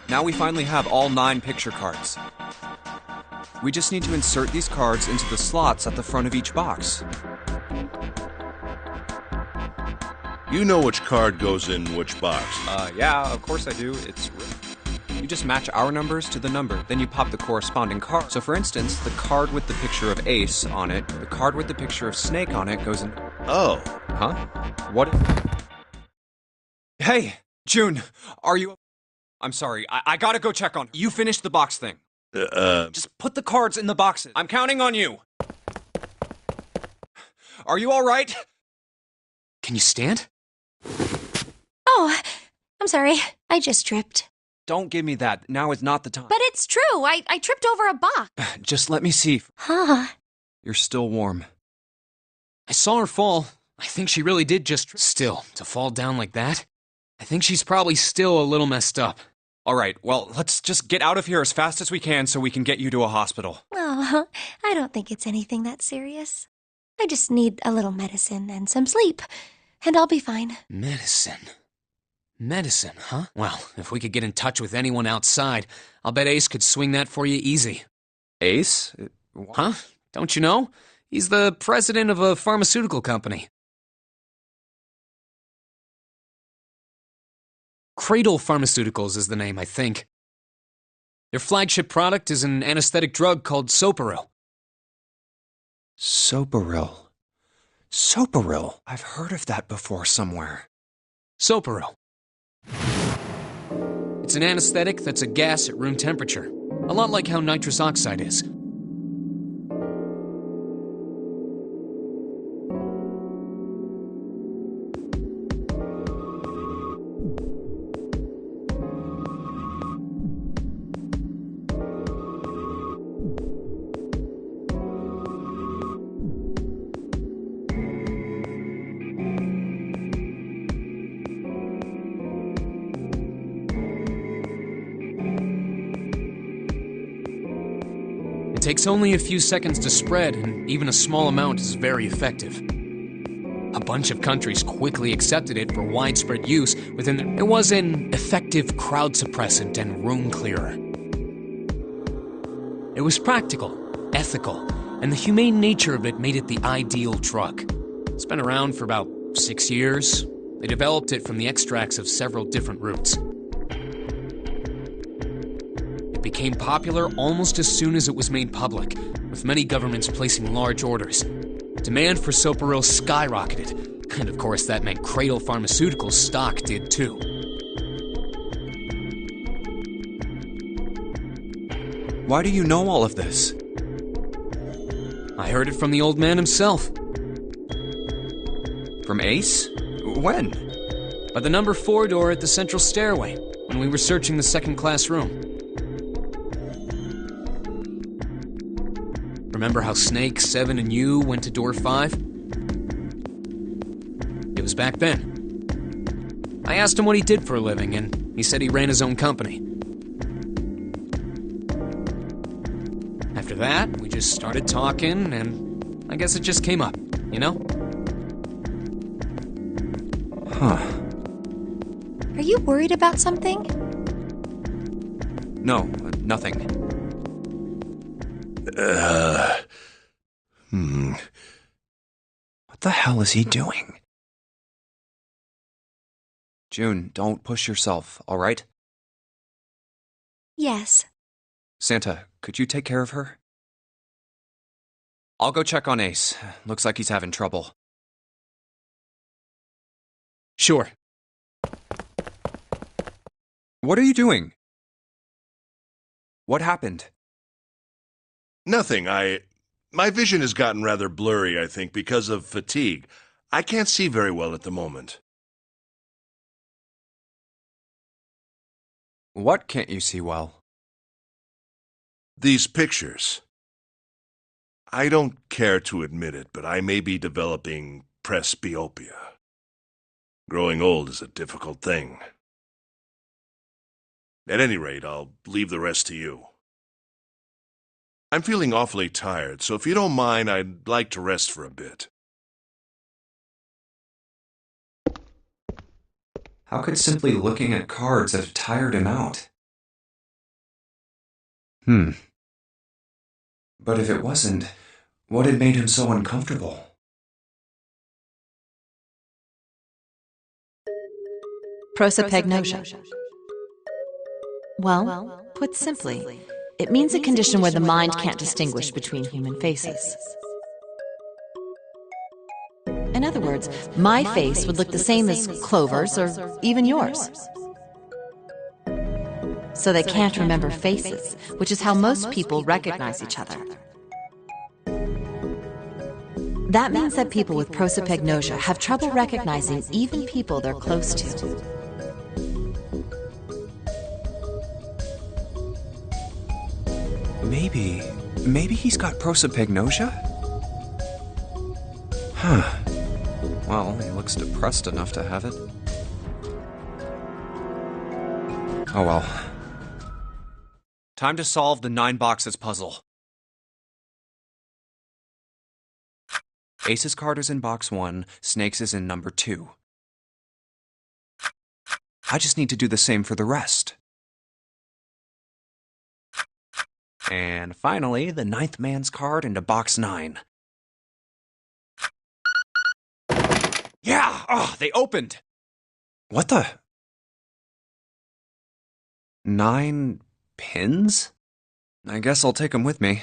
[SPEAKER 2] Now we finally have all 9 picture cards. We just need to insert these cards into the slots at the front of each box.
[SPEAKER 6] You know which card goes in which box.
[SPEAKER 2] Yeah, of course I do. You just match our numbers to the number, then you pop the corresponding card. So for instance, the card with the picture of Ace on it, the card with the picture of Snake on it goes in...
[SPEAKER 6] Oh.
[SPEAKER 2] Huh? What? Hey, June, are you... I'm sorry, I gotta go check on her. You finished the box thing. Just put the cards in the boxes. I'm counting on you. Are you alright?
[SPEAKER 5] Can you stand?
[SPEAKER 8] Oh, I'm sorry. I just tripped.
[SPEAKER 2] Don't give me that. Now is not the time.
[SPEAKER 8] But it's true. I tripped over a box.
[SPEAKER 2] Just let me see.
[SPEAKER 8] Huh.
[SPEAKER 2] You're still warm.
[SPEAKER 5] I saw her fall. I think she really did just... Still, to fall down like that? I think she's probably still a little messed up.
[SPEAKER 2] Alright, well, let's just get out of here as fast as we can so we can get you to a hospital.
[SPEAKER 8] Oh, I don't think it's anything that serious. I just need a little medicine and some sleep, and I'll be fine.
[SPEAKER 5] Medicine? Medicine, huh? Well, if we could get in touch with anyone outside, I'll bet Ace could swing that for you easy.
[SPEAKER 2] Ace?
[SPEAKER 5] Huh? Don't you know? He's the president of a pharmaceutical company. Cradle Pharmaceuticals is the name, I think. Their flagship product is an anesthetic drug called Soparil.
[SPEAKER 2] Soparil. Soparil. I've heard of that before somewhere.
[SPEAKER 5] Soparil. It's an anesthetic that's a gas at room temperature. A lot like how nitrous oxide is. It takes only a few seconds to spread, and even a small amount is very effective. A bunch of countries quickly accepted it for widespread use within their... It was an effective crowd suppressant and room clearer. It was practical, ethical, and the humane nature of it made it the ideal drug. It's been around for about 6 years. They developed it from the extracts of several different roots. It became popular almost as soon as it was made public, with many governments placing large orders. Demand for Soparil skyrocketed, and of course that meant Cradle Pharmaceuticals' stock did too.
[SPEAKER 2] Why do you know all of this?
[SPEAKER 5] I heard it from the old man himself.
[SPEAKER 2] From Ace? When?
[SPEAKER 5] By the number 4 door at the central stairway, when we were searching the second-class room. Remember how Snake, Seven, and you went to door 5? It was back then. I asked him what he did for a living, and he said he ran his own company. After that, we just started talking, and I guess it just came up, you know?
[SPEAKER 2] Huh.
[SPEAKER 8] Are you worried about something?
[SPEAKER 2] No, nothing. What the hell is he doing? June, don't push yourself, all right?
[SPEAKER 8] Yes.
[SPEAKER 2] Santa, could you take care of her? I'll go check on Ace. Looks like he's having trouble.
[SPEAKER 5] Sure.
[SPEAKER 2] What are you doing? What happened?
[SPEAKER 6] Nothing, My vision has gotten rather blurry, I think, because of fatigue. I can't see very well at the moment.
[SPEAKER 2] What can't you see well?
[SPEAKER 6] These pictures. I don't care to admit it, but I may be developing presbyopia. Growing old is a difficult thing. At any rate, I'll leave the rest to you. I'm feeling awfully tired, so if you don't mind, I'd like to rest for a bit.
[SPEAKER 2] How could simply looking at cards have tired him out? But if it wasn't, what had made him so uncomfortable?
[SPEAKER 4] Prosopagnosia. Well, put simply, it means a condition where the mind can't distinguish between human faces. In other words, my face would look the same as Clover's or even yours. So they can't remember faces, which is how most people recognize each other. That means that people with prosopagnosia have trouble recognizing even people they're close to.
[SPEAKER 2] Maybe he's got prosopagnosia? Huh. Well, he looks depressed enough to have it. Oh well. Time to solve the 9 boxes puzzle. Ace's card is in box 1, Snake's is in number 2. I just need to do the same for the rest. And finally, the 9th man's card into box 9. Yeah! Oh, they opened! What the? 9 pins? I guess I'll take them with me.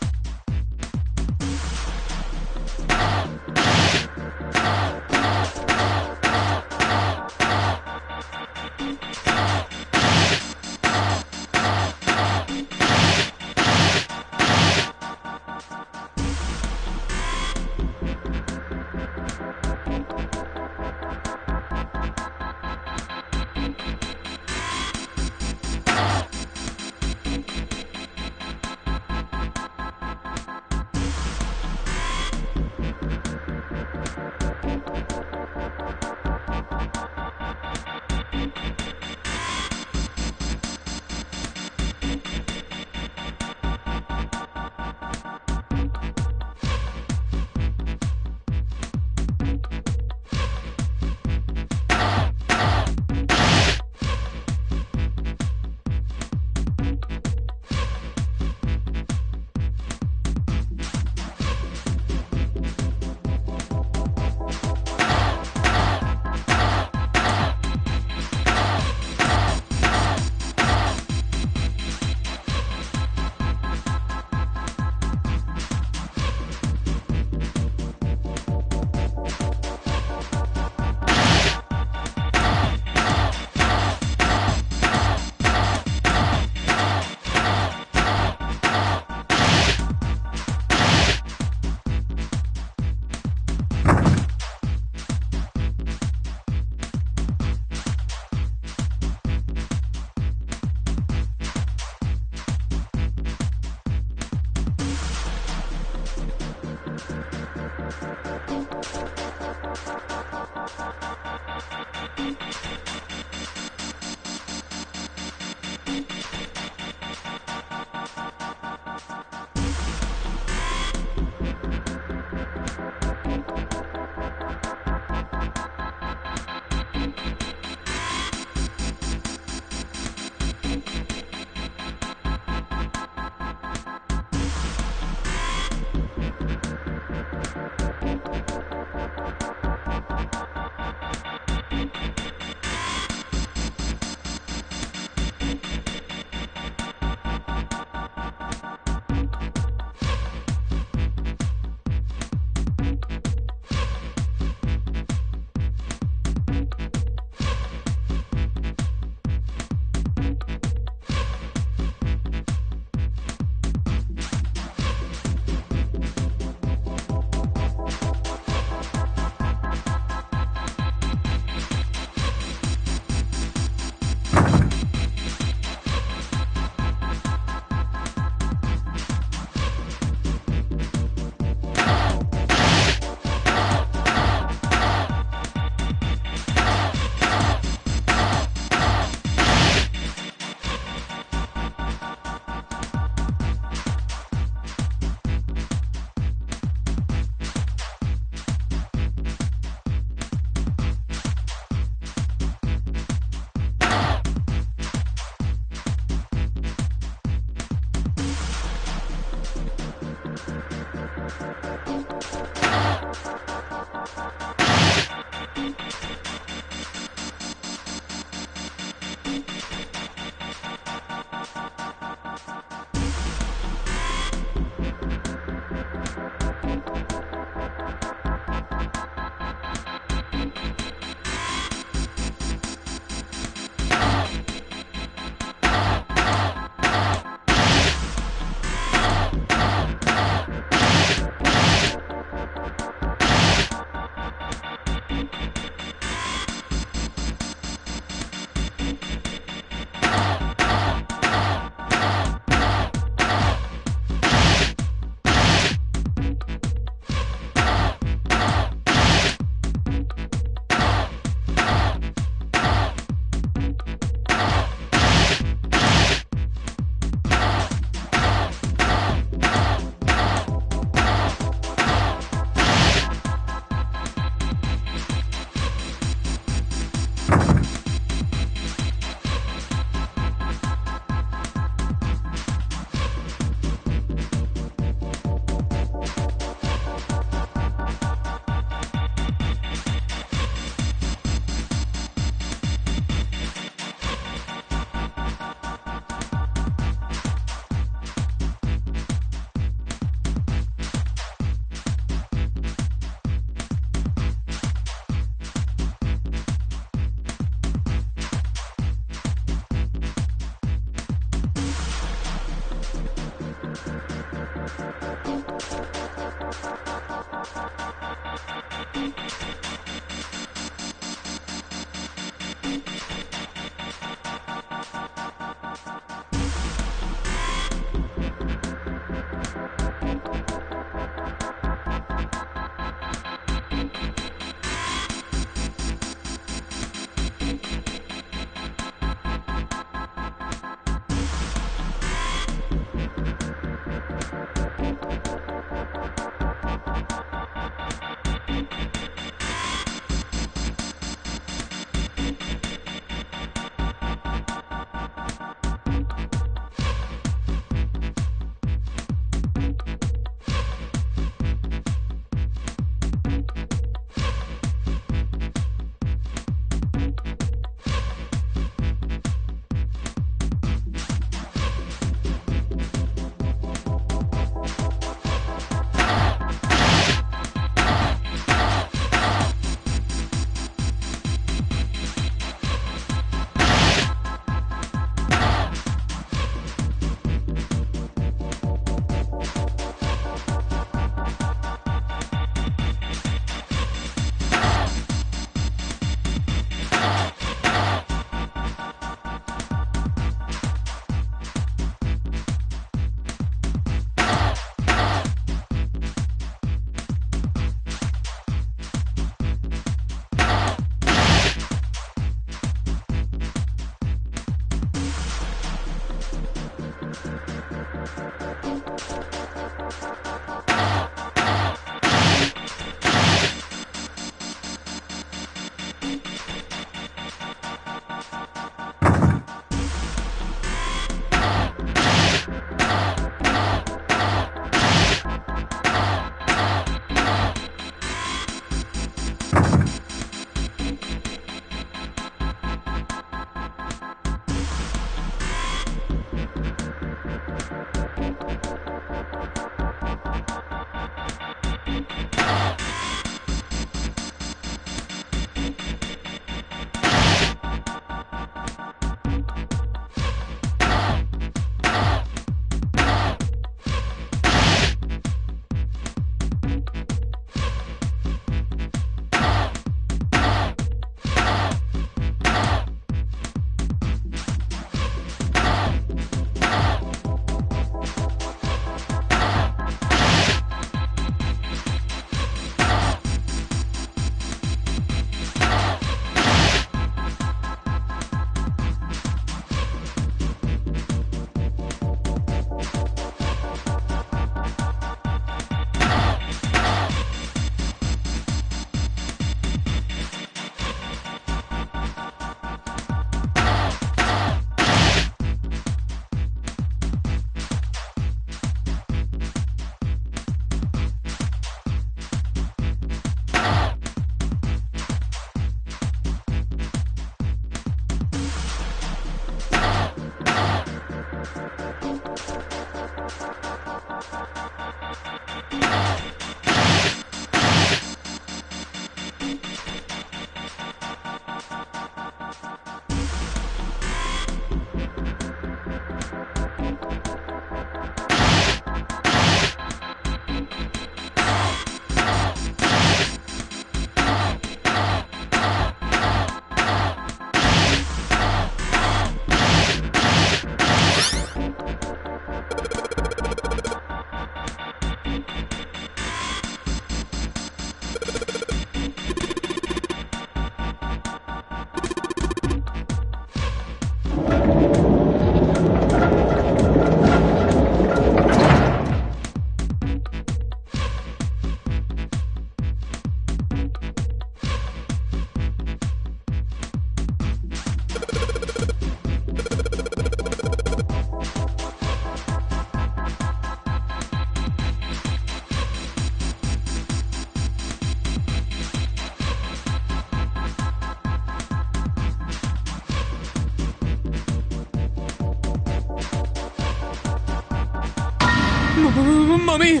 [SPEAKER 5] Mummy!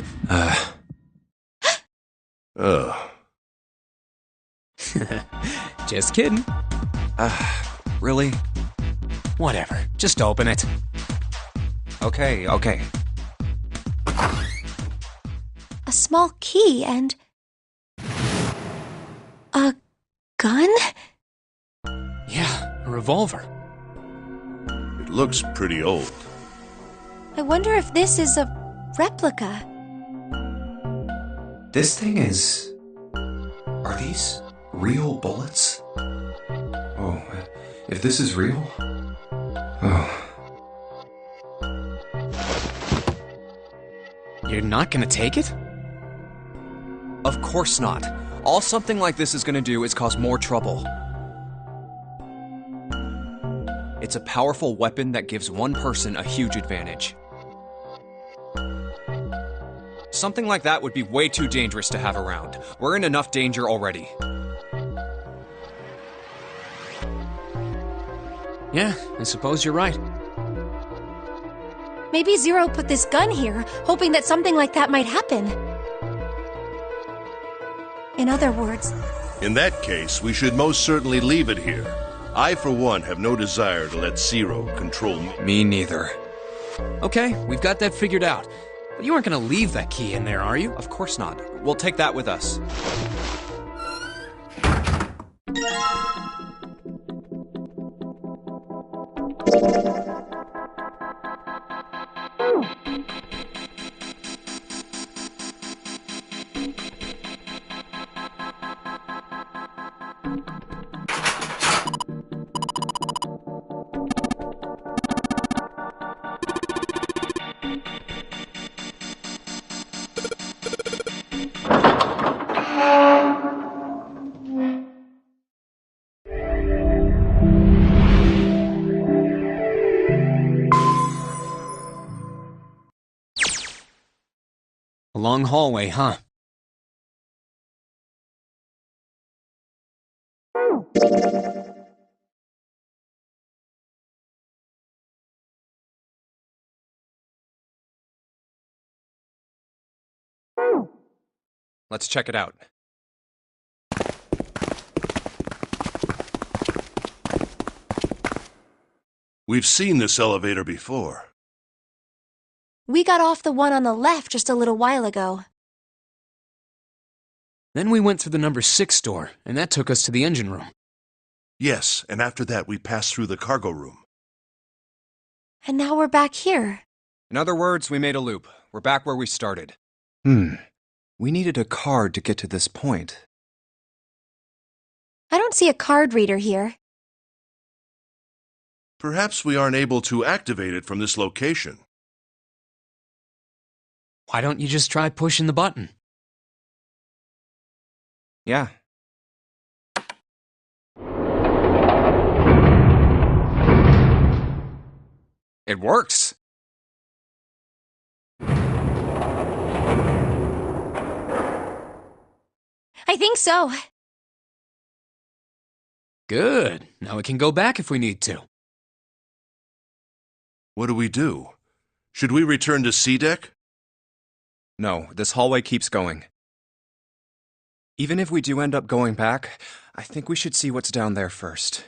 [SPEAKER 5] Just kidding.
[SPEAKER 2] Really?
[SPEAKER 5] Whatever. Just open it.
[SPEAKER 2] Okay.
[SPEAKER 8] A small key and... a gun?
[SPEAKER 5] Yeah, a revolver.
[SPEAKER 6] It looks pretty old.
[SPEAKER 8] I wonder if this is a replica.
[SPEAKER 2] This thing is... Are these real bullets? Oh, if this is real... Oh...
[SPEAKER 5] You're not gonna take it?
[SPEAKER 2] Of course not. All something like this is gonna do is cause more trouble. It's a powerful weapon that gives one person a huge advantage. Something like that would be way too dangerous to have around. We're in enough danger already.
[SPEAKER 5] Yeah, I suppose you're right.
[SPEAKER 8] Maybe Zero put this gun here, hoping that something like that might happen. In other words...
[SPEAKER 6] In that case, we should most certainly leave it here. I, for one, have no desire to let Zero control me.
[SPEAKER 2] Me neither.
[SPEAKER 5] Okay, we've got that figured out. But you aren't gonna leave that key in there, are you?
[SPEAKER 2] Of course not. We'll take that with us.
[SPEAKER 5] A long hallway, huh?
[SPEAKER 2] Let's check it out.
[SPEAKER 6] We've seen this elevator before.
[SPEAKER 8] We got off the one on the left just a little while ago.
[SPEAKER 5] Then we went through the number 6 door, and that took us to the engine room.
[SPEAKER 6] Yes, and after that we passed through the cargo room.
[SPEAKER 8] And now we're back here.
[SPEAKER 2] In other words, we made a loop. We're back where we started. We needed a card to get to this point.
[SPEAKER 8] I don't see a card reader here.
[SPEAKER 6] Perhaps we aren't able to activate it from this location.
[SPEAKER 5] Why don't you just try pushing the button?
[SPEAKER 2] Yeah. It works!
[SPEAKER 8] I think so.
[SPEAKER 5] Good. Now we can go back if we need to.
[SPEAKER 6] What do we do? Should we return to C deck?
[SPEAKER 2] No, this hallway keeps going. Even if we do end up going back, I think we should see what's down there first.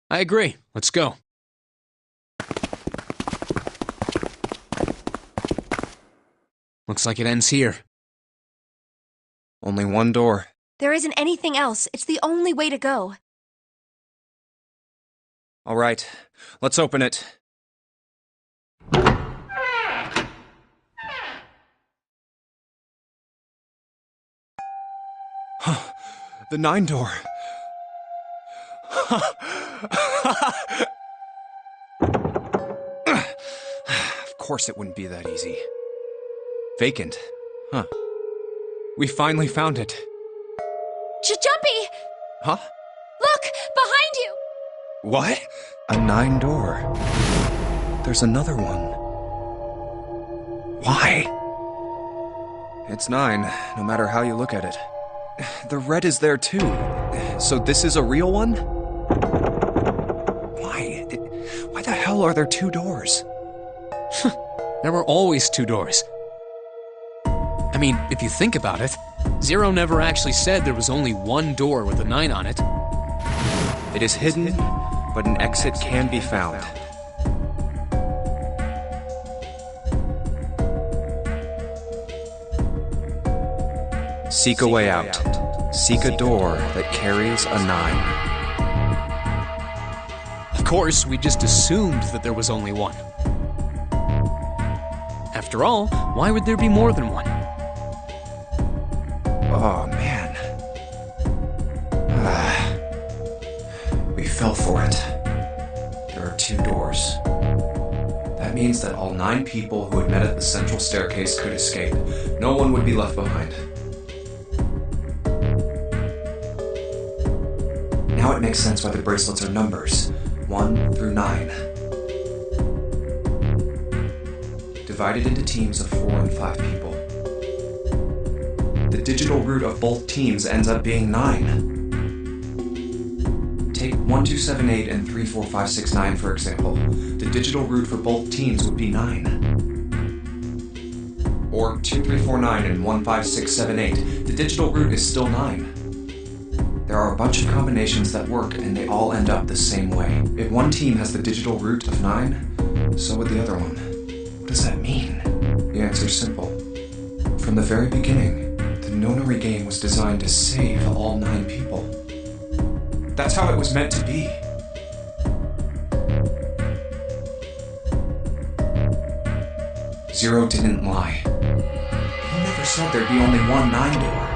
[SPEAKER 5] I agree. Let's go. Looks like it ends here.
[SPEAKER 2] Only one door.
[SPEAKER 8] There isn't anything else. It's the only way to go.
[SPEAKER 2] All right, let's open it. The 9 door. Of course it wouldn't be that easy. Vacant. Huh. We finally found it.
[SPEAKER 8] Jumpy!
[SPEAKER 2] Huh?
[SPEAKER 8] Look! Behind you!
[SPEAKER 2] What? A 9 door. There's another one. Why? It's 9, no matter how you look at it. The red is there too. So this is a real one? Why? Why the hell are there 2 doors?
[SPEAKER 5] There were always two doors. I mean, if you think about it, Zero never actually said there was only one door with a 9 on it.
[SPEAKER 2] It is hidden, but an exit can be found. Seek a way out. Seek a door that carries a 9.
[SPEAKER 5] Of course, we just assumed that there was only one. After all, why would there be more than one?
[SPEAKER 2] Oh, man. We fell for it. There are 2 doors. That means that all 9 people who had met at the central staircase could escape. No one would be left behind. Now it makes sense why the bracelets are numbers. 1 through 9. Divided into teams of 4 and 5 people. The digital root of both teams ends up being 9. Take 1, 2, 7, 8 and 3, 4, 5, 6, 9 for example. The digital root for both teams would be 9. Or 2, 3, 4, 9 and 1, 5, 6, 7, 8. The digital root is still 9. There are a bunch of combinations that work and they all end up the same way. If one team has the digital root of 9, so would the other one. What does that mean? The answer's simple. From the very beginning, the Nonary game was designed to save all 9 people. That's how it was meant to be. Zero didn't lie. He never said there'd be only one 9 door.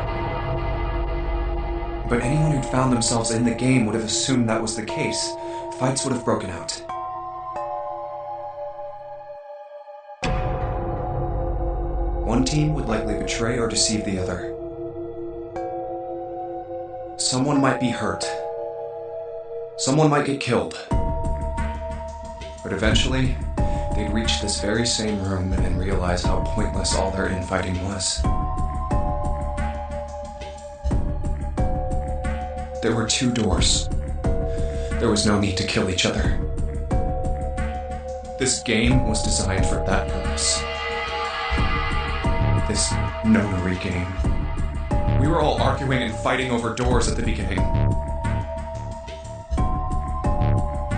[SPEAKER 2] But anyone who'd found themselves in the game would have assumed that was the case. Fights would have broken out. One team would likely betray or deceive the other. Someone might be hurt. Someone might get killed. But eventually, they'd reach this very same room and realize how pointless all their infighting was. There were 2 doors. There was no need to kill each other. This game was designed for that purpose. This Nonary game. We were all arguing and fighting over doors at the beginning.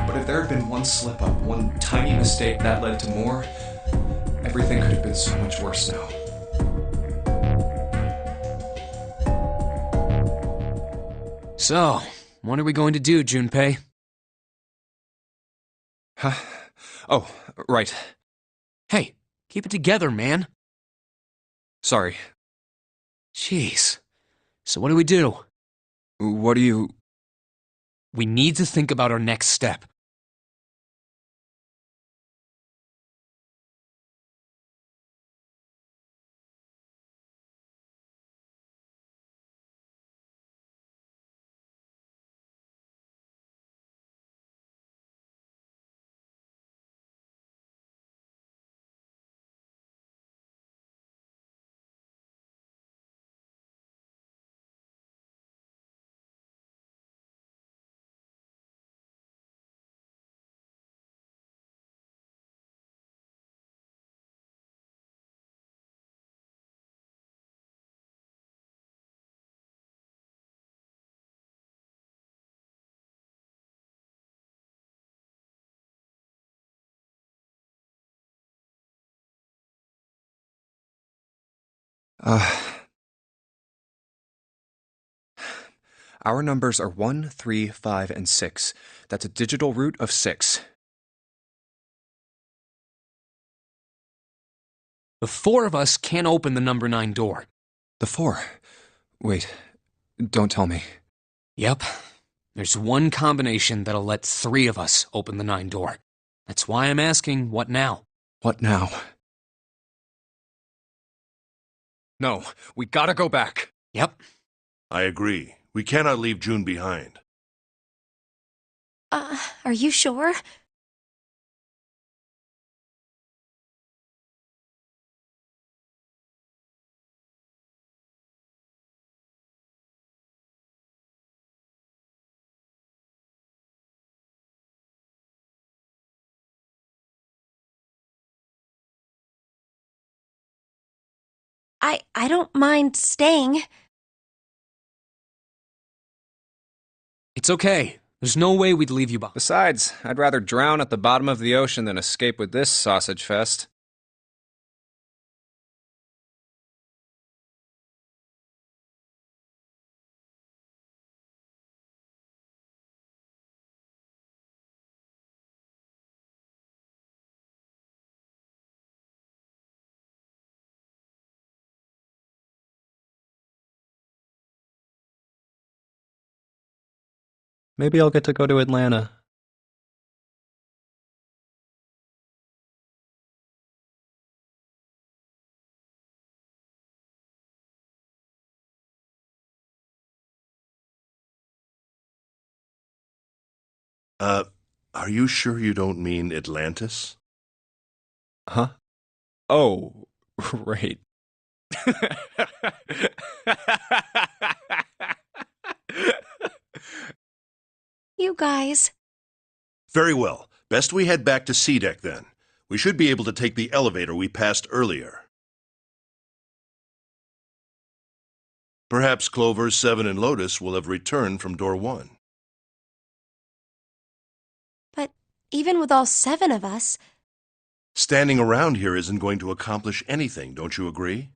[SPEAKER 2] But if there had been one slip-up, one tiny mistake that led to more, everything could have been so much worse now.
[SPEAKER 5] So, what are we going to do, Junpei?
[SPEAKER 2] Huh? Oh, right.
[SPEAKER 5] Hey, keep it together, man.
[SPEAKER 2] Sorry.
[SPEAKER 5] Jeez. So what do we do?
[SPEAKER 2] What do you...
[SPEAKER 5] We need to think about our next step.
[SPEAKER 2] Our numbers are 1, 3, 5, and 6. That's a digital root of 6.
[SPEAKER 5] The 4 of us can't open the number 9 door.
[SPEAKER 2] The 4? Wait, don't tell me.
[SPEAKER 5] Yep. There's one combination that'll let 3 of us open the 9 door. That's why I'm asking, what now?
[SPEAKER 2] What now? No, we gotta go back.
[SPEAKER 5] Yep.
[SPEAKER 6] I agree. We cannot leave June behind.
[SPEAKER 8] Are you sure? I don't mind staying.
[SPEAKER 5] It's okay. There's no way we'd leave you behind.
[SPEAKER 2] Besides, I'd rather drown at the bottom of the ocean than escape with this sausage fest. Maybe I'll get to go to Atlanta.
[SPEAKER 6] Are you sure you don't mean Atlantis?
[SPEAKER 2] Huh? Oh, right.
[SPEAKER 8] You guys.
[SPEAKER 6] Very well. Best we head back to C-Deck then. We should be able to take the elevator we passed earlier. Perhaps Clover, Seven, and Lotus will have returned from door 1.
[SPEAKER 8] But even with all 7 of us...
[SPEAKER 6] Standing around here isn't going to accomplish anything, don't you agree?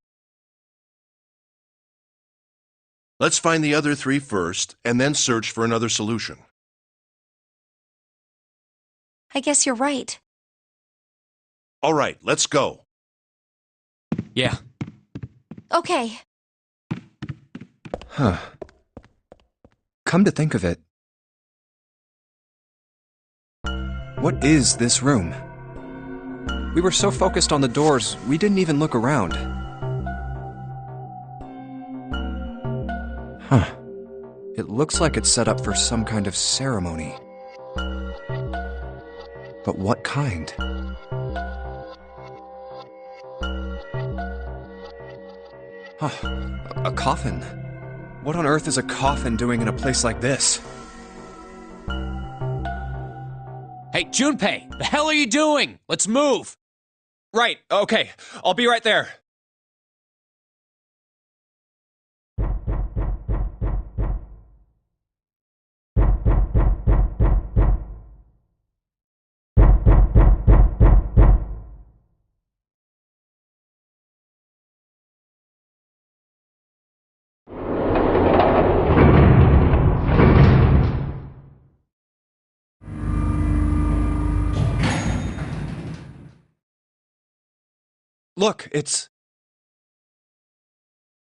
[SPEAKER 6] Let's find the other 3 first, and then search for another solution.
[SPEAKER 8] I guess you're right.
[SPEAKER 6] All right, let's go.
[SPEAKER 5] Yeah.
[SPEAKER 8] Okay.
[SPEAKER 2] Huh. Come to think of it, what is this room? We were so focused on the doors, we didn't even look around. Huh. It looks like it's set up for some kind of ceremony. But what kind? Huh. A coffin. What on earth is a coffin doing in a place like this?
[SPEAKER 5] Hey, Junpei, the hell are you doing? Let's move!
[SPEAKER 2] Right, okay. I'll be right there. Look, it's...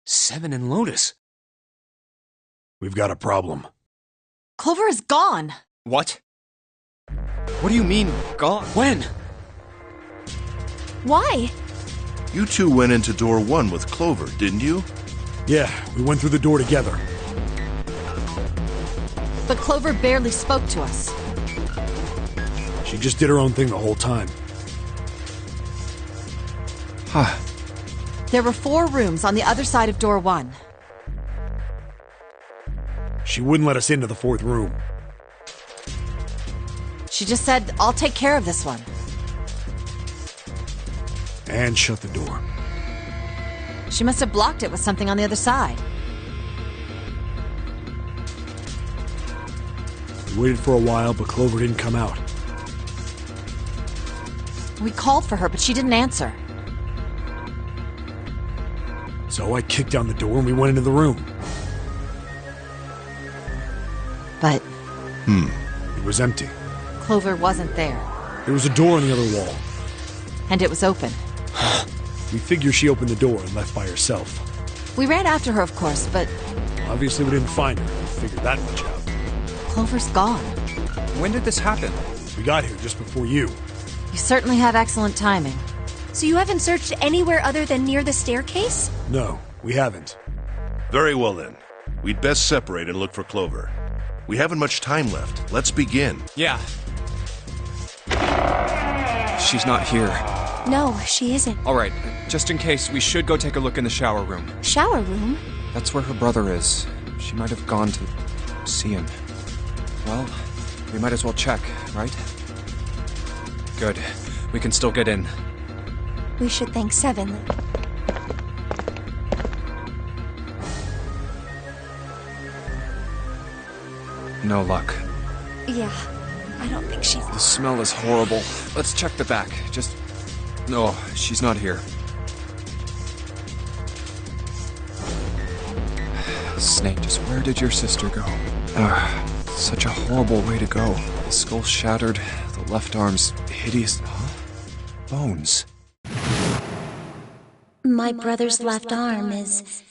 [SPEAKER 5] Seven and Lotus.
[SPEAKER 9] We've got a problem.
[SPEAKER 4] Clover is gone.
[SPEAKER 2] What? What do you mean, gone?
[SPEAKER 5] When?
[SPEAKER 8] Why?
[SPEAKER 6] You two went into door 1 with Clover, didn't you?
[SPEAKER 9] Yeah, we went through the door together.
[SPEAKER 4] But Clover barely spoke to us.
[SPEAKER 9] She just did her own thing the whole time.
[SPEAKER 2] Huh.
[SPEAKER 4] There were 4 rooms on the other side of door 1.
[SPEAKER 9] She wouldn't let us into the 4th room.
[SPEAKER 4] She just said, I'll take care of this one.
[SPEAKER 9] And shut the door.
[SPEAKER 4] She must have blocked it with something on the other side.
[SPEAKER 9] We waited for a while, but Clover didn't come out.
[SPEAKER 4] We called for her, but she didn't answer.
[SPEAKER 9] So I kicked down the door and we went into the room.
[SPEAKER 4] But...
[SPEAKER 9] It was empty.
[SPEAKER 4] Clover wasn't there.
[SPEAKER 9] There was a door on the other wall.
[SPEAKER 4] And it was open.
[SPEAKER 9] We figure she opened the door and left by herself.
[SPEAKER 4] We ran after her, of course, but...
[SPEAKER 9] Obviously we didn't find her. We figured that much out.
[SPEAKER 4] Clover's gone.
[SPEAKER 2] When did this happen?
[SPEAKER 9] We got here just before you.
[SPEAKER 4] You certainly have excellent timing.
[SPEAKER 8] So you haven't searched anywhere other than near the staircase?
[SPEAKER 9] No, we haven't.
[SPEAKER 6] Very well then. We'd best separate and look for Clover. We haven't much time left. Let's begin.
[SPEAKER 2] Yeah. She's not here.
[SPEAKER 8] No, she isn't.
[SPEAKER 2] All right, just in case, we should go take a look in the shower room.
[SPEAKER 8] Shower room?
[SPEAKER 2] That's where her brother is. She might have gone to see him. Well, we might as well check, right? Good. We can still get in.
[SPEAKER 8] We should thank Seven.
[SPEAKER 2] No luck.
[SPEAKER 8] Yeah, I don't think she's...
[SPEAKER 2] The smell is horrible. Let's check the back. Just... No, she's not here. Snake, just where did your sister go? Such a horrible way to go. The skull shattered, the left arm's hideous... Huh? Bones.
[SPEAKER 1] My brother's left arm is...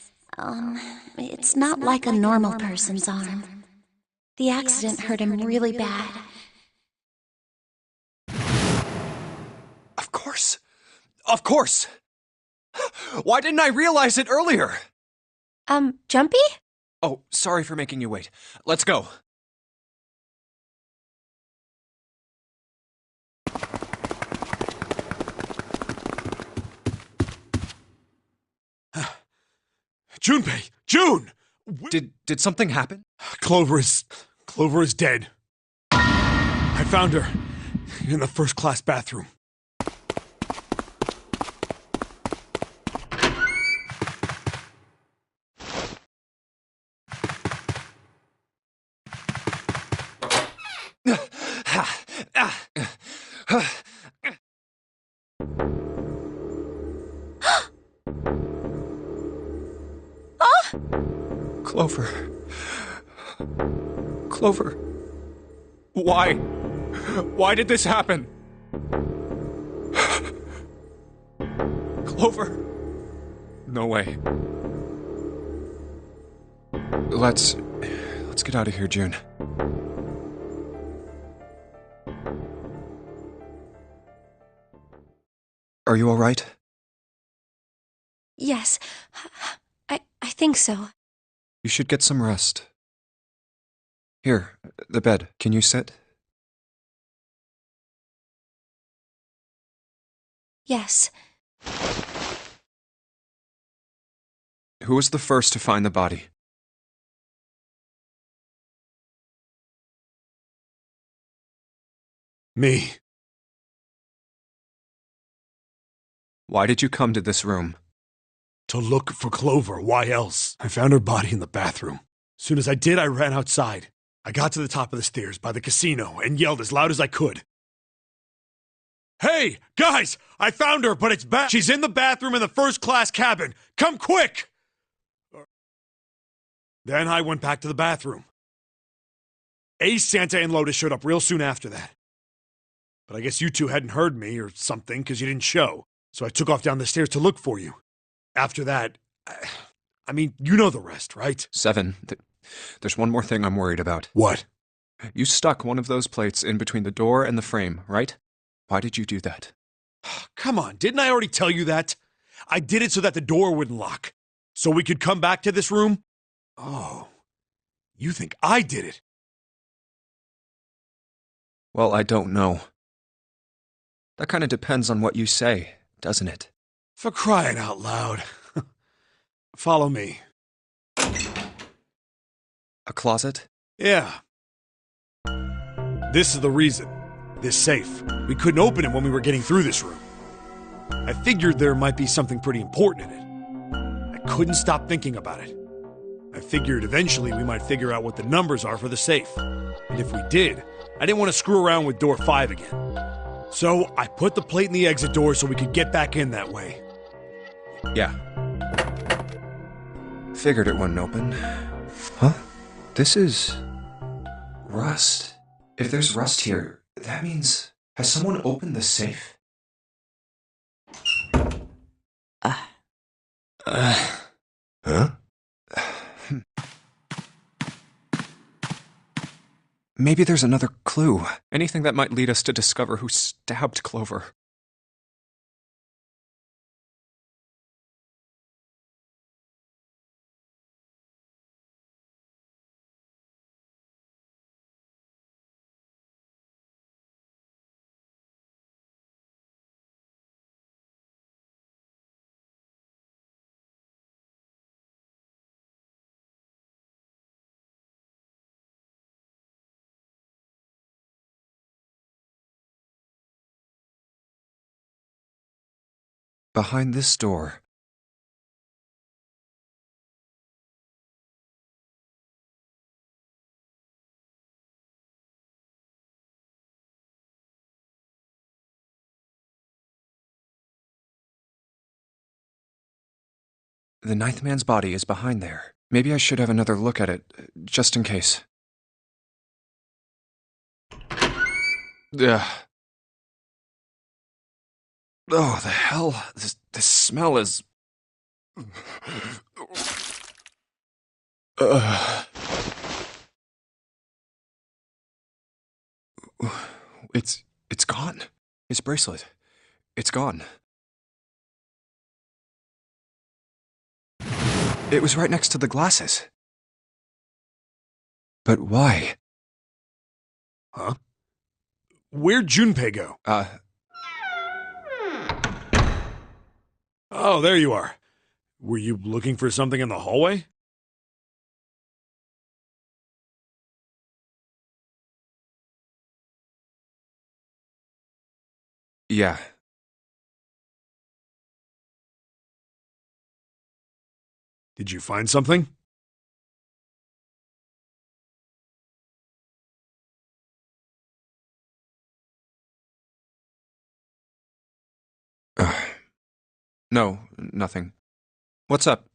[SPEAKER 1] it's not like a normal person's arm. The accident hurt him really bad.
[SPEAKER 2] Of course! Of course! Why didn't I realize it earlier?
[SPEAKER 8] Jumpy?
[SPEAKER 2] Oh, sorry for making you wait. Let's go.
[SPEAKER 9] Junpei! June!
[SPEAKER 2] Did something happen?
[SPEAKER 9] Clover is dead. I found her in the first-class bathroom.
[SPEAKER 2] Clover. Clover. Why? Why did this happen? Clover. No way. Let's get out of here, June. Are you all right?
[SPEAKER 8] Yes, I think so.
[SPEAKER 2] You should get some rest. Here, the bed. Can you sit?
[SPEAKER 8] Yes.
[SPEAKER 2] Who was the first to find the body?
[SPEAKER 9] Me.
[SPEAKER 2] Why did you come to this room?
[SPEAKER 9] To look for Clover. Why else? I found her body in the bathroom. As soon as I did, I ran outside. I got to the top of the stairs by the casino and yelled as loud as I could. Hey, guys! I found her, but it's back. She's in the bathroom in the first-class cabin. Come quick! Then I went back to the bathroom. Ace, Santa, and Lotus showed up real soon after that. But I guess you two hadn't heard me or something because you didn't show. So I took off down the stairs to look for you. After that, I mean, you know the rest, right?
[SPEAKER 2] 7. There's one more thing I'm worried about.
[SPEAKER 9] What?
[SPEAKER 2] You stuck one of those plates in between the door and the frame, right? Why did you do that?
[SPEAKER 9] Come on, didn't I already tell you that? I did it so that the door wouldn't lock. So we could come back to this room? Oh, you think I did it?
[SPEAKER 2] Well, I don't know. That kind of depends on what you say, doesn't it?
[SPEAKER 9] For crying out loud. Follow me.
[SPEAKER 2] A closet?
[SPEAKER 9] Yeah. This is the reason. This safe. We couldn't open it when we were getting through this room. I figured there might be something pretty important in it. I couldn't stop thinking about it. I figured eventually we might figure out what the numbers are for the safe. And if we did, I didn't want to screw around with door 5 again. So I put the plate in the exit door so we could get back in that way.
[SPEAKER 2] Yeah. Figured it wouldn't open. Huh? This is... rust. If there's rust here, that means... Has someone opened the safe?
[SPEAKER 6] Huh?
[SPEAKER 2] Maybe there's another clue. Anything that might lead us to discover who stabbed Clover. Behind this door, The ninth man's body is behind there. Maybe I should have another look at it, just in case. Ugh. Oh, the hell? This smell is... It's gone. His bracelet. It's gone. It was right next to the glasses. But why?
[SPEAKER 9] Huh? Where'd Junpei go? Oh, there you are. Were you looking for something in the hallway?
[SPEAKER 2] Yeah.
[SPEAKER 9] Did you find something?
[SPEAKER 2] No, nothing. What's up?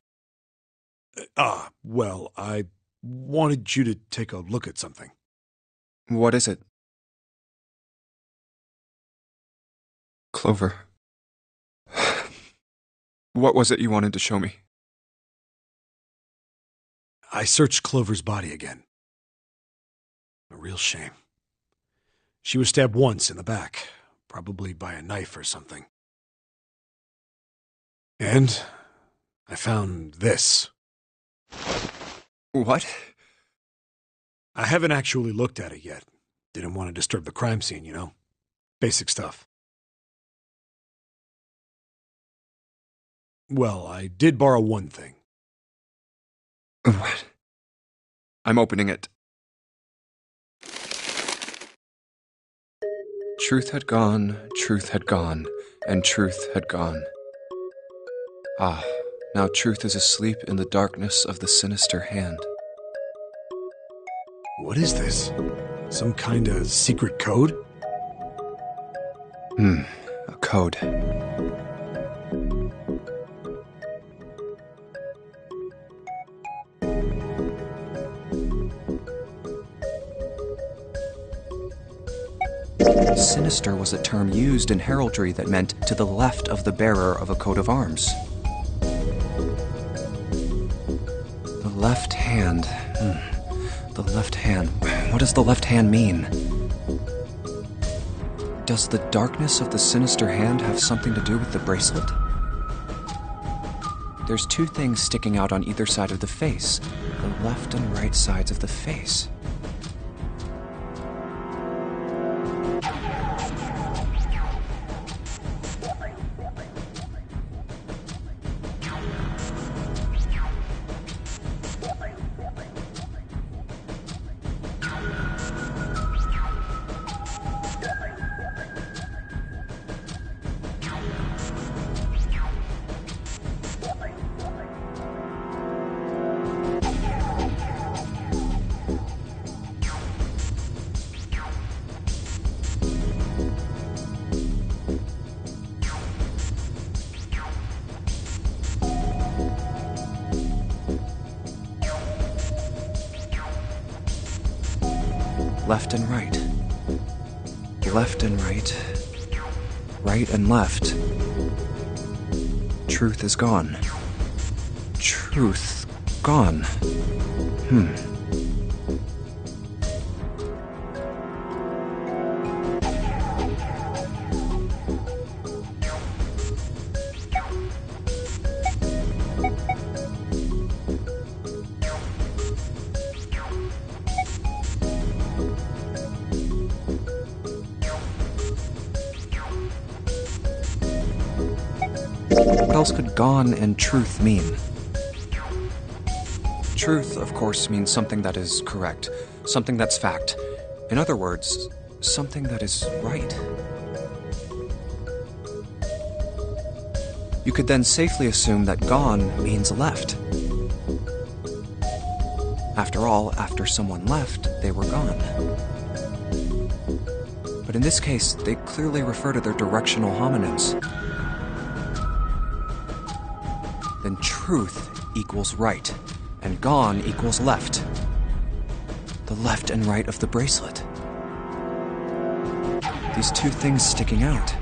[SPEAKER 9] Well, I wanted you to take a look at something.
[SPEAKER 2] What is it? Clover. What was it you wanted to show me?
[SPEAKER 9] I searched Clover's body again. A real shame. She was stabbed once in the back, probably by a knife or something. And I found this.
[SPEAKER 2] What?
[SPEAKER 9] I haven't actually looked at it yet. Didn't want to disturb the crime scene, you know? Basic stuff. Well, I did borrow one thing.
[SPEAKER 2] What? I'm opening it. Truth had gone, and truth had gone. Ah, now truth is asleep in the darkness of the sinister hand.
[SPEAKER 9] What is this? Some kind of secret code?
[SPEAKER 2] A code. Sinister was a term used in heraldry that meant to the left of the bearer of a coat of arms. The left hand. The left hand. What does the left hand mean? Does the darkness of the sinister hand have something to do with the bracelet? There's two things sticking out on either side of the face. The left and right sides of the face. Left and right. Left and right. Right and left. Truth is gone. Truth gone. What else could gone and truth mean? Truth, of course, means something that is correct, something that's fact. In other words, something that is right. You could then safely assume that gone means left. After all, after someone left, they were gone. But in this case, they clearly refer to their directional homonyms. then truth equals right, and gone equals left. The left and right of the bracelet. These two things sticking out.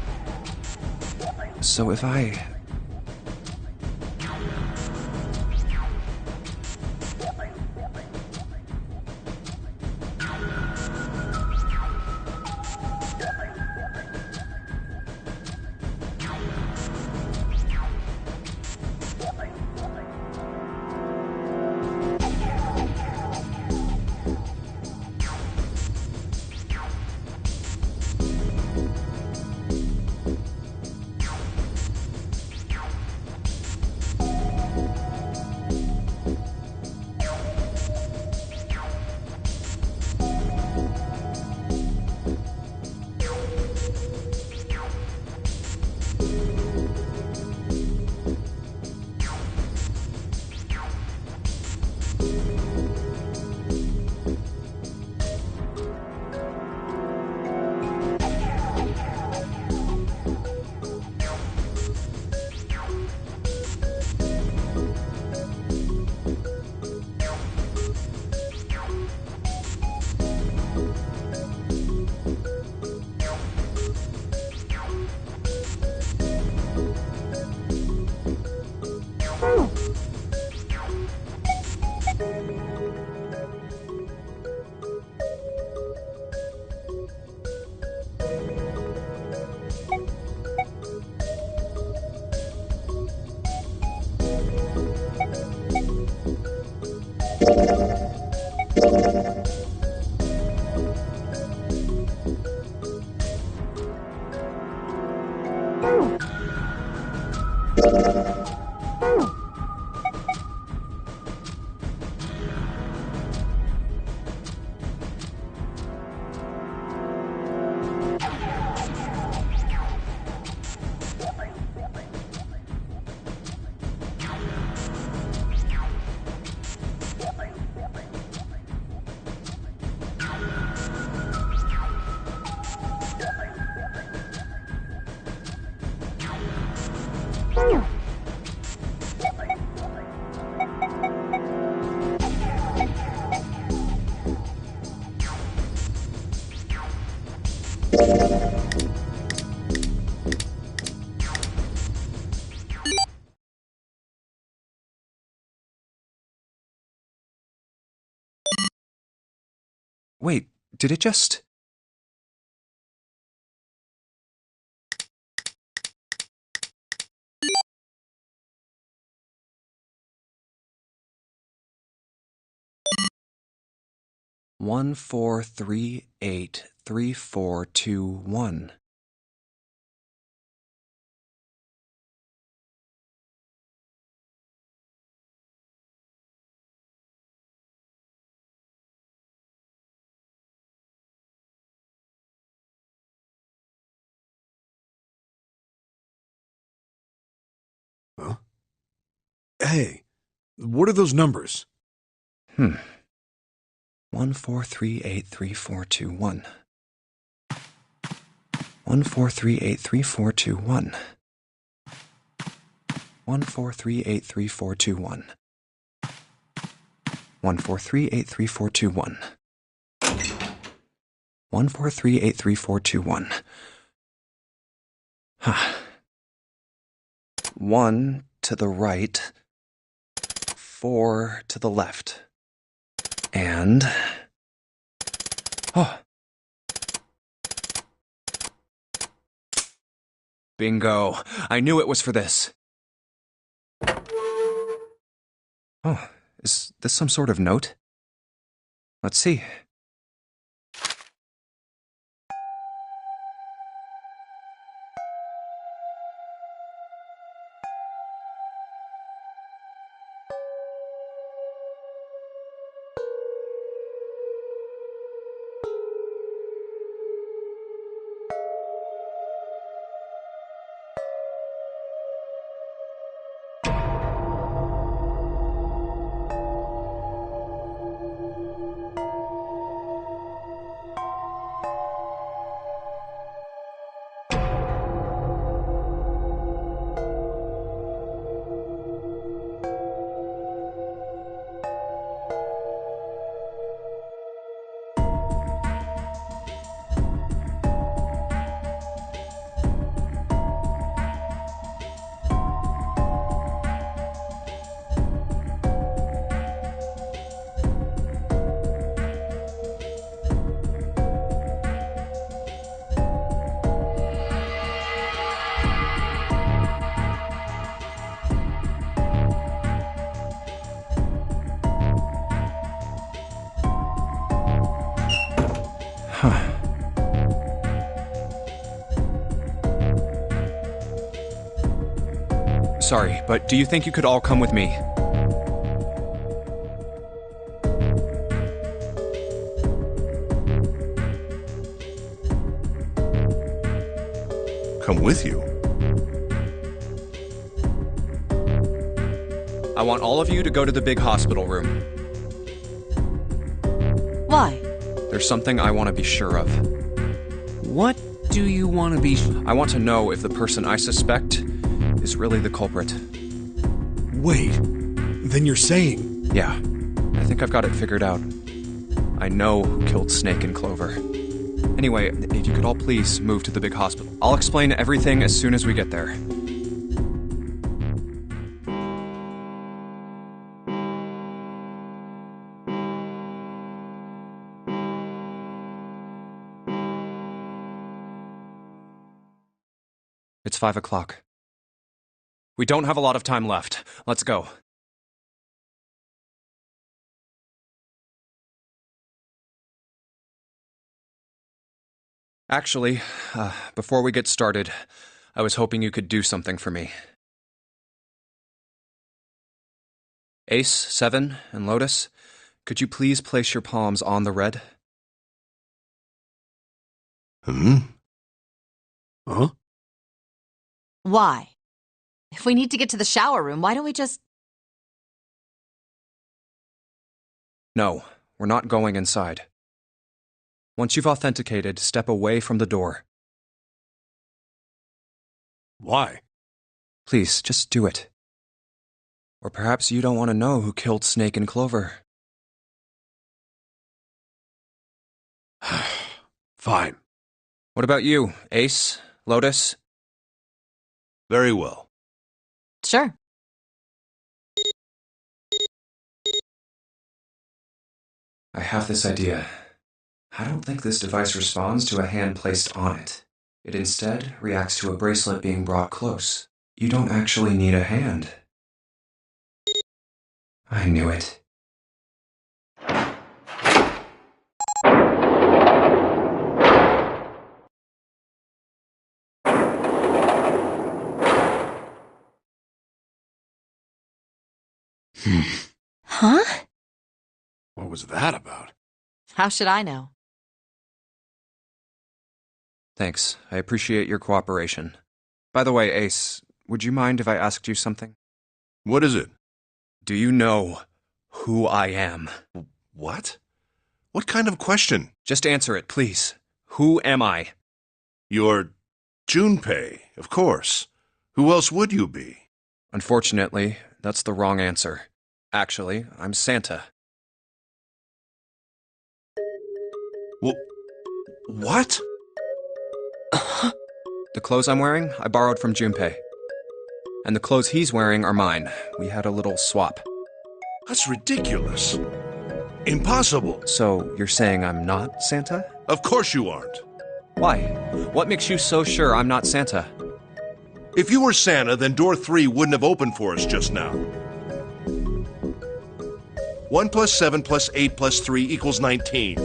[SPEAKER 2] So if I... Wait, did it just... One, 4, 3, 8, 3, 4, 2, 1.
[SPEAKER 9] Huh? Hey, what are those numbers?
[SPEAKER 2] 1, 4, 3, 8, 3, 4, 2, 1. 1, 4, 3, 8, 3, 4, 2, 1. 1, 4, 3, 8, 3, 4, 2, 1. 1, 4, 3, 8, 3, 4, 2, 1. 1, 4, 3, 8, 3, 4, 2, 1. 1 to the right, 4 to the left. And... oh. Bingo. I knew it was for this. Oh, is this some sort of note? Let's see. sorry, but do you think you could all come with me?
[SPEAKER 6] Come with you?
[SPEAKER 2] I want all of you to go to the big hospital room.
[SPEAKER 4] Why?
[SPEAKER 2] There's something I want to be sure of.
[SPEAKER 5] What do you want to be?
[SPEAKER 2] I want to know if the person I suspect is really the culprit.
[SPEAKER 9] Wait, then you're saying...
[SPEAKER 2] Yeah, I think I've got it figured out. I know who killed Snake and Clover. Anyway, if you could all please move to the big hospital. I'll explain everything as soon as we get there. It's 5 o'clock. We don't have a lot of time left. Let's go. Actually, before we get started, I was hoping you could do something for me. Ace, Seven, and Lotus, could you please place your palms on the red?
[SPEAKER 6] Hmm?
[SPEAKER 9] Huh?
[SPEAKER 4] Why? If we need to get to the shower room, why don't we just...
[SPEAKER 2] No, we're not going inside. Once you've authenticated, step away from the door.
[SPEAKER 9] Why?
[SPEAKER 2] Please, just do it. Or perhaps you don't want to know who killed Snake and Clover.
[SPEAKER 9] Fine.
[SPEAKER 2] What about you, Ace, Lotus?
[SPEAKER 6] Very well.
[SPEAKER 4] Sure.
[SPEAKER 2] I have this idea. I don't think this device responds to a hand placed on it. It instead reacts to a bracelet being brought close. You don't actually need a hand. I knew it.
[SPEAKER 8] Huh?
[SPEAKER 9] What was that about?
[SPEAKER 4] How should I know?
[SPEAKER 2] Thanks. I appreciate your cooperation. By the way, Ace, would you mind if I asked you something?
[SPEAKER 6] What is it?
[SPEAKER 2] Do you know who I am?
[SPEAKER 6] What? What kind of question?
[SPEAKER 2] Just answer it, please. Who am I?
[SPEAKER 6] You're Junpei, of course. Who else would you be?
[SPEAKER 2] Unfortunately, that's the wrong answer. Actually, I'm Santa.
[SPEAKER 6] What?
[SPEAKER 2] The clothes I'm wearing, I borrowed from Junpei. And the clothes he's wearing are mine. We had a little swap.
[SPEAKER 6] That's ridiculous. Impossible.
[SPEAKER 2] So, you're saying I'm not Santa?
[SPEAKER 6] Of course you aren't.
[SPEAKER 2] Why? What makes you so sure I'm not Santa?
[SPEAKER 6] If you were Santa, then door 3 wouldn't have opened for us just now. 1 plus 7 plus 8 plus 3 equals 19.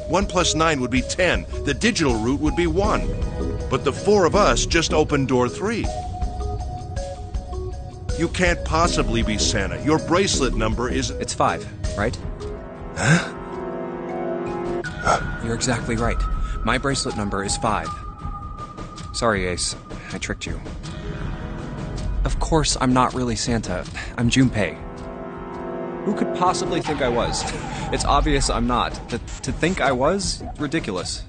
[SPEAKER 6] 1 plus 9 would be 10. The digital route would be 1. But the 4 of us just opened door 3. You can't possibly be Santa. Your bracelet number is...
[SPEAKER 2] It's 5, right?
[SPEAKER 6] Huh?
[SPEAKER 2] You're exactly right. My bracelet number is 5. Sorry, Ace. I tricked you. Of course, I'm not really Santa. I'm Junpei. Who could possibly think I was? It's obvious I'm not. To think I was? Ridiculous.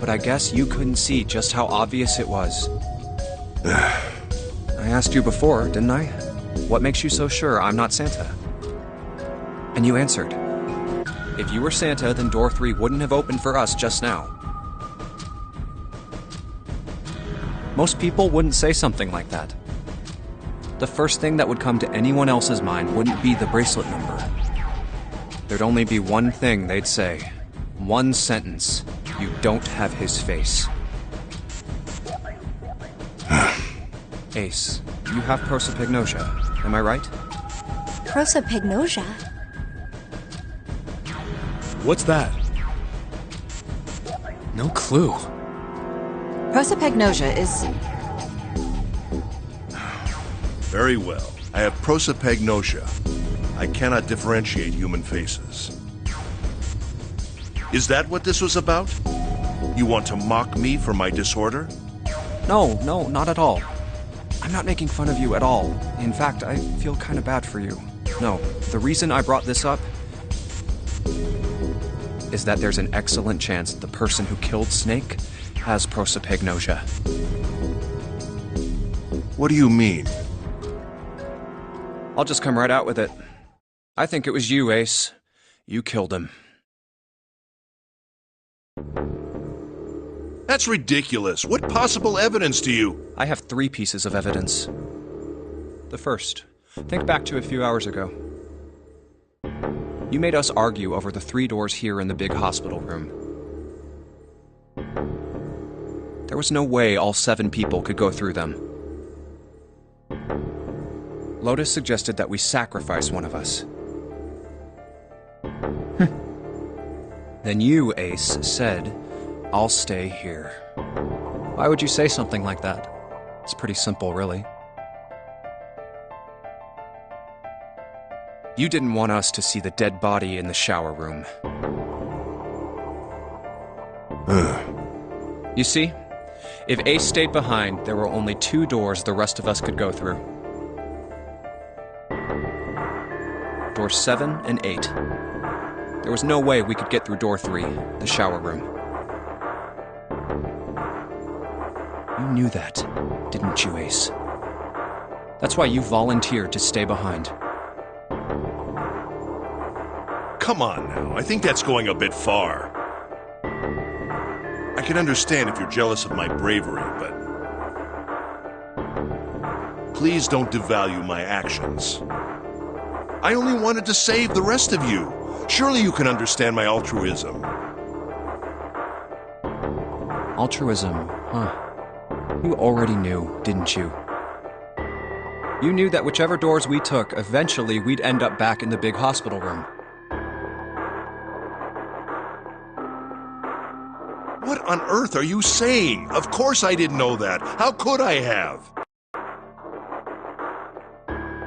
[SPEAKER 2] but I guess you couldn't see just how obvious it was. I asked you before, didn't I? What makes you so sure I'm not Santa? And you answered. If you were Santa, then door 3 wouldn't have opened for us just now. Most people wouldn't say something like that. The first thing that would come to anyone else's mind wouldn't be the bracelet number. There'd only be one thing they'd say. One sentence. You don't have his face. Ace, you have prosopagnosia, am I right?
[SPEAKER 8] Prosopagnosia?
[SPEAKER 9] What's that?
[SPEAKER 5] No clue.
[SPEAKER 4] Prosopagnosia is...
[SPEAKER 6] Very well. I have prosopagnosia. I cannot differentiate human faces. Is that what this was about? You want to mock me for my disorder?
[SPEAKER 2] No, not at all. I'm not making fun of you at all. In fact, I feel kind of bad for you. No, the reason I brought this up is that there's an excellent chance the person who killed Snake has prosopagnosia.
[SPEAKER 6] What do you mean?
[SPEAKER 2] I'll just come right out with it. I think it was you, Ace. You killed him.
[SPEAKER 6] That's ridiculous. What possible evidence do you...
[SPEAKER 2] I have 3 pieces of evidence. The first, think back to a few hours ago. You made us argue over the 3 doors here in the big hospital room. There was no way all 7 people could go through them. Lotus suggested that we sacrifice one of us. Then you, Ace, said, I'll stay here. Why would you say something like that? It's pretty simple, really. You didn't want us to see the dead body in the shower room. You see, if Ace stayed behind, there were only 2 doors the rest of us could go through. Doors 7 and 8. There was no way we could get through door 3, the shower room. You knew that, didn't you, Ace? That's why you volunteered to stay behind.
[SPEAKER 6] Come on now, I think that's going a bit far. I can understand if you're jealous of my bravery, but... please don't devalue my actions. I only wanted to save the rest of you. Surely you can understand my altruism.
[SPEAKER 2] Altruism, huh? You already knew, didn't you? You knew that whichever doors we took, eventually we'd end up back in the big hospital room.
[SPEAKER 6] What on earth are you saying? Of course I didn't know that. How could I have?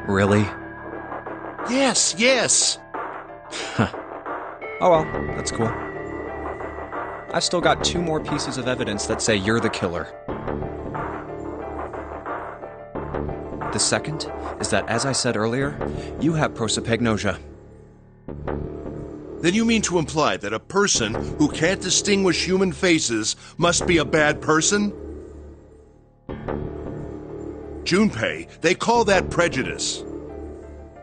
[SPEAKER 2] Really?
[SPEAKER 6] Yes.
[SPEAKER 2] Oh well, that's cool. I've still got 2 more pieces of evidence that say you're the killer. The second is that, as I said earlier, you have prosopagnosia.
[SPEAKER 6] Then you mean to imply that a person who can't distinguish human faces must be a bad person? Junpei, they call that prejudice.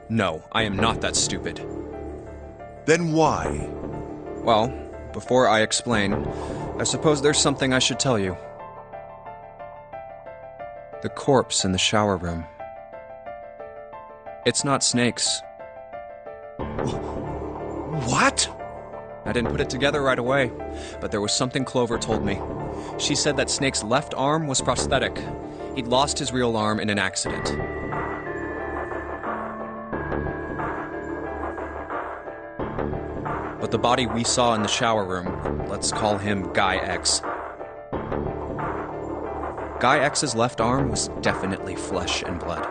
[SPEAKER 2] No, I am not that stupid.
[SPEAKER 6] Then why?
[SPEAKER 2] Well, before I explain, I suppose there's something I should tell you. The corpse in the shower room. It's not Snake's.
[SPEAKER 6] What?
[SPEAKER 2] I didn't put it together right away, but there was something Clover told me. She said that Snake's left arm was prosthetic. He'd lost his real arm in an accident. But the body we saw in the shower room, let's call him Guy X. Guy X's left arm was definitely flesh and blood.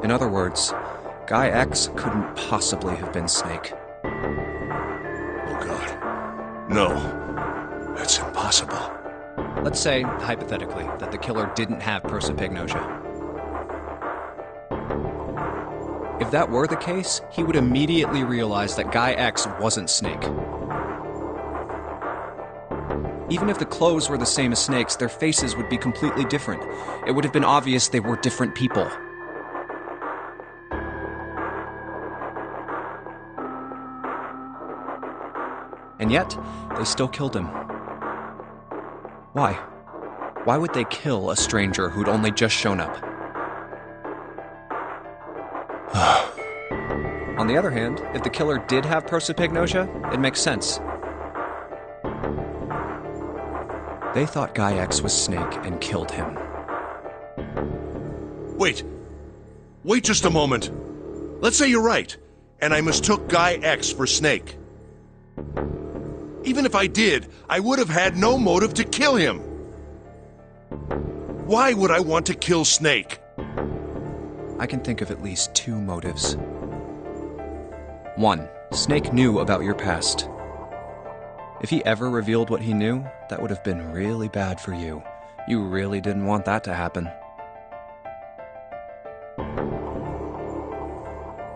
[SPEAKER 2] In other words, Guy X couldn't possibly have been Snake.
[SPEAKER 6] Oh God. No. That's impossible.
[SPEAKER 2] Let's say, hypothetically, that the killer didn't have prosopagnosia. If that were the case, he would immediately realize that Guy X wasn't Snake. Even if the clothes were the same as Snake's, their faces would be completely different. It would have been obvious they were different people. And yet, they still killed him. Why? Why would they kill a stranger who'd only just shown up? On the other hand, if the killer did have prosopagnosia, it makes sense. They thought Guy X was Snake and killed him.
[SPEAKER 6] Wait. Wait just a moment. Let's say you're right, and I mistook Guy X for Snake. Even if I did, I would have had no motive to kill him. Why would I want to kill Snake?
[SPEAKER 2] I can think of at least two motives. One, Snake knew about your past. If he ever revealed what he knew, that would have been really bad for you. You really didn't want that to happen.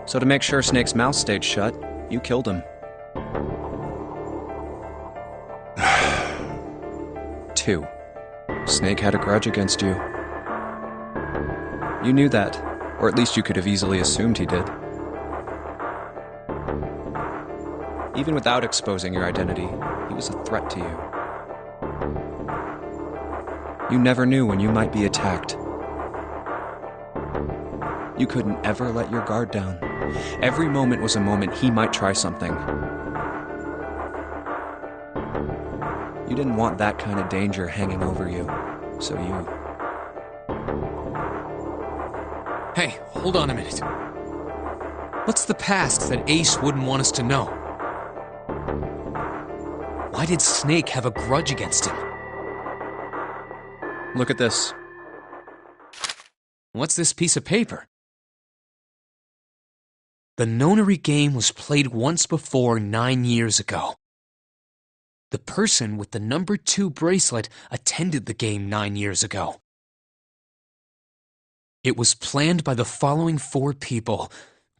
[SPEAKER 2] So to make sure Snake's mouth stayed shut, you killed him. 2. Snake had a grudge against you. You knew that, or at least you could have easily assumed he did. Even without exposing your identity, he was a threat to you. You never knew when you might be attacked. You couldn't ever let your guard down. Every moment was a moment he might try something. You didn't want that kind of danger hanging over you, so you...
[SPEAKER 5] Hey, hold on a minute. What's the past that Ace wouldn't want us to know? Why did Snake have a grudge against him?
[SPEAKER 2] Look at this.
[SPEAKER 5] What's this piece of paper? The nonary game was played once before 9 years ago. The person with the number 2 bracelet attended the game 9 years ago. It was planned by the following 4 people: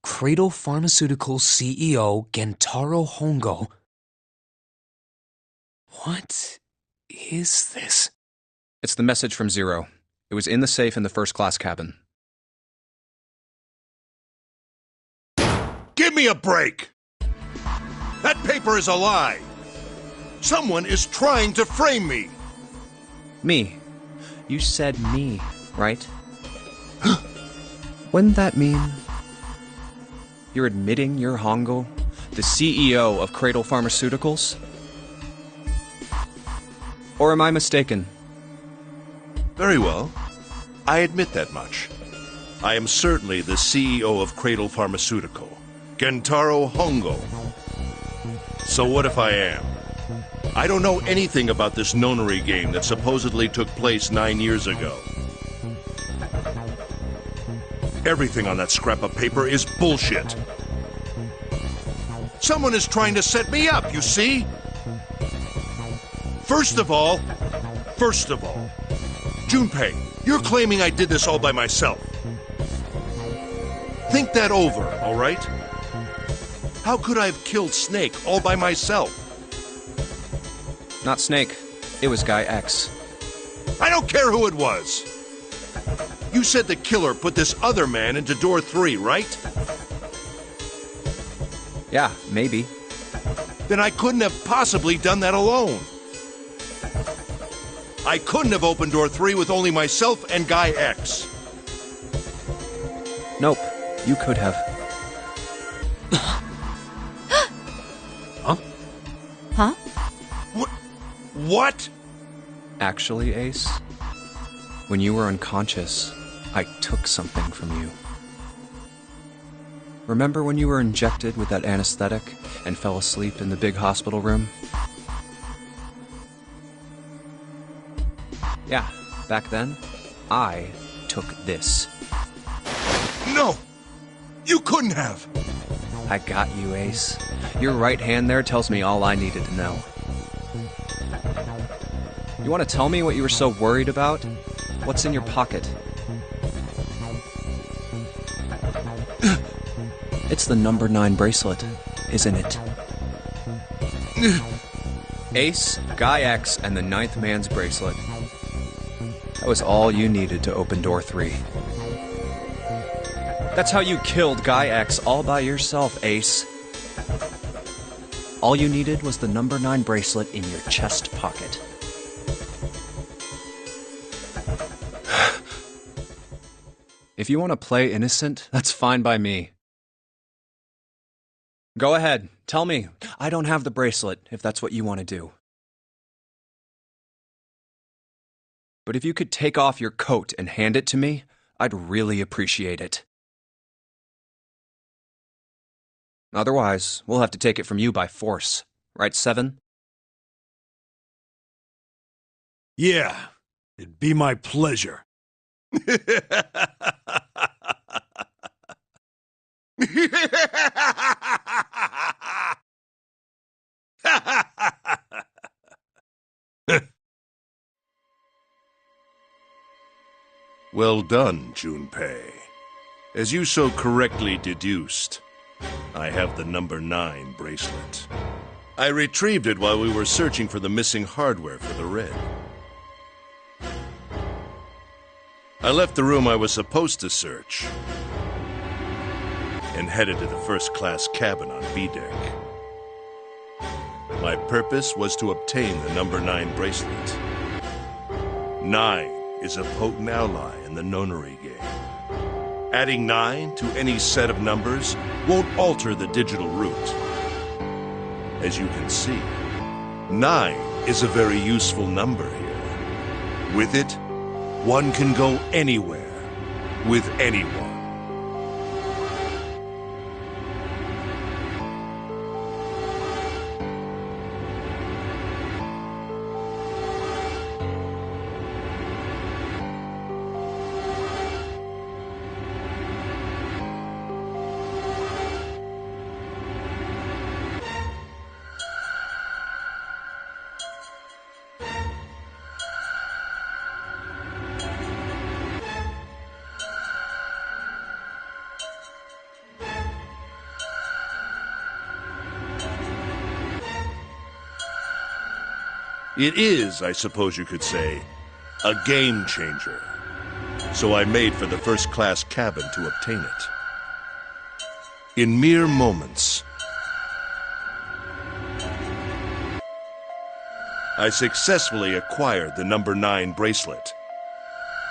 [SPEAKER 5] Cradle Pharmaceuticals CEO Gentaro Hongo. What is this?
[SPEAKER 2] It's the message from Zero. It was in the safe in the first-class cabin.
[SPEAKER 6] Give me a break! That paper is a lie! Someone is trying to frame me!
[SPEAKER 2] Me. You said me, right? Wouldn't that mean you're admitting you're Hongo, the CEO of Cradle Pharmaceuticals? Or am I mistaken?
[SPEAKER 6] Very well. I admit that much. I am certainly the CEO of Cradle Pharmaceutical, Gentaro Hongo. So what if I am? I don't know anything about this nonary game that supposedly took place 9 years ago. Everything on that scrap of paper is bullshit. Someone is trying to set me up, you see? First of all, Junpei, you're claiming I did this all by myself. Think that over, all right? How could I have killed Snake all by myself?
[SPEAKER 2] Not Snake. It was Guy X.
[SPEAKER 6] I don't care who it was. You said the killer put this other man into door 3, right?
[SPEAKER 2] Yeah, maybe.
[SPEAKER 6] Then I couldn't have possibly done that alone. I couldn't have opened door 3 with only myself and Guy X.
[SPEAKER 2] Nope, you could have.
[SPEAKER 5] Huh?
[SPEAKER 8] Huh?
[SPEAKER 6] What?
[SPEAKER 2] Actually, Ace, when you were unconscious, I took something from you. Remember when you were injected with that anesthetic and fell asleep in the big hospital room? Yeah, back then, I took this.
[SPEAKER 6] No! You couldn't have!
[SPEAKER 2] I got you, Ace. Your right hand there tells me all I needed to know. You want to tell me what you were so worried about? What's in your pocket? It's the number 9 bracelet, isn't it? Ace, Guy X and the Ninth Man's bracelet. That was all you needed to open door 3. That's how you killed Guy X all by yourself, Ace. All you needed was the number 9 bracelet in your chest pocket. If you want to play innocent, that's fine by me. Go ahead, tell me. I don't have the bracelet, if that's what you want to do. But if you could take off your coat and hand it to me, I'd really appreciate it. Otherwise, we'll have to take it from you by force. Right, Seven?
[SPEAKER 9] Yeah, it'd be my pleasure.
[SPEAKER 6] Well done, Junpei. As you so correctly deduced, I have the number 9 bracelet. I retrieved it while we were searching for the missing hardware for the Red. I left the room I was supposed to search and headed to the first-class cabin on B-deck. My purpose was to obtain the number 9 bracelet. 9 is a potent ally in the nonary game. Adding 9 to any set of numbers won't alter the digital root. As you can see, 9 is a very useful number here. With it, one can go anywhere, with anyone. It is, I suppose you could say, a game changer. So I made for the first-class cabin to obtain it. In mere moments, I successfully acquired the number 9 bracelet.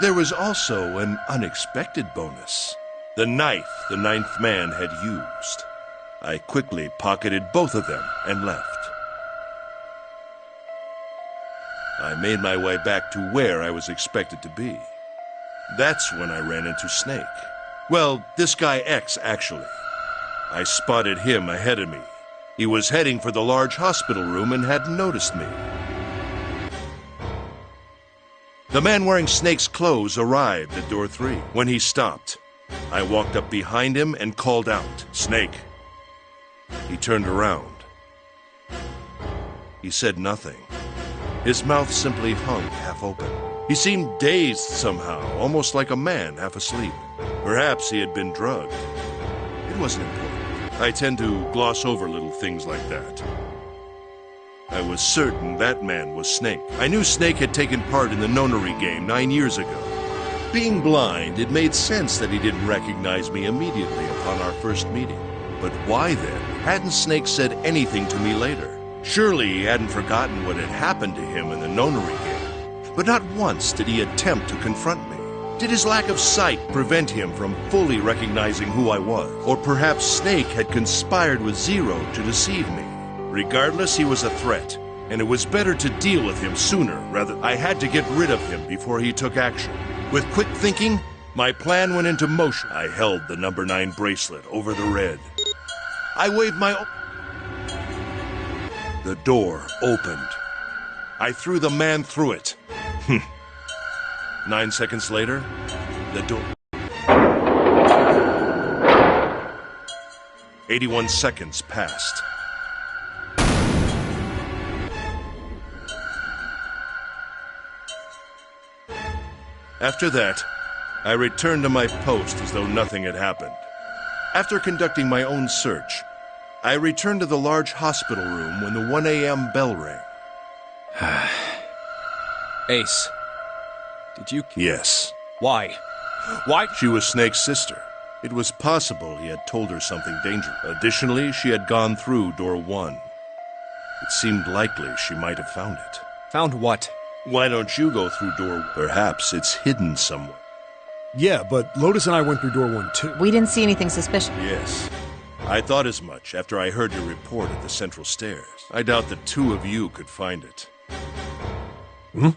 [SPEAKER 6] There was also an unexpected bonus. The knife the 9th man had used. I quickly pocketed both of them and left. I made my way back to where I was expected to be. That's when I ran into Snake. Well, this guy X, actually. I spotted him ahead of me. He was heading for the large hospital room and hadn't noticed me. The man wearing Snake's clothes arrived at door 3. When he stopped, I walked up behind him and called out, "Snake." He turned around. He said nothing. His mouth simply hung half open. He seemed dazed somehow, almost like a man half asleep. Perhaps he had been drugged. It wasn't important. I tend to gloss over little things like that. I was certain that man was Snake. I knew Snake had taken part in the nonary game 9 years ago. Being blind, it made sense that he didn't recognize me immediately upon our first meeting. But why then hadn't Snake said anything to me later? Surely he hadn't forgotten what had happened to him in the nonary game. But not once did he attempt to confront me. Did his lack of sight prevent him from fully recognizing who I was? Or perhaps Snake had conspired with Zero to deceive me? Regardless, he was a threat, and it was better to deal with him sooner rather. I had to get rid of him before he took action. With quick thinking, my plan went into motion. I held the number 9 bracelet over the Red. I waved my... The door opened. I threw the man through it. 9 seconds later, the door... 81 seconds passed. After that, I returned to my post as though nothing had happened. After conducting my own search, I returned to the large hospital room when the 1 a.m. bell rang.
[SPEAKER 2] Ace, did you...
[SPEAKER 6] Yes.
[SPEAKER 2] Why? Why?
[SPEAKER 6] She was Snake's sister. It was possible he had told her something dangerous. Additionally, she had gone through door 1. It seemed likely she might have found it.
[SPEAKER 2] Found what?
[SPEAKER 6] Why don't you go through door... Perhaps it's hidden somewhere.
[SPEAKER 9] Yeah, but Lotus and I went through door 1 too.
[SPEAKER 4] We didn't see anything suspicious.
[SPEAKER 6] Yes. I thought as much after I heard your report at the central stairs. I doubt the two of you could find it.
[SPEAKER 9] Hmm?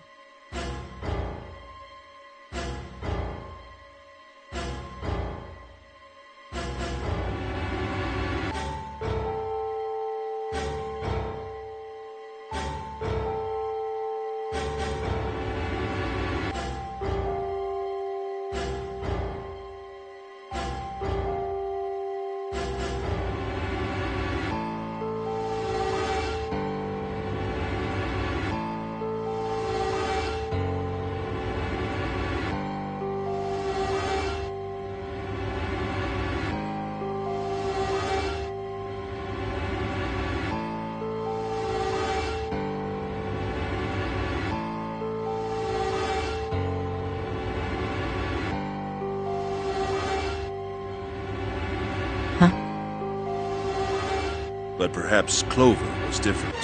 [SPEAKER 6] But perhaps Clover was different.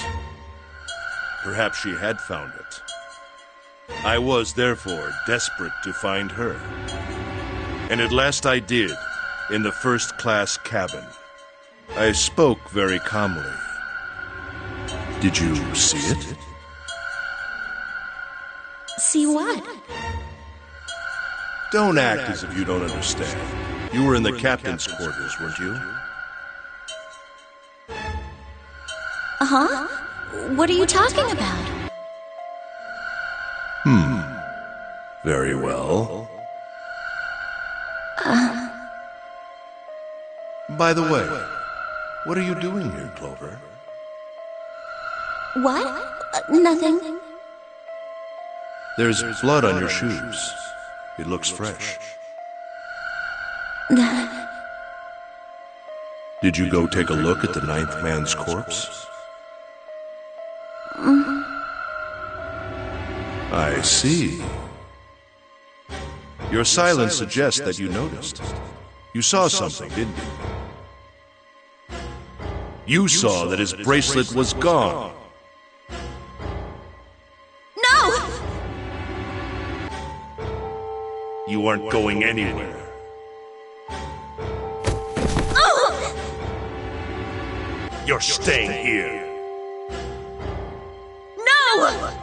[SPEAKER 6] Perhaps she had found it. I was, therefore, desperate to find her. And at last I did, in the first-class cabin. I spoke very calmly. Did you see it?
[SPEAKER 1] See what?
[SPEAKER 6] Don't act as if you don't understand. You were in the captain's quarters, weren't you?
[SPEAKER 1] Uh-huh. What are you talking about?
[SPEAKER 6] Very well. By the way, what are you doing here, Clover?
[SPEAKER 1] What? Nothing.
[SPEAKER 6] There's blood on your shoes. It looks fresh. Did you go take a look at the 9th man's corpse? I see. Your silence suggests that you noticed. You saw something, didn't you? You saw that his bracelet was gone.
[SPEAKER 1] No!
[SPEAKER 6] You aren't going anywhere. You're staying here.
[SPEAKER 1] No!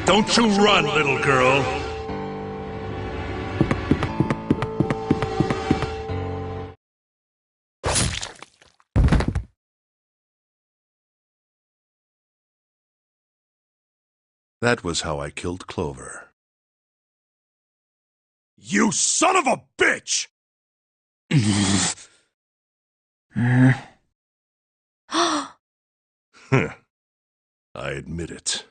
[SPEAKER 6] Don't you run, little girl. That was how I killed Clover.
[SPEAKER 9] You son of a bitch!
[SPEAKER 6] I admit it.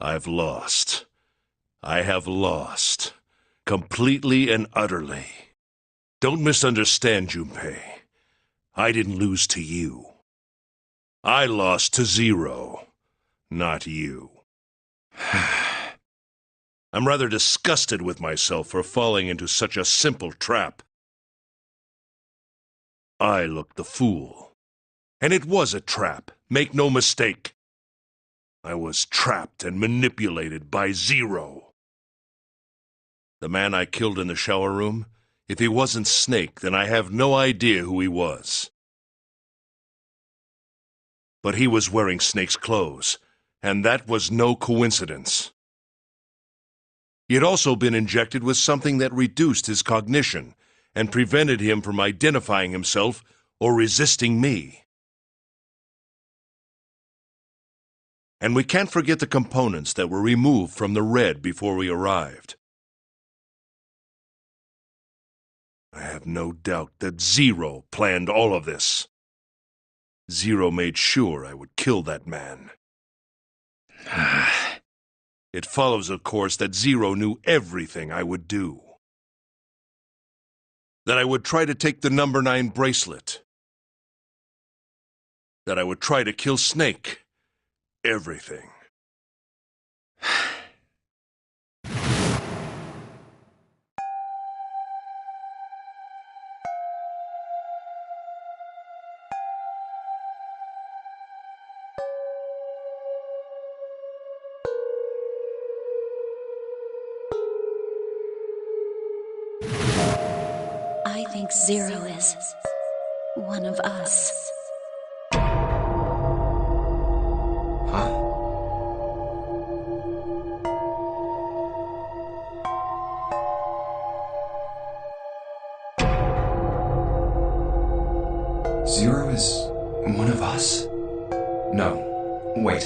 [SPEAKER 6] I've lost. I have lost. Completely and utterly. Don't misunderstand, Junpei. I didn't lose to you. I lost to Zero, not you. I'm rather disgusted with myself for falling into such a simple trap. I looked the fool. And it was a trap, make no mistake. I was trapped and manipulated by Zero. The man I killed in the shower room, if he wasn't Snake, then I have no idea who he was. But he was wearing Snake's clothes, and that was no coincidence. He had also been injected with something that reduced his cognition and prevented him from identifying himself or resisting me. And we can't forget the components that were removed from the Red before we arrived. I have no doubt that Zero planned all of this. Zero made sure I would kill that man. It follows, of course, that Zero knew everything I would do. That I would try to take the number 9 bracelet. That I would try to kill Snake. Everything.
[SPEAKER 1] I think Zero is one of us.
[SPEAKER 2] Huh? Zero is one of us? No. Wait.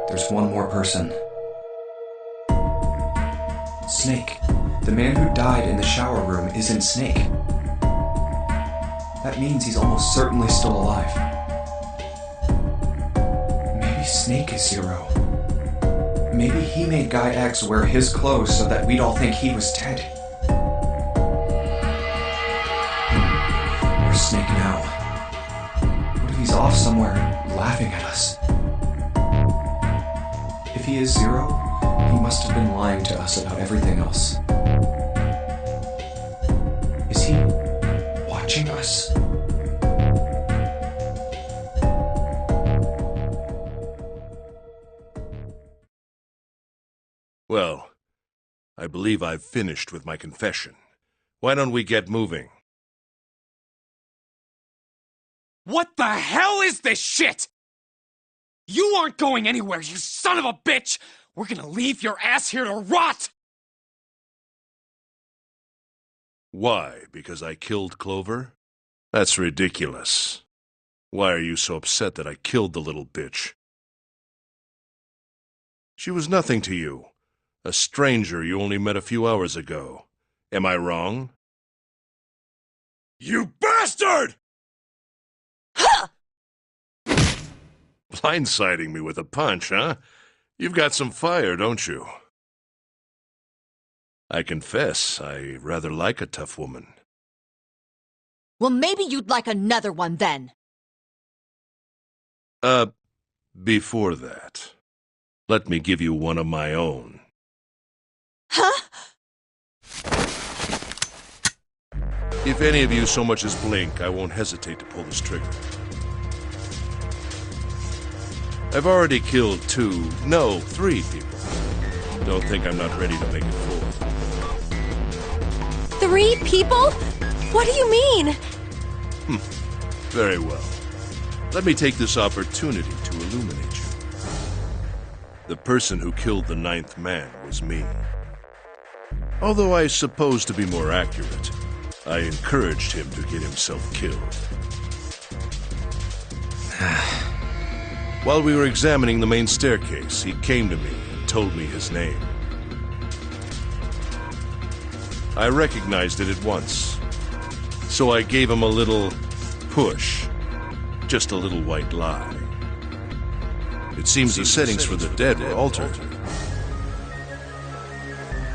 [SPEAKER 2] There's one more person. Snake. The man who died in the shower room isn't Snake. That means he's almost certainly still alive. Maybe Snake is Zero. Maybe he made Guy X wear his clothes so that we'd all think he was dead. Where's Snake now? What if he's off somewhere laughing at us? If he is Zero, he must have been lying to us about everything else. Is he watching us?
[SPEAKER 6] Well, I believe I've finished with my confession. Why don't we get moving?
[SPEAKER 11] What the hell is this shit? You aren't going anywhere, you son of a bitch! We're gonna leave your ass here to rot!
[SPEAKER 6] Why? Because I killed Clover? That's ridiculous. Why are you so upset that I killed the little bitch? She was nothing to you. A stranger you only met a few hours ago. Am I wrong? You bastard! Blindsiding me with a punch, huh? You've got some fire, don't you? I confess, I rather like a tough woman.
[SPEAKER 4] Well, maybe you'd like another one then.
[SPEAKER 6] Before that, let me give you one of my own.
[SPEAKER 4] Huh?
[SPEAKER 6] If any of you so much as blink, I won't hesitate to pull this trigger. I've already killed 3 people. Don't think I'm not ready to make it 4.
[SPEAKER 8] 3 people? What do you mean?
[SPEAKER 6] Very well. Let me take this opportunity to illuminate you. The person who killed the 9th man was me. Although I suppose to be more accurate, I encouraged him to get himself killed. While we were examining the main staircase, he came to me and told me his name. I recognized it at once, so I gave him a little push, just a little white lie. It seems the settings for the dead were altered.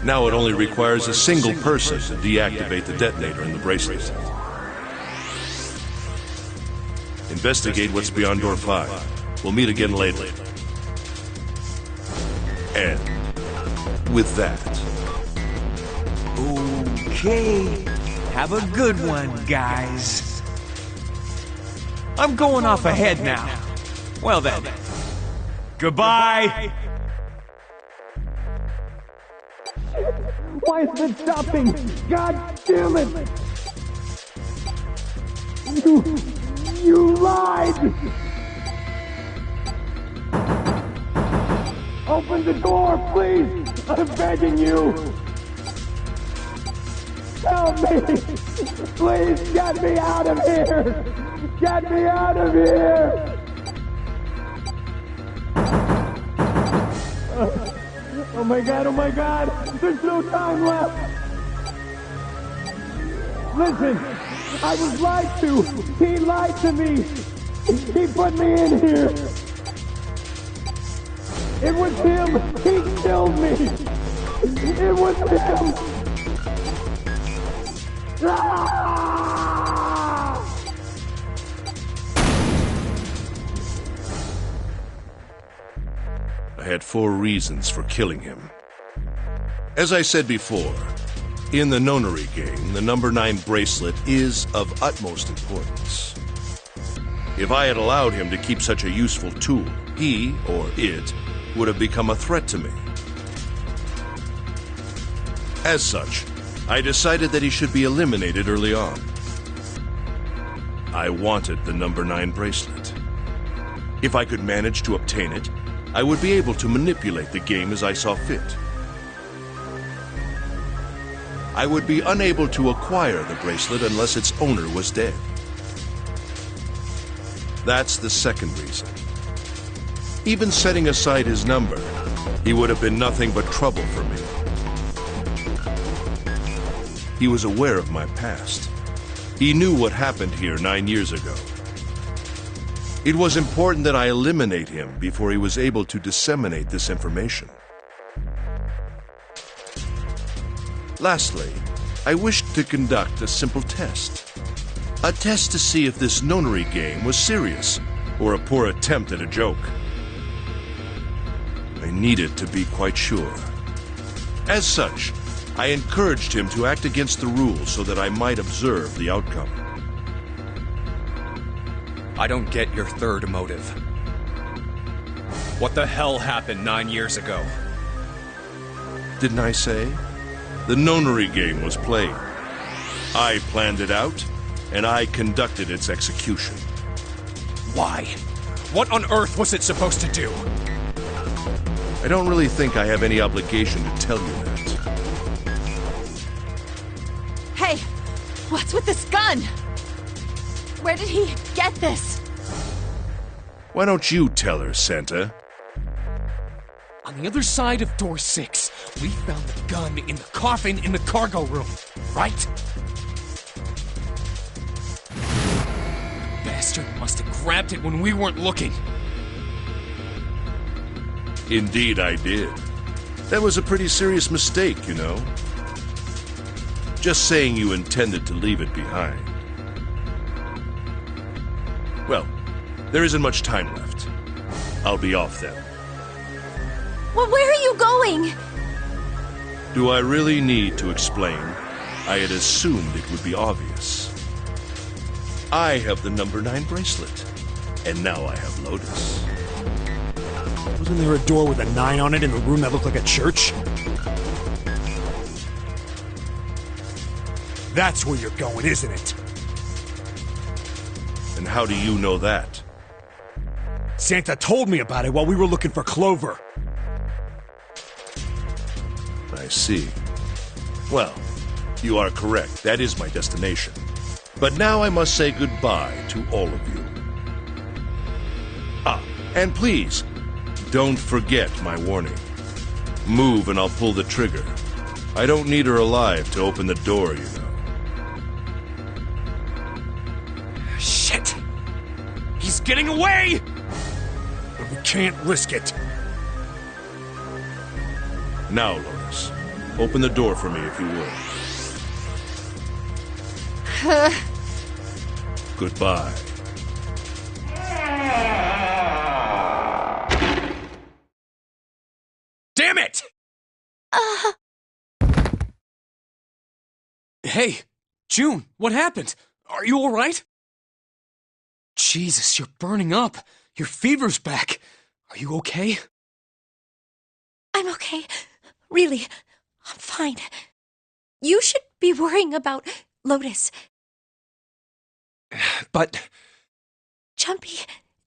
[SPEAKER 6] Now it only requires a single person to deactivate the detonator in the bracelet. Investigate what's beyond door 5. We'll meet again later. And with that...
[SPEAKER 10] Okay. Have a good one, guys. I'm going off ahead now. Well then. Goodbye.
[SPEAKER 12] Why is it stopping? God damn it! You lied! Open the door, please! I'm begging you! Help me! Please get me out of here! Get me out of here! Oh my god! There's no time left! Listen! I was lied to! He lied to me! He put me in here! It was him! He killed me! It was him! Ah!
[SPEAKER 6] had 4 reasons for killing him. As I said before, in the nonary game, the number 9 bracelet is of utmost importance. If I had allowed him to keep such a useful tool, he, or it, would have become a threat to me. As such, I decided that he should be eliminated early on. I wanted the number 9 bracelet. If I could manage to obtain it, I would be able to manipulate the game as I saw fit. I would be unable to acquire the bracelet unless its owner was dead. That's the second reason. Even setting aside his number, he would have been nothing but trouble for me. He was aware of my past. He knew what happened here 9 years ago. It was important that I eliminate him before he was able to disseminate this information. Lastly, I wished to conduct a simple test. A test to see if this nonary game was serious or a poor attempt at a joke. I needed to be quite sure. As such, I encouraged him to act against the rules so that I might observe the outcome.
[SPEAKER 2] I don't get your third motive. What the hell happened 9 years ago?
[SPEAKER 6] Didn't I say? The nonary game was played. I planned it out, and I conducted its execution.
[SPEAKER 2] Why? What on earth was it supposed to do?
[SPEAKER 6] I don't really think I have any obligation to tell you that.
[SPEAKER 1] Hey, what's with this gun? Where did he get this?
[SPEAKER 6] Why don't you tell her, Santa?
[SPEAKER 11] On the other side of door 6, we found the gun in the coffin in the cargo room, right? The bastard must have grabbed it when we weren't looking.
[SPEAKER 6] Indeed I did. That was a pretty serious mistake, you know. Just saying you intended to leave it behind. Well, there isn't much time left. I'll be off then.
[SPEAKER 8] Well, where are you going?
[SPEAKER 6] Do I really need to explain? I had assumed it would be obvious. I have the number 9 bracelet, and now I have Lotus.
[SPEAKER 9] Wasn't there a door with a 9 on it in the room that looked like a church? That's where you're going, isn't it?
[SPEAKER 6] And how do you know that?
[SPEAKER 9] Santa told me about it while we were looking for Clover.
[SPEAKER 6] I see. Well, you are correct. That is my destination. But now I must say goodbye to all of you. Ah, and please, don't forget my warning. Move and I'll pull the trigger. I don't need her alive to open the door, you know.
[SPEAKER 11] Shit! He's getting away!
[SPEAKER 9] We can't risk it.
[SPEAKER 6] Now, Lotus, open the door for me if you would. Goodbye.
[SPEAKER 11] Damn it! Hey, June, what happened? Are you all right? Jesus, you're burning up. Your fever's back. Are you okay?
[SPEAKER 8] I'm okay. Really, I'm fine. You should be worrying about Lotus.
[SPEAKER 2] But...
[SPEAKER 8] Jumpy,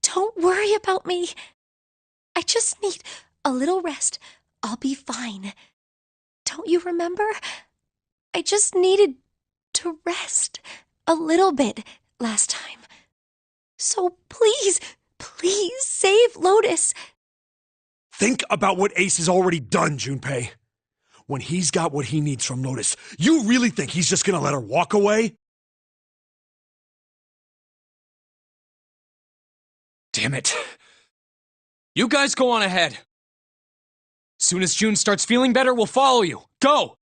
[SPEAKER 8] don't worry about me. I just need a little rest. I'll be fine. Don't you remember? I just needed to rest a little bit last time. So please, please save Lotus.
[SPEAKER 9] Think about what Ace has already done, Junpei. When he's got what he needs from Lotus, you really think he's just gonna let her walk away?
[SPEAKER 11] Damn it. You guys go on ahead. Soon as June starts feeling better, we'll follow you. Go!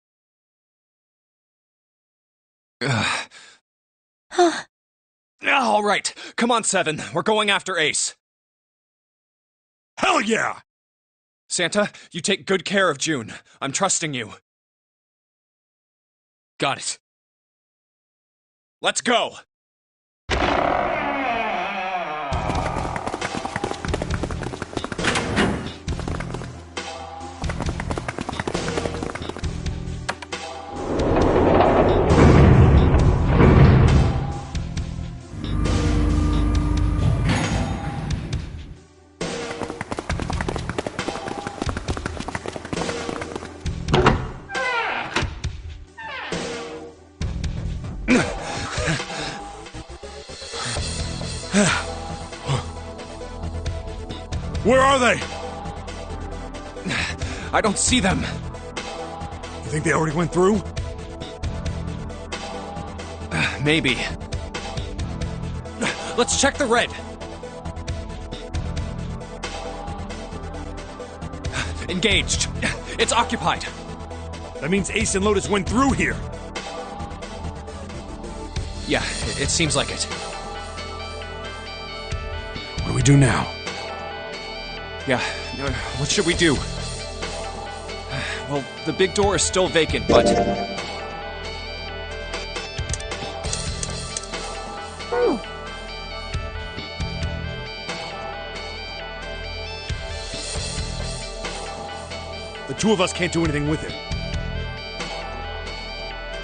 [SPEAKER 8] Huh.
[SPEAKER 2] All right, come on, Seven. We're going after Ace.
[SPEAKER 9] Hell yeah!
[SPEAKER 2] Santa, you take good care of June. I'm trusting you.
[SPEAKER 11] Got it.
[SPEAKER 2] Let's go!
[SPEAKER 9] Where are they?
[SPEAKER 2] I don't see them.
[SPEAKER 9] You think they already went through?
[SPEAKER 2] Maybe. Let's check the red. Engaged. It's occupied.
[SPEAKER 9] That means Ace and Lotus went through here.
[SPEAKER 2] Yeah, it seems like it.
[SPEAKER 9] What do we do now?
[SPEAKER 2] Yeah, what should we do? Well, the big door is still vacant, but...
[SPEAKER 9] The two of us can't do anything with it.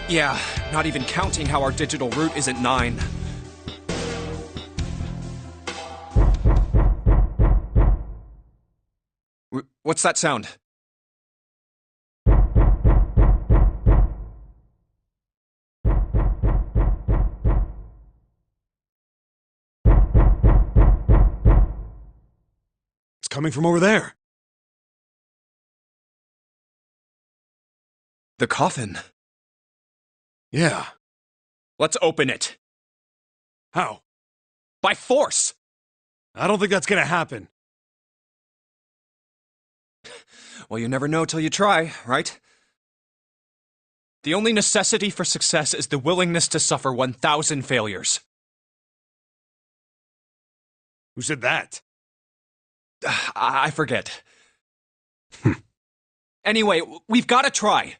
[SPEAKER 2] Yeah, not even counting how our digital route isn't 9. What's that sound?
[SPEAKER 9] It's coming from over there.
[SPEAKER 2] The coffin.
[SPEAKER 9] Yeah.
[SPEAKER 2] Let's open it.
[SPEAKER 9] How?
[SPEAKER 2] By force!
[SPEAKER 9] I don't think that's gonna happen.
[SPEAKER 2] Well, you never know till you try, right? The only necessity for success is the willingness to suffer 1,000 failures.
[SPEAKER 9] Who said that?
[SPEAKER 2] I forget. Anyway, we've got to try.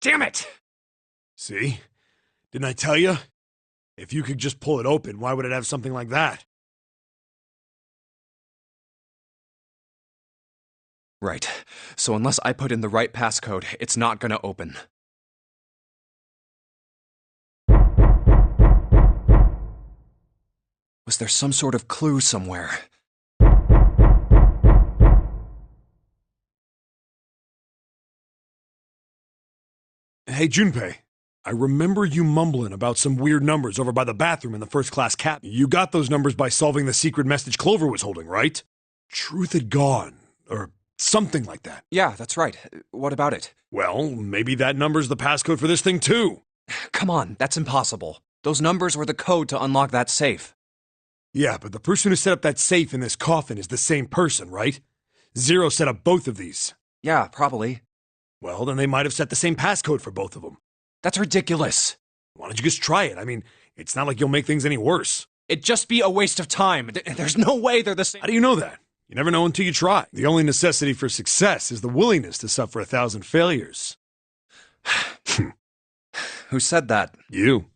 [SPEAKER 2] Damn it!
[SPEAKER 9] See? Didn't I tell you? If you could just pull it open, why would it have something like that?
[SPEAKER 2] Right. So unless I put in the right passcode, it's not gonna open. Was there some sort of clue somewhere?
[SPEAKER 9] Hey, Junpei. I remember you mumbling about some weird numbers over by the bathroom in the first-class cabin. You got those numbers by solving the secret message Clover was holding, right? Truth had gone, or something like that.
[SPEAKER 2] Yeah, that's right. What about it?
[SPEAKER 9] Well, maybe that number's the passcode for this thing, too.
[SPEAKER 2] Come on, that's impossible. Those numbers were the code to unlock that safe.
[SPEAKER 9] Yeah, but the person who set up that safe in this coffin is the same person, right? Zero set up both of these.
[SPEAKER 2] Yeah, probably.
[SPEAKER 9] Well, then they might have set the same passcode for both of them.
[SPEAKER 2] That's ridiculous.
[SPEAKER 9] Why don't you just try it? I mean, it's not like you'll make things any worse.
[SPEAKER 2] It'd just be a waste of time. There's no way they're the same.
[SPEAKER 9] How do you know that? You never know until you try. The only necessity for success is the willingness to suffer 1,000 failures.
[SPEAKER 2] Who said that?
[SPEAKER 9] You.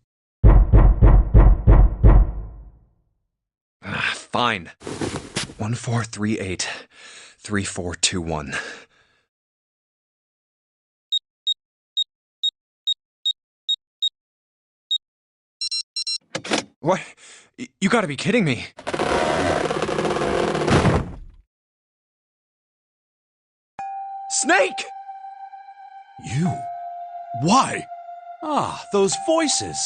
[SPEAKER 2] Fine. 1438 3421. What? You gotta be kidding me. Snake!
[SPEAKER 9] You? Why?
[SPEAKER 7] Ah, those voices.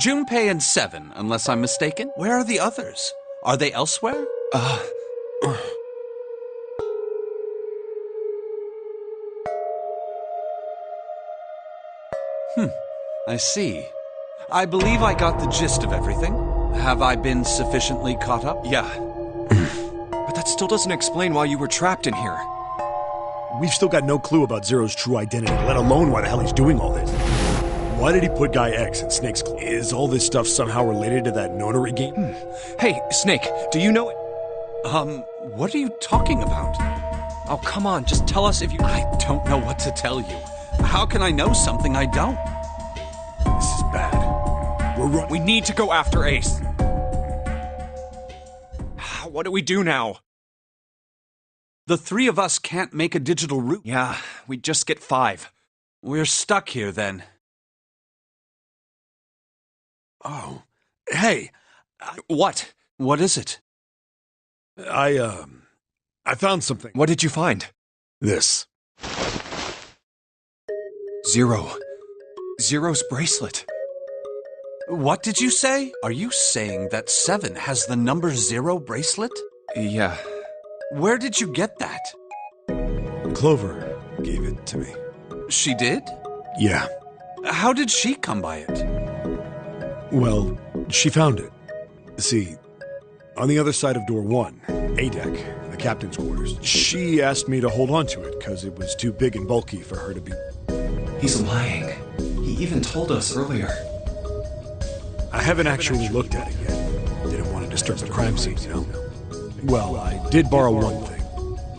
[SPEAKER 7] Junpei and Seven, unless I'm mistaken. Where are the others? Are they elsewhere? I see. I believe I got the gist of everything. Have I been sufficiently caught up?
[SPEAKER 2] Yeah. But that still doesn't explain why you were trapped in here.
[SPEAKER 9] We've still got no clue about Zero's true identity, let alone why the hell he's doing all this. Why did he put Guy X in Snake's class? Is all this stuff somehow related to that nonary game?
[SPEAKER 2] Hey, Snake, do you know...
[SPEAKER 7] What are you talking about?
[SPEAKER 2] Oh, come on, just tell us if you...
[SPEAKER 7] I don't know what to tell you. How can I know something I don't?
[SPEAKER 9] This is bad.
[SPEAKER 2] We need to go after Ace. What do we do now?
[SPEAKER 7] The three of us can't make a digital route.
[SPEAKER 2] Yeah, we just get 5.
[SPEAKER 7] We're stuck here then. Oh. Hey.
[SPEAKER 2] What?
[SPEAKER 7] What is it?
[SPEAKER 9] I found something.
[SPEAKER 2] What did you find?
[SPEAKER 9] This.
[SPEAKER 2] Zero. Zero's bracelet.
[SPEAKER 7] What did you say? Are you saying that 7 has the number 0 bracelet?
[SPEAKER 2] Yeah.
[SPEAKER 7] Where did you get that?
[SPEAKER 9] Clover gave it to me.
[SPEAKER 7] She did?
[SPEAKER 9] Yeah.
[SPEAKER 7] How did she come by it?
[SPEAKER 9] Well, she found it. See, on the other side of door 1, A deck, the captain's quarters, she asked me to hold on to it because it was too big and bulky for her to be...
[SPEAKER 2] He's lying. He even told us earlier.
[SPEAKER 9] I haven't actually looked at it yet. Didn't want to disturb the crime scene, you know? Well, I did borrow one thing.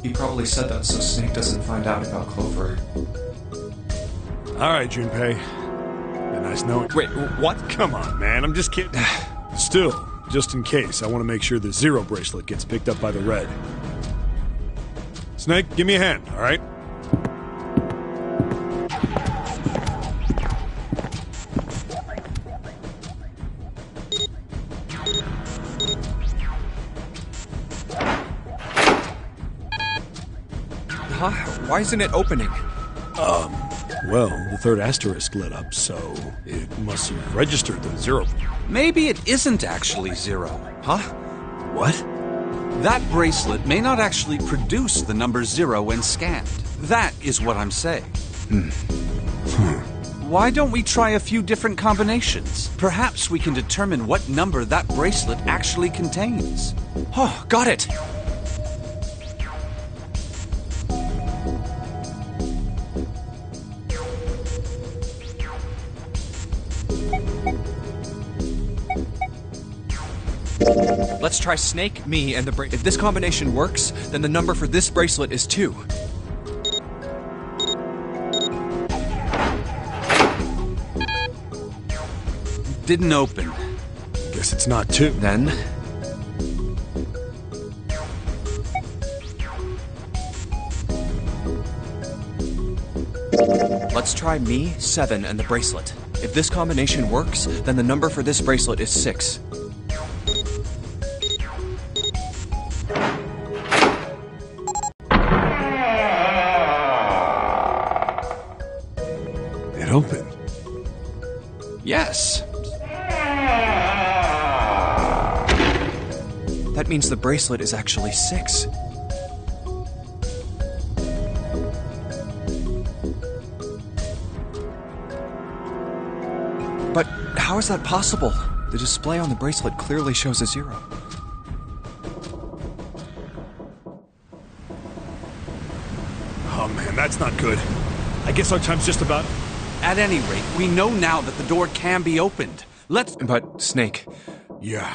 [SPEAKER 2] He probably said that so Snake doesn't find out about Clover.
[SPEAKER 9] All right, Junpei. Been nice knowing.
[SPEAKER 2] Wait, what?
[SPEAKER 9] Come on, man. I'm just kidding. Still, just in case, I want to make sure the 0 bracelet gets picked up by the red. Snake, give me a hand, all right?
[SPEAKER 2] Huh? Why isn't it opening?
[SPEAKER 9] Well, the third asterisk lit up, so it must have registered the 0.
[SPEAKER 7] Maybe it isn't actually 0.
[SPEAKER 2] Huh?
[SPEAKER 9] What?
[SPEAKER 7] That bracelet may not actually produce the number 0 when scanned. That is what I'm saying. Why don't we try a few different combinations? Perhaps we can determine what number that bracelet actually contains.
[SPEAKER 2] Oh, got it! Let's try Snake, me, and the bracelet. If this combination works, then the number for this bracelet is 2.
[SPEAKER 7] Didn't open.
[SPEAKER 9] Guess it's not 2.
[SPEAKER 2] Then... let's try me, 7, and the bracelet. If this combination works, then the number for this bracelet is 6.
[SPEAKER 9] It opened.
[SPEAKER 7] Yes.
[SPEAKER 2] That means the bracelet is actually 6. But how is that possible? The display on the bracelet clearly shows a 0.
[SPEAKER 9] Oh man, that's not good. I guess our time's just about...
[SPEAKER 7] At any rate, we know now that the door can be opened. Let's...
[SPEAKER 2] But, Snake...
[SPEAKER 9] Yeah.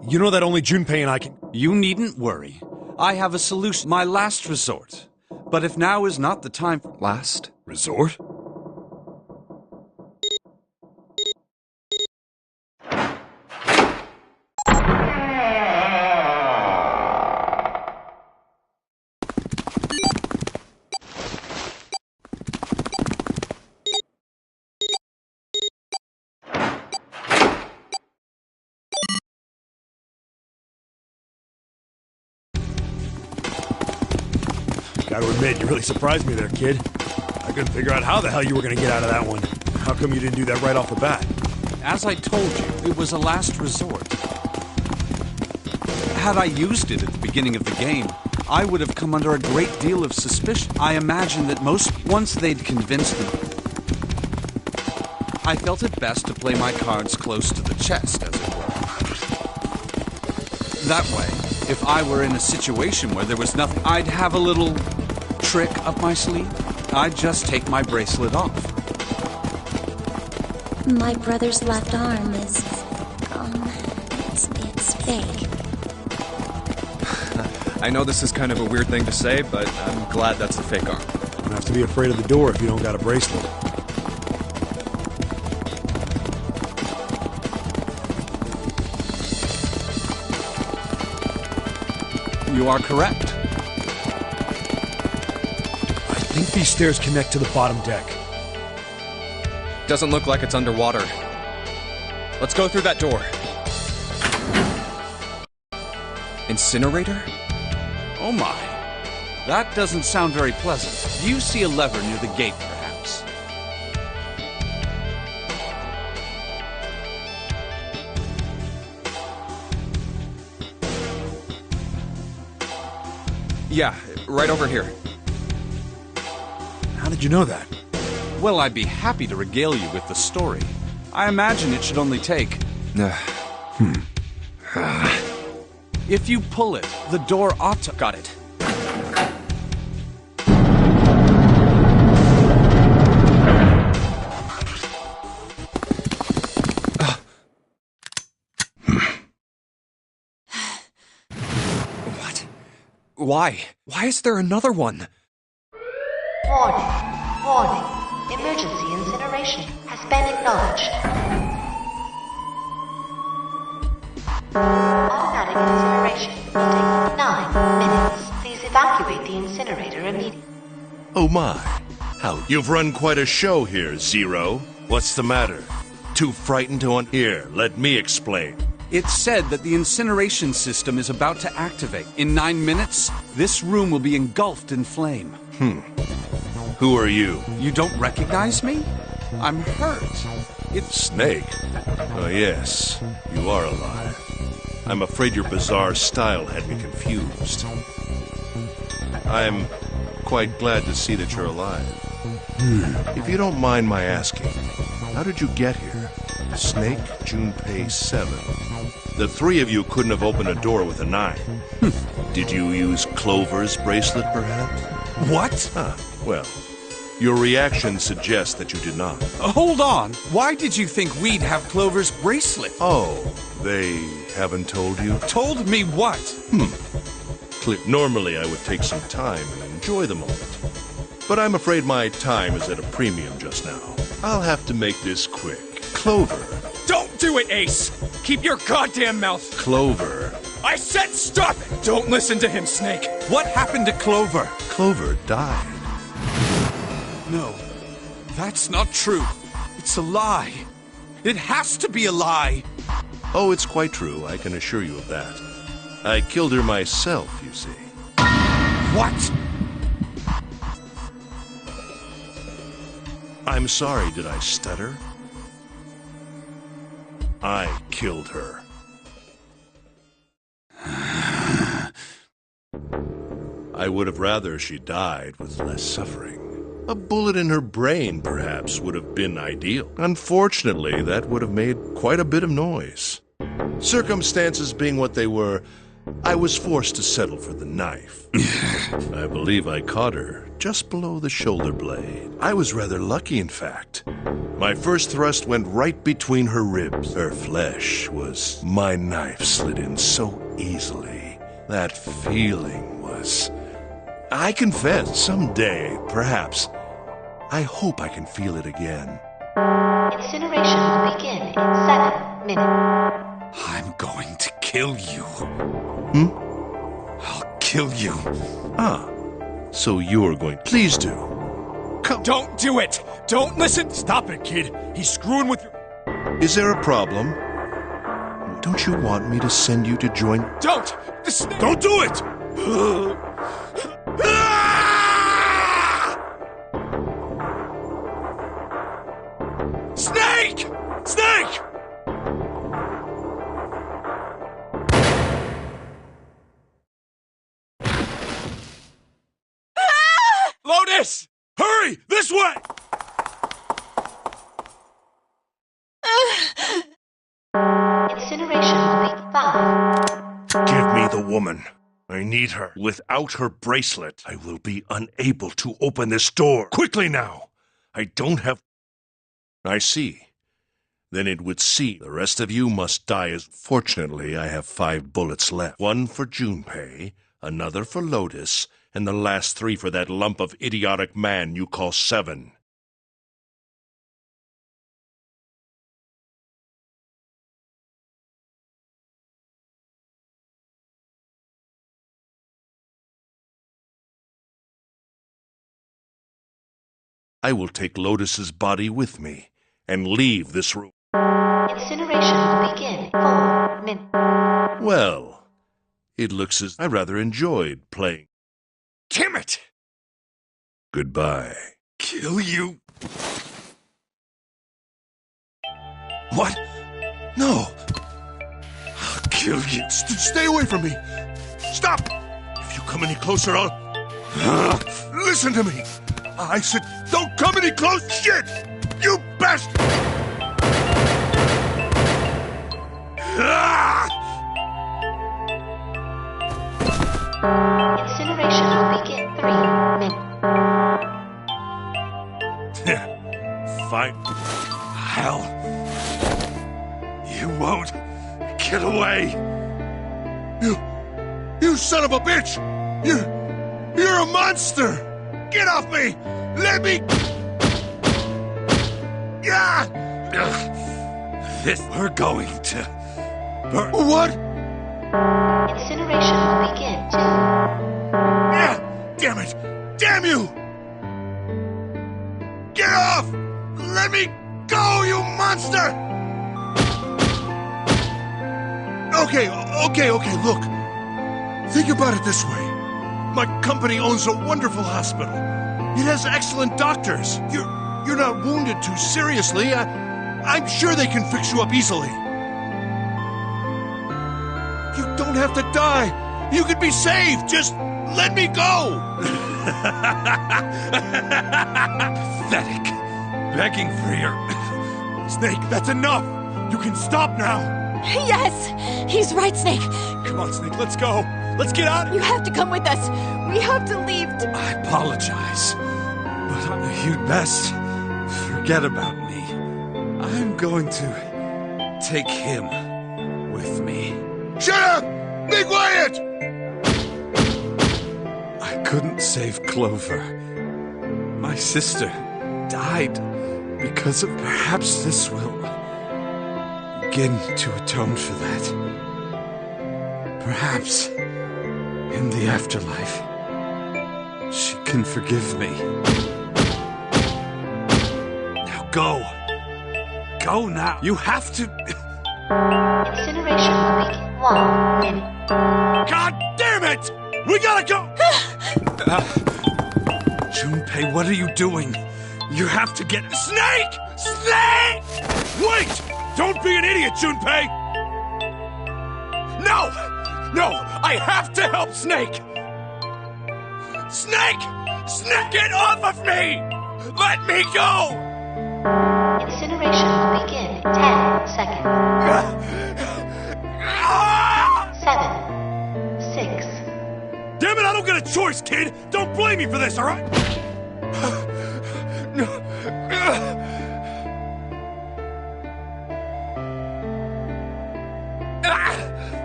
[SPEAKER 9] You know that only Junpei and I can...
[SPEAKER 7] You needn't worry. I have a solution. My last resort. But if now is not the time...
[SPEAKER 2] Last?
[SPEAKER 9] Resort? Gotta admit, you really surprised me there, kid. I couldn't figure out how the hell you were gonna get out of that one. How come you didn't do that right off the bat?
[SPEAKER 7] As I told you, it was a last resort. Had I used it at the beginning of the game, I would have come under a great deal of suspicion. I imagine that once they'd convinced them, I felt it best to play my cards close to the chest, as it were. That way, if I were in a situation where there was nothing, I'd have a little trick up my sleeve. I'd just take my bracelet off.
[SPEAKER 8] My brother's left arm is, it's fake.
[SPEAKER 2] I know this is kind of a weird thing to say, but I'm glad that's a fake arm.
[SPEAKER 9] You don't have to be afraid of the door if you don't got a bracelet.
[SPEAKER 7] You are correct.
[SPEAKER 9] I think these stairs connect to the bottom deck.
[SPEAKER 2] Doesn't look like it's underwater. Let's go through that door. Incinerator?
[SPEAKER 7] Oh my. That doesn't sound very pleasant. Do you see a lever near the gate, perhaps?
[SPEAKER 2] Yeah, right over here.
[SPEAKER 9] How did you know that?
[SPEAKER 7] Well, I'd be happy to regale you with the story. I imagine it should only take... If you pull it, the door ought to...
[SPEAKER 2] Got it. What? Why? Why is there another one?
[SPEAKER 13] Warning. Emergency incineration has been acknowledged. Automatic incineration will take 9 minutes. Please evacuate the incinerator immediately.
[SPEAKER 6] Oh my. How you've run quite a show here, Zero. What's the matter? Too frightened to Here, let me explain.
[SPEAKER 7] It's said that the incineration system is about to activate. In 9 minutes, this room will be engulfed in flame.
[SPEAKER 6] Who are you?
[SPEAKER 7] You don't recognize me? I'm hurt. It's...
[SPEAKER 6] Snake? Oh yes, you are alive. I'm afraid your bizarre style had me confused. I'm quite glad to see that you're alive. If you don't mind my asking, how did you get here? Snake, Junpei 7. The three of you couldn't have opened a door with a knife. Did you use Clover's bracelet, perhaps?
[SPEAKER 7] What?
[SPEAKER 6] Well, your reaction suggests that you did not.
[SPEAKER 7] Hold on. Why did you think we'd have Clover's bracelet?
[SPEAKER 6] Oh, they haven't told you?
[SPEAKER 7] Told me what?
[SPEAKER 6] Normally I would take some time and enjoy the moment. But I'm afraid my time is at a premium just now. I'll have to make this quick. Clover.
[SPEAKER 11] Don't do it, Ace! Keep your goddamn mouth...
[SPEAKER 6] Clover.
[SPEAKER 11] I said stop it! Don't listen to him, Snake!
[SPEAKER 7] What happened to Clover?
[SPEAKER 6] Clover died.
[SPEAKER 7] No, that's not true. It's a lie. It has to be a lie.
[SPEAKER 6] Oh, it's quite true. I can assure you of that. I killed her myself, you see.
[SPEAKER 7] What?
[SPEAKER 6] I'm sorry, did I stutter? I killed her. I would have rather she died with less suffering. A bullet in her brain, perhaps, would have been ideal. Unfortunately, that would have made quite a bit of noise. Circumstances being what they were, I was forced to settle for the knife. I believe I caught her just below the shoulder blade. I was rather lucky, in fact. My first thrust went right between her ribs. Her flesh was... My knife slid in so easily. That feeling was... I confess, someday, perhaps, I hope I can feel it again.
[SPEAKER 13] Incineration will begin in 7 minutes.
[SPEAKER 7] I'm going to kill you. I'll kill you.
[SPEAKER 6] So you're going... Please do.
[SPEAKER 11] Come. Don't do it! Don't listen! Stop it, kid! He's screwing with your...
[SPEAKER 6] Is there a problem? Don't you want me to send you to join...
[SPEAKER 11] Don't! The snake...
[SPEAKER 6] Don't do it!
[SPEAKER 11] Snake! Snake! Lotus!
[SPEAKER 6] Hurry! This way!
[SPEAKER 13] Incineration will be 5.
[SPEAKER 6] Give me the woman. I need her. Without her bracelet, I will be unable to open this door. Quickly now! I don't have... I see. then it would seem the rest of you must die as... Fortunately, I have 5 bullets left. 1 for Junpei, another for Lotus, and the last 3 for that lump of idiotic man you call Seven. I will take Lotus's body with me and leave this room.
[SPEAKER 13] Incineration will begin in 4 minutes.
[SPEAKER 6] Well, it looks as I rather enjoyed playing.
[SPEAKER 10] Damn it!
[SPEAKER 6] Goodbye.
[SPEAKER 10] Kill you. What? No. I'll kill you.
[SPEAKER 6] Stay away from me. Stop! If you come any closer, I'll... Listen to me. I said, don't come any close. Shit! You bastard!
[SPEAKER 13] Incineration will begin 3 minutes.
[SPEAKER 6] Fine.
[SPEAKER 10] Hell. You won't get away.
[SPEAKER 6] You son of a bitch! You're a monster! Get off me! Let me...
[SPEAKER 10] We're going to...
[SPEAKER 6] What?
[SPEAKER 13] Incineration will begin 2.
[SPEAKER 6] Damn it! Damn you! Get off! Let me go, you monster! Okay, look. Think about it this way. My company owns a wonderful hospital. It has excellent doctors. You're not wounded too seriously. I'm sure they can fix you up easily. You don't have to die. You could be saved. Just let me go.
[SPEAKER 10] Pathetic. Begging for your...
[SPEAKER 9] Snake, that's enough. You can stop now.
[SPEAKER 1] Yes! He's right, Snake.
[SPEAKER 9] Come on, Snake, let's go. Let's get out of
[SPEAKER 1] You
[SPEAKER 9] here.
[SPEAKER 1] have to come with us. We have to leave.
[SPEAKER 10] I apologize, but you'd best forget about me. I'm going to take him with me.
[SPEAKER 6] Shut up! Be quiet!
[SPEAKER 10] I couldn't save Clover. My sister died because of... Perhaps this will begin to atone for that. Perhaps in the afterlife, she can forgive me. Now go. Go now. You have to...
[SPEAKER 13] Incineration will begin 1 minute.
[SPEAKER 9] God damn it! We gotta go!
[SPEAKER 10] Junpei, what are you doing? You have to get... Snake! Snake!
[SPEAKER 9] Wait! Don't be an idiot, Junpei! No, I have to help Snake! Snake! Snake, get off of me! Let me go!
[SPEAKER 13] Incineration will begin in 10 seconds. 7, 6.
[SPEAKER 9] Damn it, I don't get a choice, kid! Don't blame me for this, alright?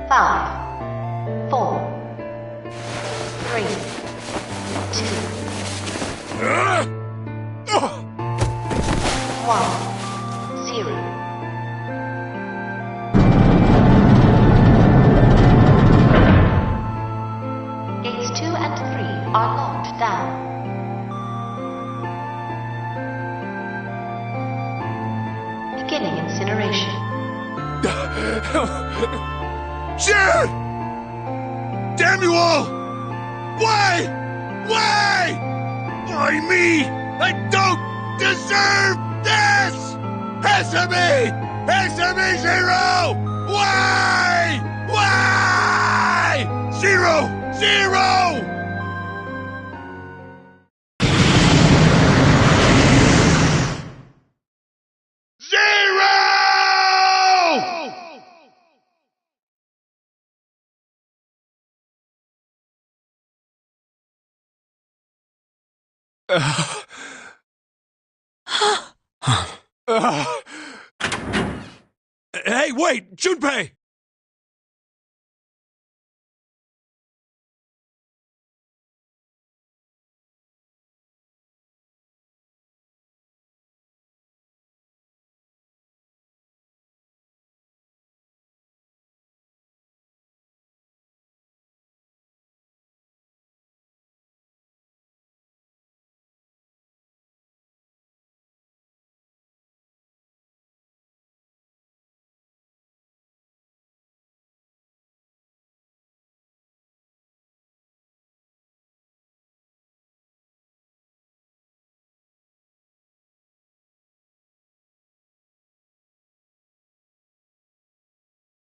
[SPEAKER 13] 5, 4, 3, 2, 1, 0. Gates 2 and 3 are locked down. Beginning incineration.
[SPEAKER 6] Shit! Damn you all! Why? Why me? I don't deserve this! Answer me! Answer me, Zero! Why? Zero!
[SPEAKER 7] Wait, Junpei!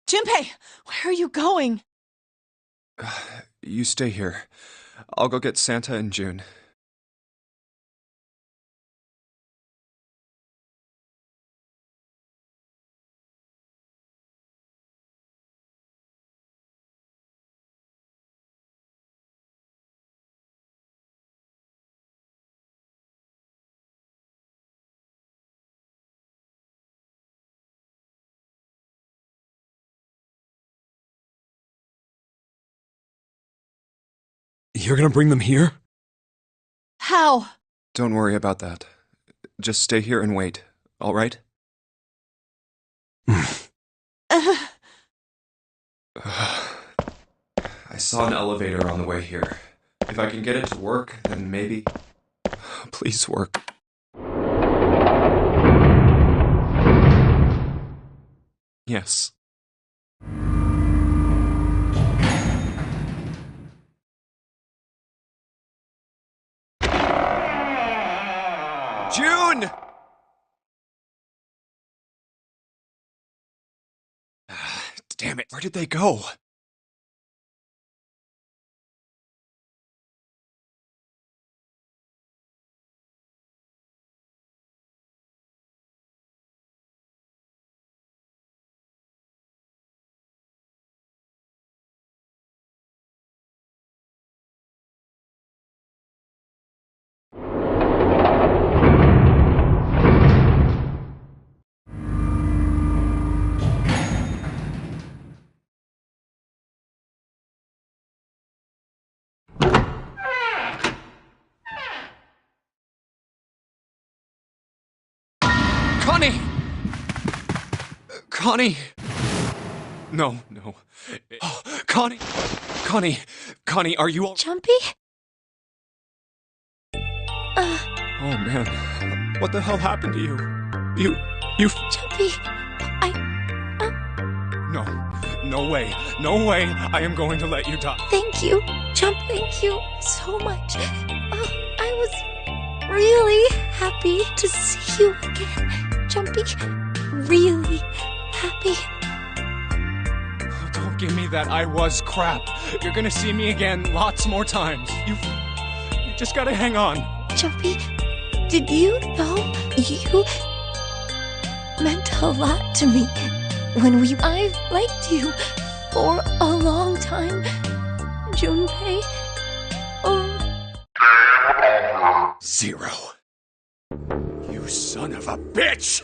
[SPEAKER 1] Junpei, where are you going?
[SPEAKER 2] You stay here. I'll go get Santa and June.
[SPEAKER 9] You're gonna bring them here?
[SPEAKER 1] How?
[SPEAKER 2] Don't worry about that. Just stay here and wait, all right? I saw an elevator on the way here. If I can get it to work, then maybe... Please work. Yes. June! Damn it, where did they go? Connie! Connie! No. Oh, Connie! Connie, are you all...
[SPEAKER 8] Jumpy?
[SPEAKER 2] Oh, man. What the hell happened to you? You...
[SPEAKER 8] Jumpy,
[SPEAKER 2] No way. No way I am going to let you die.
[SPEAKER 8] thank you. Thank you so much. I was really happy to see you again. Jumpy, really happy.
[SPEAKER 2] Oh, don't give me that I was crap. You're gonna see me again lots more times. You just gotta hang on.
[SPEAKER 8] Jumpy, did you know you meant a lot to me I've liked you for a long time, Junpei.
[SPEAKER 2] Zero. You son of a bitch!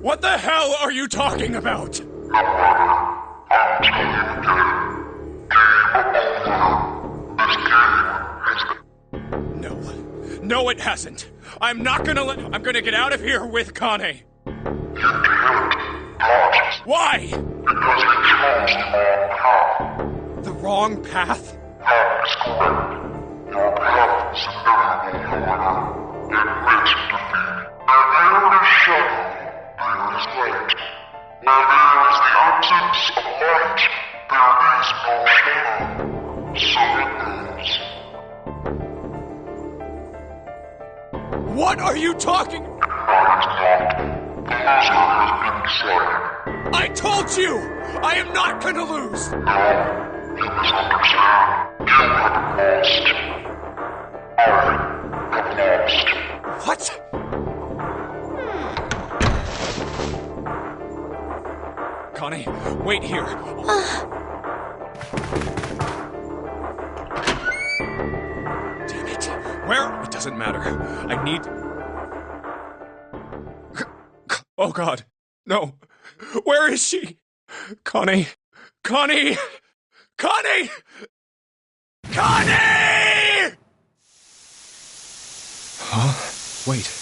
[SPEAKER 2] What the hell are you talking about? No, it hasn't. I'm not gonna I'm gonna get out of here with Kane. Why?
[SPEAKER 3] Because you chose
[SPEAKER 2] The wrong path?
[SPEAKER 3] That is correct. Your path is inevitable, however. Admit defeat. Where there is shadow, there is light. Where there is the absence of light, there is no shadow. So it goes.
[SPEAKER 2] What are you talking?
[SPEAKER 3] That is not. The loser has been decided.
[SPEAKER 2] I told you! I am not gonna lose!
[SPEAKER 3] No, you misunderstand. You have lost. I have lost.
[SPEAKER 2] What? Connie, wait here. Damn it. Where? It doesn't matter. I need... Oh God, no. Where is she? Connie! Connie! Connie! Connie! Huh? Wait.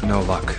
[SPEAKER 2] No luck.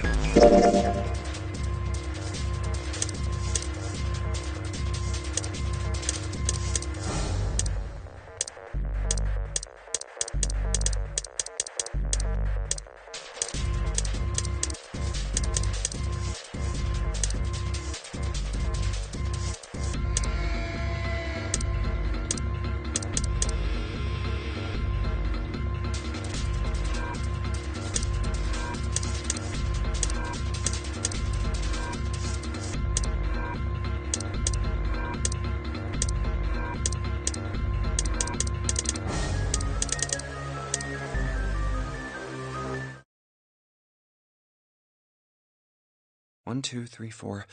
[SPEAKER 2] One, two, three, four.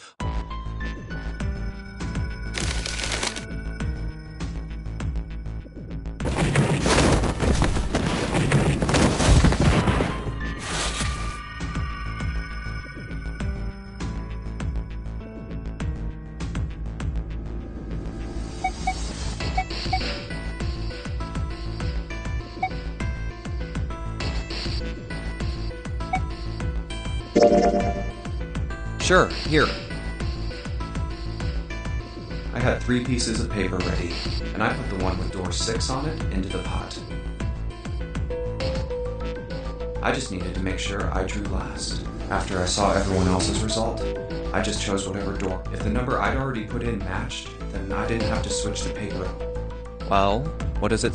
[SPEAKER 2] Sure, here. I had 3 pieces of paper ready, and I put the one with door 6 on it into the pot. I just needed to make sure I drew last. After I saw everyone else's result, I just chose whatever door. If the number I'd already put in matched, then I didn't have to switch the paper. Well, what is it?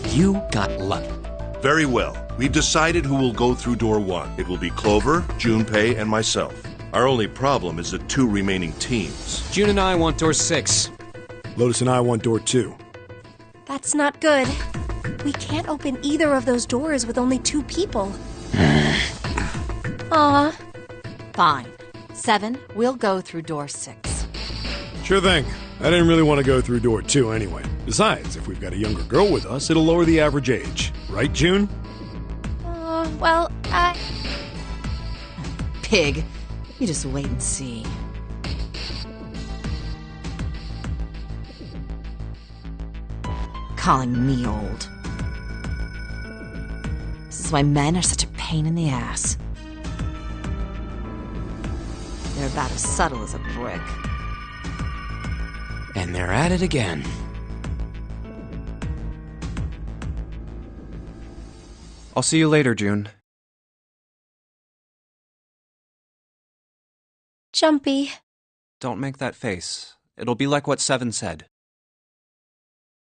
[SPEAKER 5] You got lucky.
[SPEAKER 6] Very well. We've decided who will go through door 1. It will be Clover, Junpei, and myself. Our only problem is the 2 remaining teams.
[SPEAKER 11] June and I want door 6.
[SPEAKER 9] Lotus and I want door 2.
[SPEAKER 8] That's not good. We can't open either of those doors with only 2 people. Aw.
[SPEAKER 4] Fine. 7, we'll go through door 6.
[SPEAKER 9] Sure thing. I didn't really want to go through door 2 anyway. Besides, if we've got a younger girl with us, it'll lower the average age. Right, June?
[SPEAKER 8] Well,
[SPEAKER 4] Pig. You just wait and see. Calling me old. This is why men are such a pain in the ass. They're about as subtle as a brick.
[SPEAKER 5] And they're at it again.
[SPEAKER 2] I'll see you later, June.
[SPEAKER 8] Jumpy.
[SPEAKER 2] Don't make that face. It'll be like what 7 said.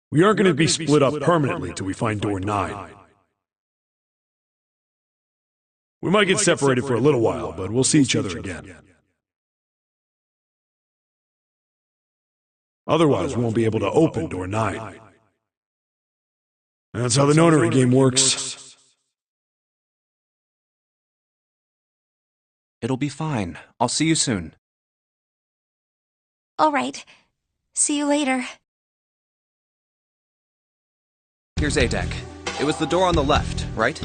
[SPEAKER 9] We aren't going to be split up permanently till we find door 9. We might get separated for a little while, but we'll see each other again. Otherwise, we won't be able to open door 9. That's how the nonary game works.
[SPEAKER 2] It'll be fine. I'll see you soon.
[SPEAKER 8] All right. See you later.
[SPEAKER 2] Here's A deck. It was the door on the left, right?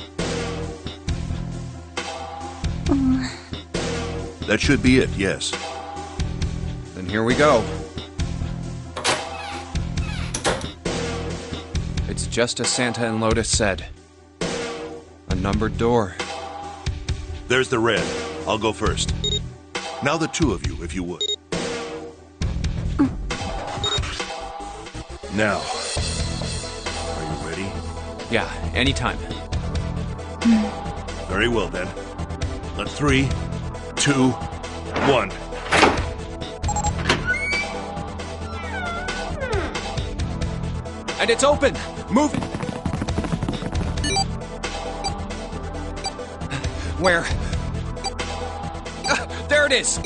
[SPEAKER 6] That should be it, yes.
[SPEAKER 2] Then here we go. It's just as Santa and Lotus said. A numbered door.
[SPEAKER 6] There's the red. I'll go first. Now the 2 of you, if you would. Now. Are you ready?
[SPEAKER 2] Yeah, anytime.
[SPEAKER 6] Very well then. Let 3, 2, 1.
[SPEAKER 2] And it's open! Move! Where? There it is!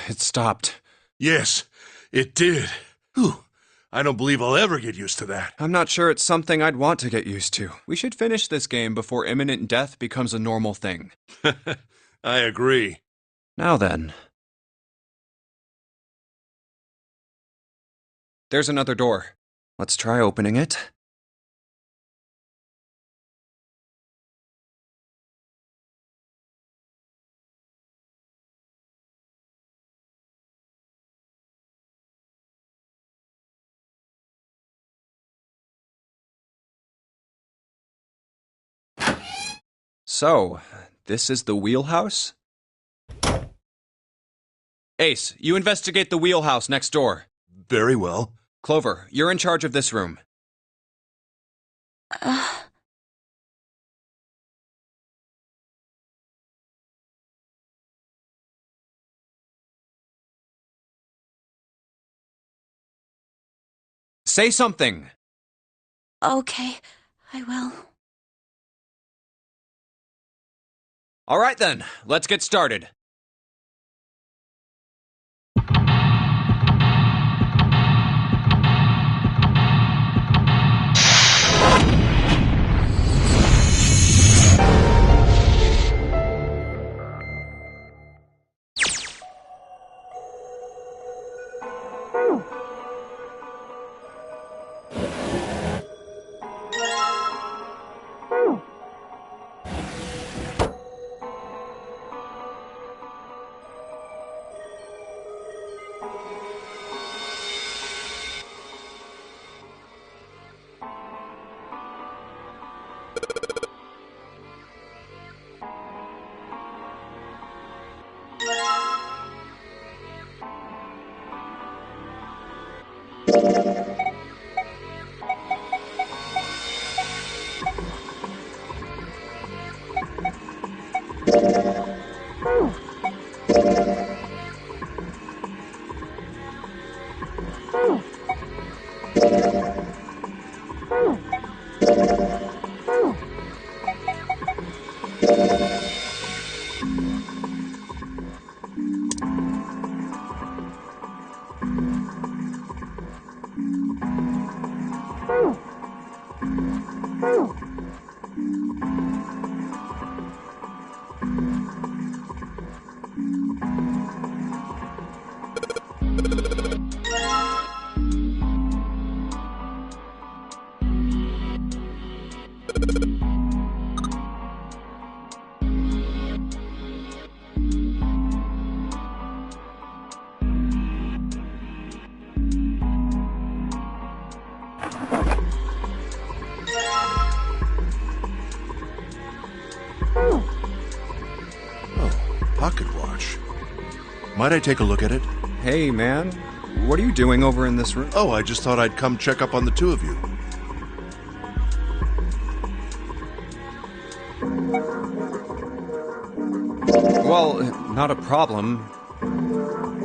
[SPEAKER 2] It stopped.
[SPEAKER 6] Yes, it did. Whew. I don't believe I'll ever get used to that.
[SPEAKER 2] I'm not sure it's something I'd want to get used to. We should finish this game before imminent death becomes a normal thing.
[SPEAKER 6] I agree.
[SPEAKER 2] Now then. There's another door. Let's try opening it. So, this is the wheelhouse? Ace, you investigate the wheelhouse next door.
[SPEAKER 6] Very well.
[SPEAKER 2] Clover, you're in charge of this room. Say something!
[SPEAKER 1] Okay, I will.
[SPEAKER 2] All right then, let's get started.
[SPEAKER 6] Pocket watch. Might I take a look at it?
[SPEAKER 2] Hey, man. What are you doing over in this room?
[SPEAKER 6] Oh, I just thought I'd come check up on the two of you.
[SPEAKER 2] Well, not a problem.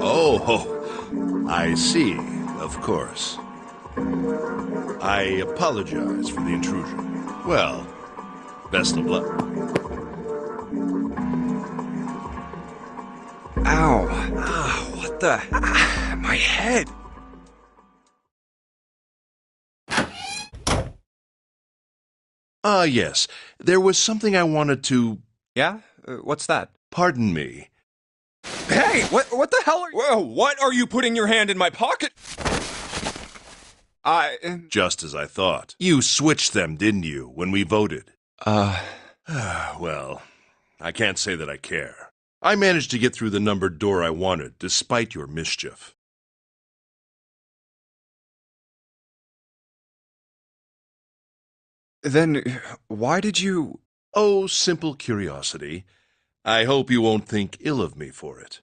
[SPEAKER 6] Oh, I see. Of course. I apologize for the intrusion. Well, best of luck.
[SPEAKER 2] Ow. Ah, what the? Ah, my head.
[SPEAKER 6] Yes. There was something I wanted to...
[SPEAKER 2] Yeah? What's that?
[SPEAKER 6] Pardon me.
[SPEAKER 2] Hey! What the hell are you... Whoa, what are you putting your hand in my pocket?
[SPEAKER 6] Just as I thought. You switched them, didn't you, when we voted? Well, I can't say that I care. I managed to get through the numbered door I wanted, despite your mischief.
[SPEAKER 2] Then, why did you...
[SPEAKER 6] Oh, simple curiosity. I hope you won't think ill of me for it.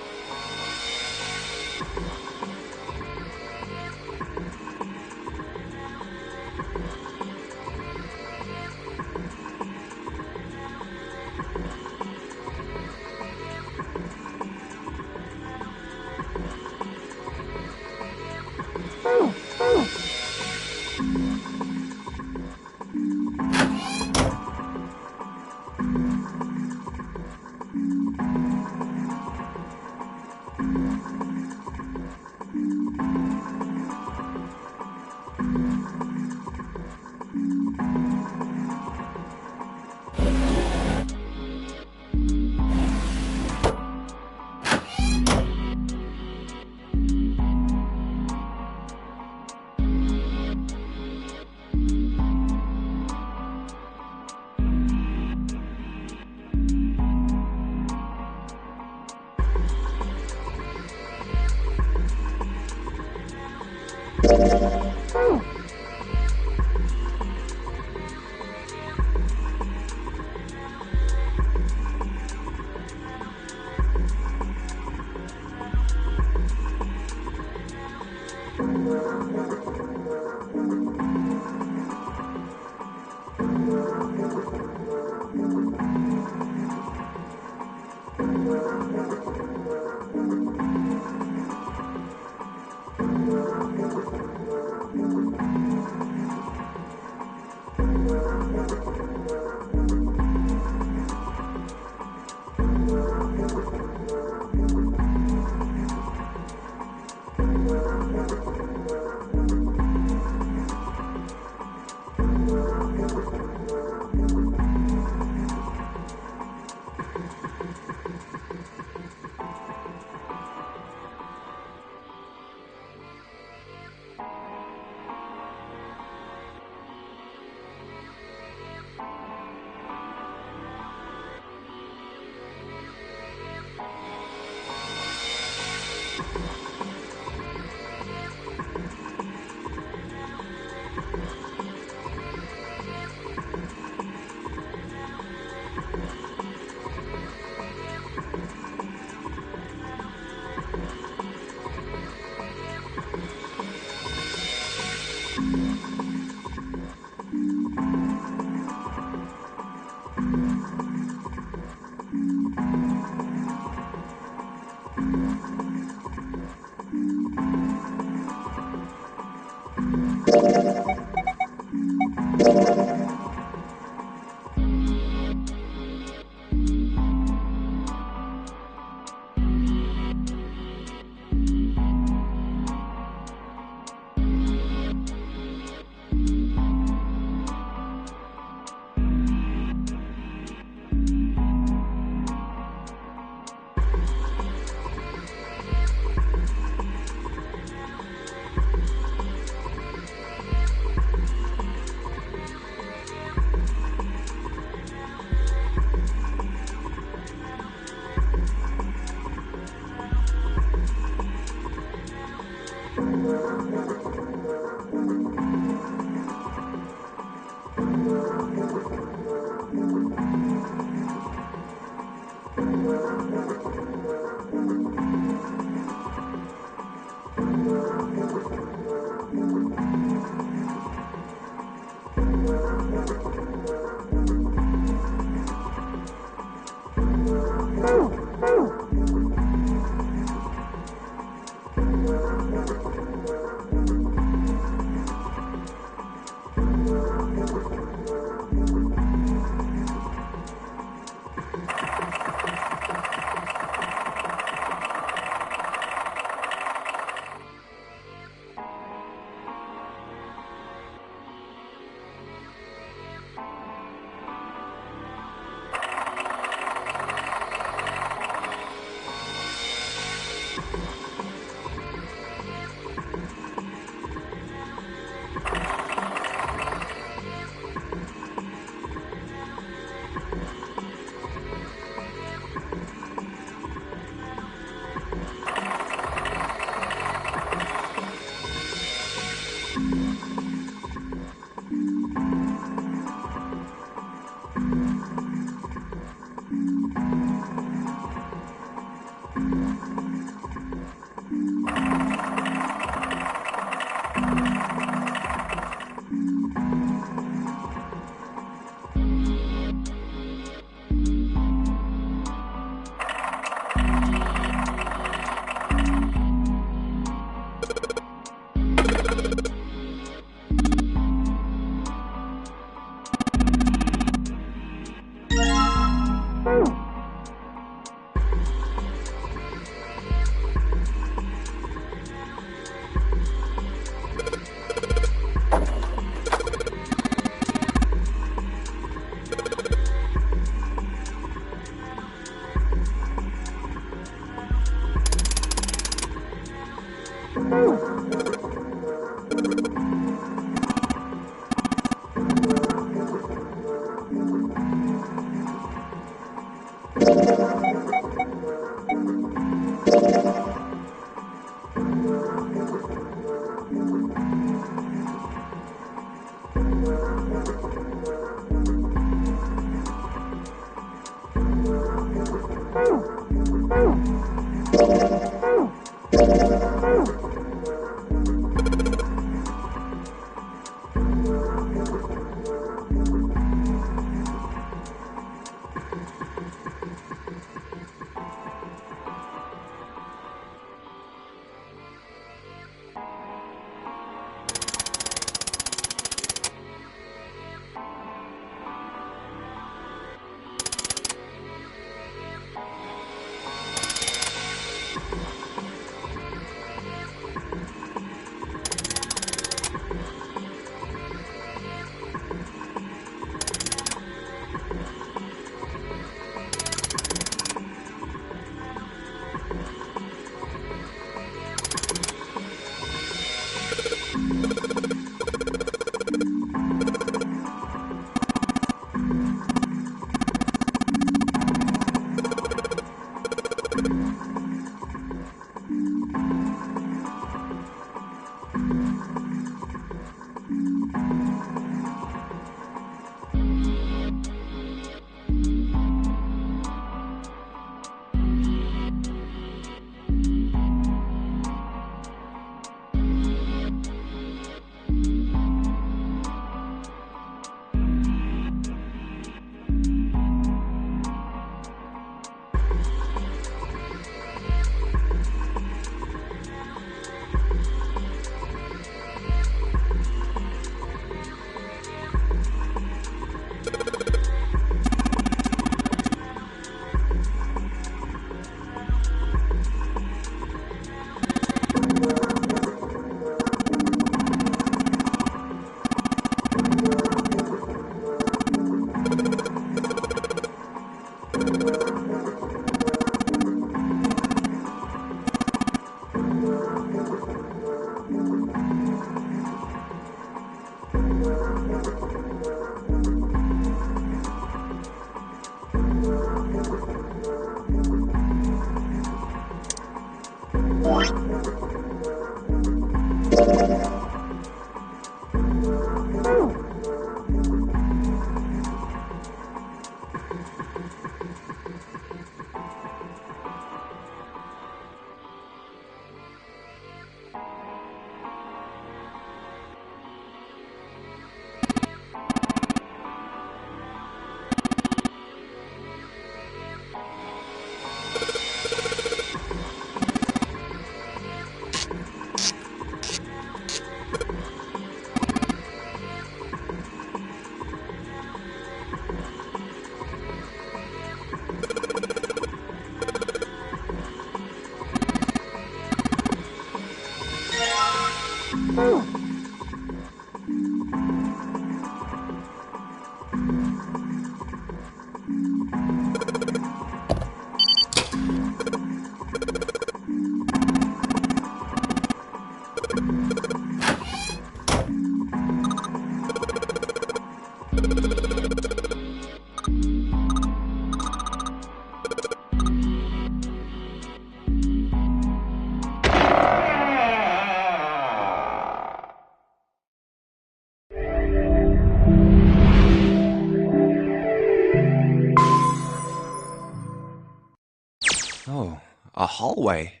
[SPEAKER 2] Oh, a hallway.